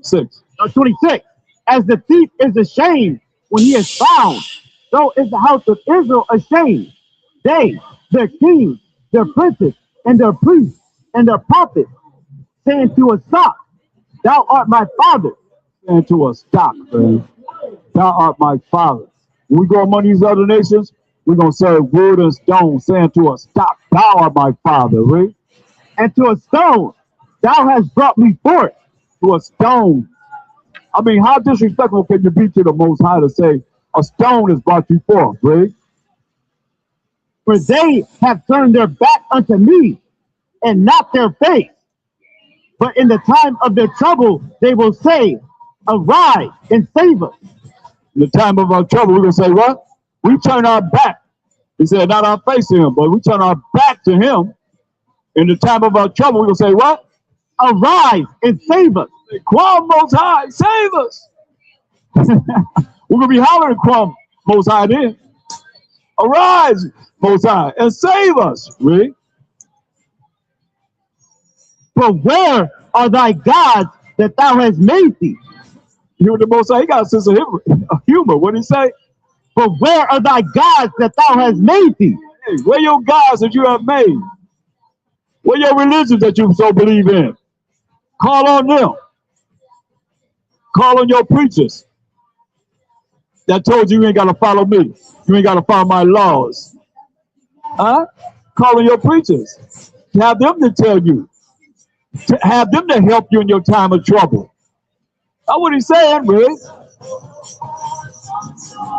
Speaker 1: 6.
Speaker 4: 26. As the thief is ashamed when he is found, so is the house of Israel ashamed. They, their kings, their princes, and their priests, and their prophets, saying to a stock, thou art my father.
Speaker 1: Saying to a stock, man. Thou art my father. When we go among these other nations, we're going to serve wood and stone, saying to a stock, thou art my father, right?
Speaker 4: And to a stone, thou hast brought me forth.
Speaker 1: To a stone. I mean, how disrespectful can you be to the Most High to say a stone has brought you forth, right?
Speaker 4: For they have turned their back unto me and not their face. But in the time of their trouble, they will say, arise and save us.
Speaker 1: In the time of our trouble, we're going to say, what? We turn our back. He said, not our face to him, but we turn our back to him. In the time of our trouble, we're going to say, what?
Speaker 4: Arise and save us.
Speaker 1: Quam Most High, save us. We're going to be hollering Quam Most High then. Arise, Most High, and save us. Really?
Speaker 4: For where are thy gods that thou hast made thee?
Speaker 1: You hear the Most High, he got a sense of humor. What did he say?
Speaker 4: For where are thy gods that thou hast made thee?
Speaker 1: Hey, where your gods that you have made? Where your religions that you so believe in? Call on them. Call on your preachers that told you ain't got to follow me. You ain't got to follow my laws. Huh? Call on your preachers. Have them to tell you. To have them to help you in your time of trouble. That's what he's saying, Rick.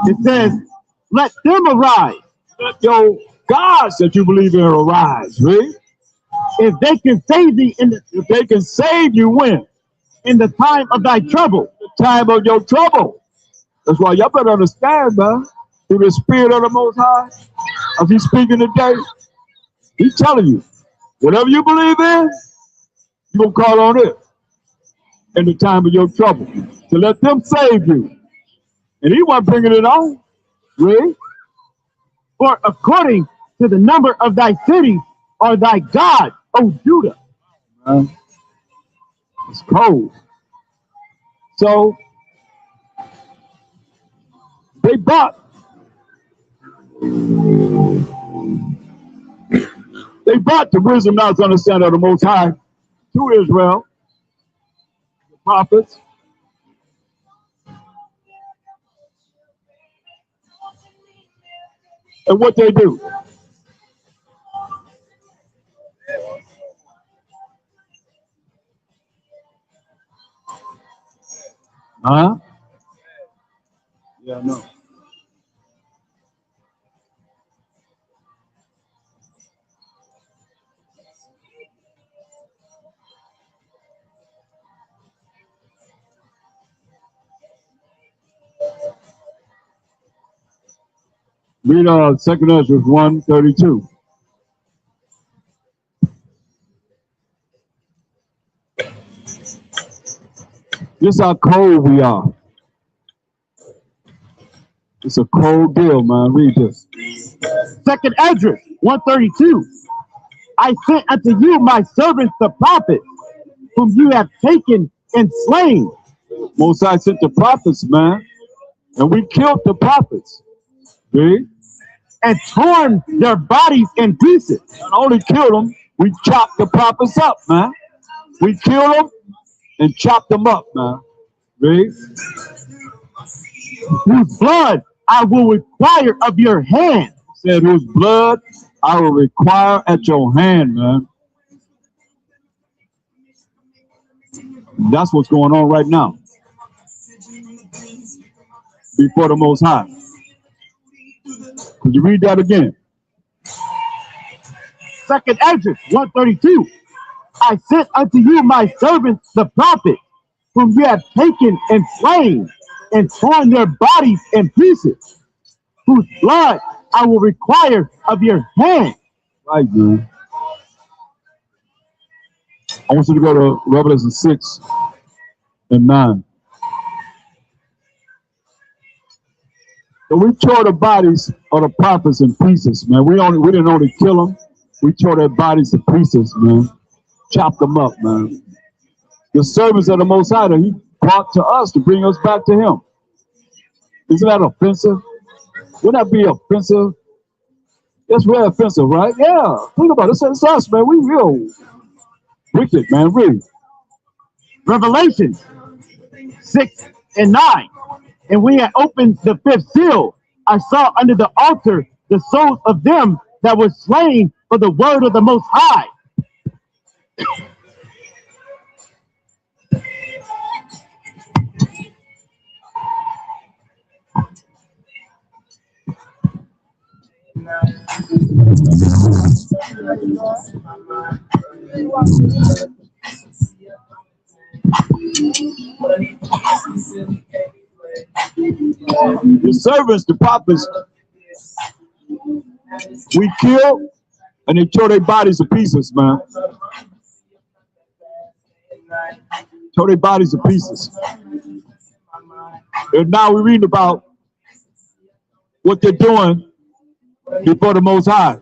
Speaker 4: It says, let them arise.
Speaker 1: Let your gods that you believe in arise, Rick.
Speaker 4: If they can save thee
Speaker 1: if they can save you when?
Speaker 4: In the time of thy trouble.
Speaker 1: The time of your trouble. That's why y'all better understand, man. Through the Spirit of the Most High, as he's speaking today, he's telling you, whatever you believe in, you're going to call on it in the time of your trouble. To let them save you. And he wasn't bringing it on. Really?
Speaker 4: For according to the number of thy cities are thy God, O Judah.
Speaker 1: It's cold. So they bought the wisdom, knowledge, understanding of the Most High to Israel, the prophets. And what they do? Huh? Yeah, no. Read 2 Ezra 1:32. This how cold we are. It's a cold deal, man. Read this.
Speaker 4: Second Esdras 132. I sent unto you my servants the prophets, whom you have taken and slain.
Speaker 1: Mosai sent the prophets, man, and we killed the prophets. See?
Speaker 4: And torn their bodies in pieces.
Speaker 1: Not only killed them, we chopped the prophets up, man. We killed them and chopped them up, man. See?
Speaker 4: Whose blood I will require of your hand.
Speaker 1: Said, whose blood I will require at your hand, man. That's what's going on right now. Before the Most High. Could you read that again?
Speaker 4: Second Esdras 132. I sent unto you my servants the prophets, whom you have taken and slain, and torn their bodies in pieces, whose blood I will require of your hand.
Speaker 1: Right, man. I want you to go to Revelation 6 and 9. So we tore the bodies of the prophets in pieces, man. We didn't only kill them, we tore their bodies to pieces, man. Chopped them up, man. The servants of the Most High that He brought to us to bring us back to Him. Isn't that offensive? Wouldn't that be offensive? That's real offensive, right? Yeah. Think about it. It's us, man. We real wicked, man. Read.
Speaker 4: Revelation 6 and 9. And when he had opened the fifth seal, I saw under the altar the souls of them that were slain for the word of the Most High.
Speaker 1: The servants, the prophets, we killed and they tore their bodies to pieces, man. Tore their bodies to pieces. And now we're reading about what they're doing before the Most High.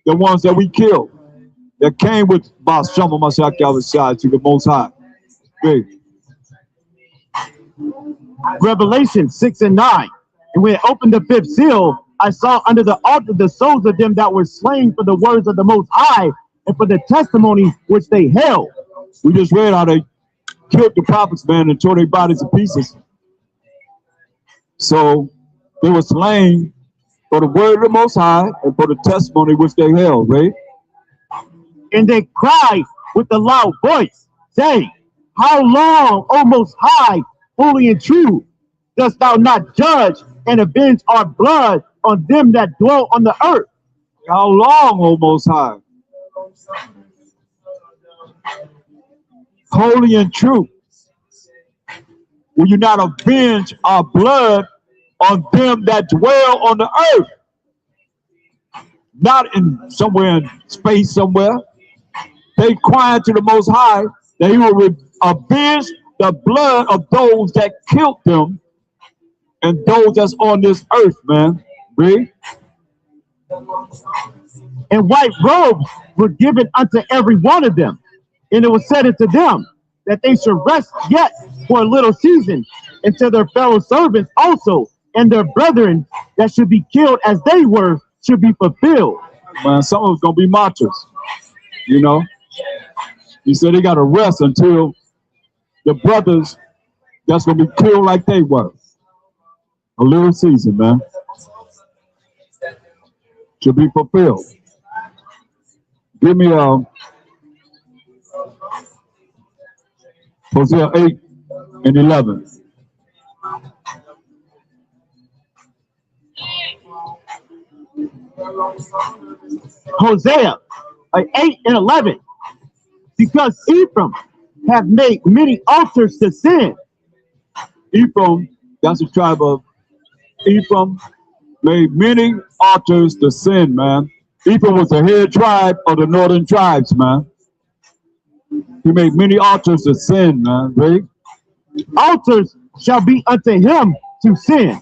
Speaker 1: The ones that we killed, that came with Bas Shama Mashiach Yahushua to the Most High. Great.
Speaker 4: Revelation 6 and 9. And when it opened the fifth seal, I saw under the altar the souls of them that were slain for the words of the Most High and for the testimony which they held.
Speaker 1: We just read how they killed the prophets, man, and tore their bodies to pieces. So they were slain for the word of the Most High and for the testimony which they held, right?
Speaker 4: And they cried with a loud voice, saying, How long, O Most High, holy and true, dost thou not judge and avenge our blood on them that dwell on the earth?
Speaker 1: How long, O Most High? Holy and true. Will you not avenge our blood on them that dwell on the earth? Not in somewhere in space somewhere. They crying to the Most High that He will avenge the blood of those that killed them and those that's on this earth, man. Read.
Speaker 4: And white robes were given unto every one of them. And it was said unto them that they should rest yet for a little season until their fellow servants also and their brethren that should be killed as they were should be fulfilled.
Speaker 1: Man, some of us gonna be martyrs, you know. He said they gotta rest until the brothers that's gonna be killed like they were. A little season, man. Should be fulfilled. Give me Hosea 8 and 11.
Speaker 4: Hosea 8 and 11. Because Ephraim have made many altars to sin.
Speaker 1: Ephraim, that's the tribe of Ephraim, made many altars to sin, man. Ephraim was the head tribe of the northern tribes, man. He made many altars to sin, man. Right?
Speaker 4: Altars shall be unto him to sin.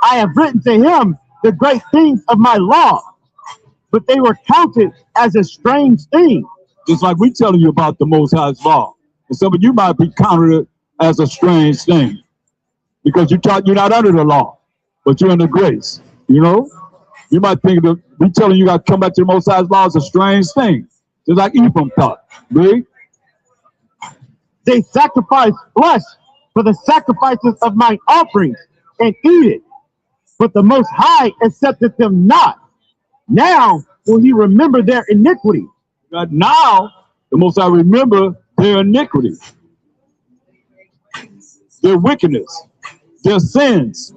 Speaker 4: I have written to him the great things of my law, but they were counted as a strange thing.
Speaker 1: Just like we telling you about the Most High's law. And some of you might be counted it as a strange thing because you're not under the law, but you're under grace. You know, you might think that we telling you got to come back to the Most High's law is a strange thing, just like Ephraim thought. Really?
Speaker 4: They sacrifice flesh for the sacrifices of mine offerings and eat it, but the Most High accepteth them not. Now will he remember their iniquity.
Speaker 1: But now the Most High remember their iniquity, their wickedness, their sins,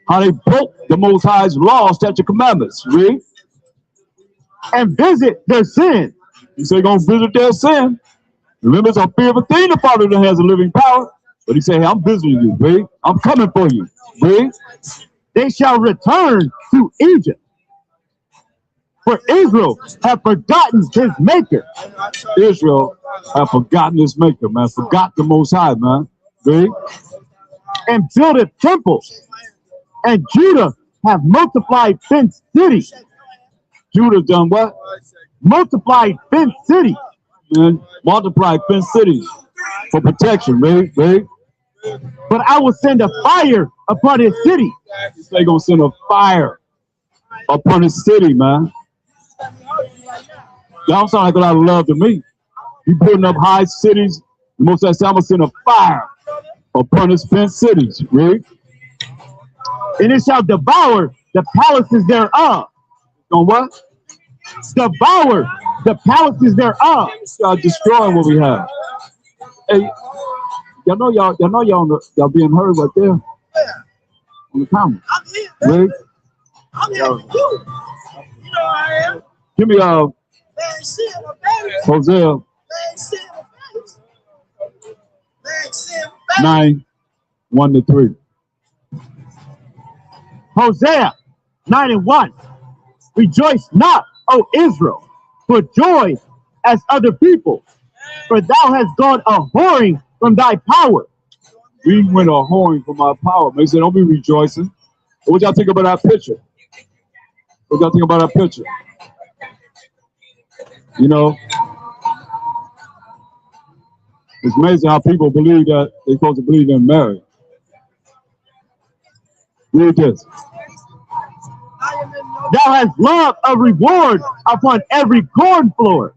Speaker 1: how they broke the Most High's law, statute, commandments. Read.
Speaker 4: And visit their sin.
Speaker 1: He said, going to visit their sin. Remember, it's a fearful thing to follow the hands of living power. But he said, hey, I'm visiting you, read. I'm coming for you. Read.
Speaker 4: They shall return to Egypt. For Israel have forgotten his maker.
Speaker 1: Israel have forgotten his maker, man. Forgot the Most High, man. Read.
Speaker 4: And buildeth temples. And Judah have multiplied fenced cities.
Speaker 1: Judah done what?
Speaker 4: Multiplied fenced cities.
Speaker 1: Man, multiplied fenced cities for protection, read.
Speaker 4: But I will send a fire upon his city.
Speaker 1: They're going to send a fire upon his city, man. Y'all sound like a lot of love to me. You building up high cities. The Most High said, I'm going to send a fire upon his fenced cities, read.
Speaker 4: And it shall devour the palaces thereof.
Speaker 1: On what?
Speaker 4: Devour the palaces thereof.
Speaker 1: Start destroying what we have. Hey, y'all being heard right there on the comment. Read.
Speaker 8: I'm here for you. You know I am.
Speaker 1: Give me
Speaker 8: Man, sin my baby.
Speaker 1: Hosea
Speaker 8: Man, sin my baby. Man, sin my baby.
Speaker 1: 9:1-3.
Speaker 4: Hosea 9:1. Rejoice not, O Israel, for joy as other people, for thou hast gone a whoring from thy power.
Speaker 1: We went a whoring from our power. Man, say, don't be rejoicing. What y'all think about that picture? What y'all think about that picture? You know, it's amazing how people believe that they're supposed to believe in marriage. Read this.
Speaker 4: Thou hast loved a reward upon every corn floor.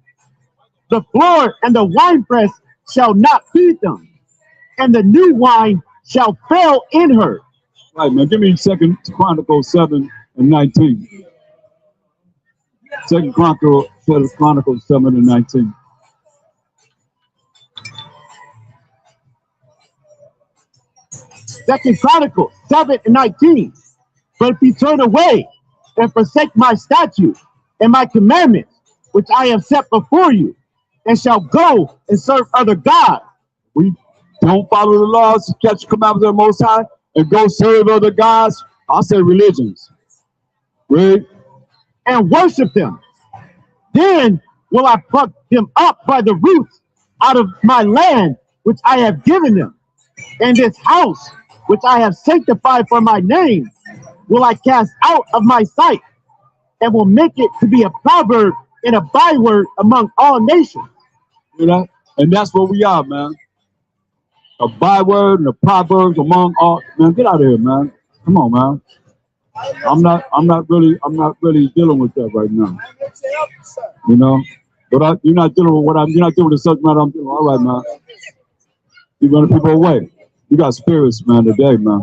Speaker 4: The floor and the winepress shall not feed them, and the new wine shall fail in her.
Speaker 1: Right, man. Give me 2 Chronicles 7:19. 2 Chronicles 7:19.
Speaker 4: Second Chronicles 7:19. But if you turn away and forsake my statutes and my commandments, which I have set before you, and shall go and serve other gods.
Speaker 1: We don't follow the laws, catch the commandments of the Most High, and go serve other gods. I say religions. Read.
Speaker 4: And worship them. Then will I pluck them up by the roots out of my land, which I have given them. And this house, which I have sanctified for my name, will I cast out of my sight, and will make it to be a proverb and a byword among all nations.
Speaker 1: You know? And that's what we are, man. A byword and a proverbs among all. Man, get out of here, man. Come on, man. I'm not really dealing with that right now. You know, but you're not dealing with you're not dealing with the subject matter I'm dealing with. All right, man. You're running people away. You got spirits, man, today, man.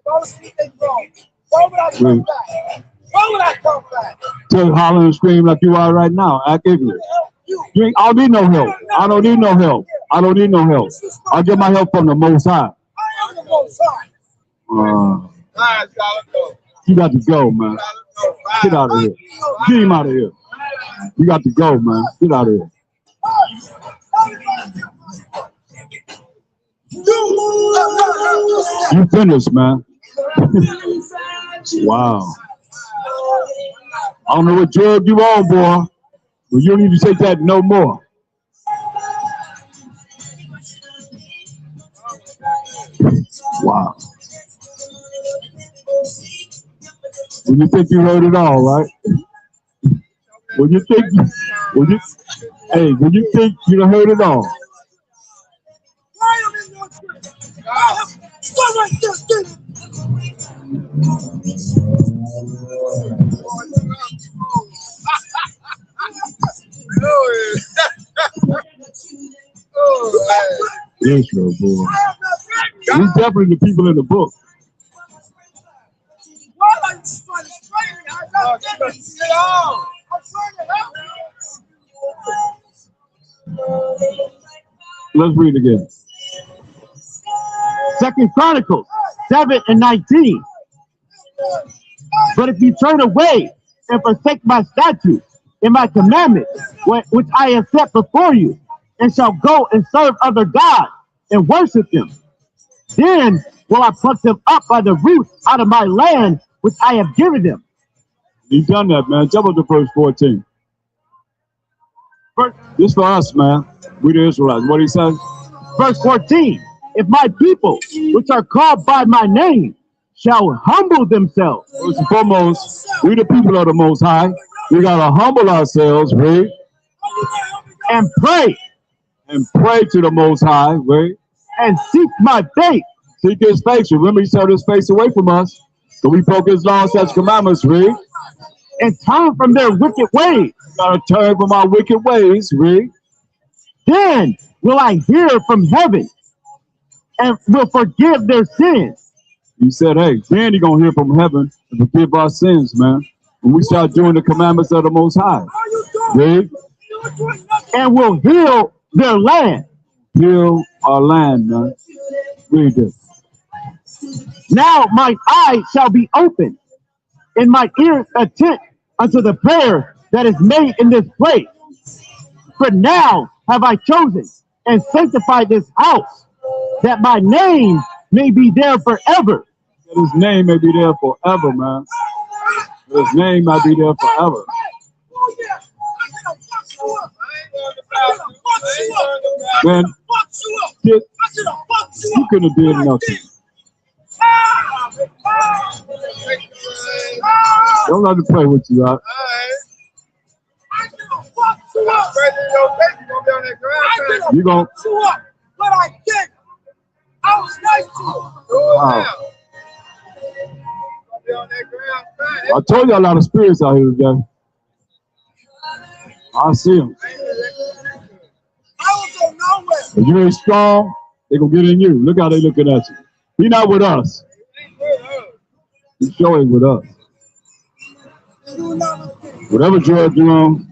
Speaker 8: Why would I come back? Why would I come back?
Speaker 1: Tell you holler and scream like you are right now. Act ignorant. You ain't, I don't need no help. I don't need no help. I don't need no help. I'll get my help from the Most High.
Speaker 8: I am the Most High.
Speaker 1: You got to go, man. Get out of here. Get him out of here. You got to go, man. Get out of here. You finished, man. Wow. I don't know what drug you on, boy.
Speaker 9: Well, you don't need to take that no more. Wow. When you think you heard it all, right? When you think you think you done heard it all. Israel, boy. He's definitely the people in the book. Let's read again.
Speaker 4: 2 Chronicles 7:19. But if you turn away and forsake my statutes and my commandments, which I have set before you, and shall go and serve other gods and worship them, then will I pluck them up by the roots out of my land, which I have given them.
Speaker 9: He's done that, man. Jump up to verse 14. This for us, man. We the Israelites. What he says?
Speaker 4: Verse 14. If my people, which are called by my name, shall humble themselves.
Speaker 9: First and foremost, we the people of the Most High. We got to humble ourselves, right?
Speaker 4: And pray.
Speaker 9: And pray to the Most High, right?
Speaker 4: And seek my face.
Speaker 9: Seek his face. Remember, he turned his face away from us. So we broke his law and such commandments, right?
Speaker 4: And turn from their wicked ways.
Speaker 9: Got to turn from our wicked ways, right?
Speaker 4: Then will I hear from heaven and will forgive their sins.
Speaker 9: He said, hey, then he's going to hear from heaven and forgive our sins, man. When we start doing the commandments of the Most High. Right?
Speaker 4: And will heal their land.
Speaker 9: Heal our land, man. Read this.
Speaker 4: Now my eyes shall be open, and my ears attent unto the prayer that is made in this place. For now have I chosen and sanctified this house, that my name may be there forever.
Speaker 9: That his name may be there forever, man. That his name might be there forever. Man, you couldn't have did nothing. Don't let him play with you, right? You gon'
Speaker 8: but I did. I was nice to him.
Speaker 9: Wow. I told you a lot of spirits out here today. I see them.
Speaker 8: I was on nowhere.
Speaker 9: If you ain't strong, they gonna get in you. Look how they looking at you. He not with us. He sure ain't with us. Whatever drug you on.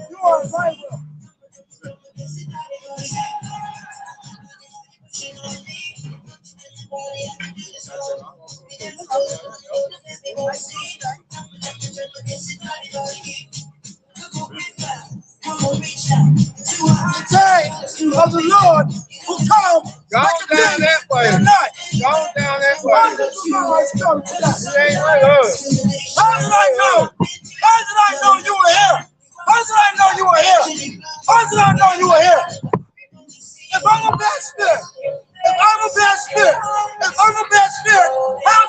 Speaker 8: You are right. Day of the Lord will come.
Speaker 2: Go down that way. Go down that way.
Speaker 8: How did I know you were here? How did I know you were here? How did I know you were here? If I'm a bad spirit, how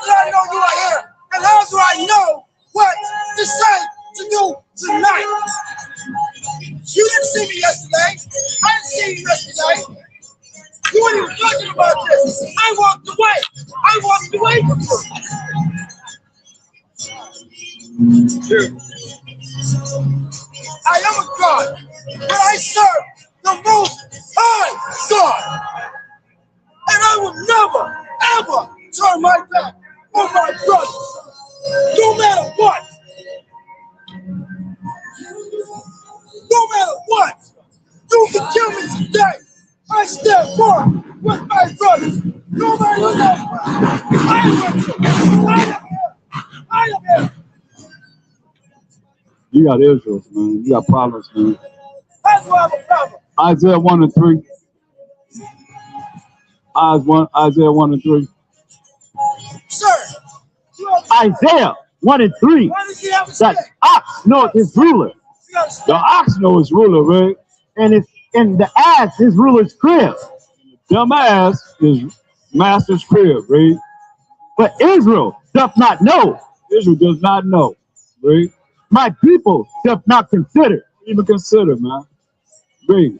Speaker 8: did I know you were here? And how do I know what to say to you tonight? You didn't see me yesterday. I didn't see you yesterday. You weren't even talking about this. I walked away from you. I am a God, but I serve the Most High God. And I will never, ever turn my back on my brothers, no matter what. No matter what. You can kill me today. I stand firm with my brothers. No matter what. I will.
Speaker 9: You got Israel, man. You got problems, man.
Speaker 8: That's why I have a problem.
Speaker 9: Isaiah 1 and 3. Isaiah 1 and 3.
Speaker 8: Sir, you understand?
Speaker 4: Isaiah 1 and 3.
Speaker 8: Why does he have a
Speaker 4: That
Speaker 8: stick?
Speaker 4: ox knoweth his ruler,
Speaker 8: You understand?
Speaker 9: The ox know his ruler, right?
Speaker 4: and the ass his ruler's crib.
Speaker 9: Dumb ass is master's crib, right?
Speaker 4: But Israel doth not know.
Speaker 9: Israel does not know, right?
Speaker 4: My people doth not consider.
Speaker 9: Even consider, man. Right.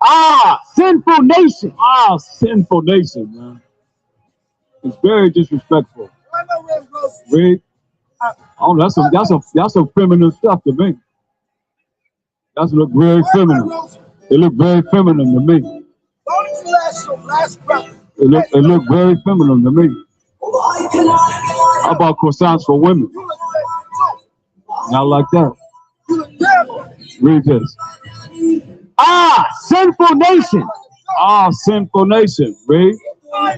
Speaker 4: Ah, sinful nation.
Speaker 9: Ah, sinful nation, man. It's very disrespectful,
Speaker 8: I know where it goes.
Speaker 9: right? Oh, that's some feminine stuff to me. That's look very feminine. It look very feminine to me.
Speaker 8: Don't you last breath.
Speaker 9: It look very feminine to me. How about croissants for women?
Speaker 8: You look good.
Speaker 9: Not like that.
Speaker 8: You look terrible.
Speaker 9: Read this.
Speaker 4: Ah, sinful nation.
Speaker 9: Ah, sinful nation, read.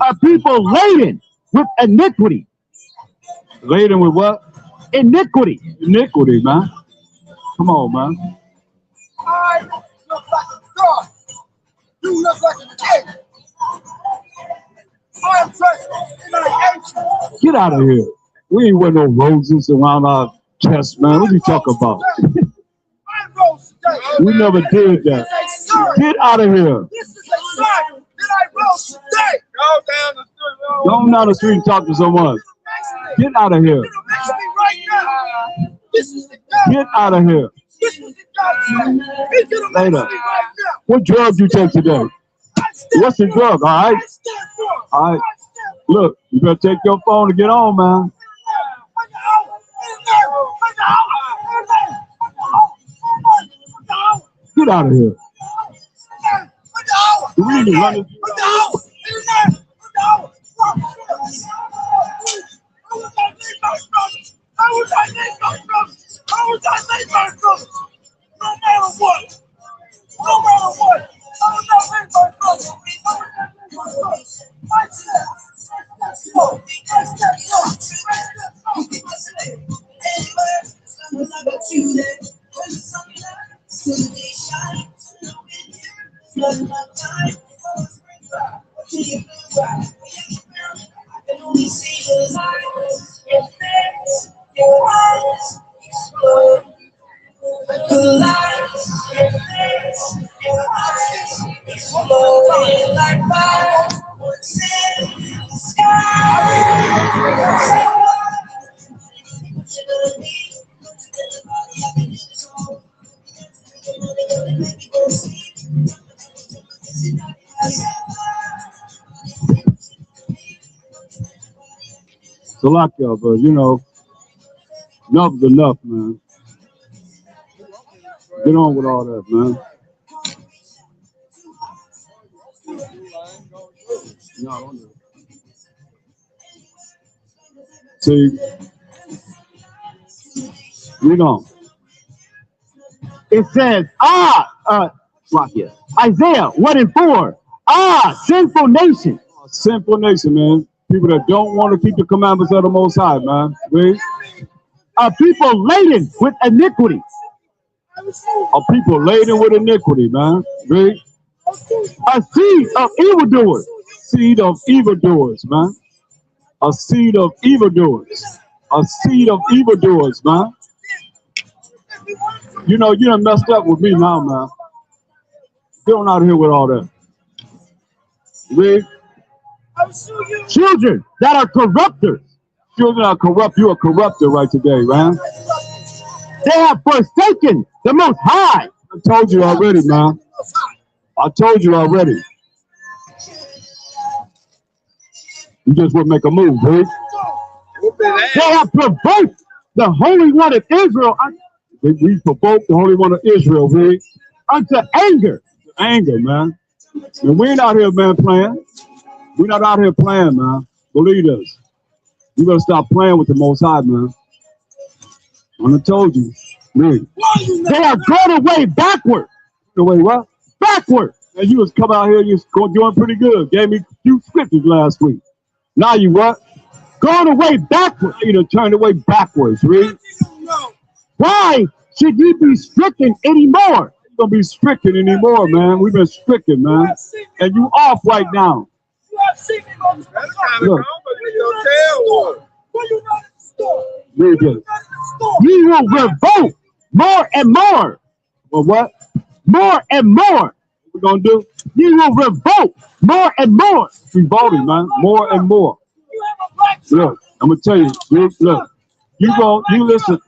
Speaker 4: A people laden with iniquity.
Speaker 9: Laden with what?
Speaker 4: Iniquity.
Speaker 9: Iniquity, man. Come on, man.
Speaker 8: I look like a dog. You look like a kid. I'm dressed and I hate you.
Speaker 9: Get out of here. We ain't wearing no roses around our chest, man. What you talking about?
Speaker 8: I rose today.
Speaker 9: We never did that.
Speaker 8: This is a sign.
Speaker 9: Get out of here.
Speaker 8: This is a sign that I rose today.
Speaker 2: Go down the street.
Speaker 9: Go down the street and talk to someone. Get out of here.
Speaker 8: It'll make me right now. This is the God.
Speaker 9: Get out of here.
Speaker 8: This is the God saying. He's gonna make me
Speaker 9: Later.
Speaker 8: right now.
Speaker 9: What drug you take today?
Speaker 8: I stand
Speaker 9: What's the
Speaker 8: for it.
Speaker 9: drug, all right?
Speaker 8: I stand for it.
Speaker 9: All right.
Speaker 8: I stand for it.
Speaker 9: Look, you better take your phone to get on, man. Get out of here. We need to run this.
Speaker 8: No matter what. No matter what. I will not make my brother. I will not make my brother. I said, let's go. Let's
Speaker 9: Salakia, but you know, enough is enough, man. Get on with all that, man. No, I don't know. See, read on.
Speaker 4: It says, Slakia. Isaiah 1 and 4. Ah, sinful nation.
Speaker 9: Sinful nation, man. People that don't want to keep the commandments of the Most High, man. Read.
Speaker 4: A people laden with iniquity.
Speaker 9: A people laden with iniquity, man. Read.
Speaker 4: A seed of evildoers.
Speaker 9: Seed of evildoers, man. A seed of evildoers. A seed of evildoers, man. You know, you done messed up with me now, man. Get on out of here with all that. Read.
Speaker 4: Children that are corrupters.
Speaker 9: Children are corrupt. You are corrupted right today, man.
Speaker 4: They have forsaken the Most High.
Speaker 9: I told you already, man. I told you already. You just would make a move, right?
Speaker 4: They have provoked the Holy One of Israel
Speaker 9: We provoked the Holy One of Israel, right?
Speaker 4: unto anger.
Speaker 9: Anger, man. And we ain't out here, man, playing. We're not out here playing, man. Believe us. You better stop playing with the Most High, man. I told you. Man.
Speaker 4: They are going away backward.
Speaker 9: The way what?
Speaker 4: Backward.
Speaker 9: And you was coming out here, you was doing pretty good. Gave me a few scriptures last week. Now you what?
Speaker 4: Going away backward.
Speaker 9: You done turned away backwards, read.
Speaker 4: Why should ye be stricken anymore?
Speaker 9: Gonna be stricken anymore, man. We've been stricken, man. And you off right now.
Speaker 2: You have seen me on the
Speaker 8: That's kind of
Speaker 9: Look.
Speaker 8: gone, but you don't tell one.
Speaker 2: Where you not in the store?
Speaker 9: Read this.
Speaker 2: Not in the store.
Speaker 4: Ye will revolt more and more,
Speaker 9: Well, what
Speaker 4: more and more.
Speaker 9: we gonna do?
Speaker 4: Ye will revolt more and more.
Speaker 9: Revolting, man. More and more.
Speaker 2: You have a black shirt.
Speaker 9: Look, I'm gonna tell you. Look, you listen.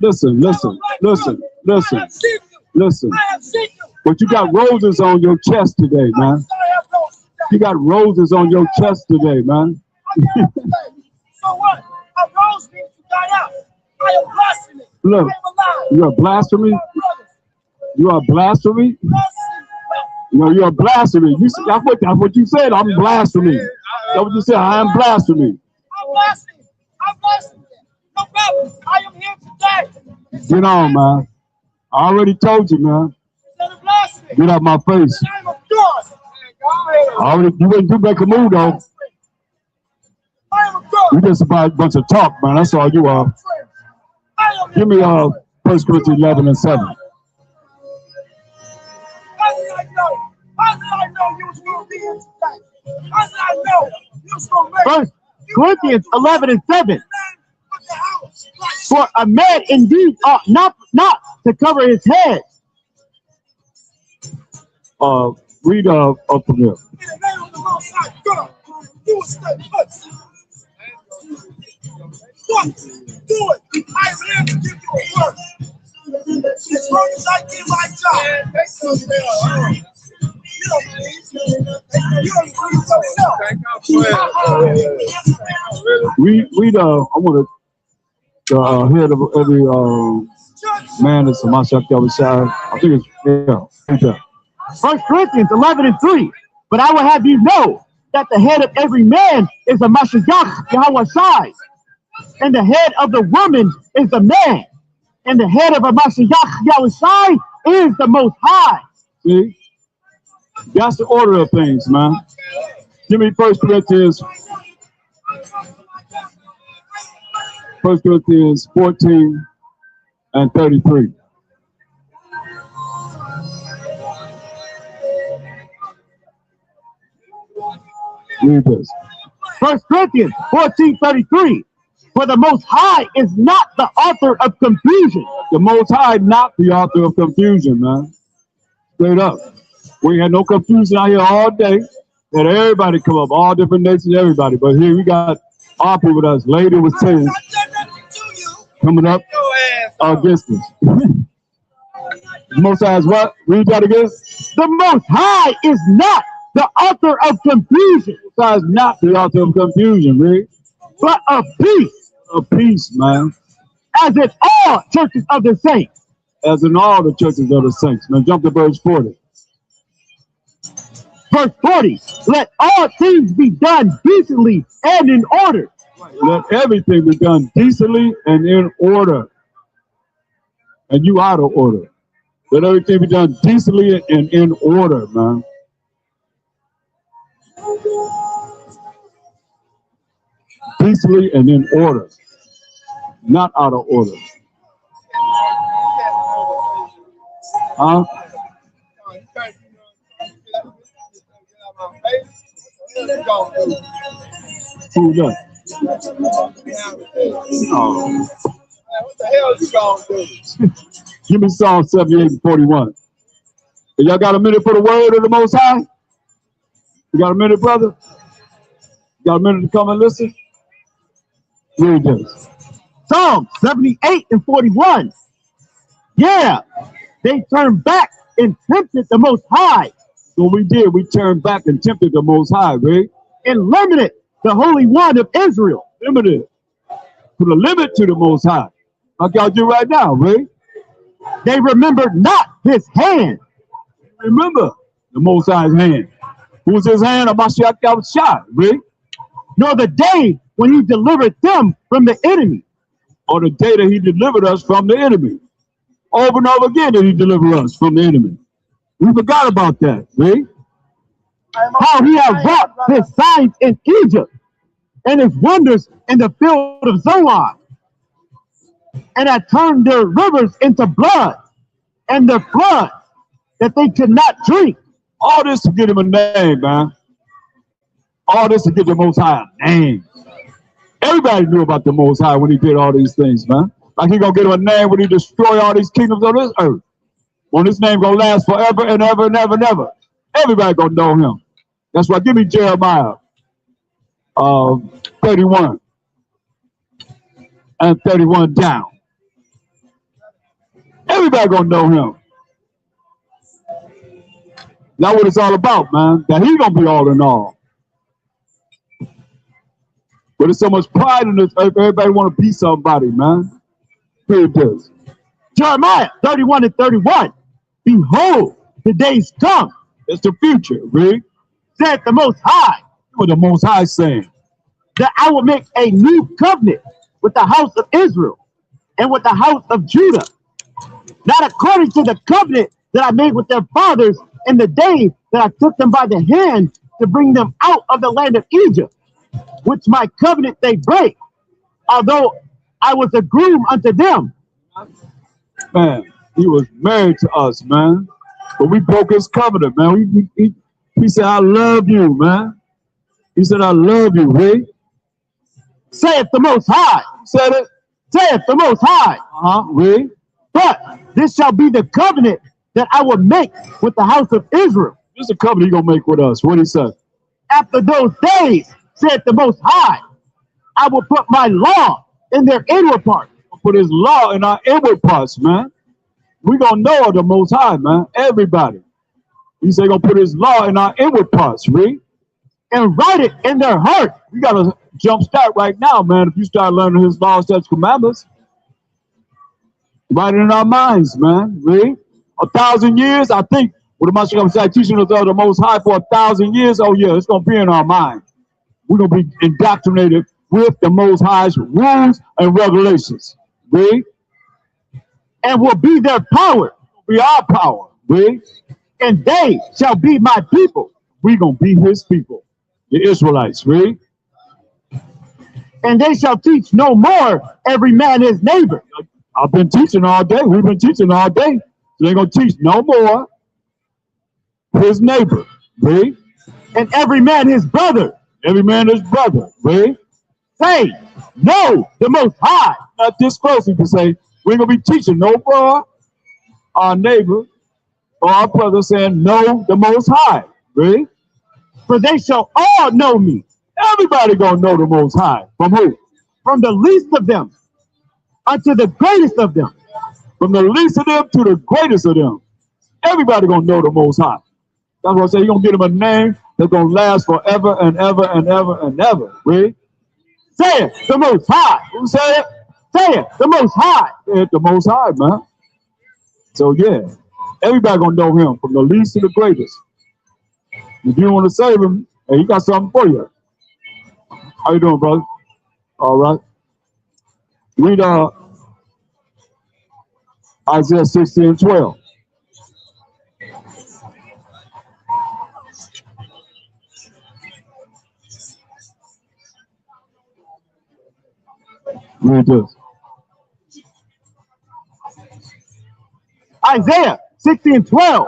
Speaker 2: I have seen you.
Speaker 9: Listen.
Speaker 2: I have seen you.
Speaker 9: But you got roses on your chest today, man.
Speaker 2: I have those today.
Speaker 9: You got roses on your chest today, man.
Speaker 2: I got it today. So what? A rose means you got out. I am blasphemy.
Speaker 9: Look,
Speaker 2: I am alive.
Speaker 9: you are blasphemy.
Speaker 2: My brothers,
Speaker 9: You are blasphemy.
Speaker 2: blasphemy.
Speaker 9: You're blasphemy. That's what you said. I'm blasphemy. That's what you said. I am blasphemy.
Speaker 2: I'm blasphemy. I'm blasphemy. No problem. I am here today.
Speaker 9: Get on, man. I already told you, man.
Speaker 2: Instead of blasphemy,
Speaker 9: Get out my face.
Speaker 2: I am of God.
Speaker 9: You wouldn't make a move, though.
Speaker 2: I am of God.
Speaker 9: You just about a bunch of talk, man. That's all you are.
Speaker 2: I am
Speaker 9: Give me 1 Corinthians 11 and 7.
Speaker 2: How did I know? How did I know you was going to be here today? How did I know you was going to make
Speaker 4: First Corinthians 11 and 7.
Speaker 2: the name of the house? Like,
Speaker 4: For a man indeed ought not to cover his head.
Speaker 9: Read up from here.
Speaker 2: in the name of the Most High God, you will stay put. What? Do it. I am here to give you a word. As long as I do my job, you don't
Speaker 9: Read I want the head of every man is a Mashiach Yahushua. I think it's yeah.
Speaker 4: First Corinthians 11 and 3. But I will have you know that the head of every man is a Mashiach Yahushua, and the head of the woman is the man, and the head of a Mashiach Yahushua is the Most High.
Speaker 9: See? That's the order of things, man. Give me 1 Corinthians 14 and 33. Read this.
Speaker 4: 1 Corinthians 14:33. For the Most High is not the author of confusion.
Speaker 9: The Most High, not the author of confusion, man. Straight up. We had no confusion out here all day. And everybody come up, all different nations, everybody. But here we got our people that's lady was saying coming up against us. The Most High is what? Read that again.
Speaker 4: The Most High is not the author of confusion,
Speaker 9: The Most High is not the author of confusion, read.
Speaker 4: but of peace,
Speaker 9: Of peace, man.
Speaker 4: as in all churches of the saints.
Speaker 9: As in all the churches of the saints. Man, jump to verse 40.
Speaker 4: Verse 40. Let all things be done decently and in order.
Speaker 9: Let everything be done decently and in order. And you out of order. Let everything be done decently and in order, man. Decently and in order. Not out of order. Huh? Who's that? Oh.
Speaker 2: what the hell you gonna do?
Speaker 9: Give me Psalm 78 and 41. Y'all got a minute for the word of the Most High? You got a minute, brother? You got a minute to come and listen? Read this.
Speaker 4: Psalm 78 and 41. Yeah, they turned back and tempted the Most High
Speaker 9: So we did. We turned back and tempted the Most High, right?
Speaker 4: and limited the Holy One of Israel.
Speaker 9: Limited. Put a limit to the Most High. Like y'all do right now, right?
Speaker 4: They remembered not his hand.
Speaker 9: Remember the Most High's hand. Who's his hand? Mashiach Yahushua, right?
Speaker 4: Nor the day when he delivered them from the enemy.
Speaker 9: Or the day that he delivered us from the enemy. Over and over again that he delivered us from the enemy. We forgot about that, right?
Speaker 4: How he had wrought his signs in Egypt and his wonders in the field of Zoan. and I turned their rivers into blood, and their flood that they could not drink.
Speaker 9: All this to get him a name, man. All this to get the Most High a name. Everybody knew about the Most High when he did all these things, man. Like he gonna get him a name when he destroy all these kingdoms on this earth. When his name gonna last forever and ever and ever and ever. Everybody gonna know him. That's why give me Jeremiah 31 and 31 down. Everybody gonna know him. That's what it's all about, man. That he gonna be all in all. But there's so much pride in this earth. Everybody want to be somebody, man. Here it is.
Speaker 4: Jeremiah 31 and 31. Behold, the days come.
Speaker 9: It's the future, read.
Speaker 4: Said the Most High.
Speaker 9: What the Most High saying.
Speaker 4: That I will make a new covenant with the house of Israel and with the house of Judah. Not according to the covenant that I made with their fathers in the day that I took them by the hand to bring them out of the land of Egypt, which my covenant they break, although I was a groom unto them.
Speaker 9: Man, he was married to us, man. But we broke his covenant, man. He said, I love you, man. He said, I love you, Ray.
Speaker 4: Saith the Most High.
Speaker 9: Said it?
Speaker 4: Saith the Most High.
Speaker 9: Ray.
Speaker 4: But this shall be the covenant that I will make with the house of Israel.
Speaker 9: This is a covenant he gonna make with us. What he said?
Speaker 4: After those days, said the Most High, I will put my law in their inward part.
Speaker 9: Put his law in our inward parts, man. We gonna know the Most High, man. Everybody. He said, gonna put his law in our inward parts, read.
Speaker 4: And write it in their heart.
Speaker 9: You gotta jump start right now, man. If you start learning his laws, statutes, commandments, write it in our minds, man. Read. 1,000 years, I think, with the Mashiach teaching us of the Most High for 1,000 years, oh yeah, it's gonna be in our mind. We're gonna be indoctrinated with the Most High's rules and regulations. Read.
Speaker 4: And will be their power.
Speaker 9: Be our power. Read.
Speaker 4: And they shall be my people.
Speaker 9: We're gonna be his people, the Israelites. Read.
Speaker 4: And they shall teach no more every man his neighbor.
Speaker 9: I've been teaching all day. We've been teaching all day. So they're gonna teach no more his neighbor. Read.
Speaker 4: And every man his brother.
Speaker 9: Every man his brother. Read.
Speaker 4: Say, no, the Most High.
Speaker 9: Not this close. You can say, we ain't gonna be teaching no more our neighbor or our brother saying, no, the Most High. Read.
Speaker 4: For they shall all know me.
Speaker 9: Everybody gonna know the Most High. From who?
Speaker 4: From the least of them unto the greatest of them.
Speaker 9: From the least of them to the greatest of them. Everybody gonna know the Most High. That's what I say. You're gonna give them a name that's gonna last forever and ever and ever and ever. Read.
Speaker 4: Say it, the Most High.
Speaker 9: Who said it?
Speaker 4: Say it, the Most High.
Speaker 9: Say it, the Most High, man. So yeah, everybody gonna know him from the least to the greatest. If you want to save him, hey, he got something for you. How you doing, brother? All right. Read Isaiah 60:12. Read this.
Speaker 4: Isaiah 60:12.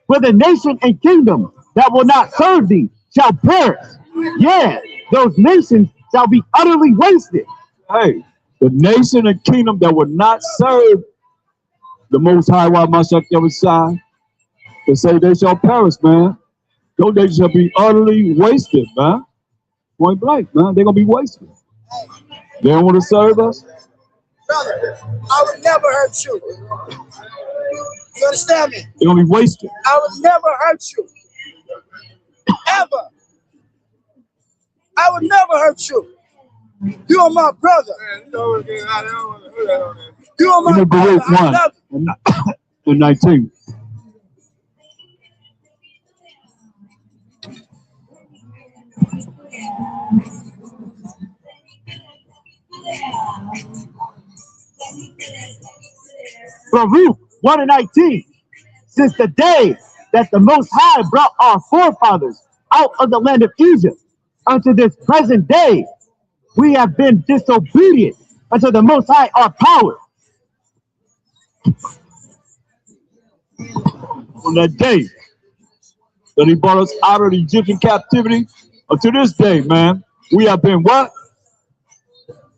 Speaker 4: For the nation and kingdom that will not serve thee shall perish. Yeah, those nations shall be utterly wasted.
Speaker 9: Hey, the nation and kingdom that would not serve the Most High, while Mashiach Yahushua, they say they shall perish, man. Those nations shall be utterly wasted, man. Point blank, man. They're gonna be wasted. They don't want to serve us.
Speaker 8: Brother, I would never hurt you. You understand me?
Speaker 9: They're gonna be wasted.
Speaker 8: I would never hurt you. Ever. I would never hurt you. You are my brother. You are my
Speaker 9: In the
Speaker 8: brother.
Speaker 9: Baruch
Speaker 8: I love you.
Speaker 9: 1 and 19.
Speaker 4: Baruch 1 and 19. Since the day that the Most High brought our forefathers out of the land of Egypt unto this present day, we have been disobedient unto the Most High are power.
Speaker 9: On that day that he brought us out of the Egyptian captivity, until this day, man, we have been what?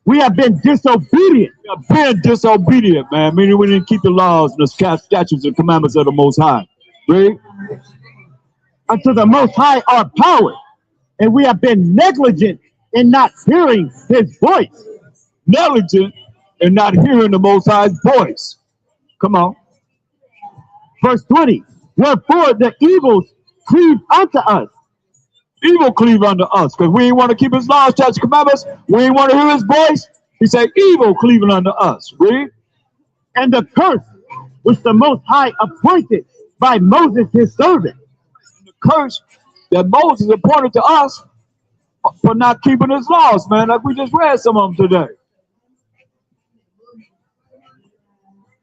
Speaker 4: We have been disobedient.
Speaker 9: We have been disobedient, man. Meaning we didn't keep the laws and the statutes and commandments of the Most High. Read.
Speaker 4: Unto the Most High are power. And we have been negligent in not hearing his voice.
Speaker 9: Negligent in not hearing the Most High's voice. Come on.
Speaker 4: Verse 20. Wherefore the evils cleave unto us.
Speaker 9: Evil cleave unto us, because we ain't want to keep his laws, statutes, commandments. We ain't want to hear his voice. He said, evil cleaving unto us. Read.
Speaker 4: And the curse which the Most High appointed by Moses his servant.
Speaker 9: The curse that Moses appointed to us for not keeping his laws, man. Like we just read some of them today.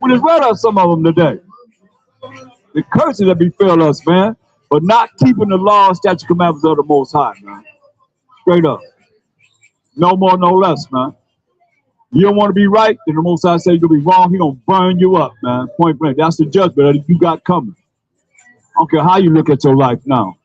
Speaker 9: We just read out some of them today. The curses that befell us, man, for not keeping the law, statute, commandments of the Most High, man. Straight up. No more, no less, man. You don't want to be right, then the Most High say you're going to be wrong. He going to burn you up, man. Point blank. That's the judgment that you got coming. I don't care how you look at your life now.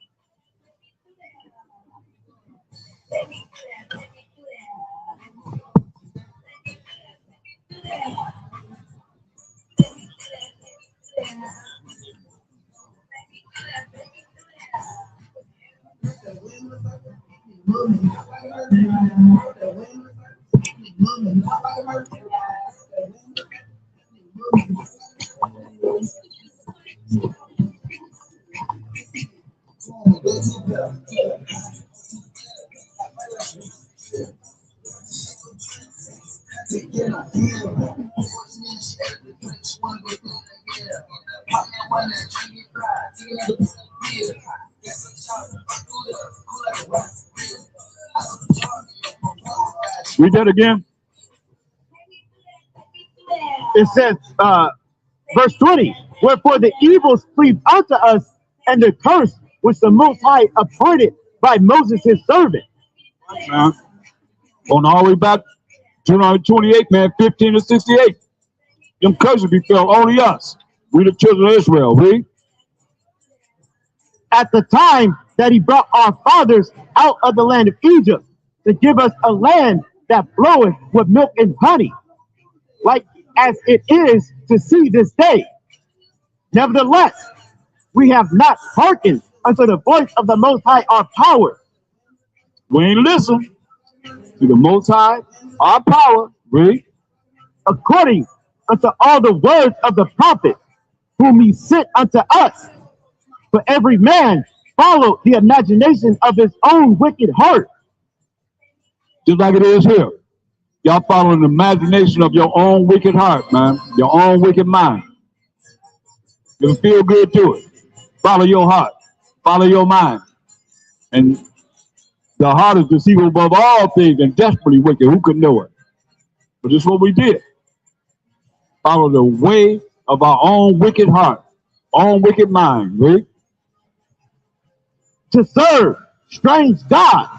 Speaker 9: Read that again.
Speaker 4: It says, verse 20, wherefore the evils cleave unto us, and the curse which the Most High appointed by Moses his servant.
Speaker 9: On all the way back, Deuteronomy 28, man, 15 to 68. Them curses befell only us. We the children of Israel. Read.
Speaker 4: At the time that he brought our fathers out of the land of Egypt to give us a land that floweth with milk and honey, like as it is to see this day. Nevertheless, we have not hearkened unto the voice of the Most High our power.
Speaker 9: We ain't listen to the Most High our power. Read.
Speaker 4: According unto all the words of the prophet whom he sent unto us. For every man followed the imagination of his own wicked heart.
Speaker 9: Just like it is here. Y'all following the imagination of your own wicked heart, man. Your own wicked mind. It'll feel good to it. Follow your heart. Follow your mind. And the heart is deceitful above all things and desperately wicked. Who could know it? But this is what we did. Follow the way of our own wicked heart. Own wicked mind. Right?
Speaker 4: To serve strange gods.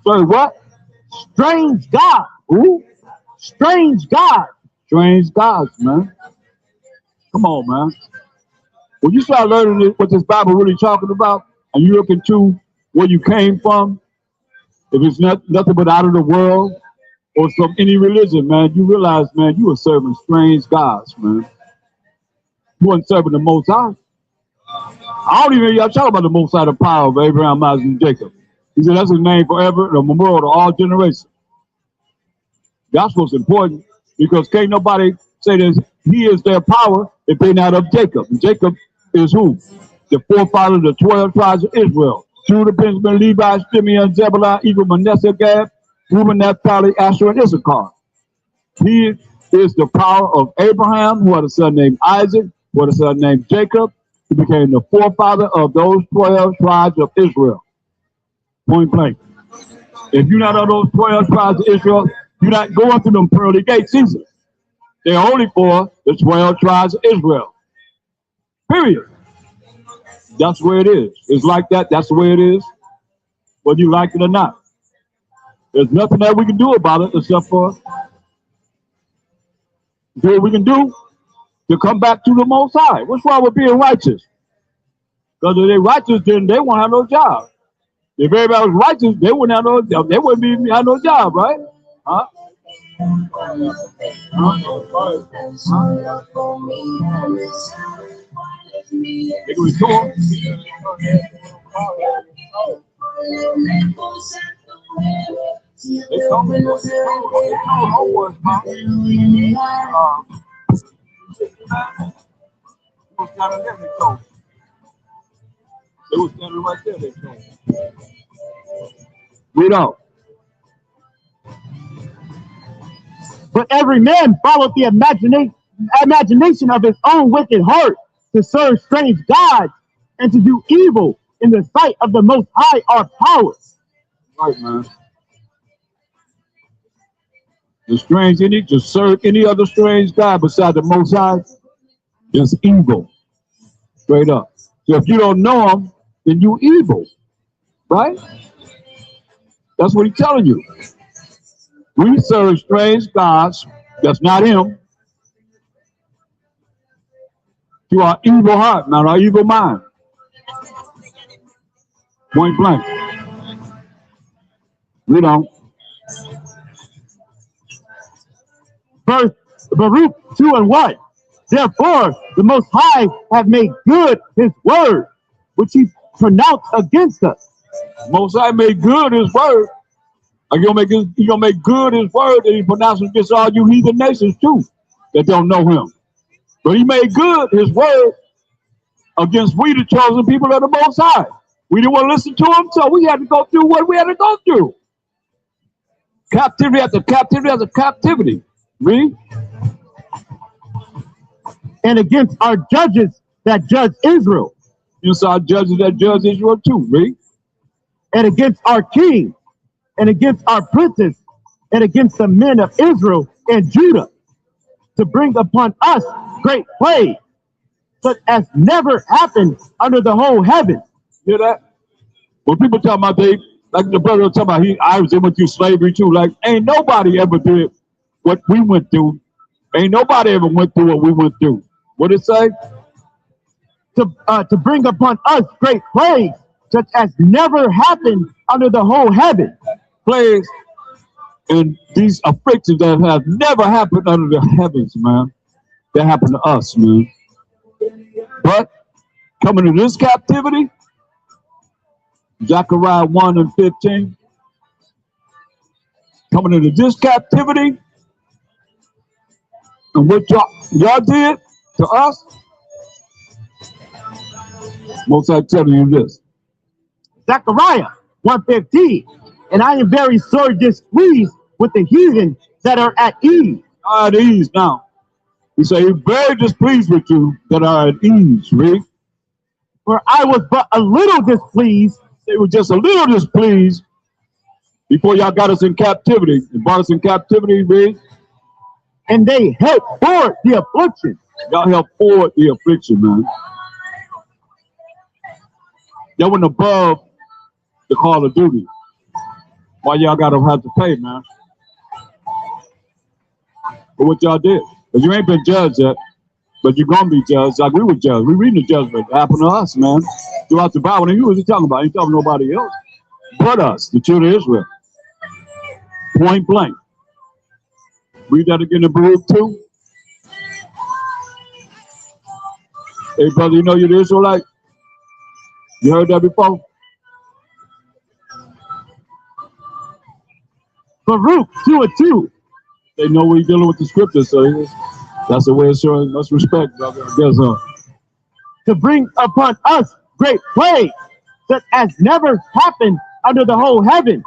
Speaker 9: Serve what?
Speaker 4: Strange gods.
Speaker 9: Who?
Speaker 4: Strange gods.
Speaker 9: Strange gods, man. Come on, man. When you start learning what this Bible really talking about, and you look into where you came from, if it's nothing but out of the world or from any religion, man, you realize, man, you were serving strange gods, man. You weren't serving the Most High. I don't even hear y'all talk about the Most High, the power of Abraham, Isaac, and Jacob. He said that's his name forever, the memorial to all generations. That's what's important, because can't nobody say that he is their power if they're not of Jacob. And Jacob is who? The forefather of the 12 tribes of Israel. Judah, Benjamin, Levi, Simeon, Zebulun, Ephraim, Manasseh, Gad, Reuben, Naphtali, Asher, and Issachar. He is the power of Abraham, who had a son named Isaac, who had a son named Jacob. He became the forefather of those 12 tribes of Israel. Point blank. If you're not of those 12 tribes of Israel, you're not going through them pearly gates either. They're only for the 12 tribes of Israel. Period. That's the way it is. It's like that. That's the way it is. Whether you like it or not. There's nothing that we can do about it except for Do what we can do to come back to the Most High. What's wrong with being righteous? Because if they're righteous, then they won't have no job. If everybody was righteous, they wouldn't have no job. They wouldn't even have no job, right? Huh? They can restore. They told me what they told homeboys, man. They was standing right there, they told me. Read out.
Speaker 4: But every man followed the imagination of his own wicked heart, to serve strange gods and to do evil in the sight of the Most High our powers.
Speaker 9: Right, man. To serve any other strange god besides the Most High is evil. Straight up. So if you don't know him, then you evil. Right? That's what he's telling you. We serve strange gods. That's not him. To our evil heart, not our evil mind. Point blank. We don't.
Speaker 4: Verse Baruch 2:1. Therefore, the Most High have made good his word, which he pronounced against us.
Speaker 9: Most High made good his word. He gonna make good his word that he pronounced against all you heathen nations too that don't know him. But he made good his word against we, the chosen people of the Most High. We didn't want to listen to him, so we had to go through what we had to go through. Captivity after captivity after captivity. Read.
Speaker 4: And against our judges that judge Israel.
Speaker 9: You saw judges that judge Israel too. Read.
Speaker 4: And against our king, and against our princes, and against the men of Israel and Judah, to bring upon us great plague, such as never happened under the whole heaven.
Speaker 9: Hear that? When people talk about like the brother was talking about, I went through slavery too. Like, ain't nobody ever did what we went through. Ain't nobody ever went through what we went through. What did it say?
Speaker 4: To bring upon us great plagues, such as never happened under the whole heaven.
Speaker 9: Plagues and these afflictions that have never happened under the heavens, man. That happened to us, man. But coming to this captivity, Zechariah 1:15, coming into this captivity, and what y'all did to us, Most High telling you this.
Speaker 4: Zechariah 1:15, and I am very sore displeased with the heathen that are at ease.
Speaker 9: Are at ease now. He said he's very displeased with you that are at ease, Read.
Speaker 4: For I was but a little displeased.
Speaker 9: They were just a little displeased before y'all got us in captivity. And brought us in captivity, Read.
Speaker 4: And they helped forward the affliction.
Speaker 9: Y'all helped forward the affliction, man. Y'all went above the call of duty. Why y'all gotta have to pay, man? For what y'all did. Because you ain't been judged yet, but you're gonna be judged like we were judged. We reading the judgment that happened to us, man. Throughout the Bible. And who was he talking about? He talking to nobody else but us, the children of Israel. Point blank. Read that again in Baruch 2. Hey, brother, you know you're the Israelite? You heard that before?
Speaker 4: Baruch 2:2.
Speaker 9: They know we're dealing with the scriptures, so that's the way it's showing us respect, brother. I guess,
Speaker 4: To bring upon us great plagues, such as never happened under the whole heaven.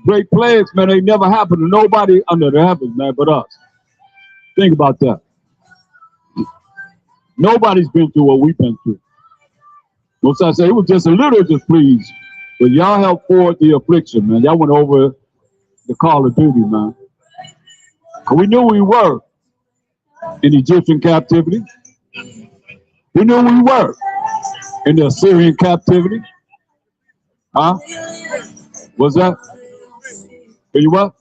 Speaker 9: Great plagues, man, they never happened to nobody under the heavens, man, but us. Think about that. Nobody's been through what we've been through. Most I say it was just a little displeased, but y'all helped forward the affliction, man. Y'all went over the call of duty, man. We knew we were in Egyptian captivity. We knew we were in the Assyrian captivity. Huh? What's that? Are you what?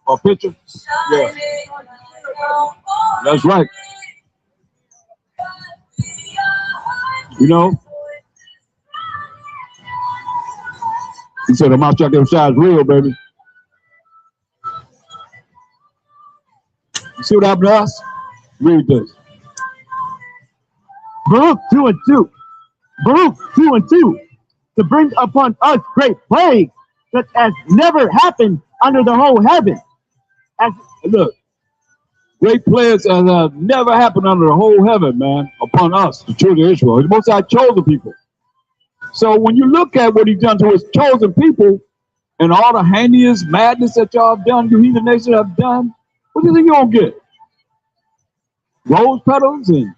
Speaker 9: A picture? Yeah. That's right. You know? He said, the mouth check inside is real, baby. You see what happened to us? Read this.
Speaker 4: Baruch 2:2. Baruch 2:2. To bring upon us great plagues, such as never happened under the whole heaven. As
Speaker 9: Look, great plagues as never happened under the whole heaven, man, upon us, the children of Israel. He's most our chosen people. So when you look at what he's done to his chosen people and all the heinous madness that y'all have done, you heathen nations have done, what do you think you're going to get? Rose petals and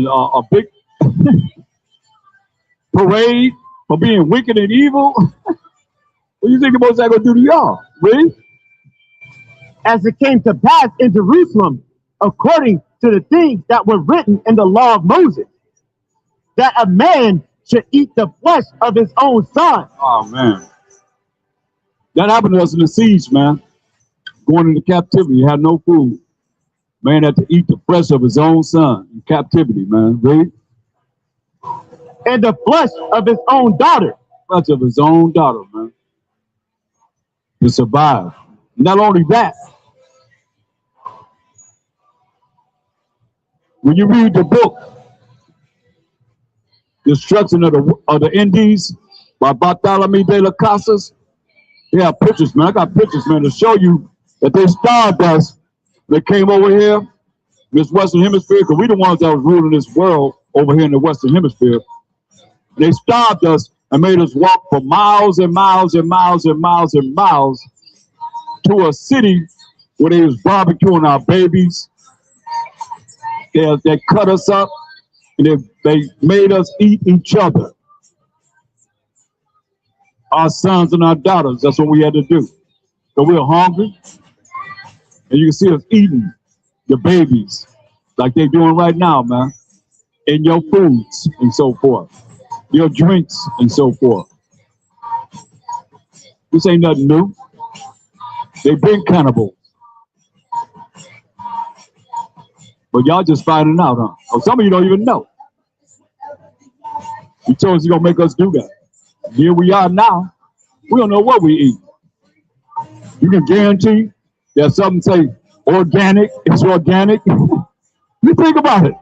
Speaker 9: a big parade for being wicked and evil? What do you think the Most High going to do to y'all? Really?
Speaker 4: as it came to pass in Jerusalem, according to the things that were written in the law of Moses, that a man should eat the flesh of his own son.
Speaker 9: Oh, man. That happened to us in the siege, man. Going into captivity, had no food. Man had to eat the flesh of his own son in captivity, man. Read.
Speaker 4: And the flesh of his own daughter.
Speaker 9: Flesh of his own daughter, man. To survive. Not only that, when you read the book, Destruction of the Indies by Bartholomew de las Casas, they have pictures, man. I got pictures, man, to show you that they starved us. They came over here, this Western Hemisphere, because we the ones that was ruling this world over here in the Western Hemisphere. They starved us and made us walk for miles and miles and miles and miles and miles to a city where they was barbecuing our babies. They cut us up and they made us eat each other. Our sons and our daughters, that's what we had to do. So we were hungry, and you can see us eating the babies like they're doing right now, man, in your foods and so forth, your drinks and so forth. This ain't nothing new. They've been cannibals. But y'all just finding out, huh? Or some of you don't even know. He told us he's gonna make us do that. Here we are now. We don't know what we eat. You can guarantee that something say organic, it's organic. You think about it.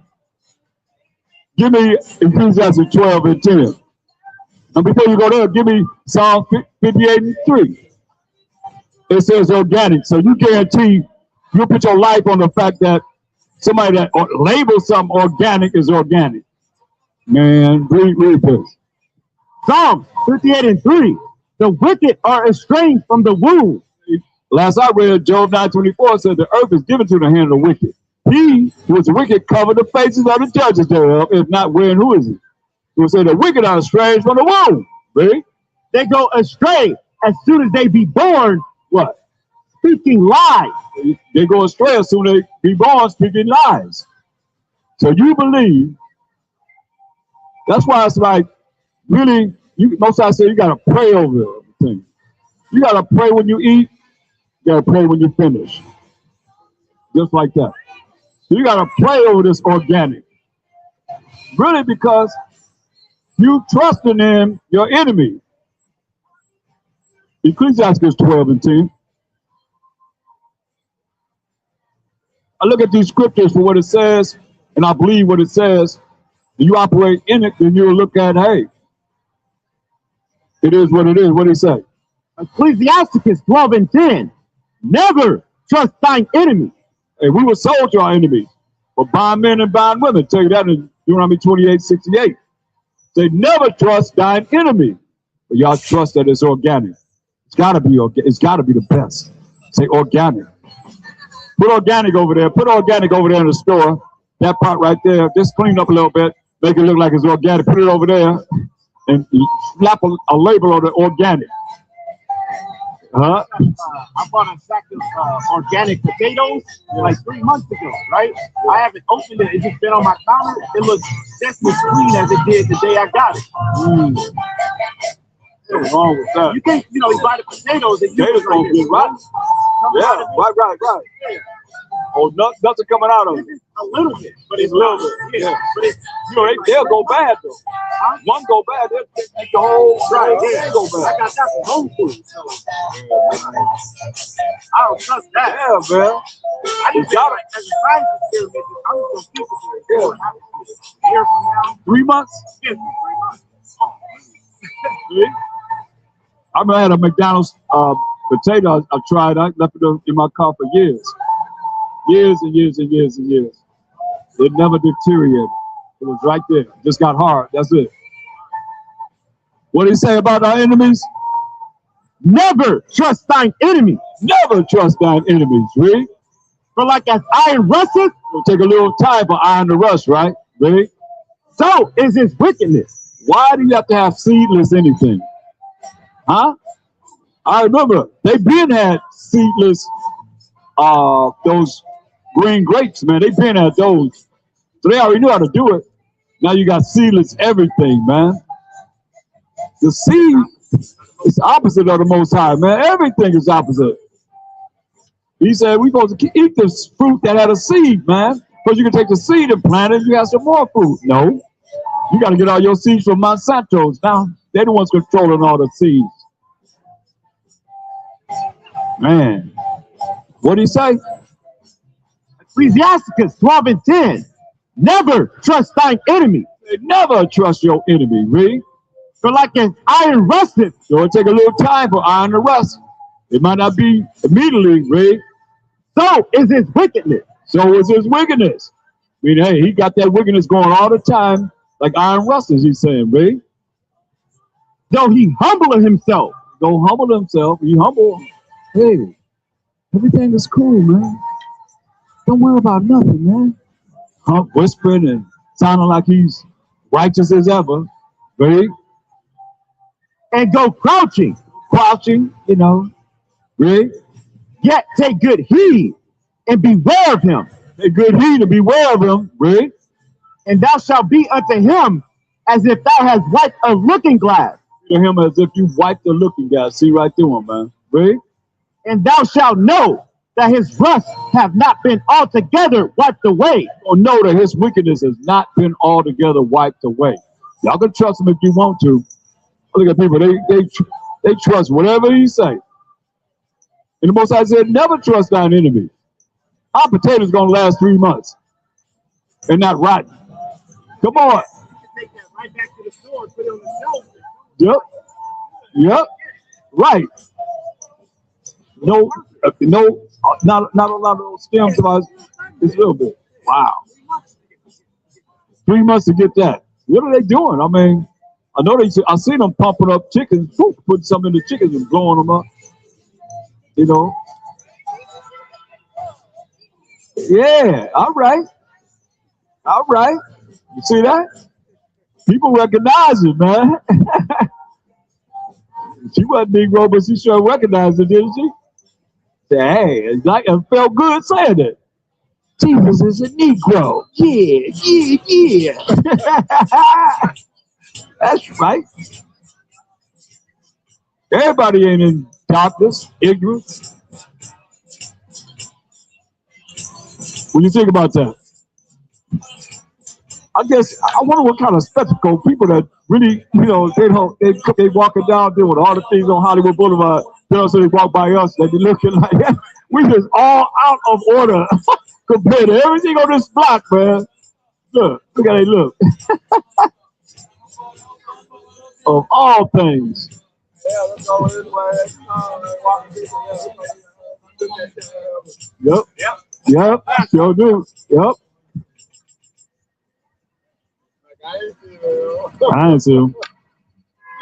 Speaker 9: Give me Ecclesiastes 12 and 10. And before you go there, give me Psalm 58 and 3. It says organic. So you guarantee you put your life on the fact that somebody that labels something organic is organic. Man, read this.
Speaker 4: Psalm 58 and 3. The wicked are estranged from the womb.
Speaker 9: Last I read, Job 9:24 said the earth is given to the hand of the wicked. He who is wicked covered the faces of the judges thereof. If not, where and who is he? Who said the wicked are estranged from the womb. Ready?
Speaker 4: They go astray as soon as they be born.
Speaker 9: What?
Speaker 4: Speaking lies.
Speaker 9: They go astray as soon as they be born speaking lies. So you believe. That's why it's like, really, most I say you got to pray over everything. You got to pray when you eat. You got to pray when you finish. Just like that. So you got to pray over this organic. Really, because you trusting in your enemy. Ecclesiastes 12 and 10. I look at these scriptures for what it says, and I believe what it says. You operate in it, then you'll look at, hey, it is what it is. What do he say?
Speaker 4: Ecclesiastes 12 and 10. Never trust thine enemy.
Speaker 9: Hey, we were sold to our enemies, but bond men and bond women. Tell you that in Deuteronomy 28:68. Say, never trust thine enemy. But y'all trust that it's organic. It's gotta be it's gotta be the best. Say organic. Put organic over there. Put organic over there in the store. That part right there. Just clean up a little bit. Make it look like it's organic. Put it over there and slap a label on the organic.
Speaker 4: I bought a sack of organic potatoes like 3 months ago, right? I haven't opened it. It's just been on my counter. It looks just as clean as it did the day I got it.
Speaker 9: What's wrong with that?
Speaker 4: You can't, you buy the potatoes and
Speaker 9: potatoes don't get rotten. Yeah, right. Oh, nothing coming out of it.
Speaker 4: A little bit, but
Speaker 9: It's a little bit. Yeah.
Speaker 4: But it's,
Speaker 9: You know, they'll go bad though. One go bad, they'll make the whole thing go
Speaker 4: I
Speaker 9: bad.
Speaker 4: got that from home food, so I don't trust that.
Speaker 9: Yeah, man.
Speaker 4: I just got it as a science experiment. I'm just gonna keep it here. A year from now,
Speaker 9: 3 months?
Speaker 4: yeah, 3 months.
Speaker 9: See? I remember I had a McDonald's potato I tried. I left it in my car for years. Years and years and years and years. It never deteriorated. It was right there. Just got hard. That's it. What did he say about our enemies?
Speaker 4: Never trust thine enemy.
Speaker 9: Never trust thine enemies. Read.
Speaker 4: For like as iron rusteth,
Speaker 9: It'll take a little time for iron to rust, right? Read.
Speaker 4: so is his wickedness.
Speaker 9: Why do you have to have seedless anything? Huh? I remember they been had seedless those green grapes, man. They been had those. So they already knew how to do it. Now you got seedless everything, man. The seed is opposite of the Most High, man. Everything is opposite. He said we're supposed to eat this fruit that had a seed, man. Because you can take the seed and plant it, you have some more fruit. No. You got to get all your seeds from Monsanto's. Now, they're the ones controlling all the seeds. Man. What did he say?
Speaker 4: Ecclesiasticus 12:10. Never trust thine enemy.
Speaker 9: Never trust your enemy, read.
Speaker 4: For like as iron rusteth,
Speaker 9: So it'll take a little time for iron to rust. It might not be immediately, read.
Speaker 4: so is his wickedness.
Speaker 9: So is his wickedness. I mean, hey, he got that wickedness going all the time, like iron rust, as he's saying, read.
Speaker 4: Though he humble himself.
Speaker 9: Don't humble himself. He humble. Hey, everything is cool, man. Don't worry about nothing, man. Whispering and sounding like he's righteous as ever, read.
Speaker 4: And go crouching,
Speaker 9: You know, read.
Speaker 4: yet take good heed and beware of him.
Speaker 9: Take good heed to beware of him, read.
Speaker 4: And thou shalt be unto him as if thou hast wiped a looking glass.
Speaker 9: To him as if you wiped the looking glass. See right through him, man. Read.
Speaker 4: And thou shalt know that his rust have not been altogether wiped away.
Speaker 9: Or know that his wickedness has not been altogether wiped away. Y'all can trust him if you want to. Look at people, they trust whatever he say. And the Most High said, never trust thine enemy. Our potatoes gonna last 3 months. They're not rotten. Come on.
Speaker 4: Take that right back to the store and put it on the shelf.
Speaker 9: Yep. Right. No, not a lot of those stems. It's a little bit. Wow. 3 months to get that. What are they doing? I mean, I know I seen them pumping up chickens, putting some in the chickens and blowing them up. You know. Yeah. All right. You see that? People recognize it, man. She wasn't Negro, but she sure recognized it, didn't she? Hey, it felt good saying it. Jesus is a Negro. Yeah. That's right. Everybody ain't in darkness, ignorance. When you think about that, I guess I wonder what kind of spectacle people that really, you know, they walking down there with all the things on Hollywood Boulevard. You know, so they walk by us, they be looking like we just all out of order compared to everything on this block, man. Look how they look. Of all things.
Speaker 2: Yeah, let's go this way.
Speaker 9: Yep. Sure do. Yep. I ain't see him.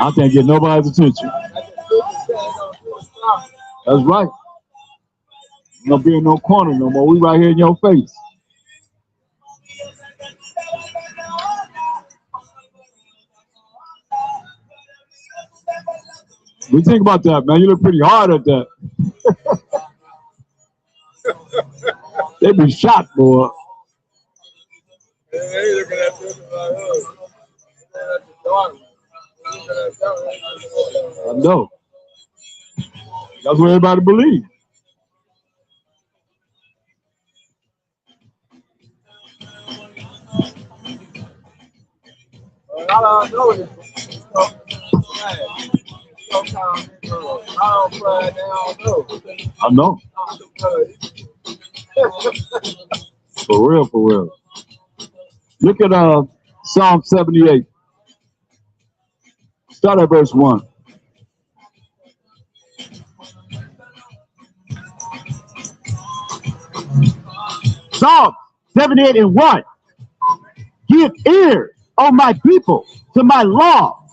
Speaker 9: I can't get nobody's attention. That's right. You don't be in no corner no more. We right here in your face. We think about that, man. You look pretty hard at that. They be shot, boy. I know. That's what everybody believes.
Speaker 2: don't know this. Sometimes I don't play, they don't know.
Speaker 9: I know. For real, for real. Look at Psalm 78. Start at verse 1.
Speaker 4: Psalm 78 and 1. Give ear, O my people, to my law.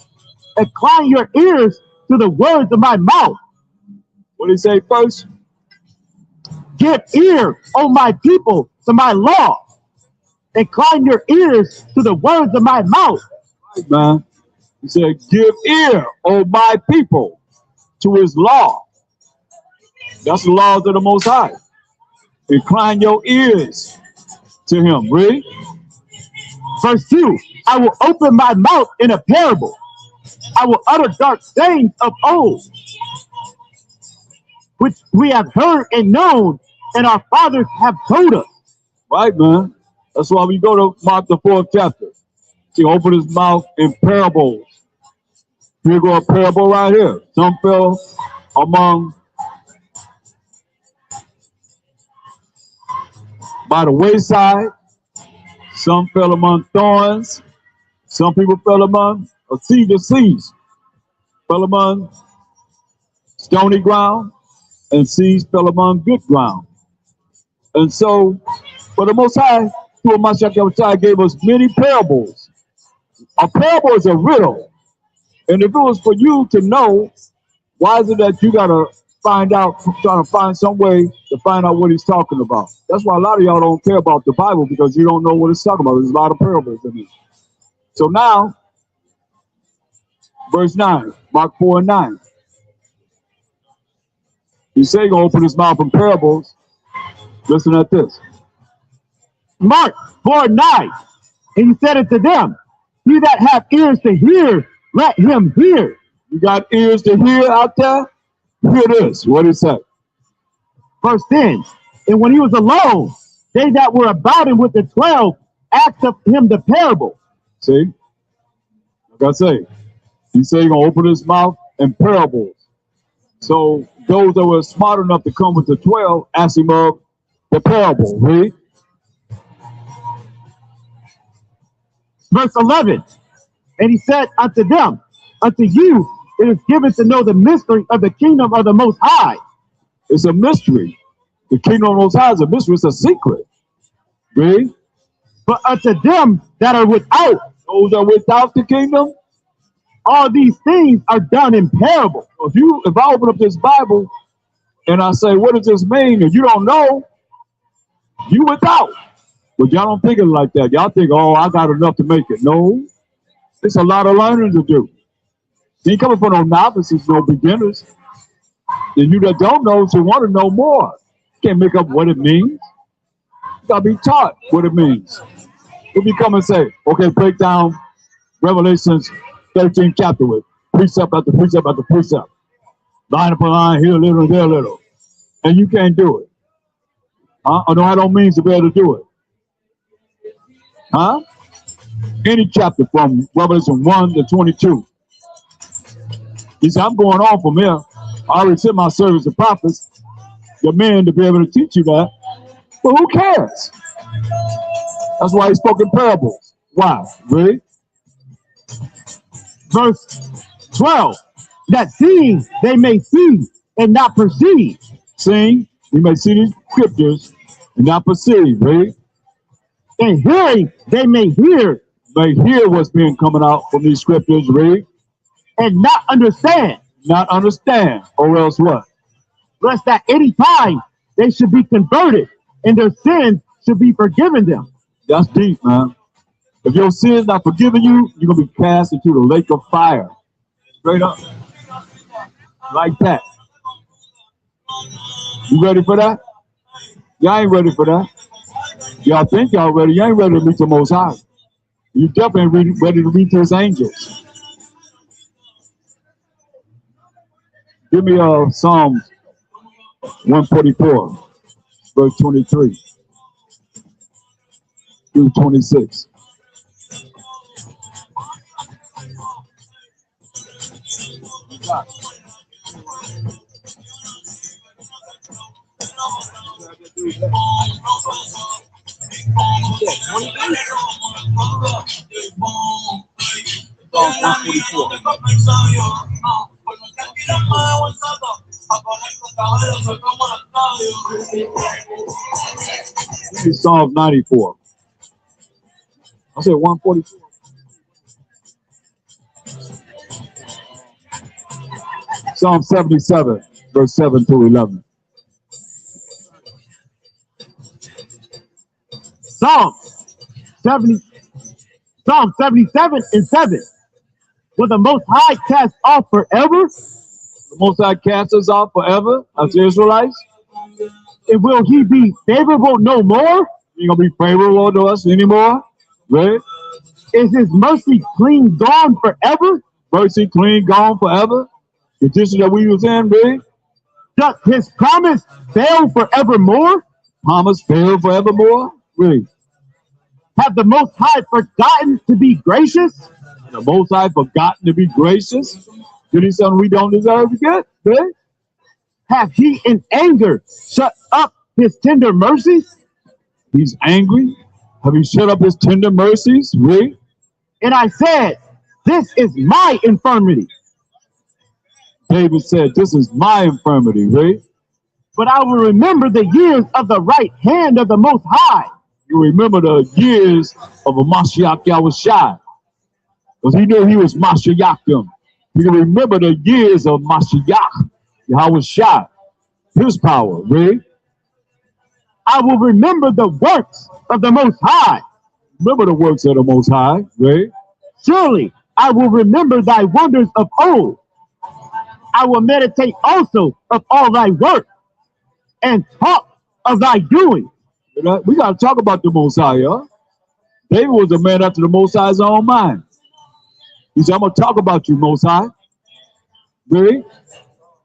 Speaker 4: Incline your ears to the words of my mouth.
Speaker 9: What did he say first?
Speaker 4: Give ear, O my people, to my law. Incline your ears to the words of my mouth.
Speaker 9: Right, man. He said, give ear, O my people, to his law. That's the laws of the Most High. Incline your ears to him. Read.
Speaker 4: Verse 2. I will open my mouth in a parable. I will utter dark sayings of old, which we have heard and known, and our fathers have told us.
Speaker 9: Right, man. That's why we go to Mark the 4th chapter. He opened his mouth in parables. Here go a parable right here. Some fell among by the wayside. Some fell among thorns. Some people fell among a seed of seeds. Fell among stony ground, and seeds fell among good ground. And so, for the Most High, through Mashiach gave us many parables. A parable is a riddle. And if it was for you to know, why is it that you got to find out, trying to find some way to find out what he's talking about? That's why a lot of y'all don't care about the Bible, because you don't know what it's talking about. There's a lot of parables in it. So now, verse 9, Mark 4 and 9. He said he's going to open his mouth in parables. Listen at this.
Speaker 4: Mark 4 and 9. And he said it to them, he that hath ears to hear, let him hear.
Speaker 9: You got ears to hear out there? Hear this. What did he say?
Speaker 4: Verse 10. And when he was alone, they that were about him with the 12 asked of him the parable.
Speaker 9: See? Like I say, he said he's going to open his mouth in parables. So those that were smart enough to come with the 12 asked him of the parable. Read.
Speaker 4: Verse 11. And he said unto them, unto you it is given to know the mystery of the kingdom of the Most High.
Speaker 9: It's a mystery. The kingdom of the Most High is a mystery. It's a secret. Read.
Speaker 4: But unto them that are without,
Speaker 9: those that are without the kingdom,
Speaker 4: all these things are done in parable.
Speaker 9: If I open up this Bible and I say, what does this mean? And you don't know, you without. But y'all don't think it like that. Y'all think, oh, I got enough to make it. No, it's a lot of learning to do. You ain't coming from no novices, no beginners. And you that don't know should want to know more. You can't make up what it means. You got to be taught what it means. If you come and say, okay, break down Revelations 13 chapter with precept after precept after precept. Line upon line, here a little, there a little. And you can't do it. I don't have no means to be able to do it. Huh? Any chapter from Revelation 1 to 22. He said, I'm going on from here. I already sent my servants and prophets, the men, to be able to teach you that. But who cares? That's why he spoke in parables. Why? Read.
Speaker 4: Verse 12. That seeing they may see and not perceive.
Speaker 9: Seeing, we may see these scriptures and not perceive. Read.
Speaker 4: And hearing they may hear.
Speaker 9: May hear what's being coming out from these scriptures. Read.
Speaker 4: And not understand.
Speaker 9: Not understand. Or else what?
Speaker 4: Lest at any time they should be converted and their sins should be forgiven them.
Speaker 9: That's deep, man. If your sins not forgiven you, you're going to be cast into the lake of fire. Straight up. Like that. You ready for that? Y'all ain't ready for that. Y'all think y'all ready. You ain't ready to meet the Most High. You definitely ain't ready to meet his angels. Give me Psalms 144, verse 23 through 26.
Speaker 2: Psalm 144.
Speaker 9: This is Psalm 94. I said 144. Psalm 77, verse 7 through 11.
Speaker 4: Psalm 77 and 7. Will the Most High cast off forever?
Speaker 9: The Most High casts us off forever as the Israelites.
Speaker 4: And will he be favorable no more?
Speaker 9: He gonna be favorable to us anymore? Right?
Speaker 4: Is his mercy clean gone forever?
Speaker 9: Mercy clean gone forever? The condition that we was in, right?
Speaker 4: Does his promise fail forevermore?
Speaker 9: Promise fail forevermore? Really?
Speaker 4: Have the Most High forgotten to be gracious?
Speaker 9: The Most High forgotten to be gracious? Did he something we don't deserve to get? Right?
Speaker 4: Have he in anger shut up his tender mercies?
Speaker 9: He's angry. Have he shut up his tender mercies? Really?
Speaker 4: And I said, this is my infirmity.
Speaker 9: David said, this is my infirmity, right?
Speaker 4: But I will remember the years of the right hand of the Most High.
Speaker 9: You remember the years of a Mashiach Yahushai. Because he knew he was Mashiachim. You can remember the years of Mashiach Yahushai. His power, right?
Speaker 4: I will remember the works of the Most High.
Speaker 9: Remember the works of the Most High, right?
Speaker 4: Surely I will remember thy wonders of old. I will meditate also of all thy work and talk of thy doing.
Speaker 9: We got to talk about the Most High, huh? David was a man after the Most High's own mind. He said, I'm going to talk about you, Most High. Really?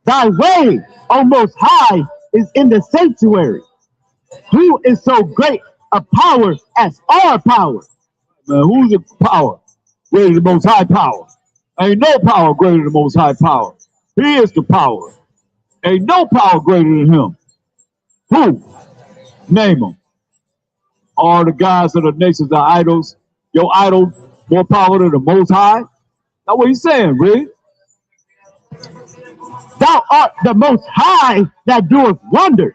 Speaker 4: Thy way, O Most High, is in the sanctuary. Who is so great a power as our power?
Speaker 9: Man, who's the power? Greater than the Most High power. Ain't no power greater than the Most High power. He is the power. Ain't no power greater than him. Who? Name them. All the gods of the nations are idols. Your idol more power than the Most High? That's what he's saying, really.
Speaker 4: Thou art the Most High that doeth wonders.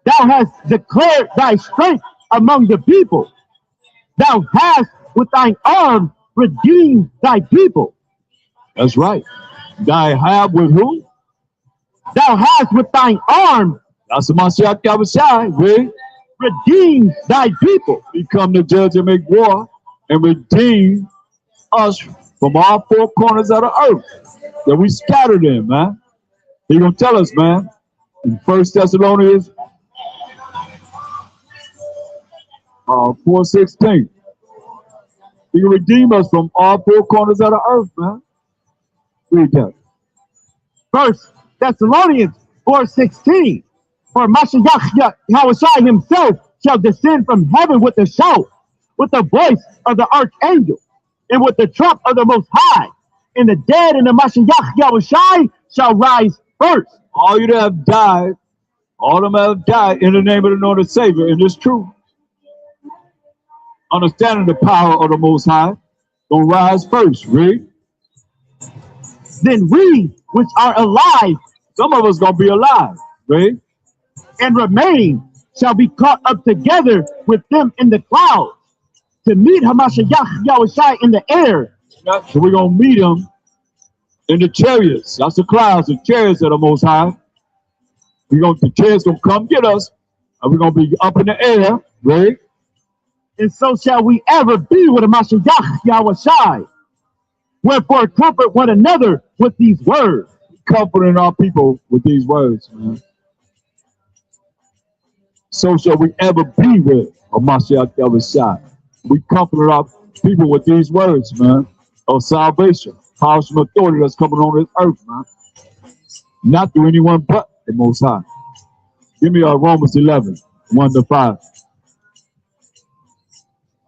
Speaker 4: Thou hast declared thy strength among the people. Thou hast with thine arm redeemed thy people.
Speaker 9: That's right. Thy have with who?
Speaker 4: Thou hast with thine arm.
Speaker 9: That's the Mashiach Yahushai, really.
Speaker 4: Redeemed thy people.
Speaker 9: He come to judge and make war and redeem us from all four corners of the earth that we scattered in, man. He gonna tell us, man, in 1 Thessalonians 4:16. He can redeem us from all four corners of the earth, man. Read that.
Speaker 4: 1 Thessalonians 4:16. For Mashiach Yahushai himself shall descend from heaven with a shout, with the voice of the archangel, and with the trump of the Most High. And the dead in the Mashiach Yahushai shall rise first.
Speaker 9: All you that have died, all of them have died in the name of the Lord and Savior, and it's true. Understanding the power of the Most High, gonna rise first, read.
Speaker 4: Then we, which are alive,
Speaker 9: some of us gonna be alive, read.
Speaker 4: And remain, shall be caught up together with them in the clouds to meet Hamashiach Yahushai in the air.
Speaker 9: So we're gonna meet him in the chariots. That's the clouds, the chariots of the Most High. The chariots gonna come get us, and we're gonna be up in the air, right?
Speaker 4: And so shall we ever be with Hamashiach Yahushai. Wherefore comfort one another with these words.
Speaker 9: Comforting our people with these words, man. So shall we ever be with Hamashiach Yahushai. We comfort our people with these words, man, of salvation, power and authority that's coming on this earth, man. Not through anyone but the Most High. Give me Romans 11, 1-5.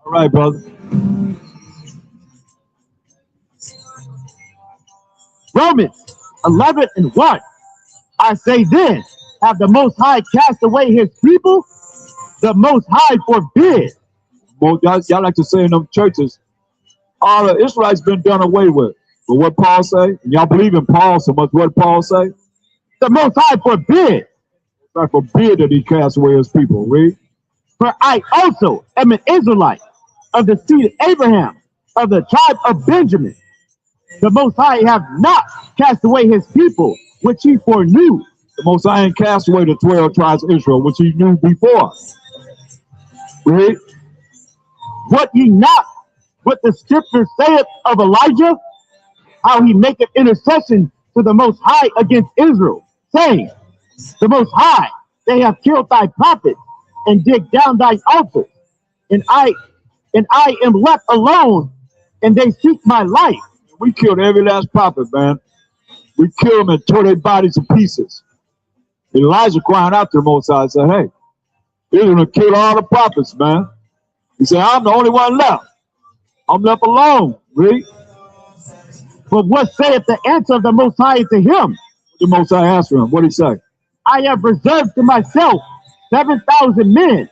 Speaker 9: All right, brother.
Speaker 4: Romans 11:1. I say then, have the Most High cast away his people? The Most High forbid.
Speaker 9: Well, y'all like to say in them churches, all the Israelites been done away with. But what Paul say? And y'all believe in Paul so much. What Paul say?
Speaker 4: The Most High forbid.
Speaker 9: I forbid that he cast away his people. Read.
Speaker 4: For I also am an Israelite of the seed of Abraham, of the tribe of Benjamin. The Most High have not cast away his people, which he foreknew.
Speaker 9: The Most High ain't cast away the 12 tribes of Israel, which he knew before. Read.
Speaker 4: What ye not what the scripture saith of Elijah, how he maketh intercession to the Most High against Israel, saying, the Most High, they have killed thy prophets and digged down thy altars, and I am left alone, and they seek my life.
Speaker 9: We killed every last prophet, man. We killed them and tore their bodies to pieces. Elijah crying out to the Most High and said, hey, they're going to kill all the prophets, man. He said, I'm the only one left. I'm left alone. Read.
Speaker 4: But what saith the answer of the Most High to him?
Speaker 9: The Most High answered him. What did he say?
Speaker 4: I have reserved to myself 7,000 men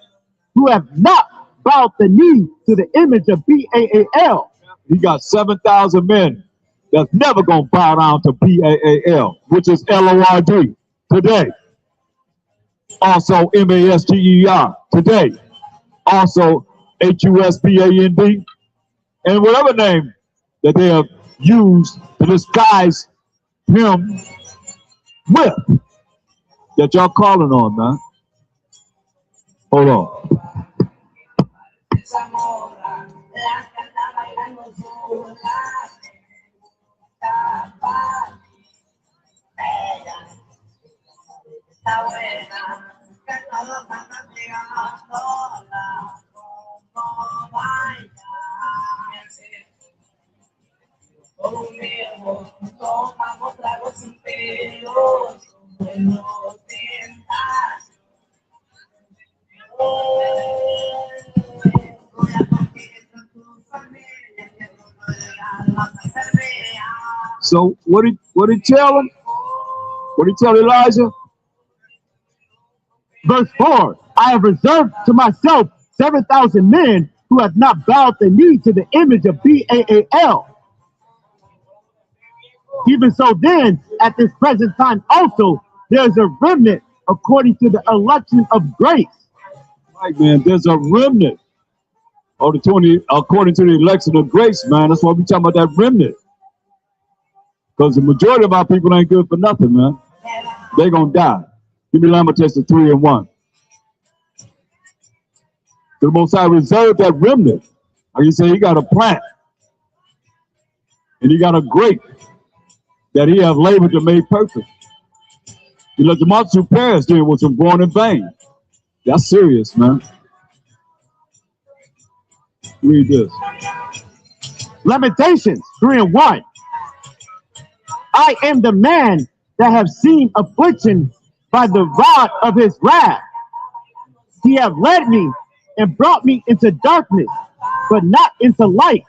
Speaker 4: who have not bowed the knee to the image of Baal.
Speaker 9: He got 7,000 men that's never going to bow down to Baal, which is Lord today. Also Master today. Also Husband, and whatever name that they have used to disguise him with, that y'all calling on, man. Hold on. So what did he tell him? What did he tell Elijah?
Speaker 4: Verse 4, I have reserved to myself 7,000 men who have not bowed the knee to the image of Baal. Even so then, at this present time also, there's a remnant according to the election of grace.
Speaker 9: Right, man, there's a remnant according to the election of grace, man. That's why we talking about that remnant. Because the majority of our people ain't good for nothing, man. They're going to die. Give me Lamentations 3:1. The Most High reserved that remnant. Like you say, he got a plant. And he got a grape that he have labored to make perfect. He let the multitude perish, then was born in vain. That's serious, man. Read this.
Speaker 4: Lamentations 3:1. I am the man that have seen affliction by the rod of his wrath. He have led me and brought me into darkness, but not into light.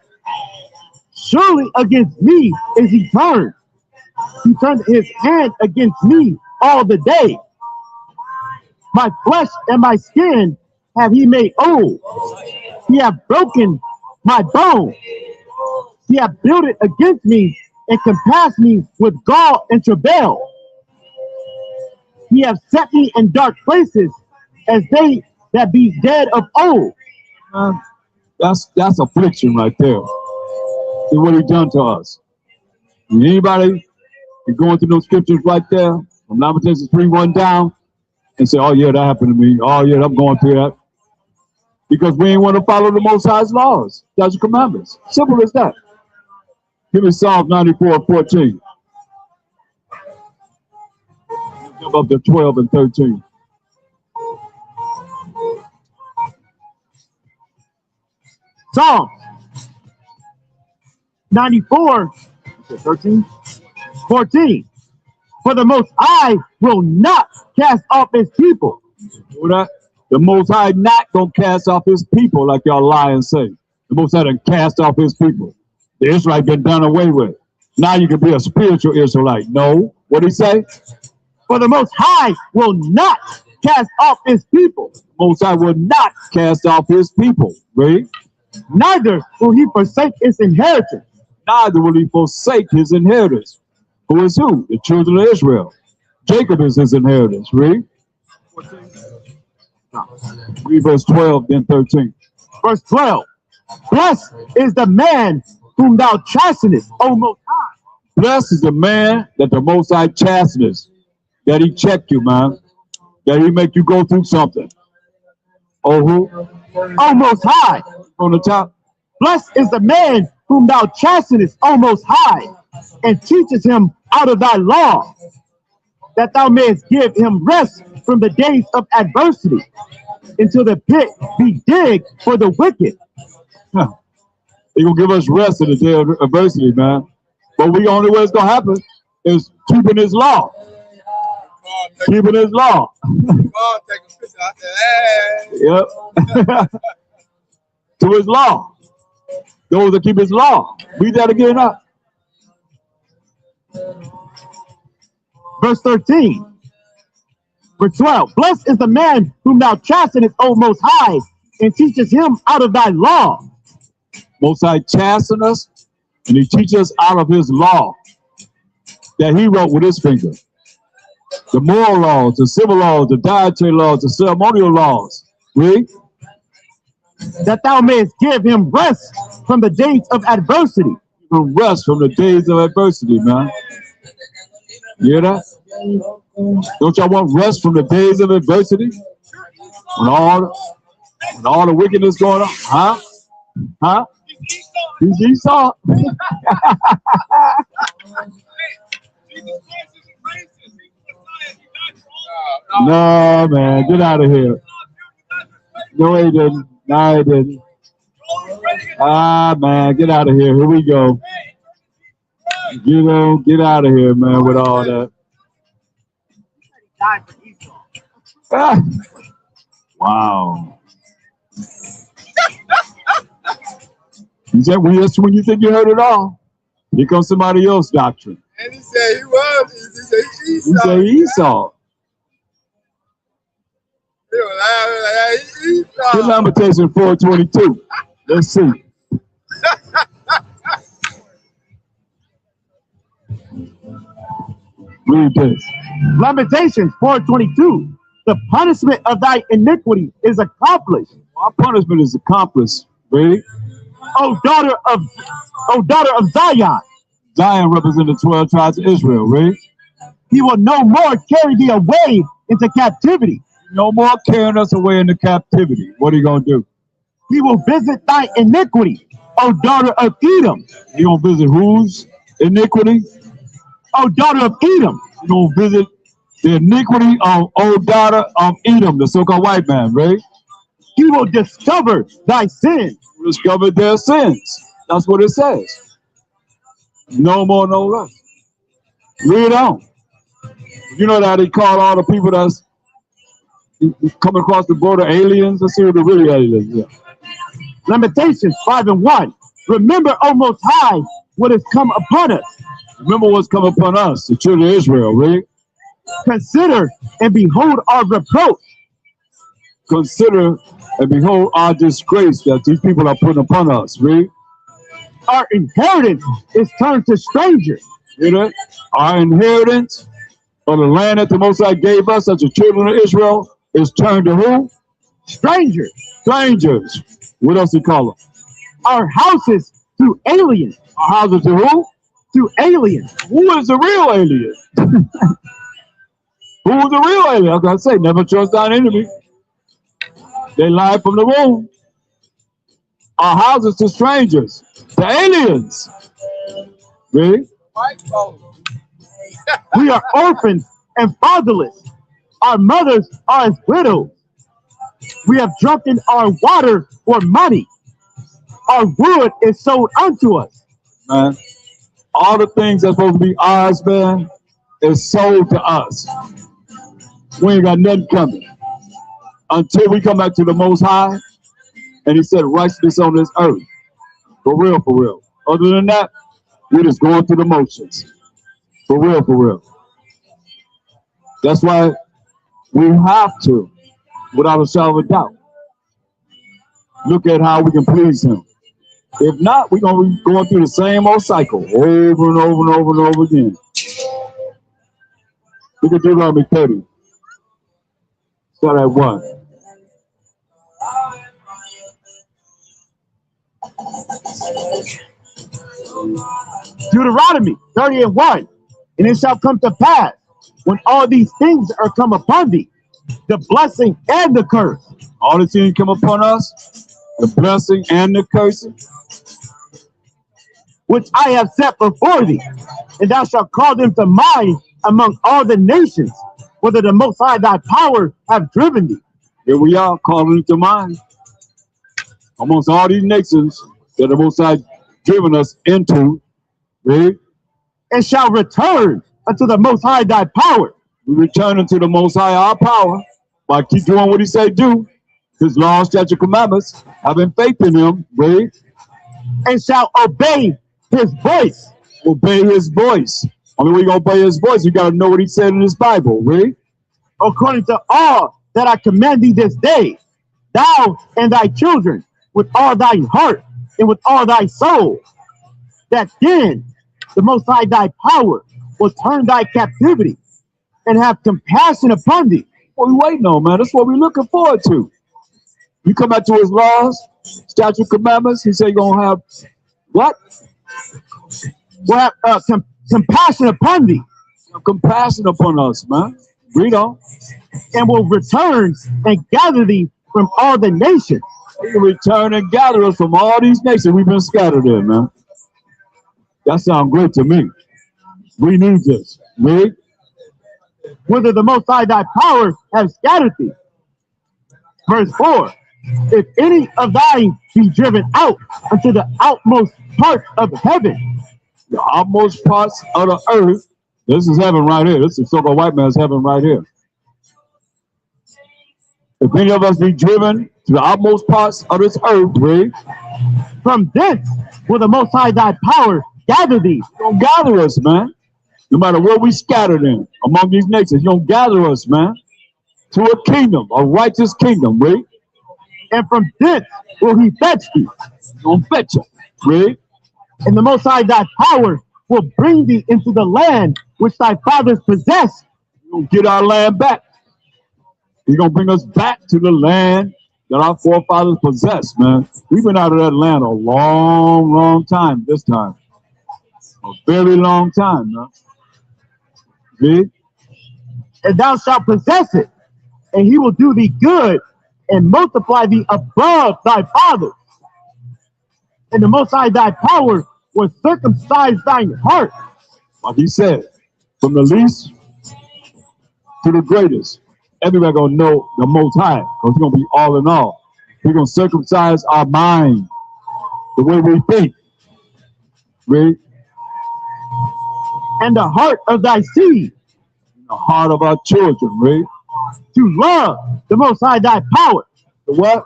Speaker 4: Surely against me is he turned. He turned his hand against me all the day. My flesh and my skin have he made old. He hath broken my bone. He hath built it against me and compassed me with gall and travail. He hath set me in dark places as they that be dead of old.
Speaker 9: That's affliction right there. See what he done to us. And anybody can go into those scriptures right there, from Lamentations 3:1 down, and say, oh yeah, that happened to me. Oh yeah, I'm going through that. Because we ain't want to follow the Most High's laws, God's commandments. Simple as that. Give me Psalm 94:14. Jump up to 12 and 13.
Speaker 4: Psalm 94, 13, 14. For the Most High will not cast off his people.
Speaker 9: That? The Most High not going to cast off his people like y'all lie and say. The Most High done cast off his people. The Israelites been done away with. Now you can be a spiritual Israelite. No. What did he say?
Speaker 4: For the Most High will not cast off his people,
Speaker 9: Most High will not cast off his people. Read.
Speaker 4: neither will he forsake his inheritance.
Speaker 9: Neither will he forsake his inheritance. Who is who? The children of Israel. Jacob is his inheritance. Read. Read verse 12, then 13.
Speaker 4: Verse 12. Blessed is the man whom thou chastenest, O Most High.
Speaker 9: Blessed is the man that the Most High chasteneth, that he check you, man, that he make you go through something. Oh, who?
Speaker 4: O Most High.
Speaker 9: On the top.
Speaker 4: Blessed is the man whom thou chastenest, O Most High, and teachest him out of thy law, that thou mayest give him rest from the days of adversity, until the pit be digged for the wicked.
Speaker 9: Huh. He gonna give us rest in the day of adversity, man. But the only way it's gonna happen is keeping his law. Keeping his law.
Speaker 2: Oh, take a picture out there. Hey.
Speaker 9: Yep. To his law. Those that keep his law. Read that again up.
Speaker 4: Verse 13. Verse 12. Blessed is the man whom thou chastenest, O Most High, and teachest him out of thy law.
Speaker 9: Most High chasten us, and he teaches us out of his law that he wrote with his finger. The moral laws, the civil laws, the dietary laws, the ceremonial laws. Read.
Speaker 4: That thou mayest give him rest from the days of adversity.
Speaker 9: Rest from the days of adversity, man. You hear that? Don't y'all want rest from the days of adversity? When all the wickedness going on? Huh? Huh? He's Esau. No, man, get out of here. No, he didn't. No, he didn't. Ah, man, get out of here. Here we go. Get out of here, man, with all that. Ah. Wow. You said when you think you heard it all, here comes somebody else's doctrine.
Speaker 2: And he said he was. He said Esau.
Speaker 9: You say Esau.
Speaker 2: He was like, Esau.
Speaker 9: Get Lamentation 4:22. Let's see. Read this.
Speaker 4: Lamentations 4:22. The punishment of thy iniquity is accomplished.
Speaker 9: Our punishment is accomplished. Read.
Speaker 4: O daughter of Zion.
Speaker 9: Zion represents the 12 tribes of Israel. Read.
Speaker 4: He will no more carry thee away into captivity.
Speaker 9: No more carrying us away into captivity. What are you going to do?
Speaker 4: He will visit thy iniquity, O daughter of Edom.
Speaker 9: You going to visit whose iniquity?
Speaker 4: O daughter of Edom.
Speaker 9: You going to visit the iniquity of old daughter of Edom, the so-called white man, right?
Speaker 4: He will discover thy sins.
Speaker 9: Discover their sins. That's what it says. No more, no less. Read on. You know that he called all the people that's coming across the border aliens? Let's see what the real aliens are.
Speaker 4: Lamentations 5:1. Remember, O Most High, what has come upon us.
Speaker 9: Remember what's come upon us, the children of Israel, right?
Speaker 4: Consider and behold our reproach.
Speaker 9: Consider and behold our disgrace that these people are putting upon us, right?
Speaker 4: Our inheritance is turned to strangers.
Speaker 9: You know, our inheritance of the land that the Most High gave us as the children of Israel is turned to who?
Speaker 4: Strangers.
Speaker 9: Strangers. What else he call them?
Speaker 4: Our houses to aliens.
Speaker 9: Our houses to who?
Speaker 4: To aliens.
Speaker 9: Who is the real alien? Who is the real alien? I gotta say, never trust thine enemy. They lie from the womb. Our houses to strangers, to aliens. Really?
Speaker 2: White folks.
Speaker 4: We are orphans and fatherless. Our mothers are as widows. We have drunken our water for money. Our wood is sold unto us.
Speaker 9: Man, all the things that's supposed to be ours, man, is sold to us. We ain't got nothing coming until we come back to the Most High and he said righteousness on this earth. For real, for real. Other than that, We're just going through the motions. For real, for real. That's why we have to, without a shadow of a doubt, look at how we can please him. If not, we're going to be going through the same old cycle over and over and over and over again. Look at Deuteronomy 30. Start at 1.
Speaker 4: Deuteronomy 30 and 1. And it shall come to pass, when all these things are come upon thee, the blessing and the curse.
Speaker 9: All the things come upon us, the blessing and the cursing,
Speaker 4: which I have set before thee, and thou shalt call them to mind among all the nations, whether the Most High thy power have driven thee.
Speaker 9: Here we are, calling it to mind. Amongst all these nations that the Most High driven us into, right?
Speaker 4: And shall return unto the Most High thy power.
Speaker 9: We return unto the Most High our power by keep doing what he said do. His law, statute, commandments, having faith in him, right?
Speaker 4: And shall obey his voice.
Speaker 9: Obey his voice. Only way you gonna obey his voice, you gotta know what he said in his Bible, right?
Speaker 4: According to all that I command thee this day, thou and thy children, with all thy heart and with all thy soul, that then the Most High thy power will turn thy captivity and have compassion upon thee.
Speaker 9: What we waiting on, man? That's what we're looking forward to. You come back to his laws, statute, commandments. He said you're gonna have what?
Speaker 4: Will have compassion upon thee.
Speaker 9: Compassion upon us, man. Read on.
Speaker 4: And will return and gather thee from all the nations.
Speaker 9: He will return and gather us from all these nations we've been scattered in, man. That sounds great to me. We need this. Read.
Speaker 4: Whether the Most High thy power have scattered thee. Verse 4. If any of thine be driven out unto the outmost part of heaven.
Speaker 9: The outmost parts of the earth. This is heaven right here. This is so-called white man's heaven right here. If any of us be driven to the outmost parts of this earth, read.
Speaker 4: From thence will the Most High thy power gather thee.
Speaker 9: Don't gather us, man. No matter where we scattered in among these nations, you don't gather us, man, to a kingdom, a righteous kingdom, read.
Speaker 4: And from thence will he fetch thee.
Speaker 9: Don't fetch you, read.
Speaker 4: And the Most High thy power will bring thee into the land which thy fathers possessed.
Speaker 9: You'll get our land back. He's gonna bring us back to the land that our forefathers possessed, man. We've been out of that land a long, long time this time. A very long time, man. Read.
Speaker 4: And thou shalt possess it, and he will do thee good and multiply thee above thy fathers. And the Most High thy power will circumcise thine heart.
Speaker 9: Like he said, from the least to the greatest, everybody gonna know the Most High, because he's gonna be all in all. He's gonna circumcise our mind, the way we think. Read.
Speaker 4: And the heart of thy seed,
Speaker 9: The heart of our children, read.
Speaker 4: to love the Most High thy power.
Speaker 9: The what?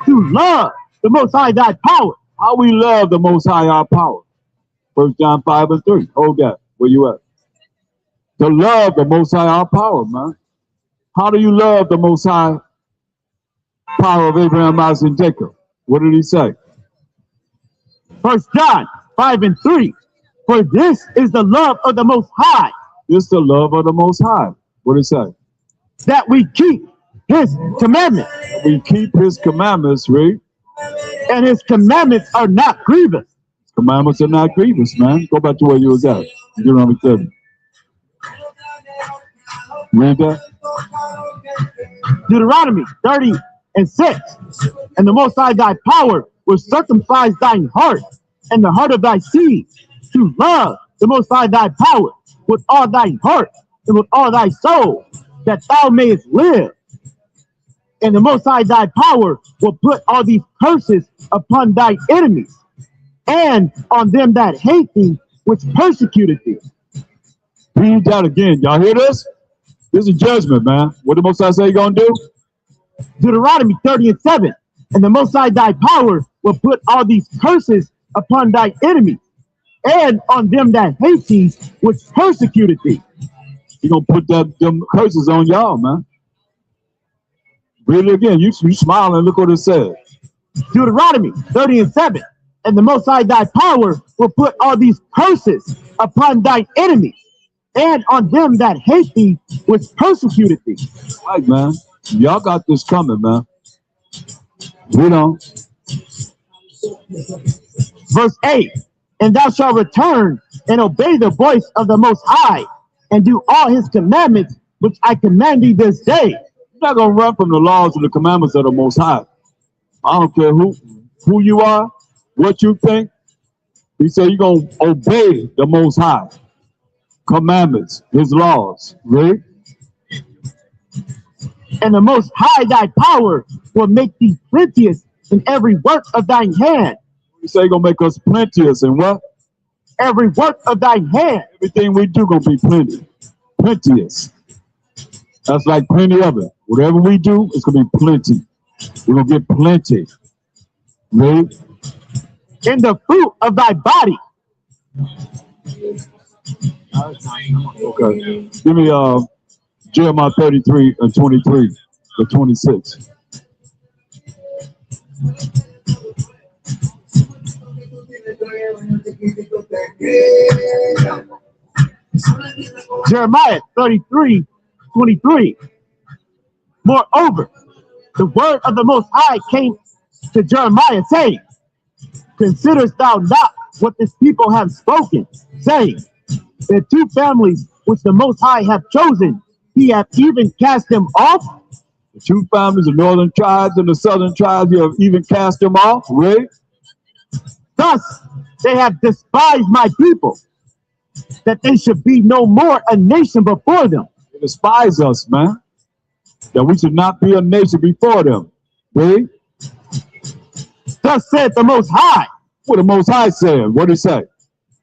Speaker 4: To love the Most High thy power.
Speaker 9: How we love the Most High our power. 1 John 5 and 3. Hold that. Where you at? To love the Most High our power, man. How do you love the Most High power of Abraham, Isaac, and Jacob? What did he say?
Speaker 4: 1 John 5 and 3. For this is the love of the Most High,
Speaker 9: This is the love of the Most High. What did he say?
Speaker 4: that we keep his commandments.
Speaker 9: We keep his commandments, read.
Speaker 4: And his commandments are not grievous.
Speaker 9: Commandments are not grievous, man. Go back to where you was at. Deuteronomy 30. Read that.
Speaker 4: Deuteronomy 30 and 6. And the Most High thy power will circumcise thine heart and the heart of thy seed, to love the Most High thy power with all thy heart and with all thy soul, that thou mayest live. And the Most High thy power will put all these curses upon thy enemies and on them that hate thee, which persecuted thee.
Speaker 9: Read that again. Y'all hear this? This is judgment, man. What the Most High say he gonna do?
Speaker 4: Deuteronomy 30 and 7. And the Most High thy power will put all these curses upon thy enemies and on them that hate thee, which persecuted thee.
Speaker 9: He gonna put them curses on y'all, man. Read it again. You smile and look what it says.
Speaker 4: Deuteronomy 30:7. And the Most High thy power will put all these curses upon thine enemies and on them that hate thee, which persecuted thee.
Speaker 9: All right, man. Y'all got this coming, man. Read on.
Speaker 4: Verse 8. And thou shalt return and obey the voice of the Most High and do all his commandments, which I command thee this day.
Speaker 9: You're not gonna run from the laws and the commandments of the Most High. I don't care who you are, what you think. He said you're gonna obey the Most High commandments, his laws. Right?
Speaker 4: And the Most High thy power will make thee plenteous in every work of thine hand.
Speaker 9: He said he's gonna make us plenteous in what?
Speaker 4: Every work of thine hand.
Speaker 9: Everything we do gonna be plenteous. That's like plenty of it. Whatever we do, it's gonna be plenty. We're gonna get plenty. Right?
Speaker 4: In the fruit of thy body.
Speaker 9: Okay. Give me Jeremiah 33:23 to 26.
Speaker 4: Jeremiah 33:23. Moreover, the word of the Most High came to Jeremiah, saying, considerest thou not what this people have spoken, saying, the two families which the Most High hath chosen, he hath even cast them off?
Speaker 9: The two families, the northern tribes and the southern tribes, you have even cast them off, right?
Speaker 4: Thus they have despised my people, that they should be no more a nation before them.
Speaker 9: They despise us, man. That we should not be a nation before them, right?
Speaker 4: Thus saith the Most High.
Speaker 9: What the Most High said? What did he say?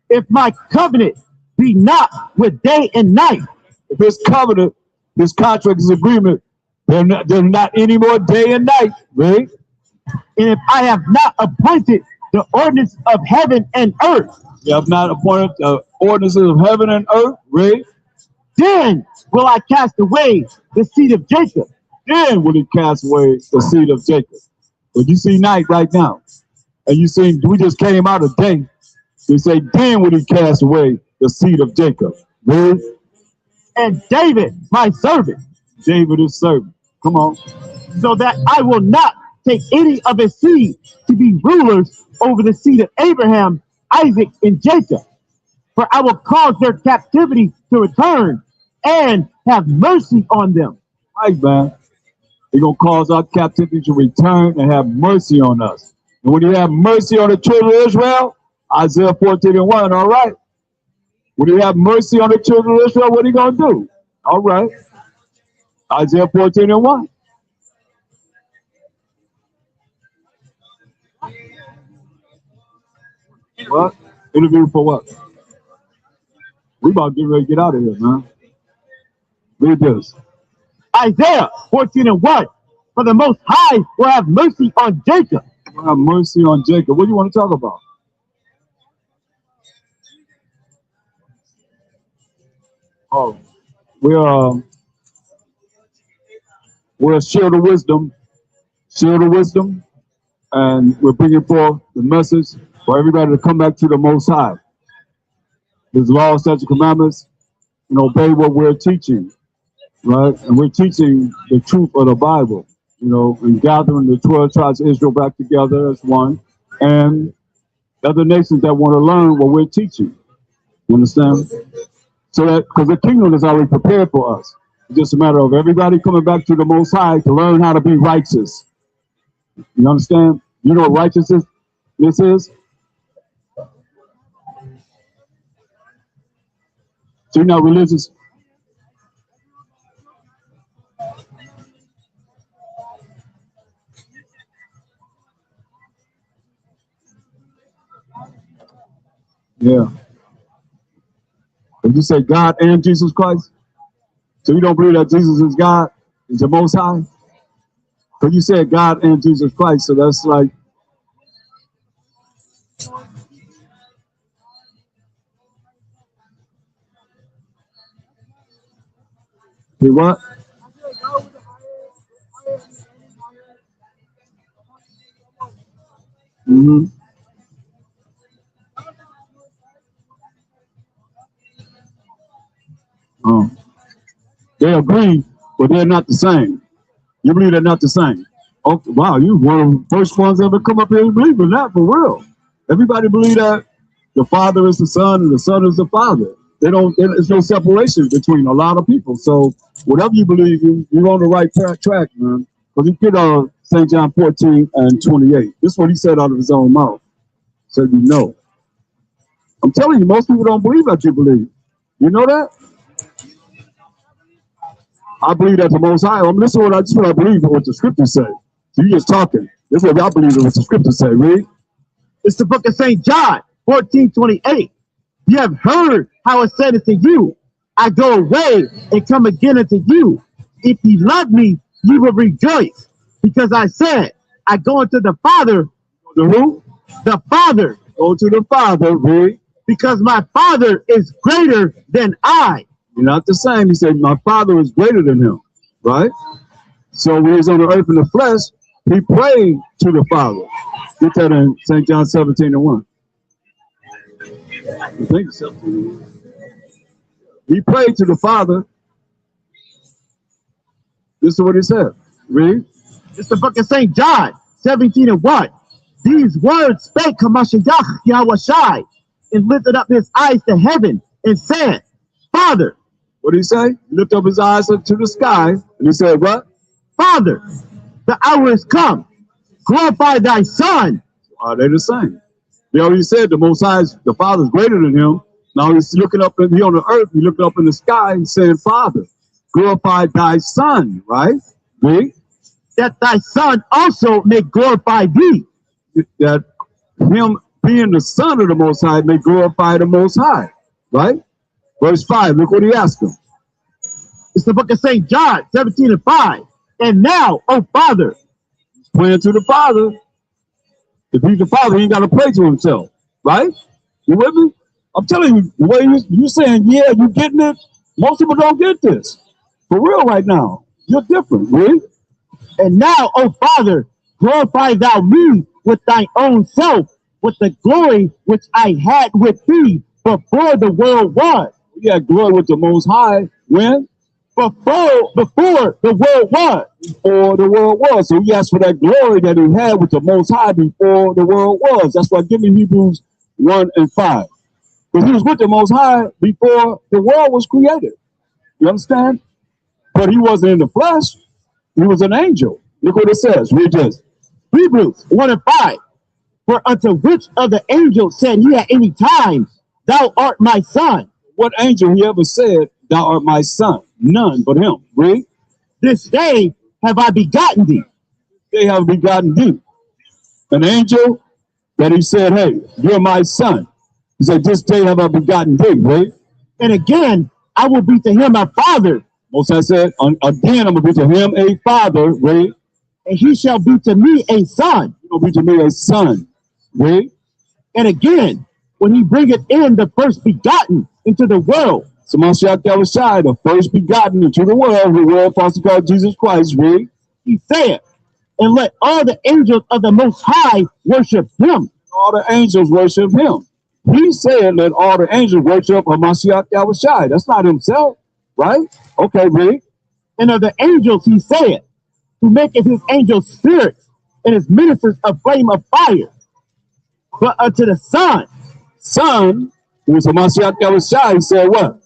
Speaker 4: If my covenant be not with day and night.
Speaker 9: If his covenant, his contract, his agreement, they're not any more day and night, right?
Speaker 4: And if I have not appointed the ordinance of heaven and earth.
Speaker 9: You have not appointed the ordinances of heaven and earth, right?
Speaker 4: Then will I cast away the seed of Jacob.
Speaker 9: Then will he cast away the seed of Jacob. But you see night right now. And you see, we just came out of day. They say, then will he cast away the seed of Jacob. Right?
Speaker 4: And David, my servant.
Speaker 9: David is servant. Come on.
Speaker 4: So that I will not take any of his seed to be rulers over the seed of Abraham, Isaac, and Jacob. For I will cause their captivity to return and have mercy on them.
Speaker 9: Right, man. He's going to cause our captivity to return and have mercy on us. And when you have mercy on the children of Israel, Isaiah 14:1, all right. When you have mercy on the children of Israel, what are you going to do? All right. Isaiah 14:1. What? Interview for what? We about to get ready to get out of here, man. Read this.
Speaker 4: Isaiah 14:1. For the Most High will have mercy on Jacob.
Speaker 9: Will have mercy on Jacob. What do you want to talk about? Oh, we're a shield of wisdom, and we're bringing forth the message for everybody to come back to the Most High. His laws, statutes, commandments, and obey what we're teaching, right? And we're teaching the truth of the Bible, you know, and gathering the 12 tribes of Israel back together as one, and other nations that want to learn what we're teaching. You understand? So that, because the kingdom is already prepared for us. It's just a matter of everybody coming back to the Most High to learn how to be righteous. You understand? You know what righteousness this is? So you're not religious. Yeah. Did you say God and Jesus Christ? So you don't believe that Jesus is God, is the Most High? But you said God and Jesus Christ, so that's like, See what? Mm-hmm. They agree, but they're not the same. You believe they're not the same? Oh, wow, you one of the first ones ever come up here and believe in that for real. Everybody believe that the Father is the Son and the Son is the Father. There's no separation between a lot of people. So whatever you believe, you're on the right track, man. Because you get St. John 14 and 28. This is what he said out of his own mouth. So you know. I'm telling you, most people don't believe that you believe. You know that? I believe that the Most High. This is what I believe what the scriptures say. So you just talking. This is what I believe what the scriptures say. Read.
Speaker 4: It's the book of St. John 14:28. You have heard how it said unto you, I go away and come again unto you. If ye love me, you will rejoice. Because I said, I go unto the Father.
Speaker 9: To who?
Speaker 4: The Father.
Speaker 9: Go to the Father. Read.
Speaker 4: Because my Father is greater than I.
Speaker 9: You're not the same. He said, my Father is greater than him. Right? So when he was on the earth in the flesh, he prayed to the Father. Get that in St. John 17:1. I think it's 17:1. He prayed to the Father. This is what he said. Read.
Speaker 4: It's the book of St. John 17:1. These words spake Hamashiach Yahushai and lifted up his eyes to heaven and said, Father.
Speaker 9: What did he say? He lifted up his eyes up to the sky and he said, what?
Speaker 4: Father, the hour is come. Glorify thy Son.
Speaker 9: Are they the same? They already said the Most High, the Father is greater than him. Now he's looking up and he on the earth, he looking up in the sky and saying, Father, glorify thy Son, right? Read.
Speaker 4: That thy Son also may glorify thee.
Speaker 9: That him being the Son of the Most High may glorify the Most High, right? Verse 5, look what he asked him.
Speaker 4: It's the book of St. John 17:5. And now, O Father.
Speaker 9: He's praying to the Father. If he's the Father, he ain't got to pray to himself, right? You with me? I'm telling you, the way you saying, yeah, you getting it? Most people don't get this. For real right now. You're different, really.
Speaker 4: And now, O Father, glorify thou me with thine own self, with the glory which I had with thee before the world was.
Speaker 9: You had glory with the Most High when?
Speaker 4: Before the world was.
Speaker 9: Before the world was. So he asked for that glory that he had with the Most High before the world was. That's why give me Hebrews 1 and 5. Because he was with the Most High before the world was created. You understand? But he wasn't in the flesh. He was an angel. Look what it says. Read this.
Speaker 4: Hebrews 1 and 5. For unto which of the angels said he at any time, thou art my son?
Speaker 9: What angel he ever said, thou art my son? None but him. Read.
Speaker 4: This day have I begotten thee.
Speaker 9: They have begotten thee. An angel that he said, hey, you're my son. He said, this day have I begotten thee. Read.
Speaker 4: And again, I will be to him a father.
Speaker 9: Most I said, again, I'm going to be to him a father. Read.
Speaker 4: And he shall be to me a son.
Speaker 9: He will be to me a son. Read.
Speaker 4: And again, when he bringeth in the first begotten into the world.
Speaker 9: So Mashiach Yahushua, the first begotten into the world falsely called Jesus Christ. Read.
Speaker 4: He said, and let all the angels of the Most High worship him.
Speaker 9: All the angels worship him. He said, let all the angels worship Mashiach Yahushua. That's not himself, right? Okay, read.
Speaker 4: And of the angels he said, who maketh his angels spirits and his ministers a flame of fire. But unto the Son,
Speaker 9: who is Mashiach Yahushua, he said what?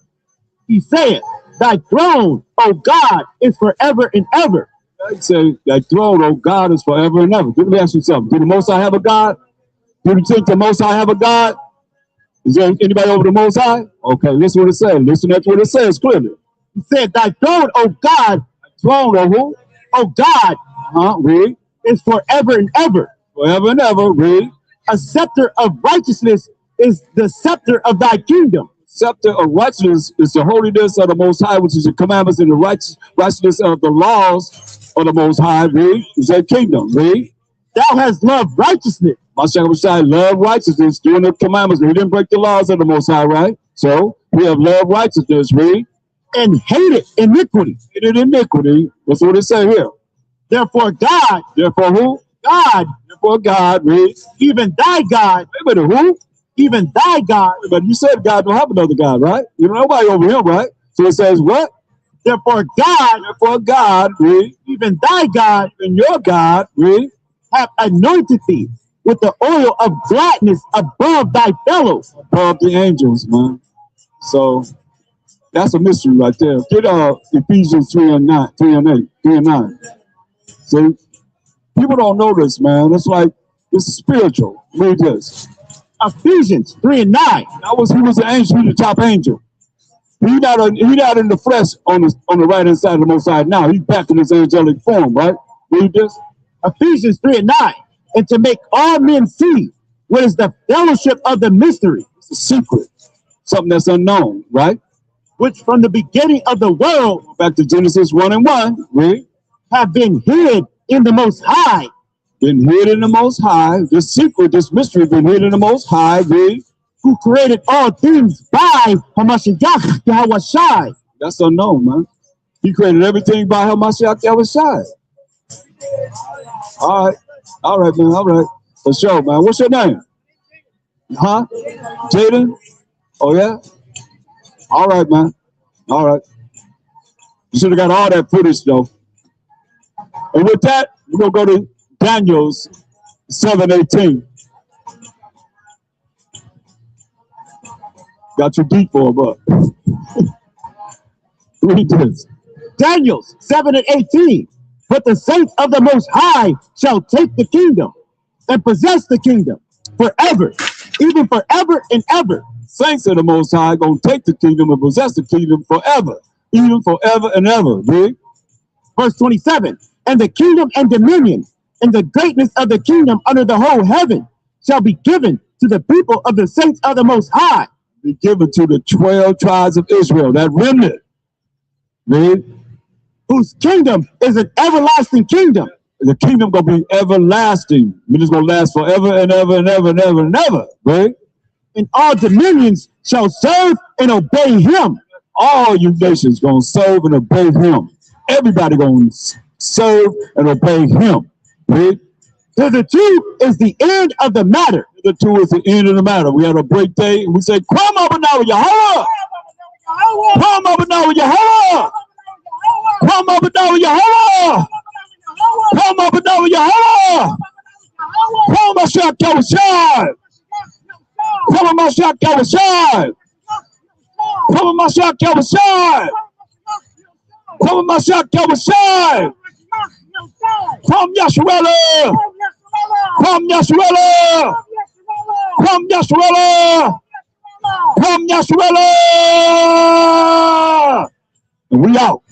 Speaker 4: He said, thy throne, O God, is forever and ever.
Speaker 9: He said, thy throne, O God, is forever and ever. Let me ask you something. Do the Most High have a God? Do you think the Most High have a God? Is there anybody over the Most High? Okay, listen what it says. Listen to what it says clearly.
Speaker 4: He said, thy throne, O God,
Speaker 9: throne, O who?
Speaker 4: O God,
Speaker 9: read.
Speaker 4: Is forever and ever.
Speaker 9: Forever and ever, read.
Speaker 4: A scepter of righteousness is the scepter of thy kingdom.
Speaker 9: Scepter of righteousness is the holiness of the Most High, which is the commandments and the righteousness of the laws of the Most High. Read. Is that kingdom. Read.
Speaker 4: Thou hast loved righteousness.
Speaker 9: Mashiach loved righteousness, doing the commandments. He didn't break the laws of the Most High, right? So we have loved righteousness. Read.
Speaker 4: and hated iniquity.
Speaker 9: Hated iniquity. That's what it says here.
Speaker 4: Therefore God,
Speaker 9: Therefore who?
Speaker 4: God,
Speaker 9: Therefore God, read.
Speaker 4: even thy God,
Speaker 9: Wait a minute, who?
Speaker 4: even thy God,
Speaker 9: But you said God don't have another God, right? You know nobody over here, right? So it says what?
Speaker 4: therefore God,
Speaker 9: Therefore God, read.
Speaker 4: even thy God,
Speaker 9: And your God, read.
Speaker 4: have anointed thee with the oil of gladness above thy fellows.
Speaker 9: Above the angels, man. So that's a mystery right there. Get Ephesians 3 and 9, 3 and 8, 3 and 9. See? People don't know this, man. It's like it's spiritual. Read this.
Speaker 4: Ephesians 3 and 9.
Speaker 9: He was an angel, he the top angel. He not in the flesh on the right hand side of the Most High now. He's back in his angelic form, right? Read this.
Speaker 4: Ephesians 3 and 9. And to make all men see what is the fellowship of the mystery,
Speaker 9: It's a secret. Something that's unknown, right?
Speaker 4: which from the beginning of the world
Speaker 9: Back to Genesis 1 and 1. Read.
Speaker 4: have been hid in the Most High,
Speaker 9: Been hid in the Most High. This secret, this mystery, been hid in the Most High. Read.
Speaker 4: who created all things by Hamashiach Yahushai.
Speaker 9: That's unknown, man. He created everything by Hamashiach Yahushai. All right, man. All right, for sure, man. What's your name? Huh? Jaden? Oh yeah. All right, man. All right. You should have got all that footage though. And with that, we're gonna go to Daniel's 7:18. Got you deep for a buck. Read this.
Speaker 4: Daniel 7 and 18. But the saints of the Most High shall take the kingdom and possess the kingdom forever, even forever and ever.
Speaker 9: Saints of the Most High gonna take the kingdom and possess the kingdom forever, even forever and ever. Read.
Speaker 4: Verse 27. And the kingdom and dominion and the greatness of the kingdom under the whole heaven shall be given to the people of the saints of the Most High.
Speaker 9: Be given to the 12 tribes of Israel, that remnant. Read.
Speaker 4: Whose kingdom is an everlasting kingdom.
Speaker 9: The kingdom gonna be everlasting. I mean, it's gonna last forever and ever and ever and ever and ever. Right?
Speaker 4: And all dominions shall serve and obey him.
Speaker 9: All you nations gonna serve and obey him. Everybody gonna serve and obey him. Right?
Speaker 4: Hitherto is the end of the matter.
Speaker 9: The two is the end of the matter. We had a break day and we say, come up and now with Yahweh. Come up and now with Yahweh. Come up and now with Yahweh. Come up and now with Yahweh. Come on, Mashiach Yahushai. Come on, Mashiach Yahushai. Come on, Mashiach Yahushai. Come on, Mashiach Yahushai. Come, Yashua. Come, Yashua. Come, Yashua. Come, Yashua. And we out.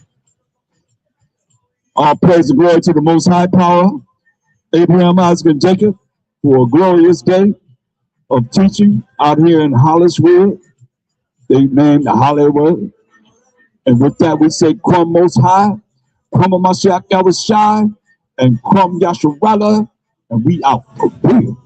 Speaker 9: All praise and glory to the Most High Power, Abraham, Isaac, and Jacob, for a glorious day of teaching out here in Holliswood. They named Hollywood. And with that, we say, Come Most High, Come Mashiach Yahushai, and Come Yasharala, and we out for real.